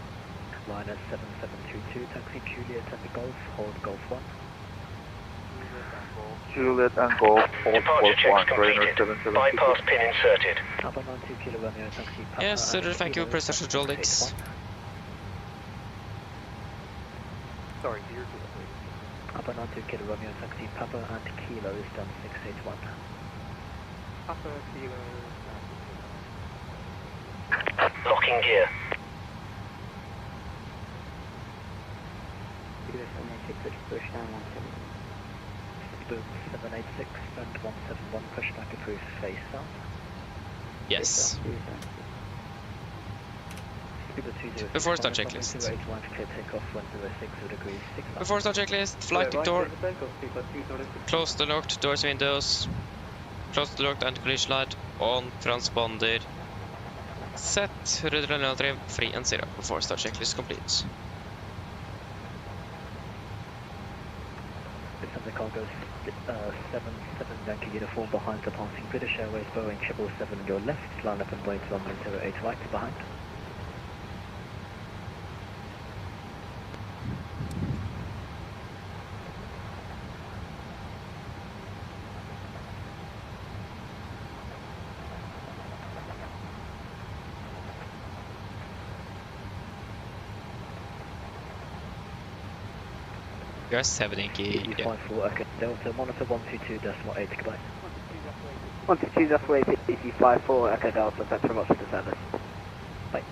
Speaker 20: Liner 7722, taxi Juliet and Golf, hold Golf 1.
Speaker 5: Juliet and Golf, hold
Speaker 13: Departure
Speaker 5: Golf 1,
Speaker 13: checks completed. Bypass pin inserted.
Speaker 20: Papa 92 Kilo Romeo, taxi Papa.
Speaker 6: Yes, Roger, thank you. Press control X.
Speaker 5: Sorry, you're good.
Speaker 20: Papa 92 Kilo Romeo, taxi Papa and Kilo is done 681.
Speaker 5: Papa, Kilo.
Speaker 13: Locking gear.
Speaker 18: Push down
Speaker 20: 171. 786 and 171, pushback approved, face south.
Speaker 6: Yes. Before start checklist. Before start checklist, flight door. Close the locked doors, windows. Close the locked anti-collision light. On transponder. Set. Rudder trim, free and 0. Before start checklist complete.
Speaker 20: The cargo 77 Yankee uniform behind departing British Airways Boeing 777 on your left, line up and wait runway 08 right behind.
Speaker 6: You're 70 key. Yeah.
Speaker 20: 54 Echo Delta, monitor 122.8, goodbye.
Speaker 14: 122.8, easy 54 Echo Delta, thanks very much for the service.
Speaker 20: Bye.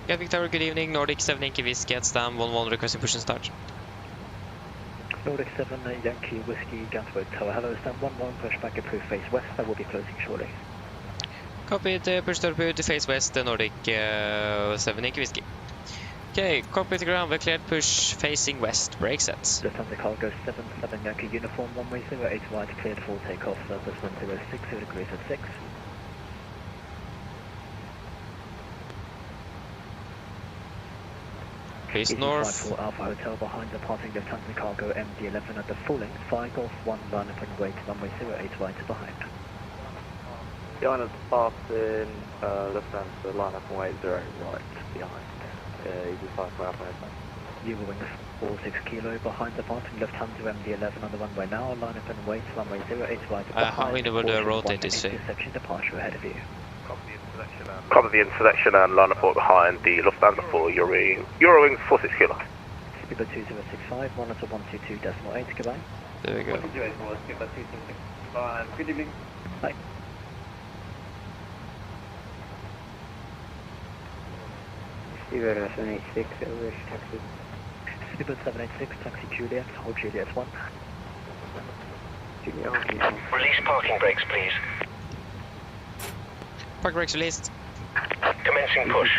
Speaker 6: Gatwick Tower, good evening. Nordic 7 Yankee Whiskey at Stam 11 requesting push and start.
Speaker 20: Nordic 7 Yankee Whiskey Gatwick Tower, hello, Stam 11, pushback approved, face west, I will be closing shortly.
Speaker 6: Copied, push torpedo, face west, Nordic 7 Yankee Whiskey. Okay, copied the ground, we're cleared, push facing west, brake sets.
Speaker 20: Lufthansa Cargo 77 Yankee uniform, runway 08 right, cleared for takeoff, surface 1060 degrees at 6.
Speaker 6: Face north.
Speaker 20: 54 Alpha Hotel behind departing Lufthansa Cargo MD11 at the full length, 5 Golf 1 line up and wait, runway 08 right behind.
Speaker 7: Johannes passing Lufthansa line up and wait 0 right behind. Easy 5 for Alpha Hotel.
Speaker 20: Eurowings 46 Kilo behind departing Lufthansa MD11 on the runway now, line up and wait, runway 08 right behind.
Speaker 6: How we would rotate this way?
Speaker 20: Interception departure ahead of you.
Speaker 17: Cover the intersection and line up behind the Lufthansa for Eurowings 46 Kilo.
Speaker 20: Skipper 2065, monitor 122.8, goodbye.
Speaker 6: There we go.
Speaker 7: Good evening.
Speaker 20: Bye.
Speaker 18: Skipper 786, over taxi.
Speaker 20: Skipper 786, taxi Juliet, hold Juliet 1.
Speaker 13: Release parking brakes, please.
Speaker 6: Park brakes released.
Speaker 13: Commencing push.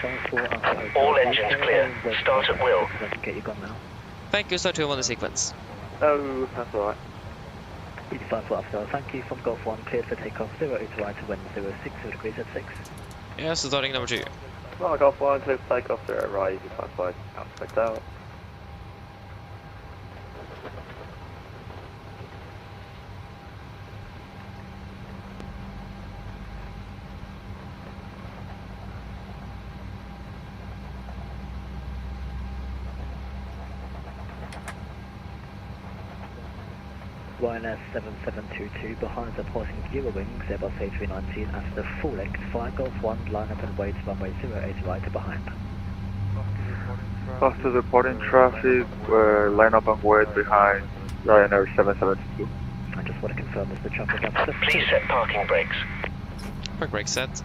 Speaker 13: All engines clear. Start at will.
Speaker 20: Get you gone now.
Speaker 6: Thank you, start 2 on the sequence.
Speaker 7: Oh, that's alright.
Speaker 20: 85 for Oslo, thank you, from Golf 1, cleared for takeoff, 08 right to wind, 060 degrees at 6.
Speaker 6: Yeah, so starting number 2.
Speaker 7: Well, Golf 1, clear for takeoff, 0 right, easy 55, aspect out.
Speaker 20: Ryanair 7722 behind the passing Eurowings, Airbus A319 at the full length, 5 Golf 1, line up and wait, runway 08 right behind.
Speaker 5: After reporting traffic, line up and wait behind Ryanair 772.
Speaker 20: I just want to confirm is the traffic up.
Speaker 13: Please set parking brakes.
Speaker 6: Park brake set.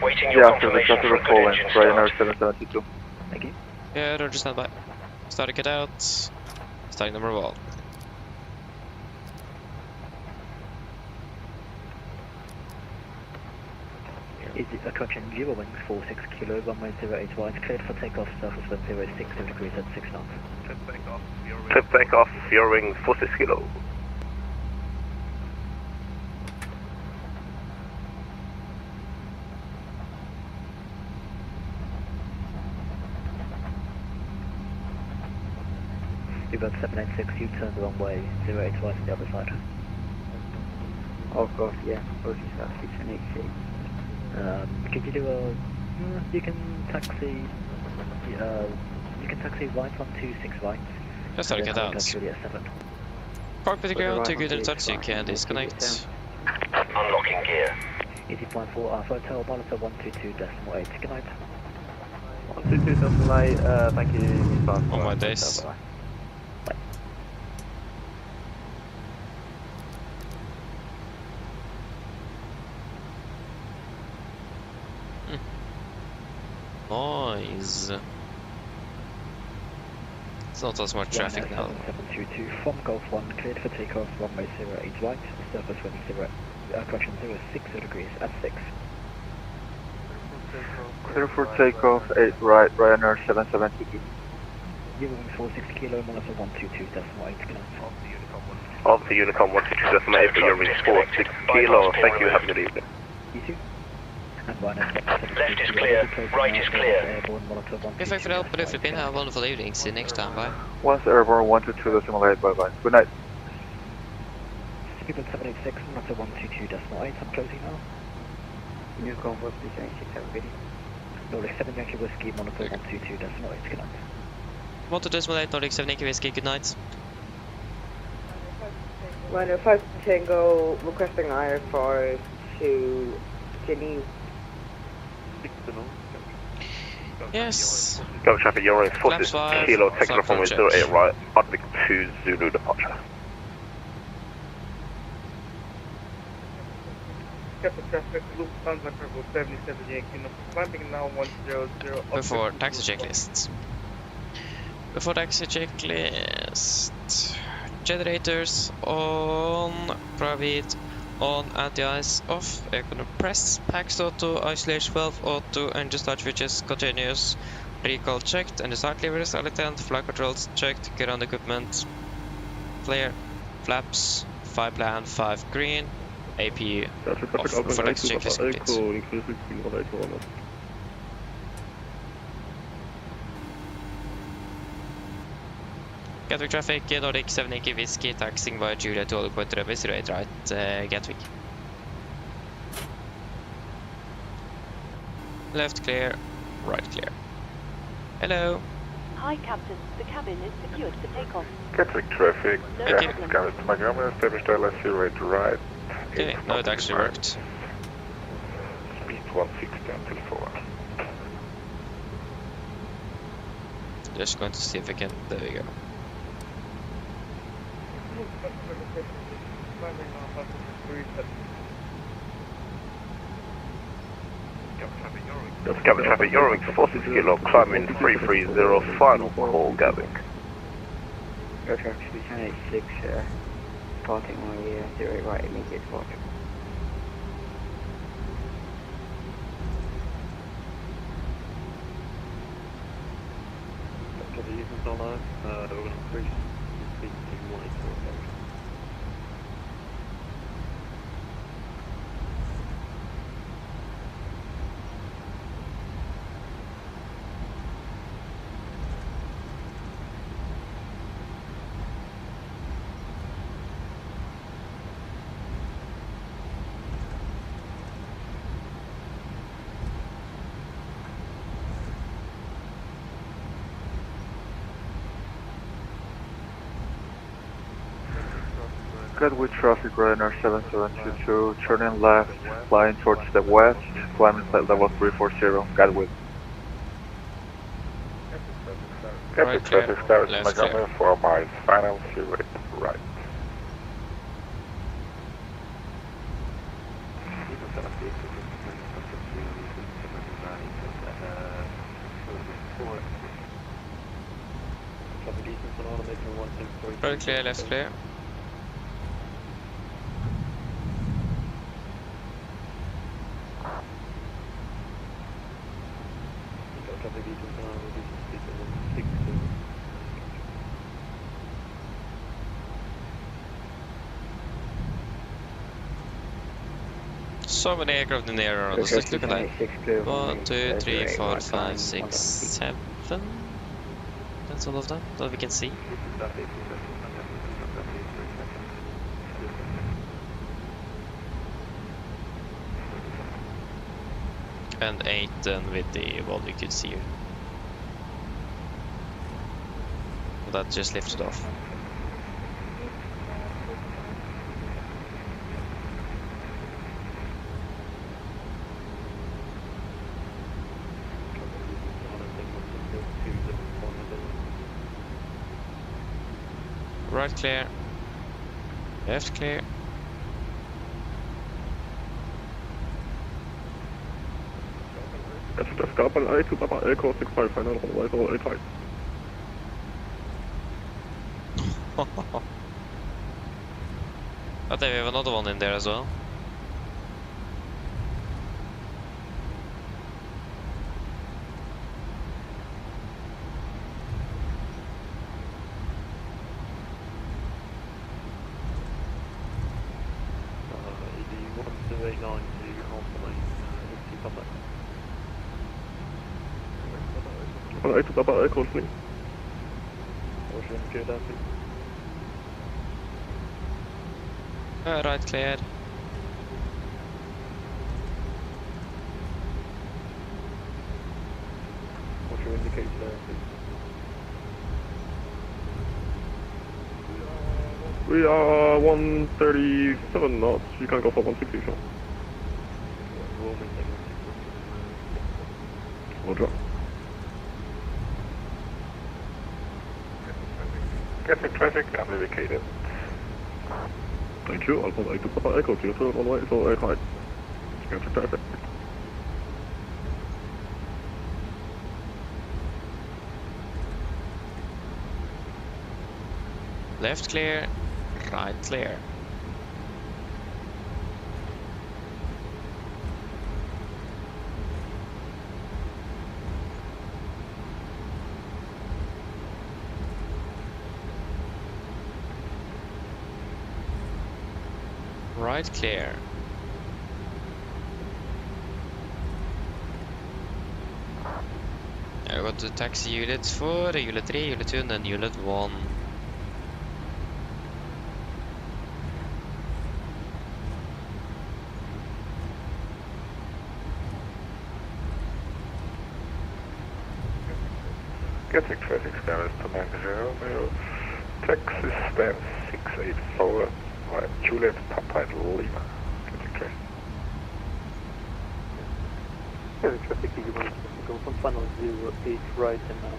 Speaker 13: Waiting your confirmation for a good engine start.
Speaker 5: Ryanair 772.
Speaker 20: Thank you.
Speaker 6: Yeah, Roger, stand by. Starting cut out. Starting number 1.
Speaker 20: Is it attraction Eurowings 46 kilo, runway 08 right, cleared for takeoff, surface wind 06 degrees at 6 knots.
Speaker 17: Clip takeoff, Eurowings 46 kilo.
Speaker 20: About 786, you turn the wrong way, 08 right on the other side.
Speaker 10: Oh god, yeah, Boris at 686.
Speaker 20: Could you do a... you can taxi right 126 right.
Speaker 6: Just starting cut out.
Speaker 20: Juliet 7.
Speaker 6: Park with the ground, too good in touch, you can disconnect.
Speaker 13: Unlocking gear.
Speaker 20: Easy flight 4 Alpha Hotel, monitor 122.8, good night.
Speaker 5: 122.8, thank you.
Speaker 6: On my days. Nice. It's not as much traffic now.
Speaker 20: 722 from Golf 1, cleared for takeoff, runway 08 right, surface wind 0, correction 06 degrees at 6.
Speaker 5: Clear for takeoff, 8 right, Ryanair 772.
Speaker 20: Eurowings 46 kilo, monitor 122.8, good night.
Speaker 17: Of the Unicom 122.8 for Eurowings 46 kilo, thank you, have a good evening.
Speaker 20: You too.
Speaker 13: Left is clear, right is clear.
Speaker 6: If I could help, but if you've been, have a wonderful evening. See you next time, bye.
Speaker 5: Once airborne 122.8, bye bye. Good night.
Speaker 20: Speedbird 786, monitor 122.8, I'm closing now.
Speaker 10: Unicom 126, have a good evening.
Speaker 20: Nordic 7 Yankee Whiskey, monitor 122.8, good night.
Speaker 6: Monitor 8, Nordic 7 Yankee Whiskey, good night.
Speaker 21: Ryanair 5 Tango, requesting IFLY to Geneva.
Speaker 6: Yes.
Speaker 17: Go traffic, Eurowings 46 kilo, taking off runway 08 right, Arctic 2 Zulu departure.
Speaker 4: Captain traffic, Lufthansa Cargo 77 Yankee, climbing now 100.
Speaker 6: Before taxi checklist. Before taxi checklist. Generators on, private on, anti-ice off, aircon press, packs auto, isolation valve auto, engine start switches continuous, recall checked, and the start levers are lit, flight controls checked, ground equipment, flare, flaps, 5 land, 5 green, APU off. Before taxi checklist complete. Gatwick traffic, Nordic 7 Yankee Whiskey, taxiing via Juliet to point runway 08 right, Gatwick. Left clear, right clear. Hello.
Speaker 3: Hi, Captain. The cabin is secured for takeoff.
Speaker 11: Gatwick traffic, Scarlet to Montgomery, established LS 08 right.
Speaker 6: Okay, no, it actually worked.
Speaker 11: Speed 160 until 4.
Speaker 6: Just going to see if I can, there we go.
Speaker 17: Cabin traffic, Eurowings 46 kilo, climbing 330, final call, Gatwick.
Speaker 10: Go traffic, speed 1086, departing runway 08 right, immediate departure.
Speaker 12: Okay, the users are live, we're going to increase the speed to 184.
Speaker 5: Gatwick traffic Ryanair 7722, turning left, flying towards the west, climbing flight level 340, Gatwick.
Speaker 17: Gatwick traffic starts Montgomery 4 miles, final 08 right.
Speaker 6: Right clear, left clear. So many aircraft in the air around us. Let's look at that. 1, 2, 3, 4, 5, 6, 7. That's all of them that we can see. And 8 then with the wall you could see here. That just lifted off. Right clear. Left clear.
Speaker 17: Escape al to Papa Echo 65 final runway 085.
Speaker 6: But we have another one in there as well.
Speaker 17: Al to Papa Echo 3.
Speaker 6: Right cleared.
Speaker 17: What's your indicator there, please? We are 137 knots. You can go for 160, sure. We'll drop. Gatwick traffic, I'm indicated. Thank you, Alpha 8 to Papa Echo, clear to runway 085. Gatwick traffic.
Speaker 6: Left clear, right clear. Right clear. I got the taxi unit 4, unit 3, unit 2 and then unit 1.
Speaker 17: Gatwick traffic stands to 90, taxi stands 684, right, Juliet Papa Lima. Gatwick traffic.
Speaker 20: Gatwick traffic, you want to go from funnel 08 right and now.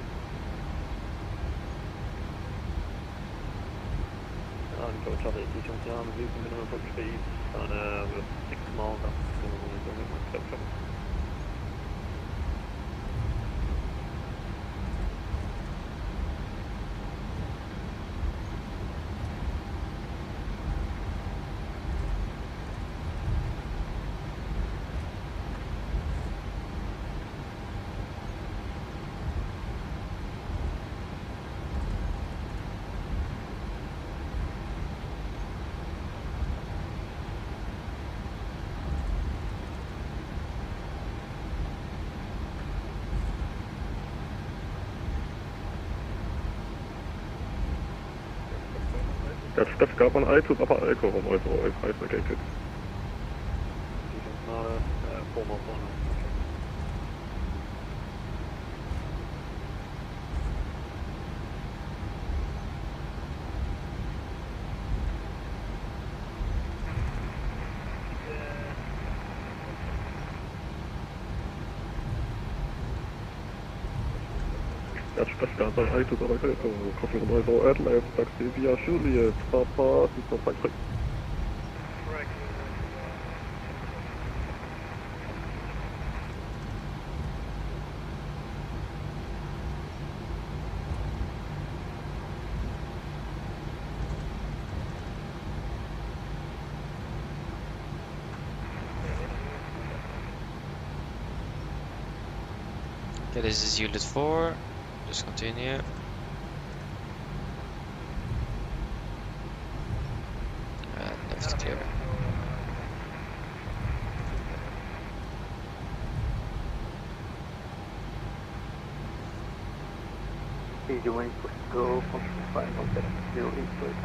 Speaker 12: Go Charlie 221, reducing minimum approach speed, and we're 6 miles up, so we're going to go
Speaker 17: That's Stefan 8 to Papa Echo, runway 085 vacated.
Speaker 12: 4 miles on.
Speaker 11: Skandal 8 to the right, confirm arrival at left, taxi via Juliet, Papa 653.
Speaker 6: Okay, this is unit 4. Just continue. And left clear.
Speaker 12: Easy wing, push to go, function 51708, please.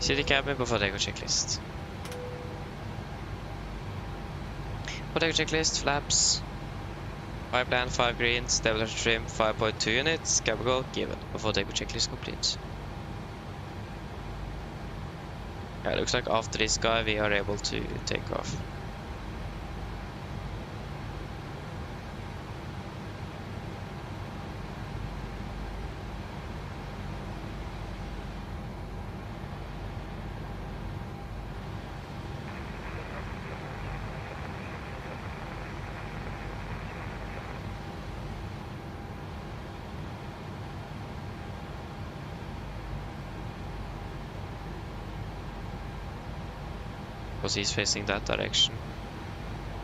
Speaker 6: City cabin before they go checklist. Potato checklist, flaps. 5 land, 5 green, stabilizer trim, 5.2 units, cable goal, given. Before they go checklist complete. Yeah, it looks like after this guy we are able to take off. Because he's facing that direction.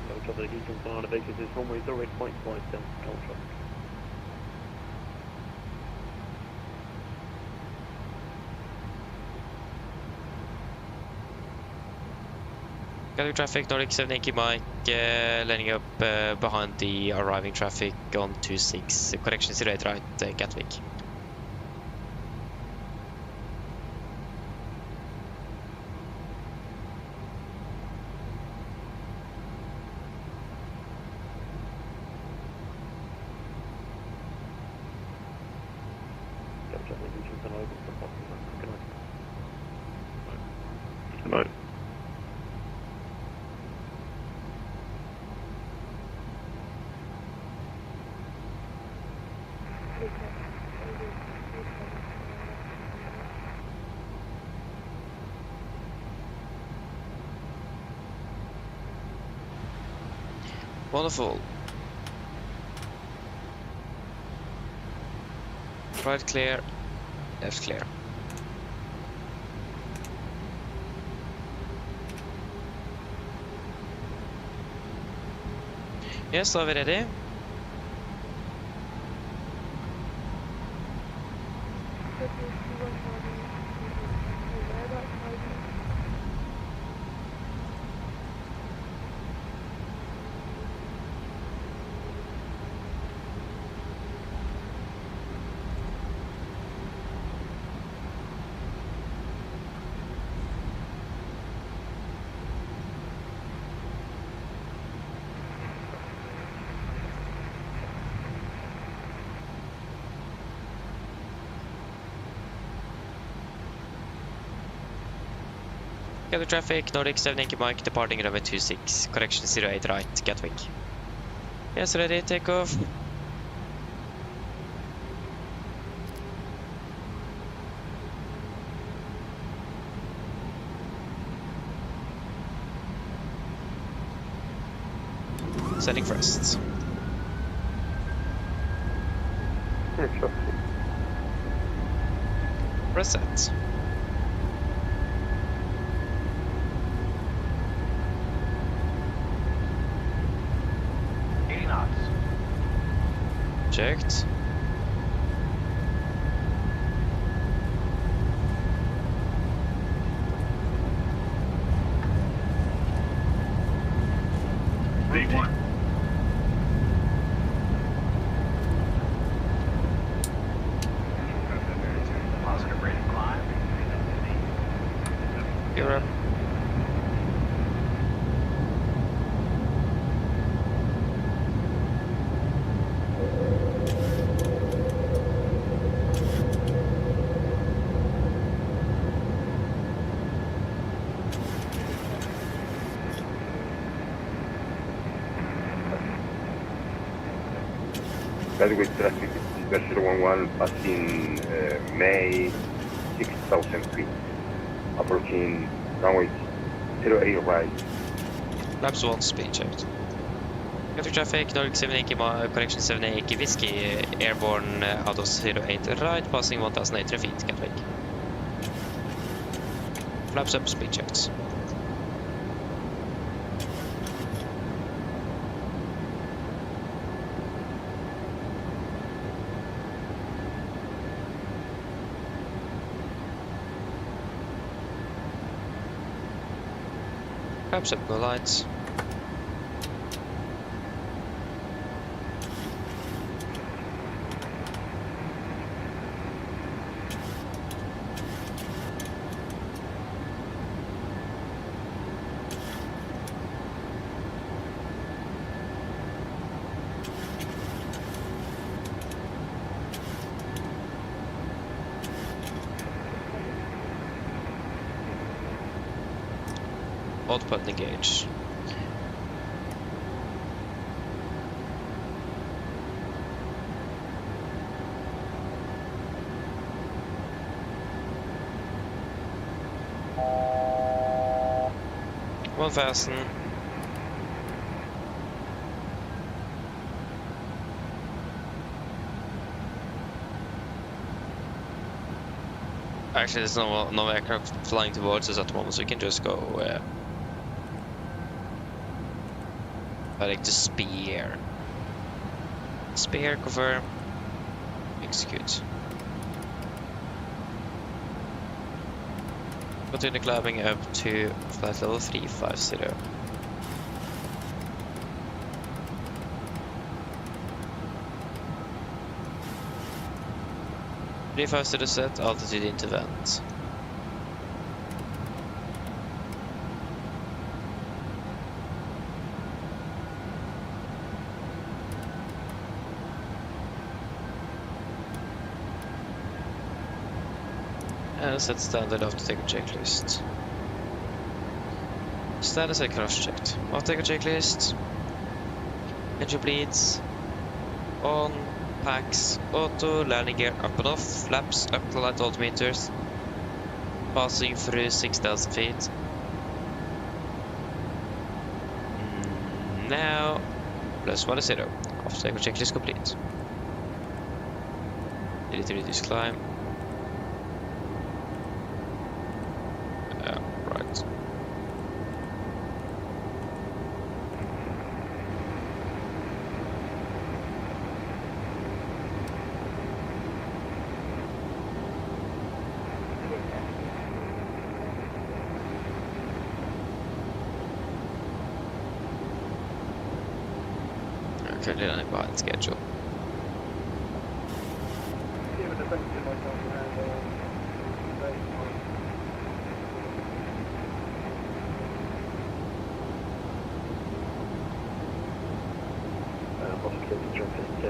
Speaker 12: No trouble, he's on the basis his runway 08.5 down control.
Speaker 6: Gatwick traffic, Nordic 780 Mike, landing up behind the arriving traffic on 26. Correction 08 right, Gatwick.
Speaker 11: Good night.
Speaker 6: Wonderful. Right clear, left clear. Yes, are we ready? Gatwick traffic, Nordic 780 Mike, departing runway 26, correction 08 right, Gatwick. Yes, ready, take off. Setting first. Press set. Checked.
Speaker 2: V1. Positive rate of climb.
Speaker 6: Europe.
Speaker 11: adequate traffic, Silver 011 passing May 6,000 feet, approaching runway 08 right.
Speaker 6: Flaps 1 speed checked. Traffic traffic, Nordic 78 correction 78 Whiskey, airborne out of 08 right, passing 1,800 feet, Gatwick. Flaps up, speed checked. Flaps up, no lights. Autopilot engage. One fasten. Actually, there's no aircraft flying towards us at the moment, so we can just go. I like to spear. Spear, confirm. Execute. Continue climbing up to flight level 350. Set, altitude into vent. And set standard after take a checklist. Standard set cross-checked. After take a checklist. Engine bleeds. On. Packs. Auto. Landing gear up and off. Flaps up to light altimeters. Passing through 6,000 feet. Now. Plus 10. After take a checklist complete. Ready to reduce climb. Right. Currently running behind schedule.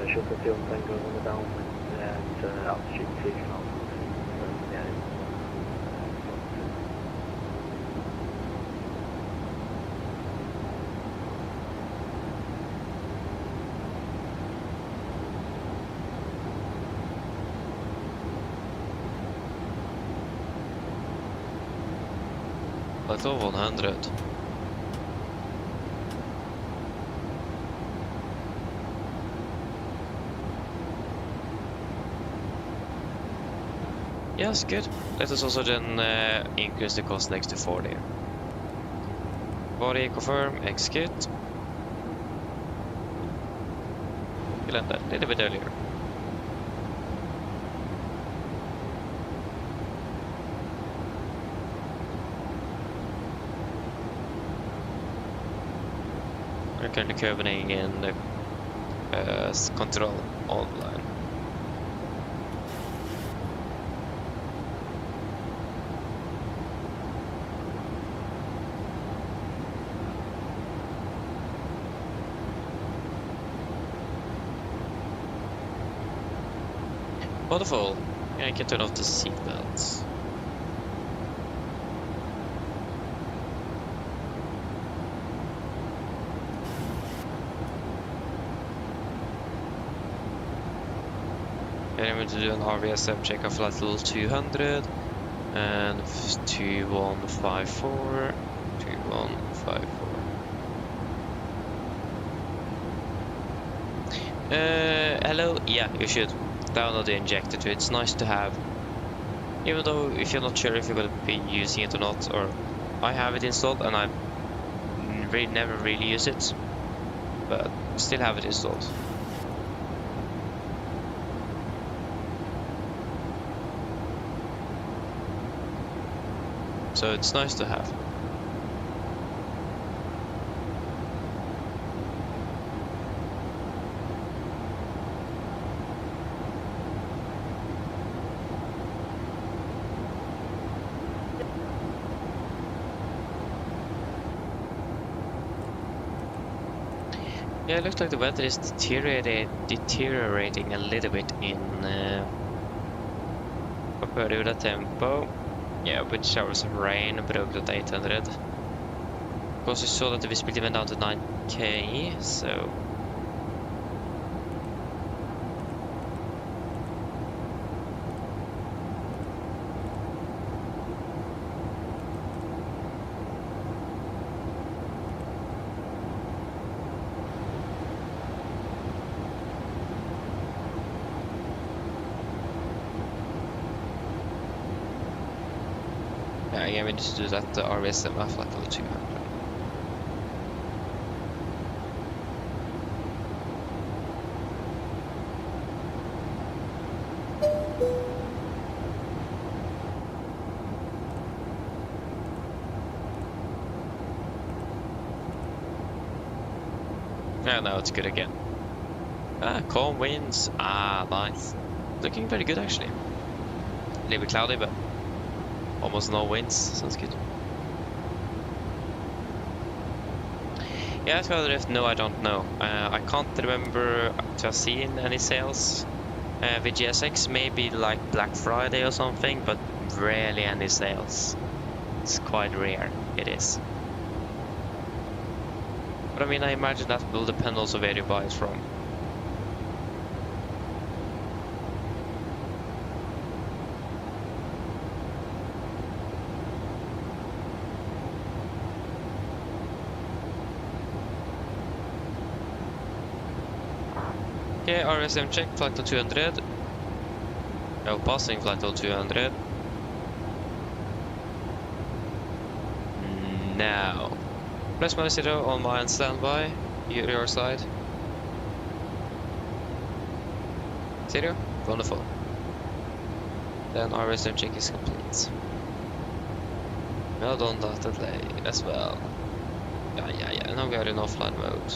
Speaker 12: Shuttle tail tango on the downwind and altitude 6 knots.
Speaker 6: Let's go 100. Yes, good. Let us also then increase the cost next to 40. 40, confirm, execute. We'll end that a little bit earlier. We're currently curving in the control online. Wonderful. I can turn off the seatbelts. And I'm going to do an RVSM check of flight level 200 and 2154. 2154. Hello? Yeah, you should download the injector too. It's nice to have. Even though if you're not sure if you're going to be using it or not, or I have it installed and I never really use it, but still have it installed. So it's nice to have. Yeah, it looks like the weather is deteriorating a little bit in Perfermance tempo. Yeah, with showers of rain, broke at 800. Of course, we saw that the visibility went down to 9k, so... Yeah, again, we need to do that RVSM flight level 200. Yeah, now it's good again. Ah, calm winds. Ah, nice. Looking very good actually. A little bit cloudy, but almost no winds. Sounds good. Yeah, Squadron Drift, no, I don't know. I can't remember to have seen any sales with GSX. Maybe like Black Friday or something, but rarely any sales. It's quite rare, it is. But I mean, I imagine that will depend also where you buy it from. Okay, RSM check, flight to 200. No, passing flight to 200. Now. Press minus 0 on my end standby. Your side. 0? Wonderful. Then RSM check is complete. Well done that delay as well. Yeah. Now we are in offline mode.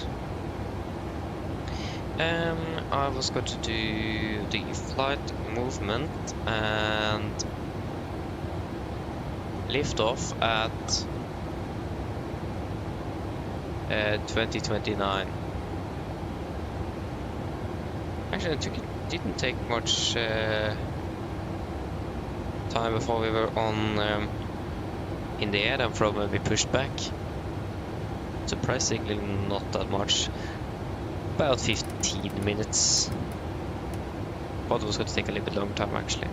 Speaker 6: I was going to do the flight movement and lift off at 2029. Actually, it didn't take much time before we were on in the air and from when we pushed back. Surprisingly, not that much. About 15 minutes. Thought it was going to take a little bit longer time actually.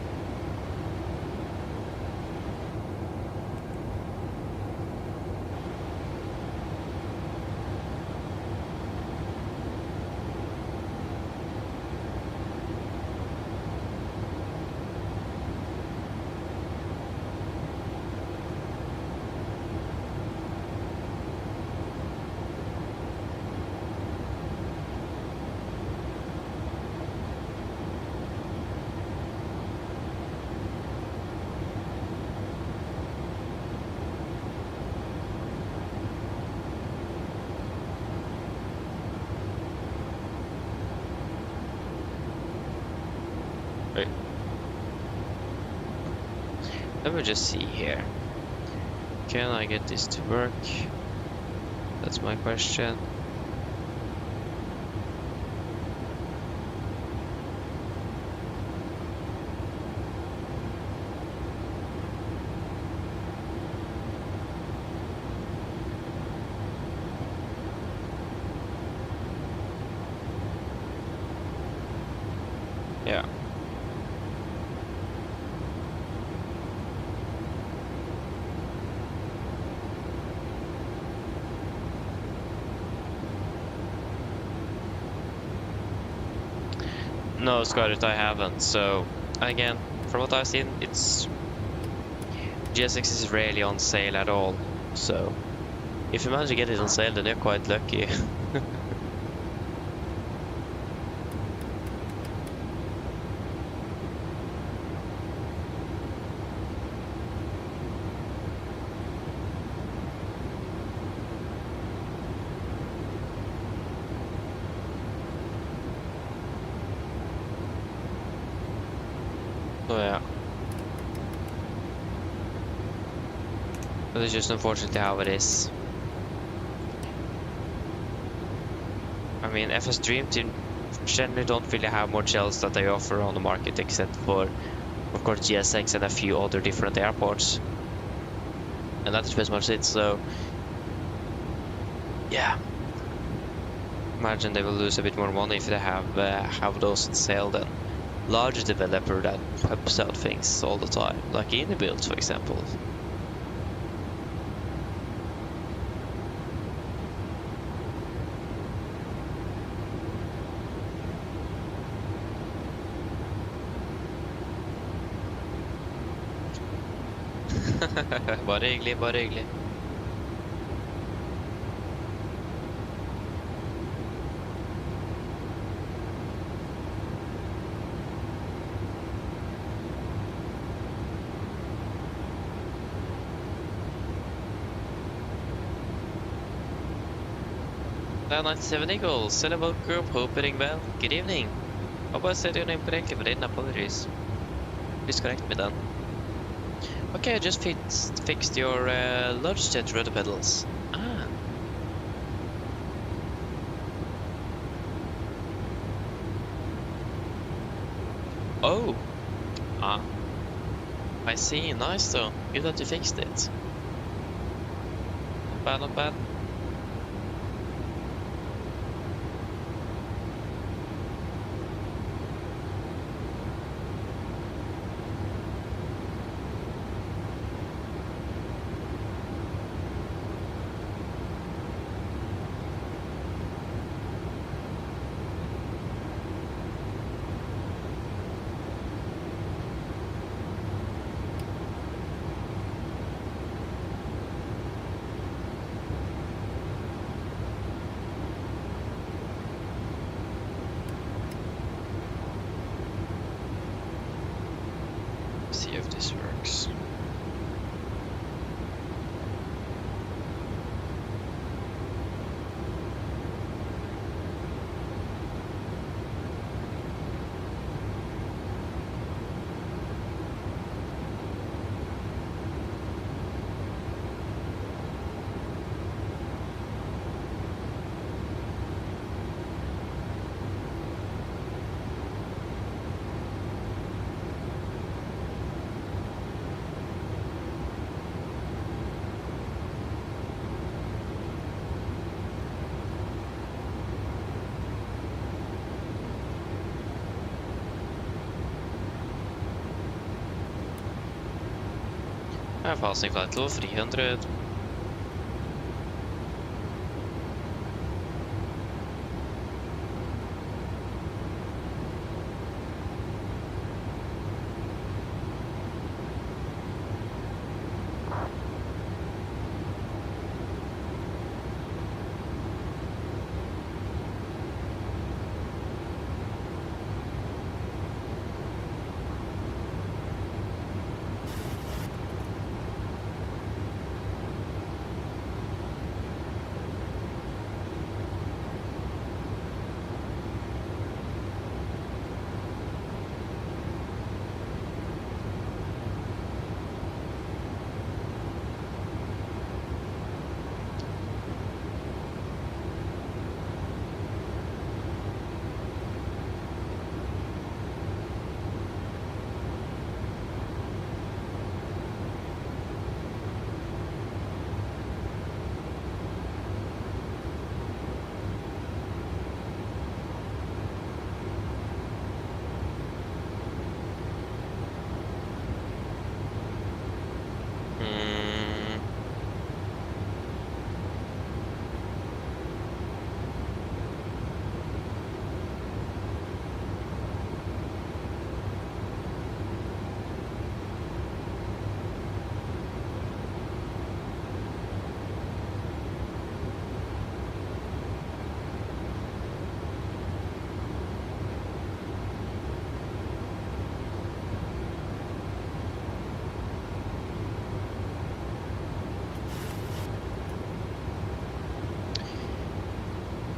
Speaker 6: Let me just see here. Can I get this to work? That's my question. Yeah. No, Scarlet, I haven't. So, again, from what I've seen, it's... GSX is rarely on sale at all. So, if you manage to get it on sale, then you're quite lucky. So, yeah. But it's just unfortunately how it is. I mean, FS Dream Team generally don't really have much else that they offer on the market except for, of course, GSX and a few other different airports. And that's pretty much it, so... Yeah. Imagine they will lose a bit more money if they have those on sale than larger developer that pumps out things all the time, like Build, for example. Bare hyggelig, bare hyggelig. That 97 Eagles, Celebrate Group, hope you're doing well. Good evening. Hope I said your name correctly, but didn't. Apologies. Please correct me then. Okay, I just fixed your Logitech rudder pedals. Ah. Oh. Ah. I see. Nice though. Good that you fixed it. Not bad, not bad. See if this works. Passing flight level 300.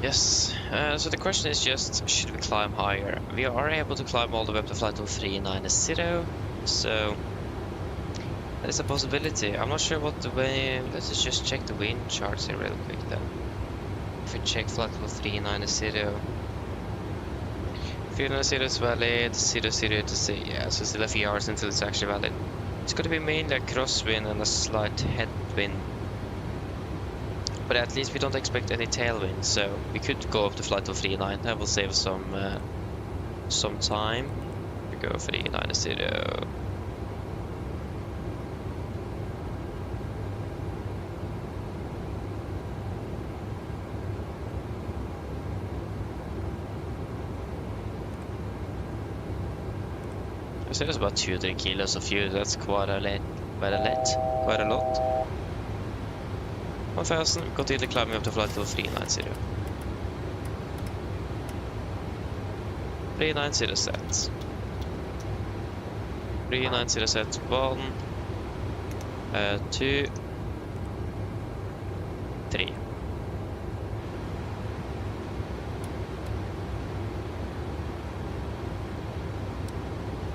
Speaker 6: Yes, so the question is just, should we climb higher? We are able to climb all the way up to flight level 390, so that is a possibility. I'm not sure what the way. Let's just check the wind charts here real quick then. If we check flight level 390, 390 is valid, 00 to see, yeah, so still a few hours until it's actually valid. It's going to be mainly a crosswind and a slight headwind. But at least we don't expect any tailwind, so we could go up to flight level 390. That will save some time. We go 390. I said it's about 2-3 kilos of fuel. That's quite a lot. 1000, continue climbing up to flight level 390. 390 set. 390 set 1, 2, 3.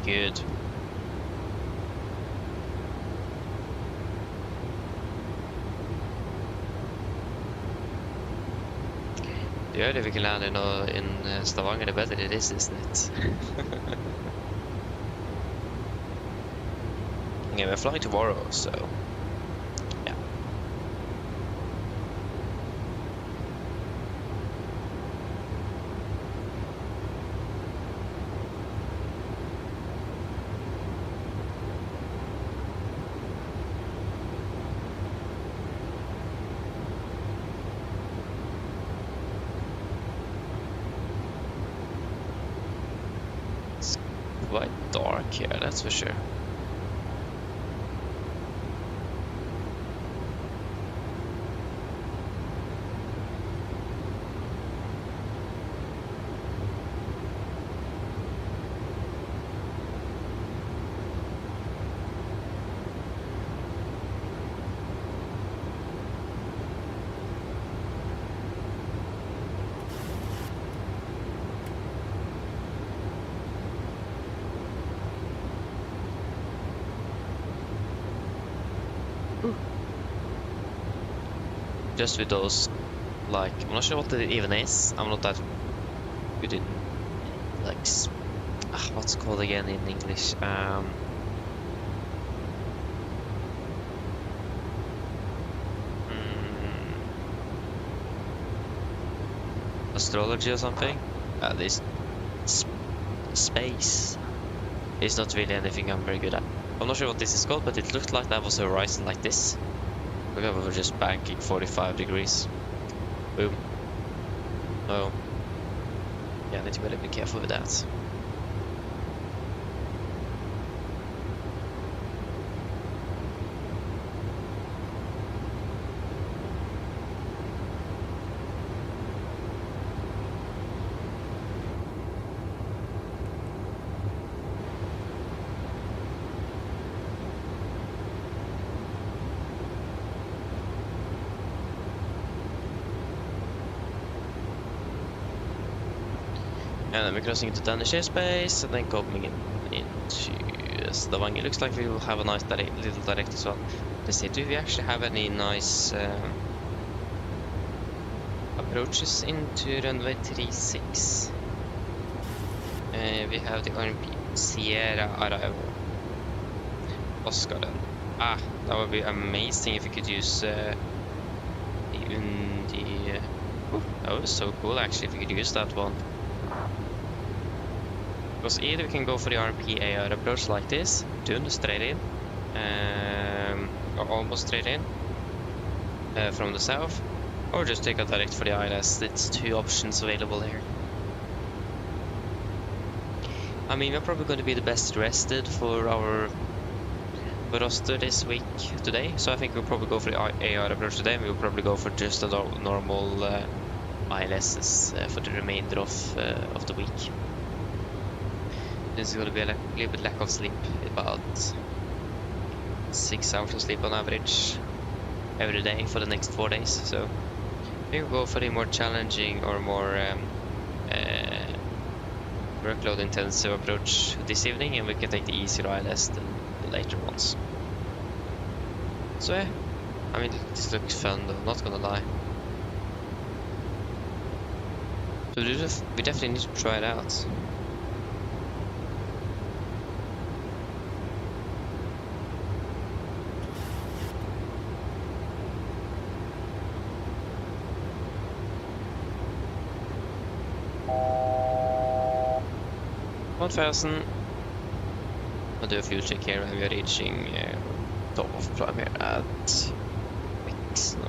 Speaker 6: Good. The earlier we can land in Stavanger, the better it is, isn't it? Yeah, we're flying tomorrow, so yeah. Quite dark here, that's for sure. Just with those, like, I'm not sure what it even is. I'm not that good in, like, what's it called again in English? Astrology or something? This space is not really anything I'm very good at. I'm not sure what this is called, but it looked like that was a horizon like this. Look at, we were just banking 45 degrees. Boom. Oh. Yeah, I need to really be careful with that. And then we're crossing into Danish airspace and then coming into Stavanger. Looks like we will have a nice little direct as well. Let's see, do we actually have any nice approaches into runway 36? We have the RMP Sierra arrival. Oscar then. That would be amazing if we could use even the... that was so cool actually if we could use that one. Because either we can go for the RMP AR approach like this, done straight in, or almost straight in from the south, or just take a direct for the ILS. It's two options available here. I mean, we're probably going to be the best rested for our roster this week today, so I think we'll probably go for the AR approach today, and we'll probably go for just a normal ILSs for the remainder of the week. There's going to be a little bit lack of sleep, about 6 hours of sleep on average every day for the next 4 days, so We will go for the more challenging or more workload intensive approach this evening, and we can take the easier ILS the later ones. So yeah, I mean, this looks fun though, not gonna lie. So we definitely need to try it out. I'll do a fuel check here when we are reaching top of climb here at X. No.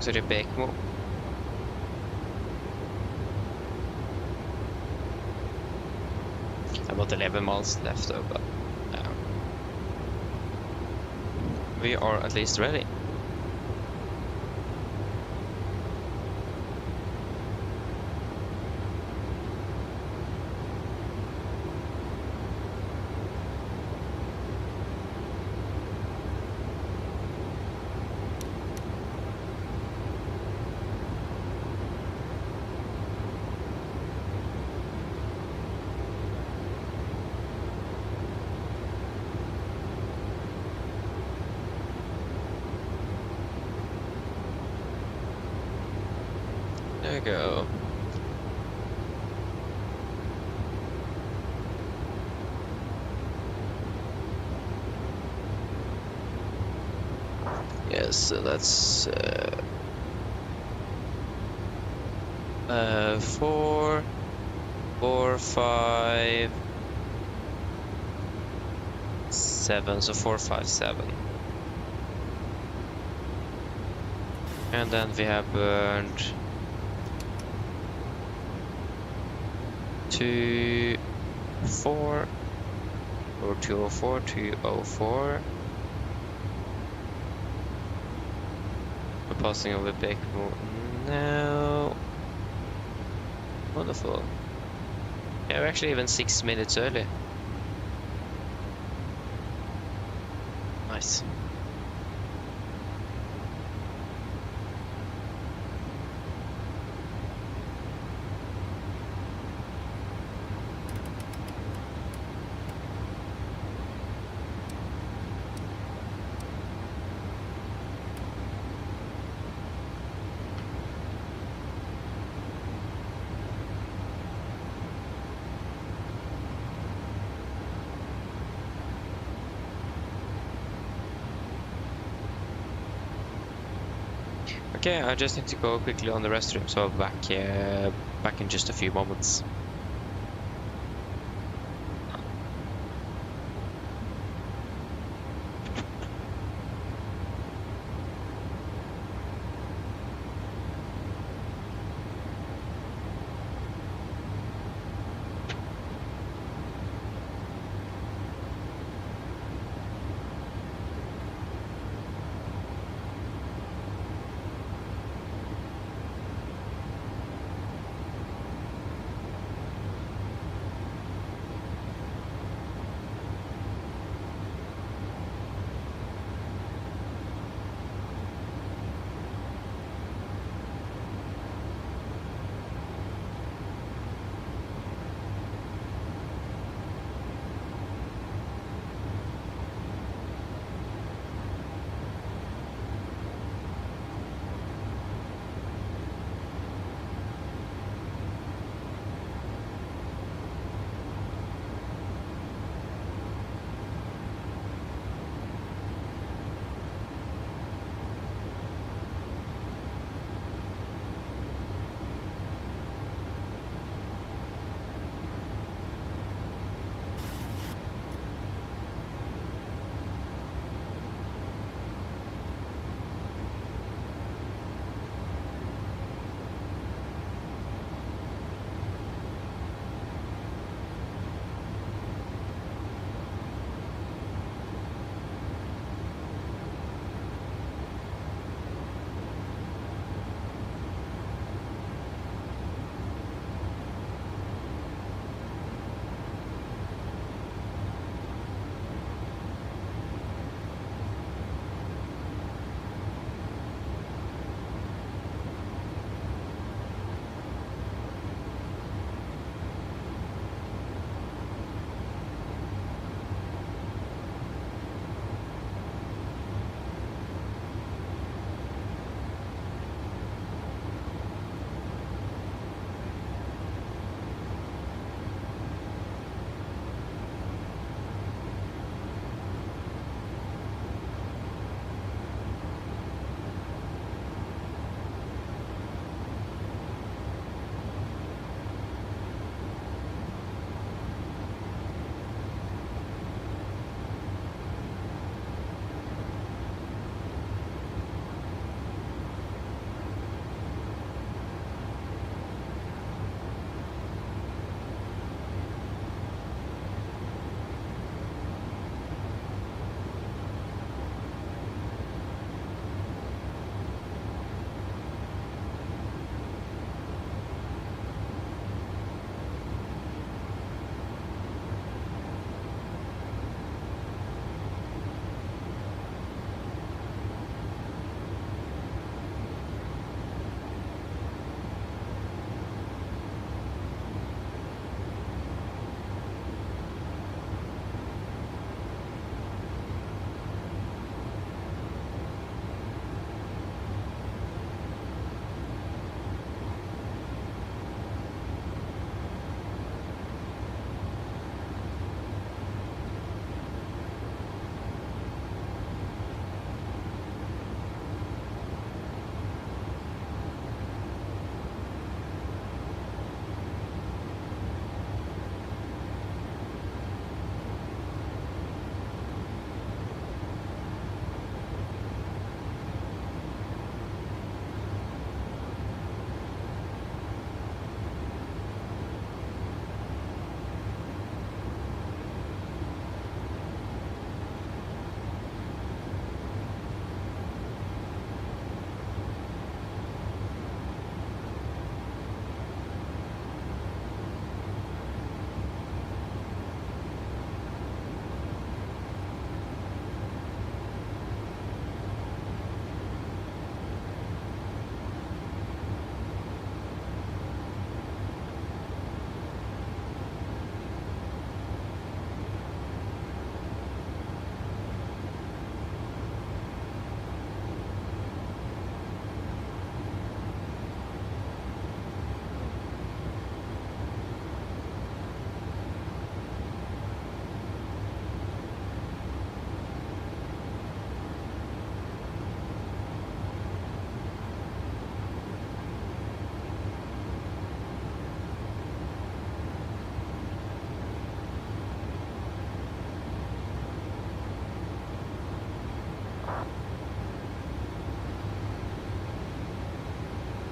Speaker 6: Så det är Bäckmo. About 11 miles left though, but we are at least ready. There we go. Yes, so that's 4, 5, 7, so 4, 5, 7. And then we have burned 204 or 204, 204. We're passing over Bäckmo now. Wonderful. Yeah, we're actually even 6 minutes early. Nice. Okay, I just need to go quickly on the restroom, so I'll be back in just a few moments.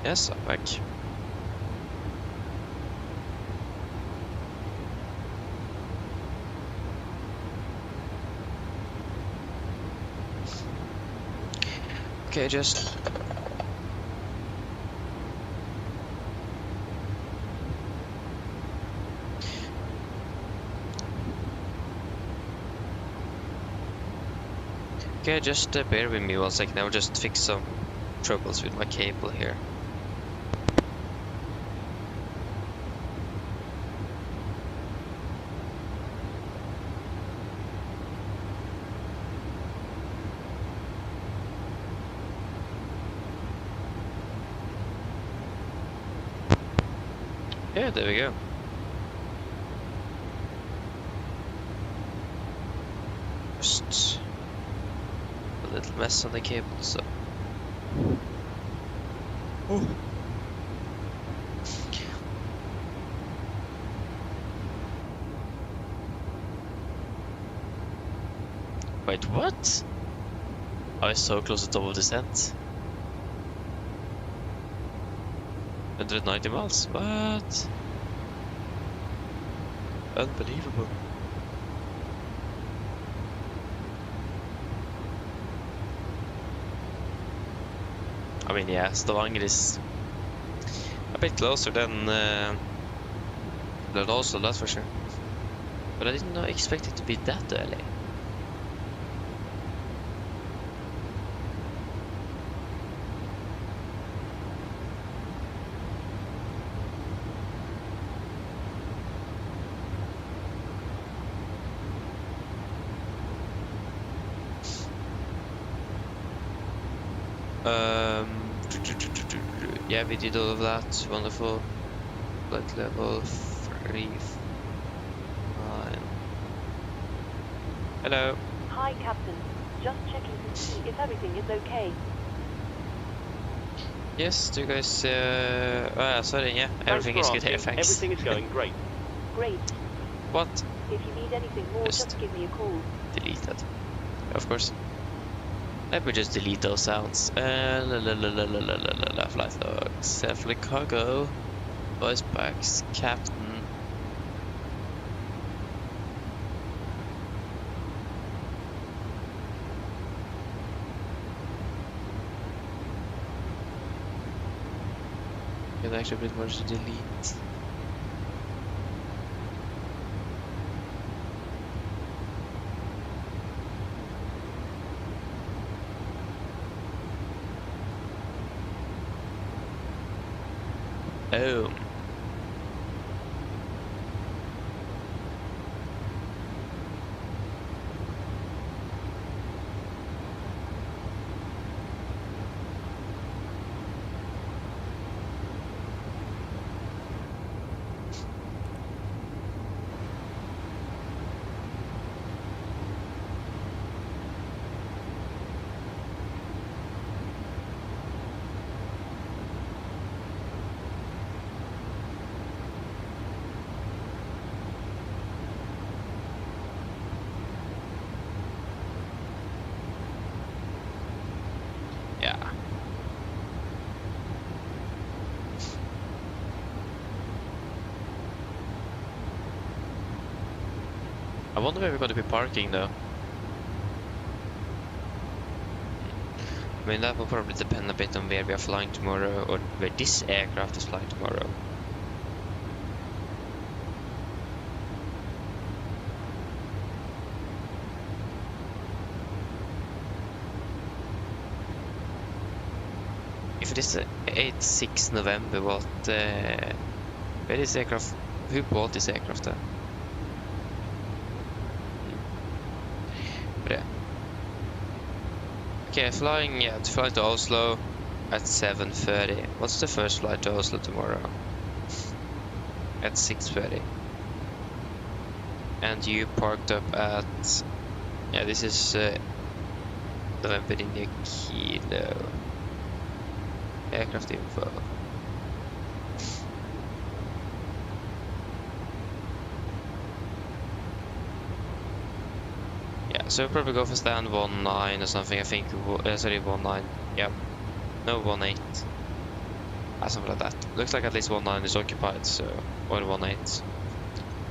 Speaker 6: Yes, I'm back. Okay, just... Okay, just bear with me 1 second. I'll just fix some troubles with my cable here. Yeah, there we go. Just a little mess on the cable, so. Oh. Wait, what? I was so close to double descent. 190 miles? What? Unbelievable. I mean, yeah, Stavanger is a bit closer than Oslo, that's for sure. But I didn't expect it to be that early. Yeah, we did all of that. Wonderful. Flight level 39. Hello.
Speaker 3: Hi, Captain. Just checking to see if everything is okay.
Speaker 6: Yes, do you guys... sorry, yeah. Everything is good here, thanks.
Speaker 13: Everything is going great.
Speaker 3: Great.
Speaker 6: What?
Speaker 3: If you need anything more, just give me a call.
Speaker 6: Delete that. Of course. Let me just delete those sounds. Flight logs, safely cargo, voice packs, captain. Get actually a bit more to delete. Oh. I wonder where we're going to be parking though. I mean, that will probably depend a bit on where we are flying tomorrow, or where this aircraft is flying tomorrow. If it is 8-6 November, what, where is aircraft, who bought this aircraft then? But yeah. Okay, flying to Oslo at 7:30. What's the first flight to Oslo tomorrow? At 6:30. And you parked up at... Yeah, this is November India Kilo. Aircraft info. Yeah, so we'll probably go for stand 19 or something. I think, sorry, 19. Yep. No, 18. Something like that. Looks like at least 1.9 is occupied, so, or 1.8.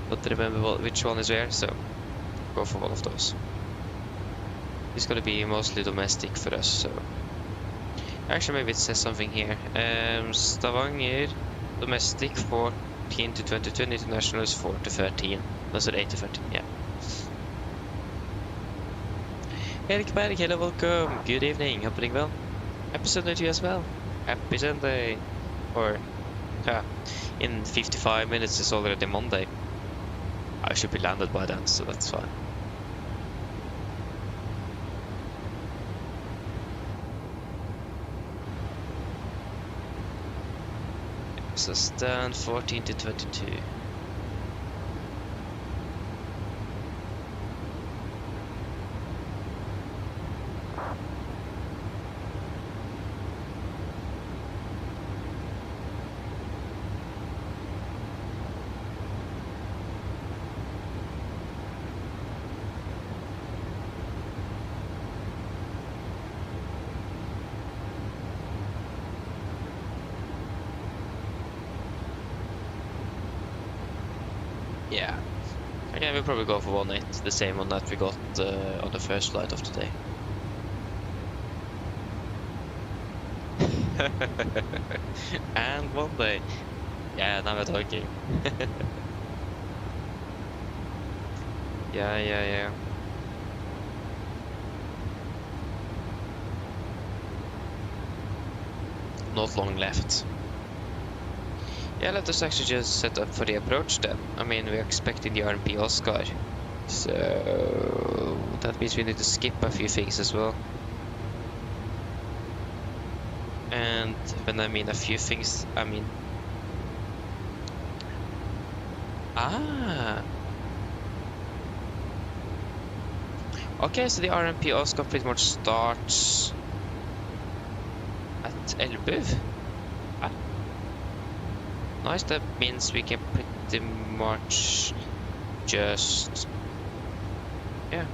Speaker 6: Don't remember which one is where, so go for one of those. It's gonna be mostly domestic for us, so. Actually, maybe it says something here. Stavanger, domestic 14 to 22, and international is 4 to 13. That's at 8 to 13, yeah. Erik Berg, hello, welcome. Good evening, hope you're doing well. Happy Sunday to you as well. Happy Sunday. Or, in 55 minutes it's already Monday. I should be landed by then, so that's fine. So stand 14 to 22. Yeah, okay, we'll probably go for 1.8, the same one that we got on the first flight of today. And Monday. Yeah, now we're talking. Yeah. Not long left. Yeah, let us actually just set up for the approach then. I mean, we're expecting the RMP Oscar, so that means we need to skip a few things as well. And when I mean a few things, I mean... Okay, so the RMP Oscar pretty much starts at Elbuv. Nice, that means we can pretty much just... yeah.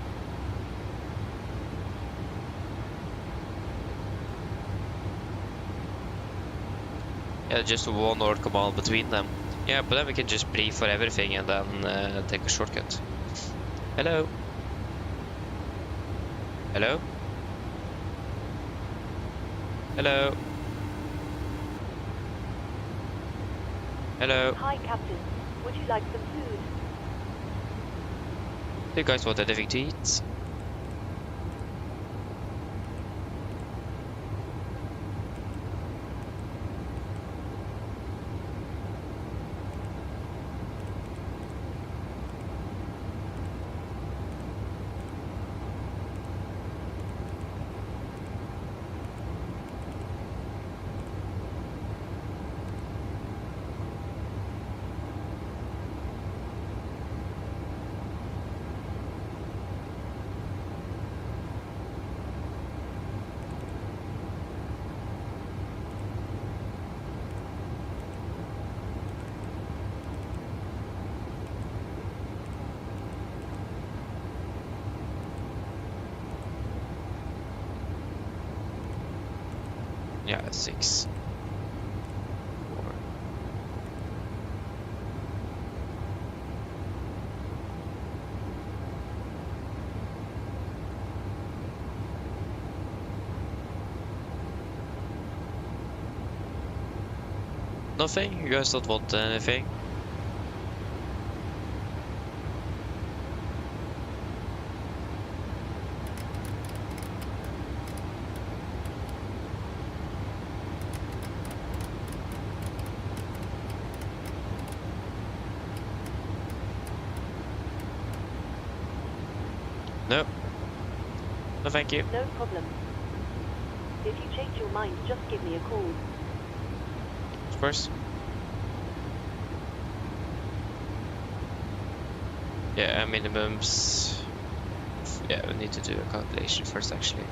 Speaker 6: Yeah, just one or command between them. Yeah, but then we can just brief for everything and then take a shortcut. Hello? Hello? Hello? Hello?
Speaker 3: Hi, Captain. Would you like some food?
Speaker 6: Do you guys want anything to eat? Yeah, 6. 4. Nothing? You guys don't want anything? No. No, thank you.
Speaker 3: No problem. If you change your mind, just give me a call.
Speaker 6: Of course. Yeah, minimums. Yeah, we need to do a calculation first, actually.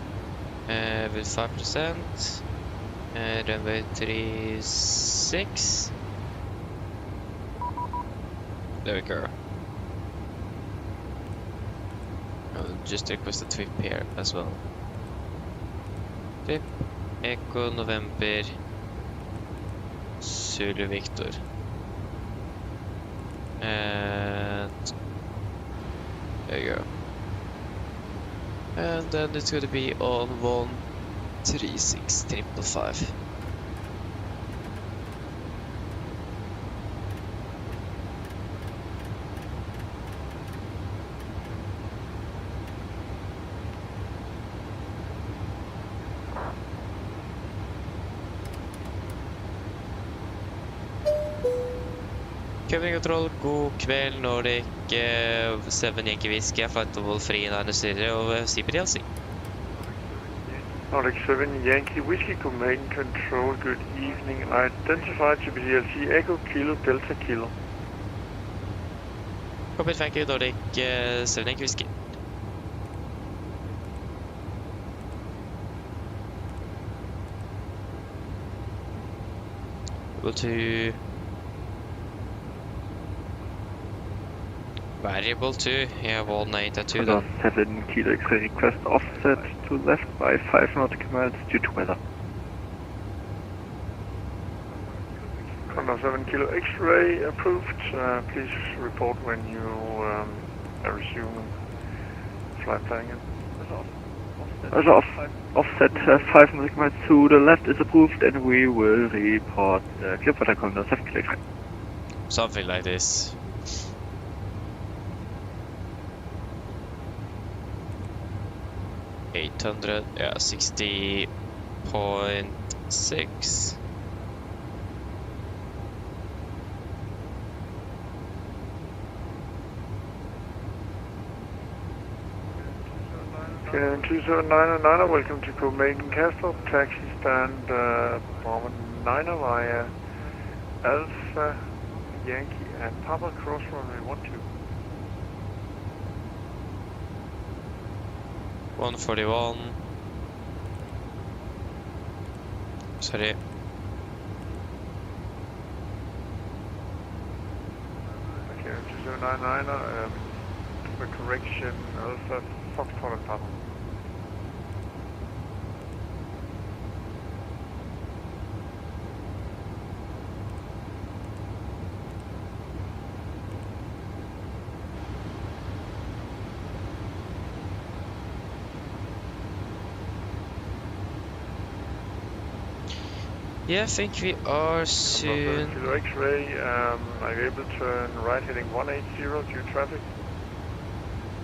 Speaker 6: With 5%. Runway 36. There we go. I'll just request a trip here as well. Trip, Echo, November. Zulu Victor. And there you go. And then it's going to be on 136.555. Cabin control, god kväll, Nordic 7 Yankee Whiskey, flight level 39 over FSIPanel.
Speaker 17: Nordic 7 Yankee Whiskey, command control, good evening. Identified to BDLC Echo Kilo Delta Kilo.
Speaker 6: Copy, thank you, Nordic 7 Yankee Whiskey. Go to variable 2, yeah, 182 then.
Speaker 7: 7 Kilo X-ray request offset to left by 5 nautical miles due to weather.
Speaker 17: Condor 7 Kilo X-ray approved. Please report when you resume flight planning.
Speaker 7: Offset 5 nautical miles to the left is approved, and we will report clear for the Condor 7 Kilo X-ray.
Speaker 6: Something like this. $800, yeah, 60.6.
Speaker 17: Okay, 27909, welcome to Copenhagen Castle. Taxi stand Brahman 9 via Alpha Yankee and Papa Cross runway 12.
Speaker 6: 141. Sorry.
Speaker 17: Okay, 2099, for correction, Alpha Foxtrot and Papa.
Speaker 6: Yeah, I think we are soon.
Speaker 17: Kilo X-ray, are you able to turn right heading 180 due traffic?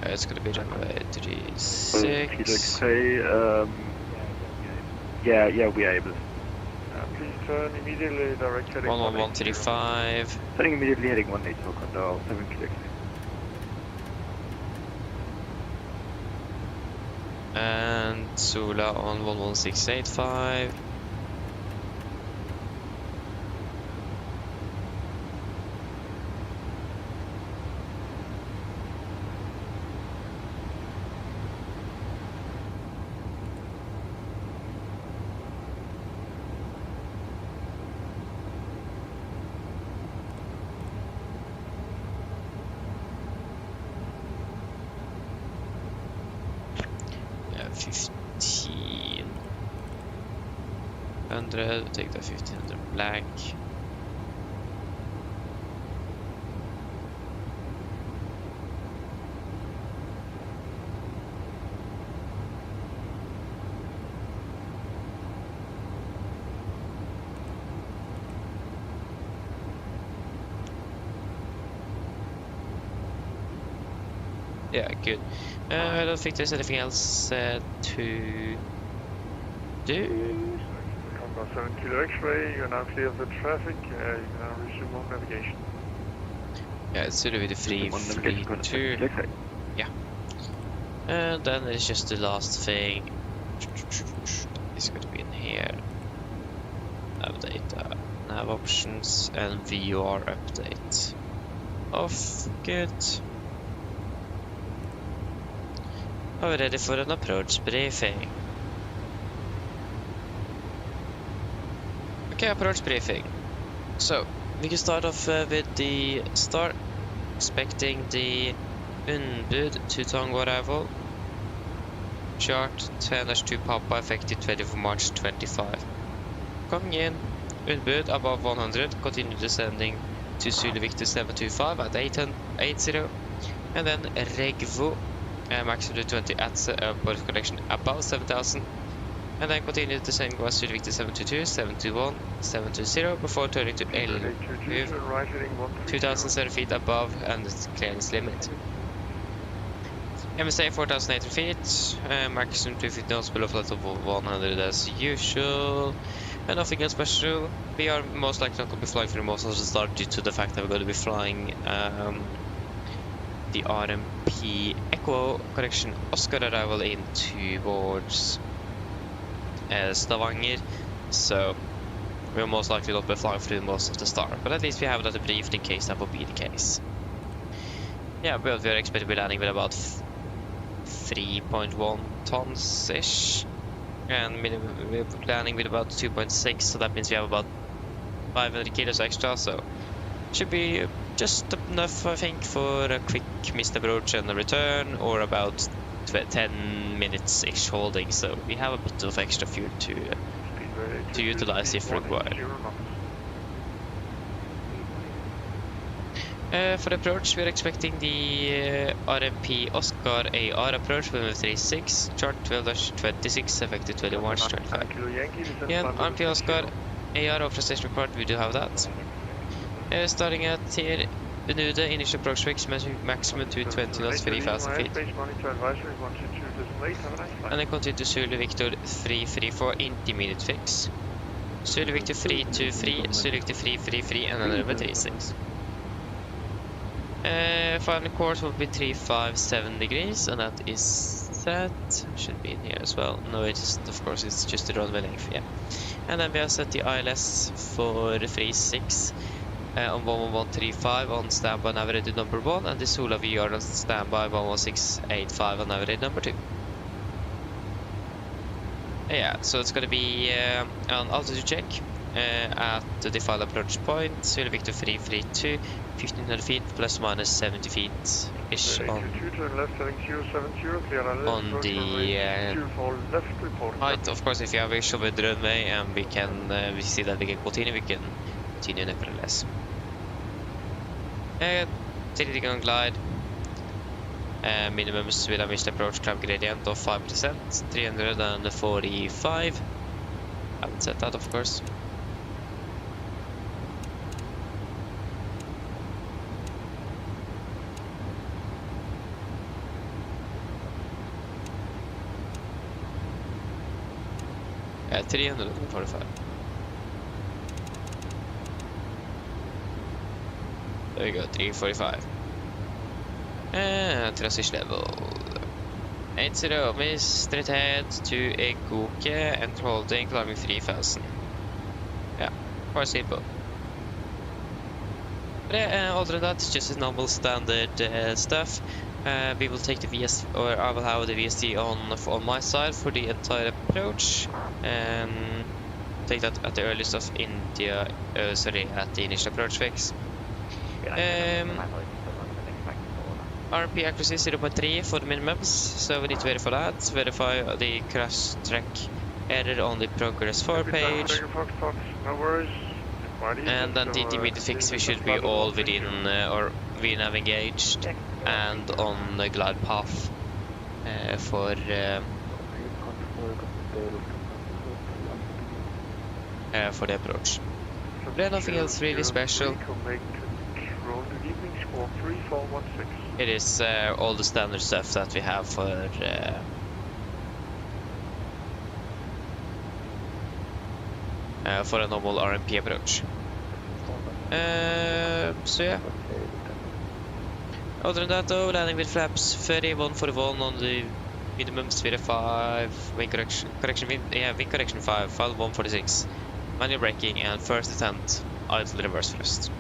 Speaker 6: It's gonna be runway 36.
Speaker 7: Kilo X-ray, yeah, we are able.
Speaker 17: Please turn immediately direct heading
Speaker 6: 11135.
Speaker 7: Turning immediately heading 180 Condor 7 Kilo X-ray.
Speaker 6: And Sula on 11685. Yeah, 1500, take the 1500 black. Yeah, good. I don't think there's anything else to do.
Speaker 17: Condor 7 Kilo X-ray, you're now clear of the traffic. You can now resume on navigation.
Speaker 6: Yeah, it's sort of the free too. Yeah. And then it's just the last thing. It's going to be in here. Nav data, nav options, and VUR update. Off, good. Are we ready for an approach briefing? Okay, approach briefing. So, we can start off with the start. Expecting the Unbud to Tango arrival. Chart 10-2 Papa effective 24 March 25. Coming in Unbud above 100, continue descending to Zulu Victor 725 at 80, and then Regvo, maximum to 20 at Boris connection above 7000, and then continue descending to Zulu Victor 722, 721, 720 before turning to L, 2007 feet above and the clearance limit. MSA 4080 feet, maximum 2 feet knots below flight of 100 as usual, and nothing else special. We are most likely not going to be flying for most of the start due to the fact that we're going to be flying the RMP Echo correction Oscar arrival in towards Stavanger, so we'll most likely not be flying through most of the start, but at least we have that briefed in case that will be the case. Yeah, but we're expected to be landing with about 3.1 tons ish, and we're landing with about 2.6, so that means we have about 500 kilos extra, so should be just enough, I think, for a quick missed approach and a return, or about 10 minutes ish holding, so we have a bit of extra fuel to utilize if required. For the approach, we're expecting the RMP Oscar AR approach with 36, chart 12-26, effective 20 March 25. Yeah, RMP Oscar AR authorization report, we do have that. Starting at here, Benude, initial approach fix, maximum to 20 knots, 3000 feet. And then continue to Zulu Victor 334, intermediate fix. Zulu Victor 323, Zulu Victor 333, and then number 36. Final course will be 357 degrees, and that is set. Should be in here as well. No, it isn't, of course, it's just the runway length, yeah. And then we have set the ILS for 36 on 11135 on standby Navigraph number 1, and the Sola VR on standby 11685 on Navigraph number 2. Yeah, so it's gonna be an altitude check at the final approach point, Zulu Victor 332, 1500 feet plus minus 70 feet ish on the height. Of course, if you have a issue with the runway and we see that we can continue nevertheless. 30 degree on glide. Minimums with a missed approach climb gradient of 5%, 345. Haven't set that, of course. Yeah, 345. There we go, 345. And transition level 80, missed head to Egoke, and holding, climbing 3000. Yeah, quite simple. But other than that, it's just a normal standard stuff. We will take the VS, or I will have the VST on my side for the entire approach. Take that at the earliest of India, at the initial approach fix. RP accuracy 0.3 for the minimums, so we need to verify that. Verify the crash track error on the progress 4 page. And then the intermediate fix, we should be all within or VNav engaged and on the glide path for the approach. There's nothing else really special. It is all the standard stuff that we have for a normal RMP approach. So yeah. Other than that though, landing with flaps 3141 on the minimums, 5, wing correction, wing correction 5, file 146, manual braking, and first attempt idle reverse thrust.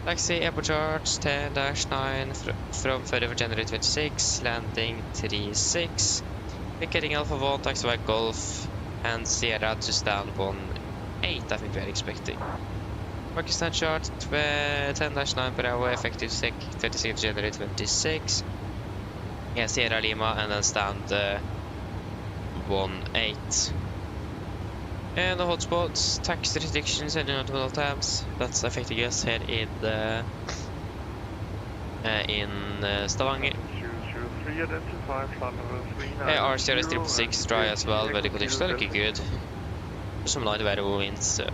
Speaker 6: Taxi, airport charts 10-9 from 30 for January 26, landing 36, vacating Alpha 1, taxi by Golf, and Sierra to stand 18, I think we are expecting. Pakistan chart 10-9 per hour, effective 26 January 26, yeah, Sierra Lima, and then stand 18. And the hotspots, tax restrictions and notable tabs. That's affecting us here in the Stavanger. RCR is 666 dry as well, weather conditions are looking good. Some light weather winds, so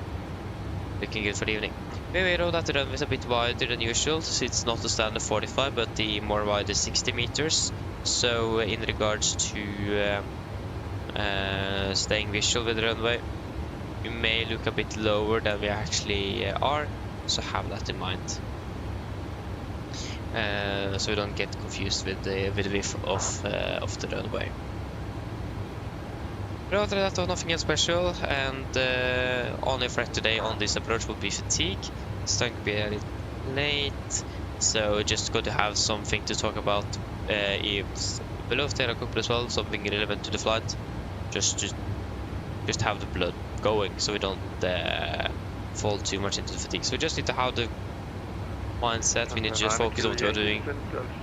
Speaker 6: looking good for the evening. We know that the runway is a bit wider than usual, so it's not the standard 45, but the more wider 60 meters. So in regards to staying visual with the runway, we may look a bit lower than we actually are, so have that in mind. So we don't get confused with the width of the runway. But other than that, nothing else special, and only threat today on this approach will be fatigue. It's going to be a little late, so just good to have something to talk about if below the couple as well, something relevant to the flight. Just have the blood going, so we don't fall too much into the fatigue. So we just need to have the mindset. We need to just focus on what we're doing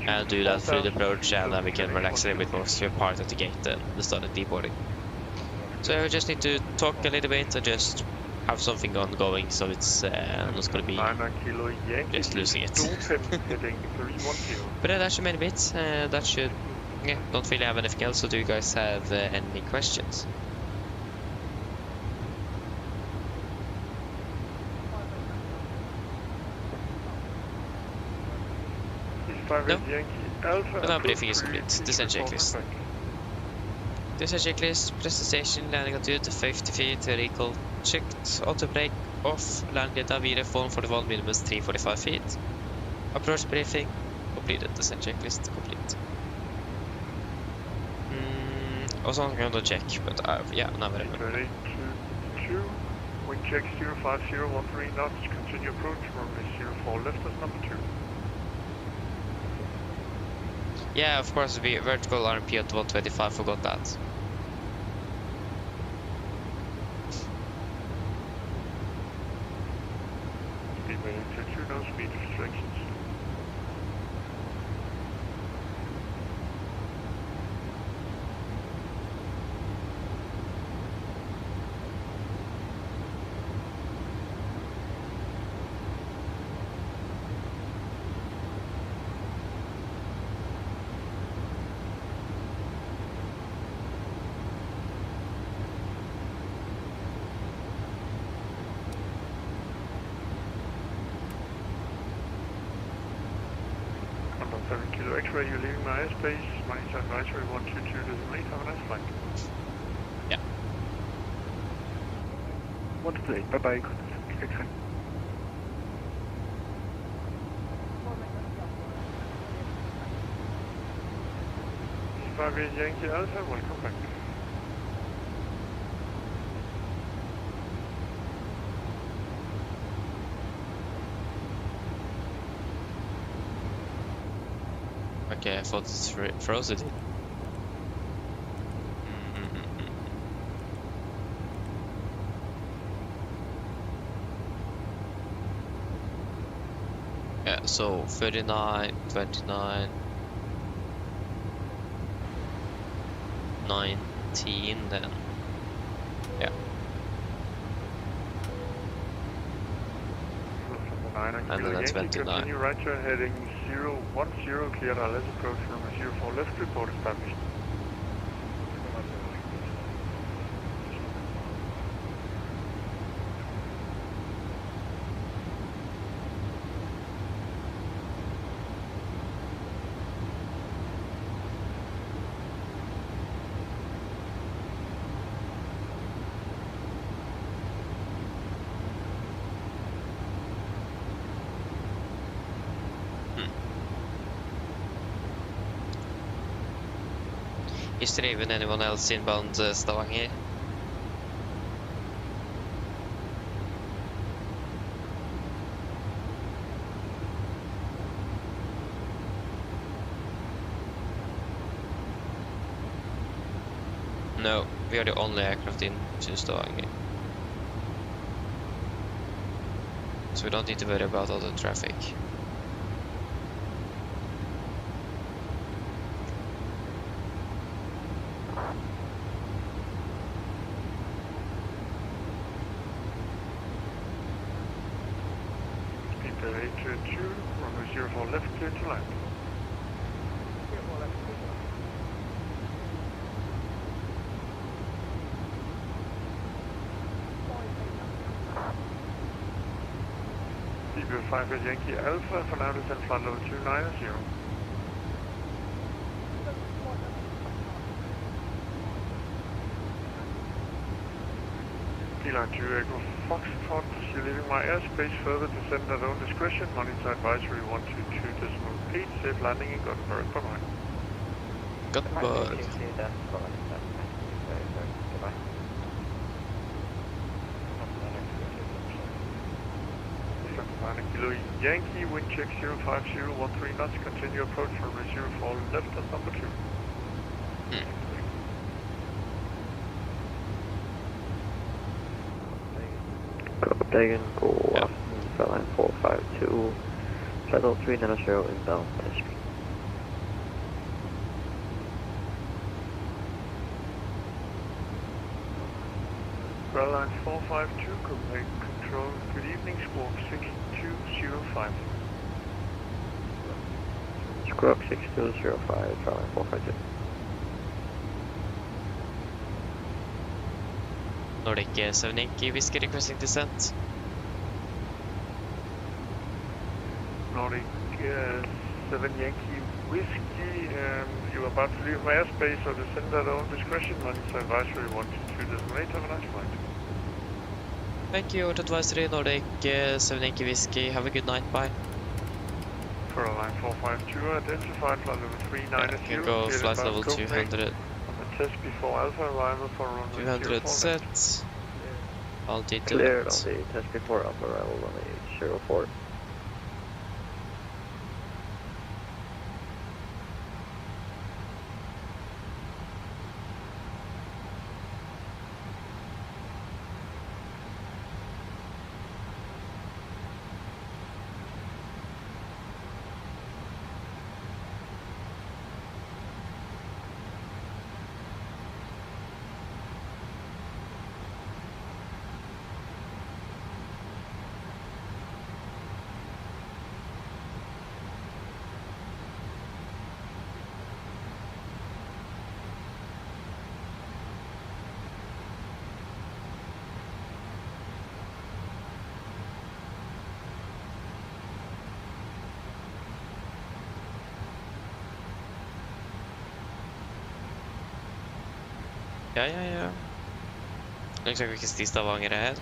Speaker 6: and do that through the approach, and then we can relax a little bit more to a part of the gate and the start of deboarding. So we just need to talk a little bit and just have something ongoing, so it's not going to be just losing it. But that should be a bit. That should, yeah, don't really have anything else. So do you guys have any questions? No? So now briefing is complete. Descent checklist. Descent checklist, press the station, landing altitude 50 feet, recall checked, auto brake off, landing at Avira phone 41, minimum 345 feet. Approach briefing, completed. Descent checklist, complete. Also I'm going to check, but yeah, now I remember.
Speaker 17: 2, wind check 05013 knots, continue approach, runway 04 left as number 2.
Speaker 6: Yeah, of course, the vertical RMP at 125, forgot that.
Speaker 17: Speedway 22, no speed restrictions. X-ray, you're leaving my airspace, my advisory 122.8, have a nice flight.
Speaker 6: Yeah.
Speaker 17: 128, bye-bye, X-ray. Stavanger Yankee Alpha, welcome back.
Speaker 6: Okay, I thought it's froze it. Yeah, so 39, 29, 19 then. Yeah. And then that's 29.
Speaker 17: Continue right turn heading 010, cleared ILS approach runway 04 left, report established.
Speaker 6: Is there even anyone else inbound Stavanger? No, we are the only aircraft into Stavanger. So we don't need to worry about other traffic.
Speaker 17: 04 left, clear to land. CB5 Yankee Alpha, for now descend flight level 290. Line 2 Echo Foxtrot, you're leaving my airspace, further descend at own discretion, monitor advisory 122.8, safe landing in Gothenburg, bye-bye.
Speaker 6: Gothenburg.
Speaker 17: Kilo Yankee, wind check 050, 13 knots, continue approach from 04 left at number 2.
Speaker 7: Copenhagen, go up, line 452, flight level 390 inbound, test speed.
Speaker 17: Line 452, Copenhagen Control, good evening, squawk 6205.
Speaker 7: Squawk 6205, line 452.
Speaker 6: Nordic 7 Yankee Whiskey requesting descent.
Speaker 17: Nordic 7 Yankee Whiskey, you're about to leave my airspace, so descend at own discretion, monitor advisory 122.8, have a nice flight.
Speaker 6: Thank you, advisory Nordic 7 Yankee Whiskey, have a good night, bye.
Speaker 17: For line 452, identified flight level 390.
Speaker 6: Yeah, you can go flight level 200.
Speaker 17: Test before Alpha, arrival for runway
Speaker 6: 200 set. I'll do
Speaker 7: Cleared
Speaker 6: that.
Speaker 7: on the test before Alpha, arrival runway 04.
Speaker 6: Yeah. Looks like we can see Stavanger ahead.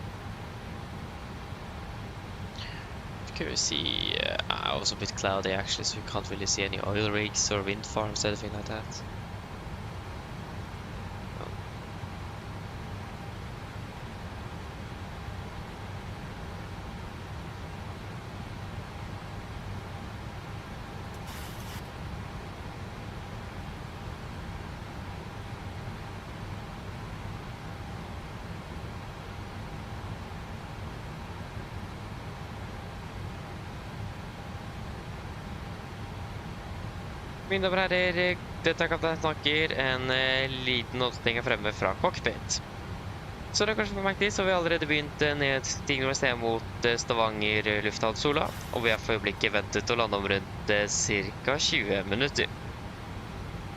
Speaker 6: Can we see? It was a bit cloudy actually, so we can't really see any oil rigs or wind farms or anything like that. Mine damer og herrer, dette er kaptein snakker, en liten oppstilling fremme fra cockpit. Så det er kanskje for meg tid, så har vi allerede begynt nedstigning og sted mot Stavanger lufthavn Sola, og vi er for øyeblikket ventet å lande om rundt ca. 20 minutter.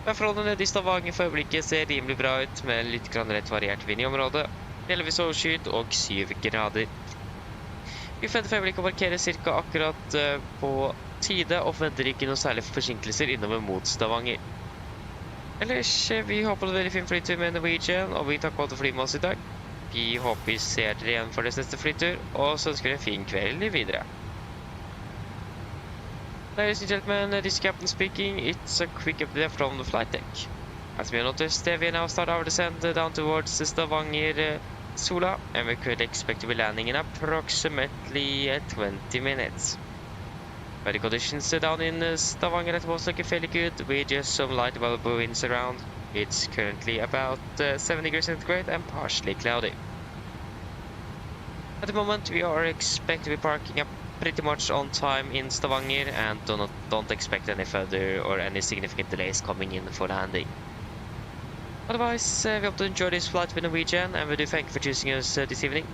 Speaker 6: Forholdene nede i Stavanger for øyeblikket ser rimelig bra ut, med litt rett variert vind i området, delvis overskyet og 7 grader. Vi forventer for øyeblikket å markere ca. akkurat på tide og forventer ikke noen særlige forsinkelser innover mot Stavanger. Ellers, vi håper det er veldig fin flytur med Norwegian, og vi takker for fly med oss i dag. Vi håper vi ser dere igjen for deres neste flytur, og så ønsker vi en fin kveld videre. Ladies and gentlemen, this is Captain speaking. It's a quick update from the flight deck. As we noticed, we now start our descent down towards Stavanger Sola, and we could expect to be landing in approximately 20 minutes. Weather conditions down in Stavanger at was looking fairly good, with just some light available winds around. It's currently about 7 degrees centigrade and partially cloudy. At the moment, we are expected to be parking up pretty much on time in Stavanger and don't expect any further or any significant delays coming in for landing. Otherwise, we hope to enjoy this flight with Norwegian, and we do thank you for choosing us this evening.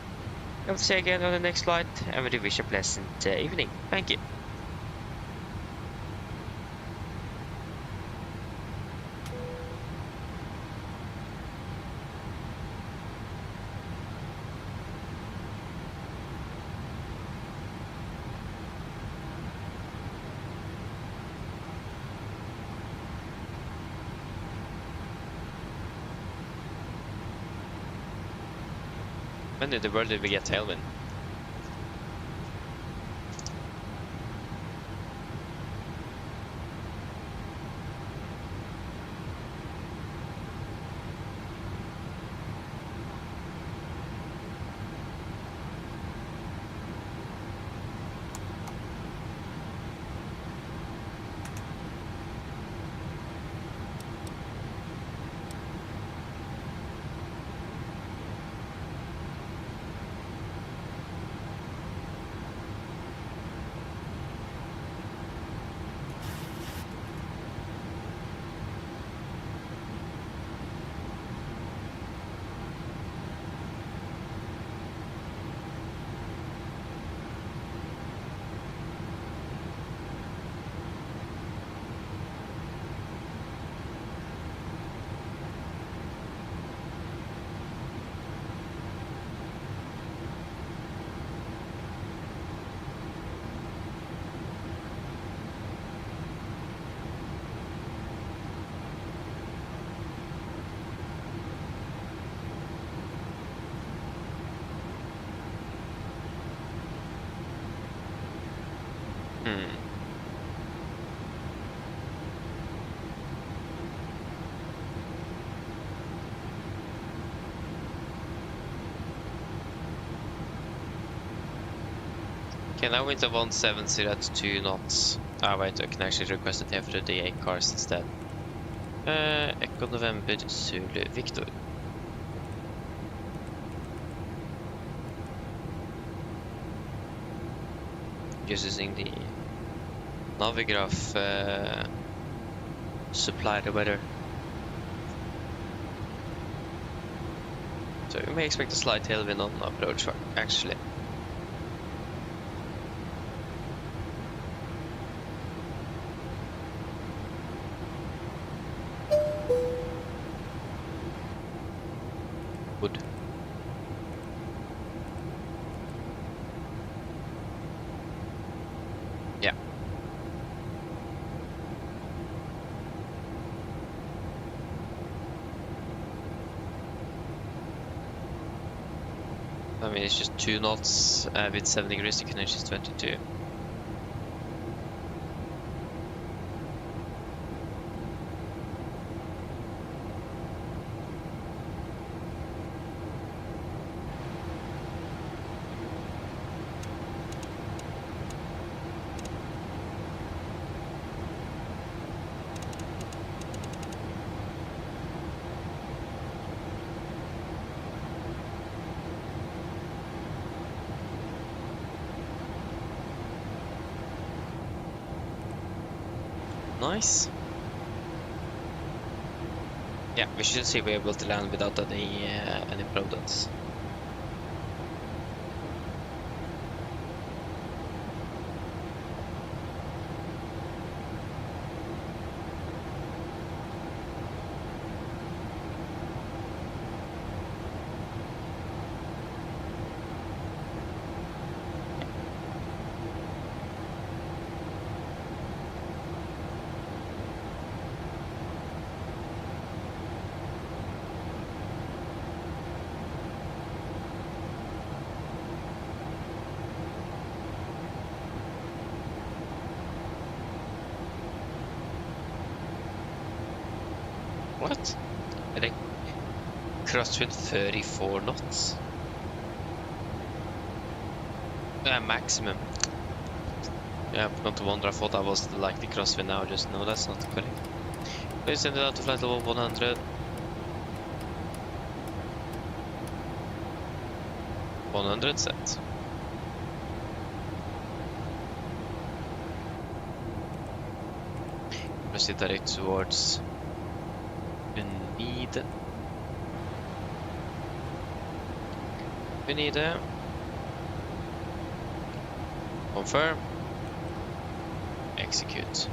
Speaker 6: We hope to see you again on the next flight, and we do wish a pleasant evening. Thank you. When in the world did we get tailwind? Okay, now with the 170 at 2 knots. Ah wait, I can actually request it here for the 8 cars instead. Echo November Zulu Victor. Just using the Navigraph supply the weather. So we may expect a slight tailwind on approach actually. Good. Yeah. I mean, it's just 2 knots with 7 degrees, the connection is 22. Nice. Yeah, we should see we're able to land without any problems. What? I think crossed with 34 knots. Maximum. Yeah, not to wonder, I thought I was like the crosswind now, just no, that's not correct. Please send it out to flight level 100. 100 set. Proceed direct towards Benide. Confirm. Execute.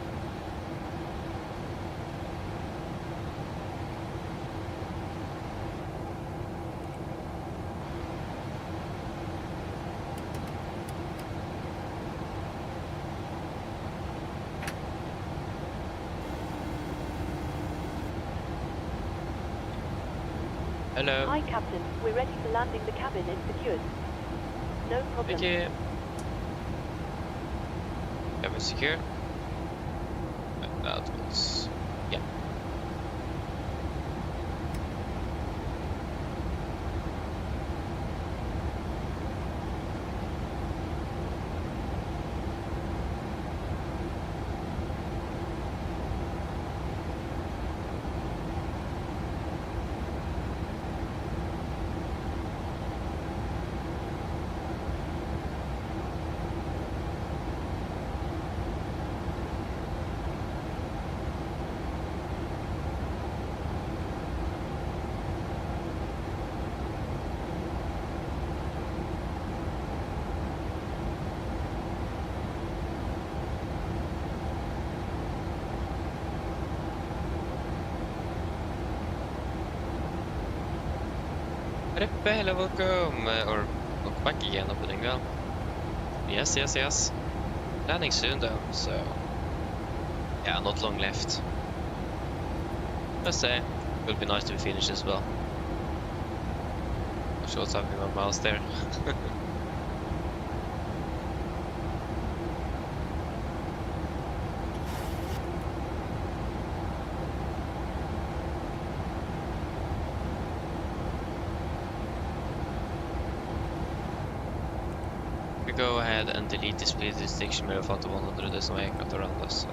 Speaker 6: Hello.
Speaker 3: Hi, Captain. We're ready for landing. The cabin is secured. No problem.
Speaker 6: Thank you. Cabin secure. That was... yeah. Reppe, hello, welcome, or welcome back again, opening well. Yes, yes, yes. Landing soon though, so yeah, not long left. Let's say, it would be nice to finish as well. Not sure what's happening on my mouse there. Go ahead and delete display distinction med Volanta 100, det som är aircraft around us.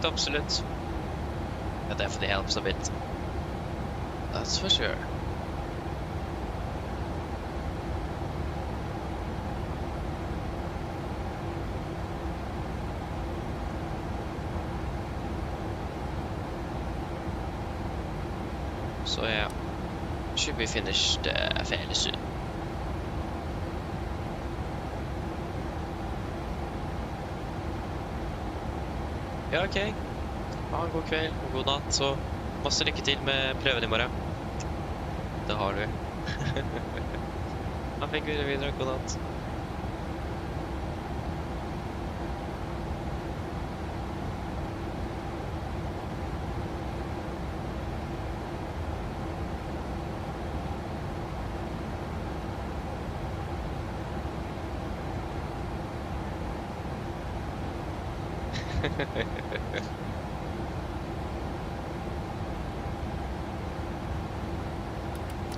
Speaker 6: Absolute. That definitely helps a bit. That's for sure. So yeah, should be finished fairly soon. Ja, ok. Ha en god kveld og god natt, så masse lykke til med prøven i morgen. Det har du. Ha en god videre, god natt.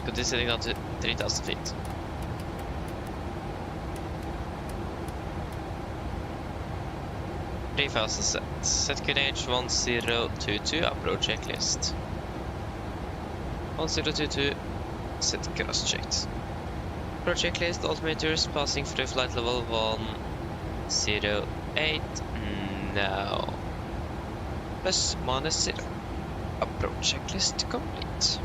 Speaker 6: Conditioning down to 3,000 feet. Pre-thousand set. Set QNH 1022, approach checklist. 1022, set cross-checked. Approach checklist, altimeters passing through flight level 108. Now. Plus minus 0. Approach checklist complete.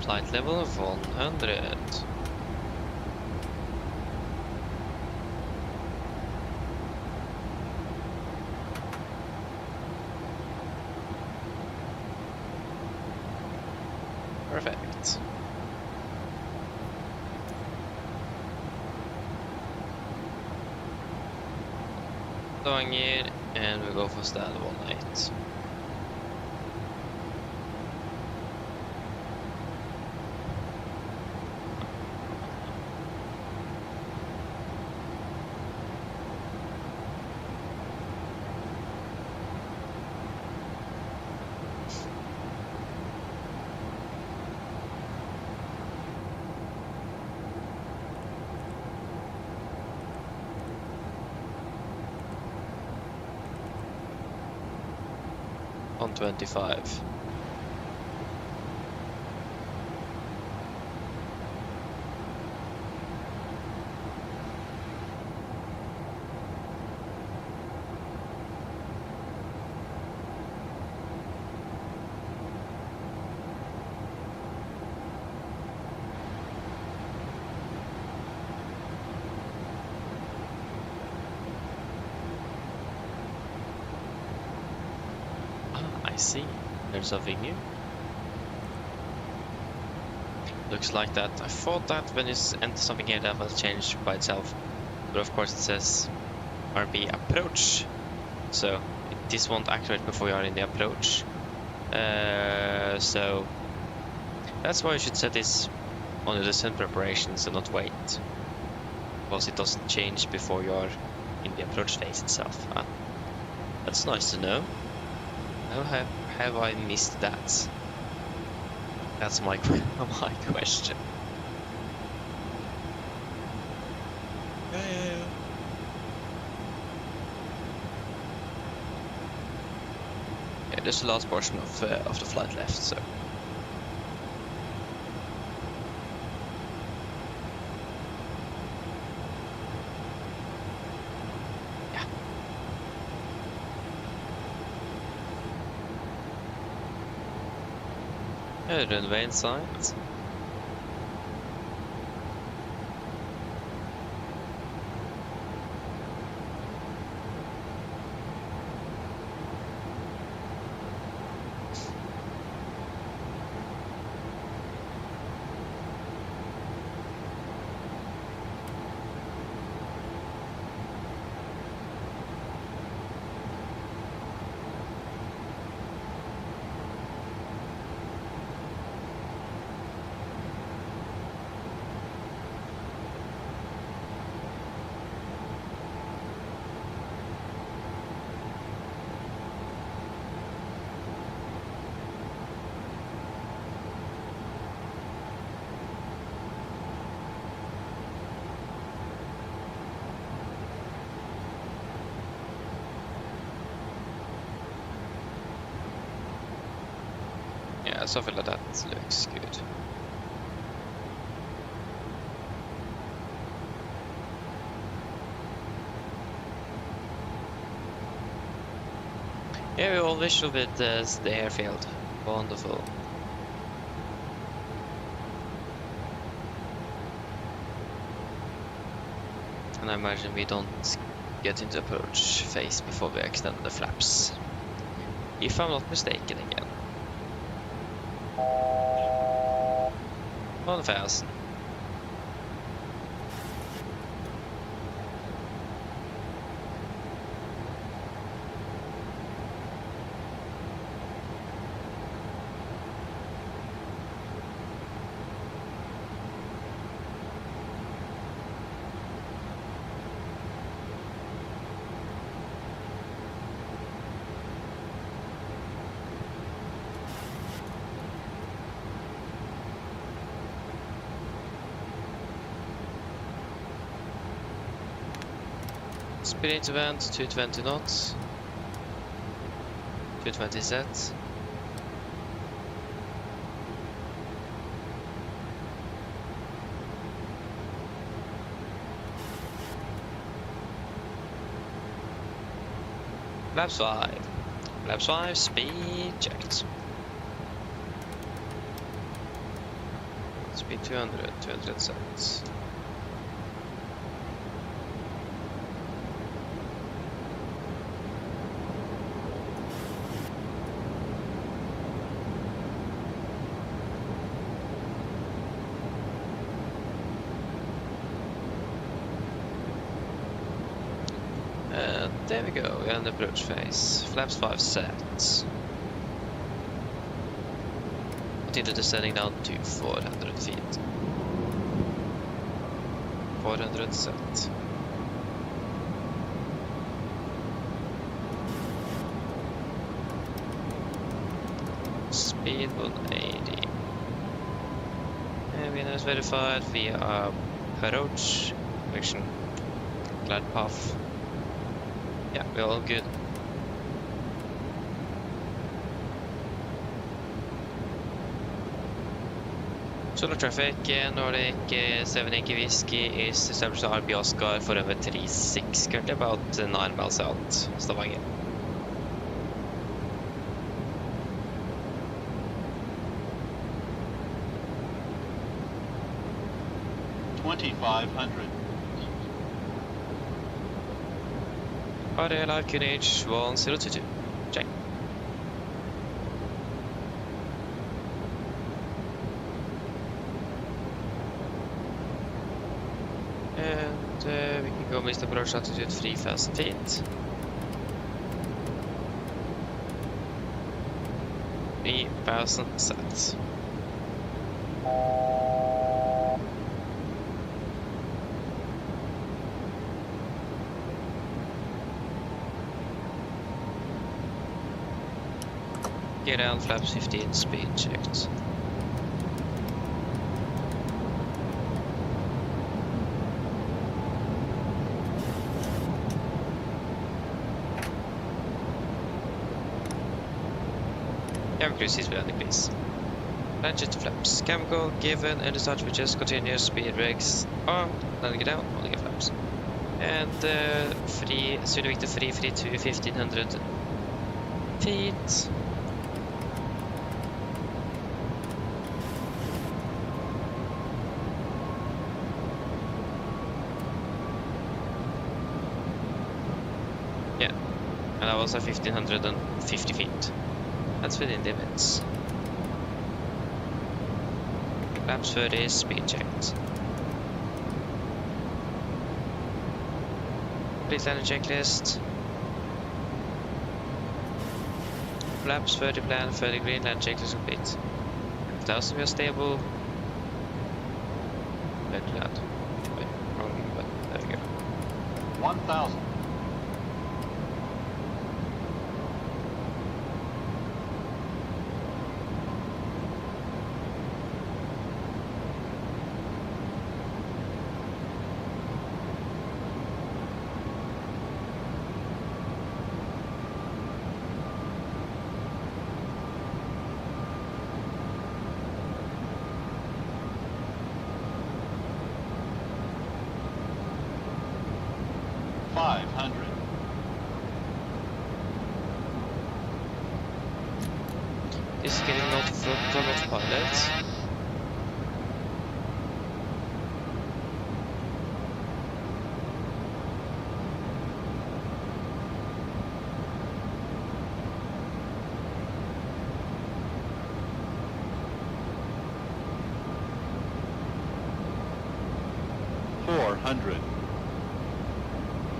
Speaker 6: Flight level 100. Perfect. Stavanger, and we go for stand 18. On 25. see. There's something new. Looks like that. I thought that when you enter something here that will change by itself. But of course it says RB approach. So this won't activate before you are in the approach. So that's why you should set this on the descent preparations and not wait. Because it doesn't change before you are in the approach phase itself. That's nice to know. How have I missed that? That's my question. Yeah, there's the last portion of the flight left, so. Runway in sight. Yeah, something like that looks good. Yeah, we all visual with the airfield. Wonderful. And I imagine we don't get into approach phase before we extend the flaps. If I'm not mistaken again. 1000. Speed into vent, 220 knots. 220 set. Flaps 5. Flaps 5, speed checked. Speed 200, 200 sets. There we go, we're in the approach phase. Flaps 5 set. Continue descending down to 400 feet. 400 set. Speed 180. And we are verified via approach direction. Glide path. Yeah, we're all good. Solar traffic, Nordic 7 Yankee Whiskey is established to RB Oscar for over 36, currently about 9 miles out, Stavanger. RDL Arcunage 1022. Check. And we can go Mr. Approach altitude 3000 feet. 3000 set. Get down, flaps 15, speed checked. Cabin crew, seats landing, please. Land jet to flaps. Chemical given, and the start with just continuous speed regs on. Landing it down, holding it flaps. And free, Sweden Victor free to 1500 feet. Yeah, and that was at 1550 feet. That's within the limits. Flaps 30, speed checked. Please landing checklist. Flaps 30 plan, 30 green, land checklist complete. 1000 we are stable. Red land. Wait, wrong button. There we go.
Speaker 2: 1000.
Speaker 6: This is getting not from autopilot.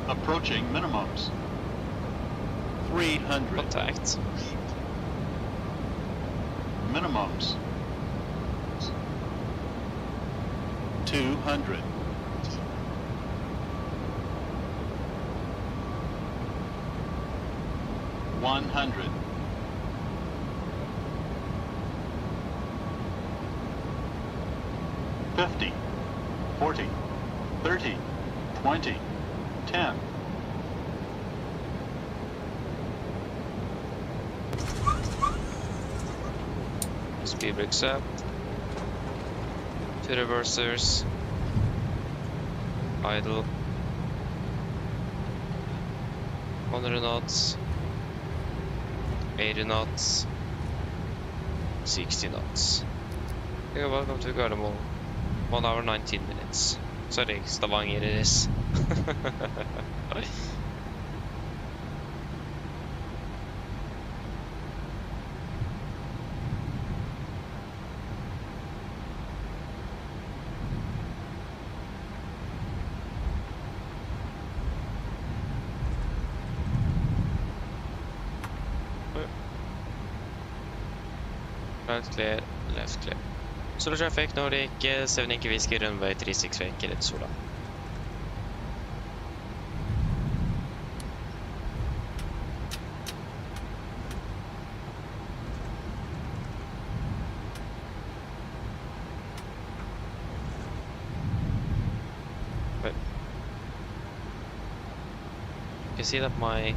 Speaker 2: Approaching minimums. 300.
Speaker 6: Contact.
Speaker 2: Minimums. 200. $100. 50. 40. 30. 20. 10.
Speaker 6: Speed brakes up. 2 reversers. Idle. 100 knots. 80 knots. 60 knots. Okay, welcome to Gardermoen. 1 hour 19 minutes. Sorry, Stavanger it is. Right clear, left clear. Solar traffic, Nordic 7 Yankee Whiskey, runway 36 Yankee, it's Sola. But you can see that my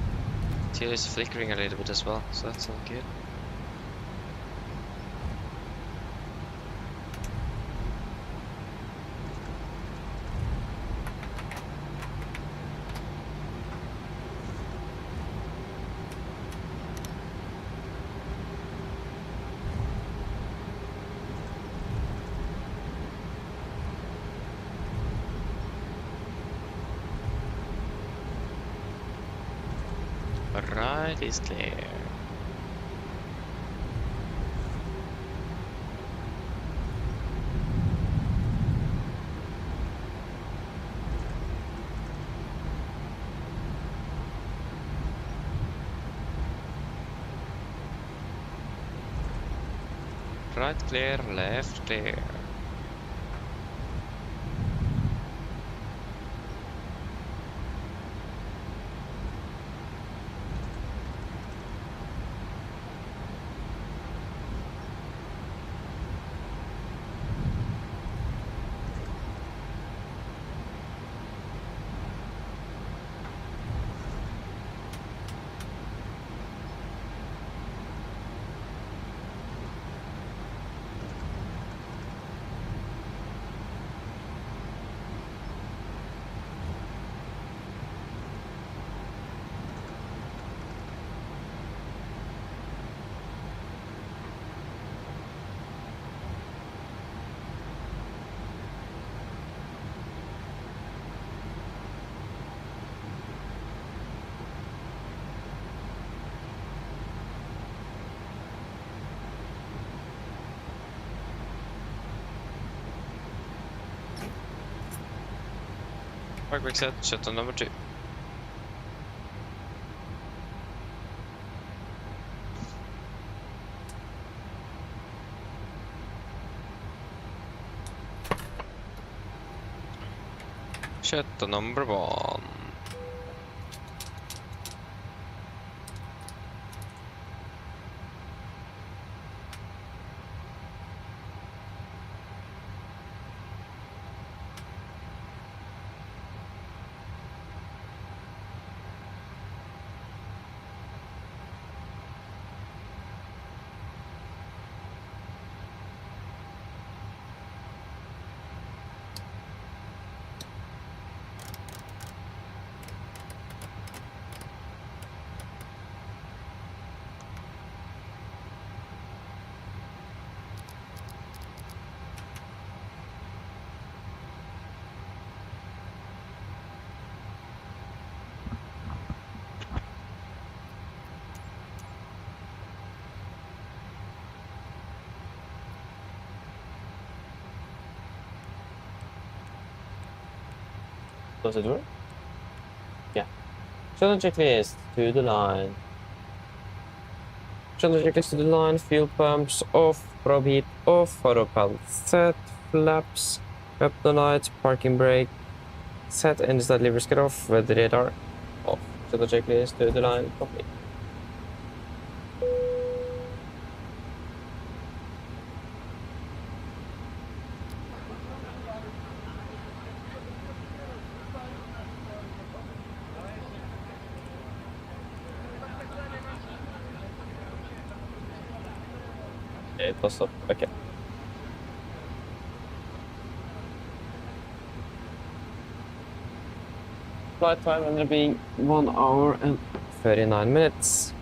Speaker 6: tail is flickering a little bit as well, so that's not good. Right is clear. Right clear, left clear. Quick set, shut on number 2. Shut the number 1.
Speaker 1: Does it work? Yeah. Show the checklist to the line. Show the checklist to the line. Fuel pumps off. Probe heat off. Photo palette set. Flaps. Up the lights. Parking brake set. Engine side levers get off. Weather radar off. Show the checklist to the line. Complete. It was up. Okay. Flight time ended up being 1 hour and 39 minutes.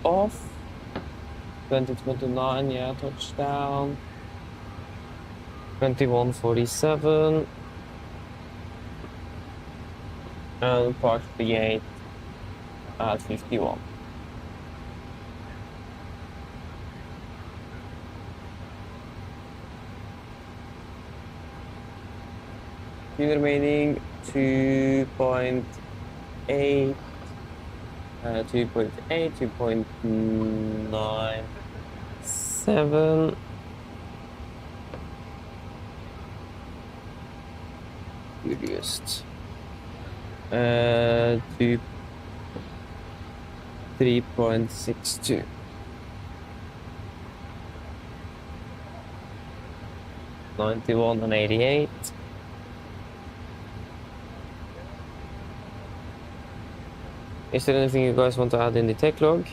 Speaker 1: Off 2029, yeah, touchdown 21:47 and park the gate at 51. Fuel remaining 2.8 2.8, 2.97. Curious. 3.62. $91 and $88. Is there anything you guys want to add in the tech log?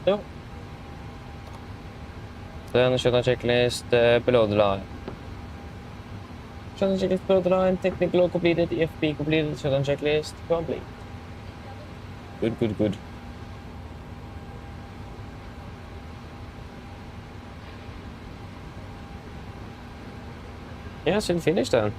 Speaker 1: No. Then shutdown checklist below the line. Shutdown checklist below the line. Technical completed. EFP completed. Shutdown checklist complete. Good, good, good. Yeah, should finish then.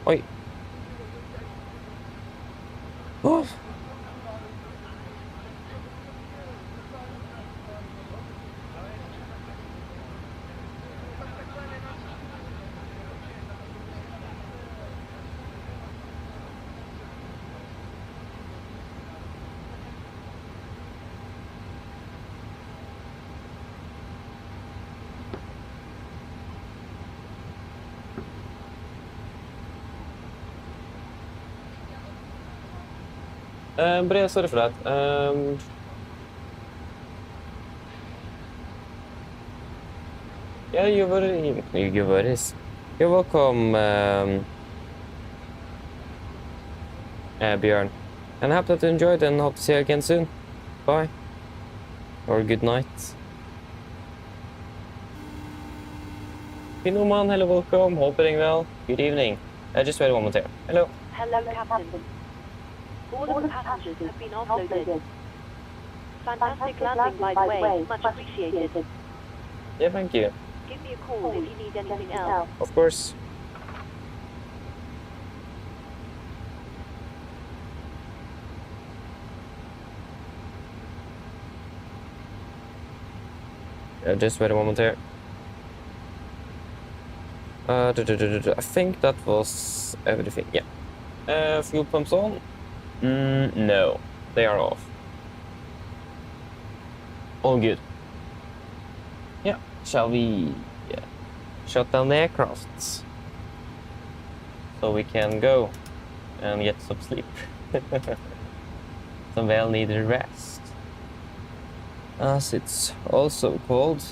Speaker 1: Oi. Oh. But yeah, sorry for that. Yeah, you're welcome, Björn. And I hope that you enjoyed and hope to see you again soon. Bye. Or good night. Pinoman, hello, welcome. Hope you're doing well. Good evening. Just wait one more time. Hello.
Speaker 3: Hello, Captain. All of the passengers have been offloaded. Fantastic landing, by the way. Much appreciated.
Speaker 1: Yeah, thank you.
Speaker 3: Give me a call if you need anything else.
Speaker 1: Of course. Just wait a moment here. I think that was everything. Yeah. Fuel pumps on. No, they are off. All good. Yeah, shall we shut down the aircrafts so we can go and get some sleep? Some well-needed rest, as it's also called.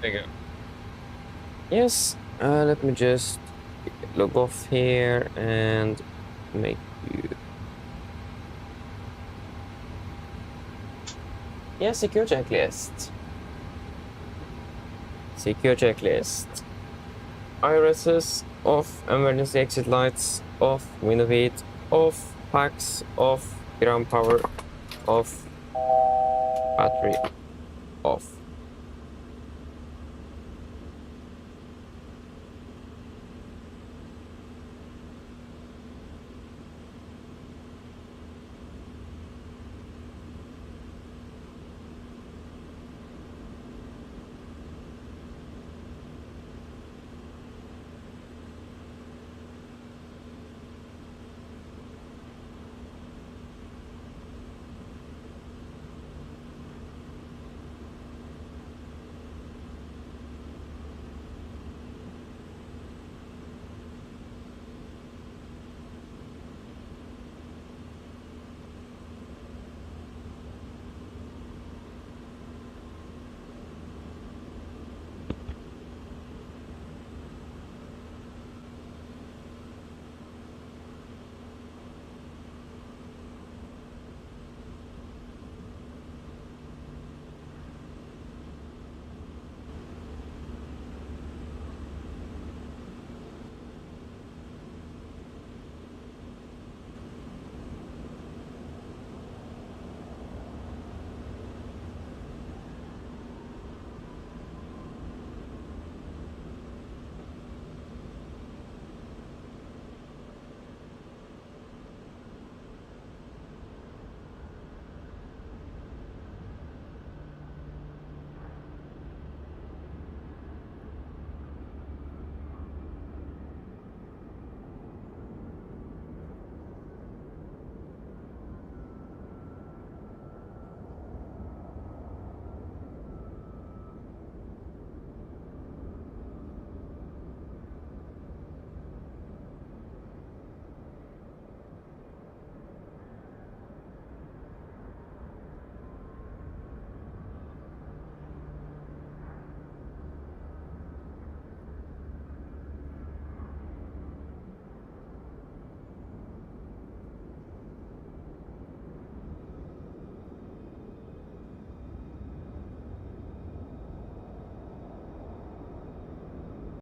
Speaker 1: There you go. Yes, let me just log off here and make you... Yeah, secure checklist. Secure checklist. IRSs off, emergency exit lights off, window heat off, packs off, ground power off, battery off.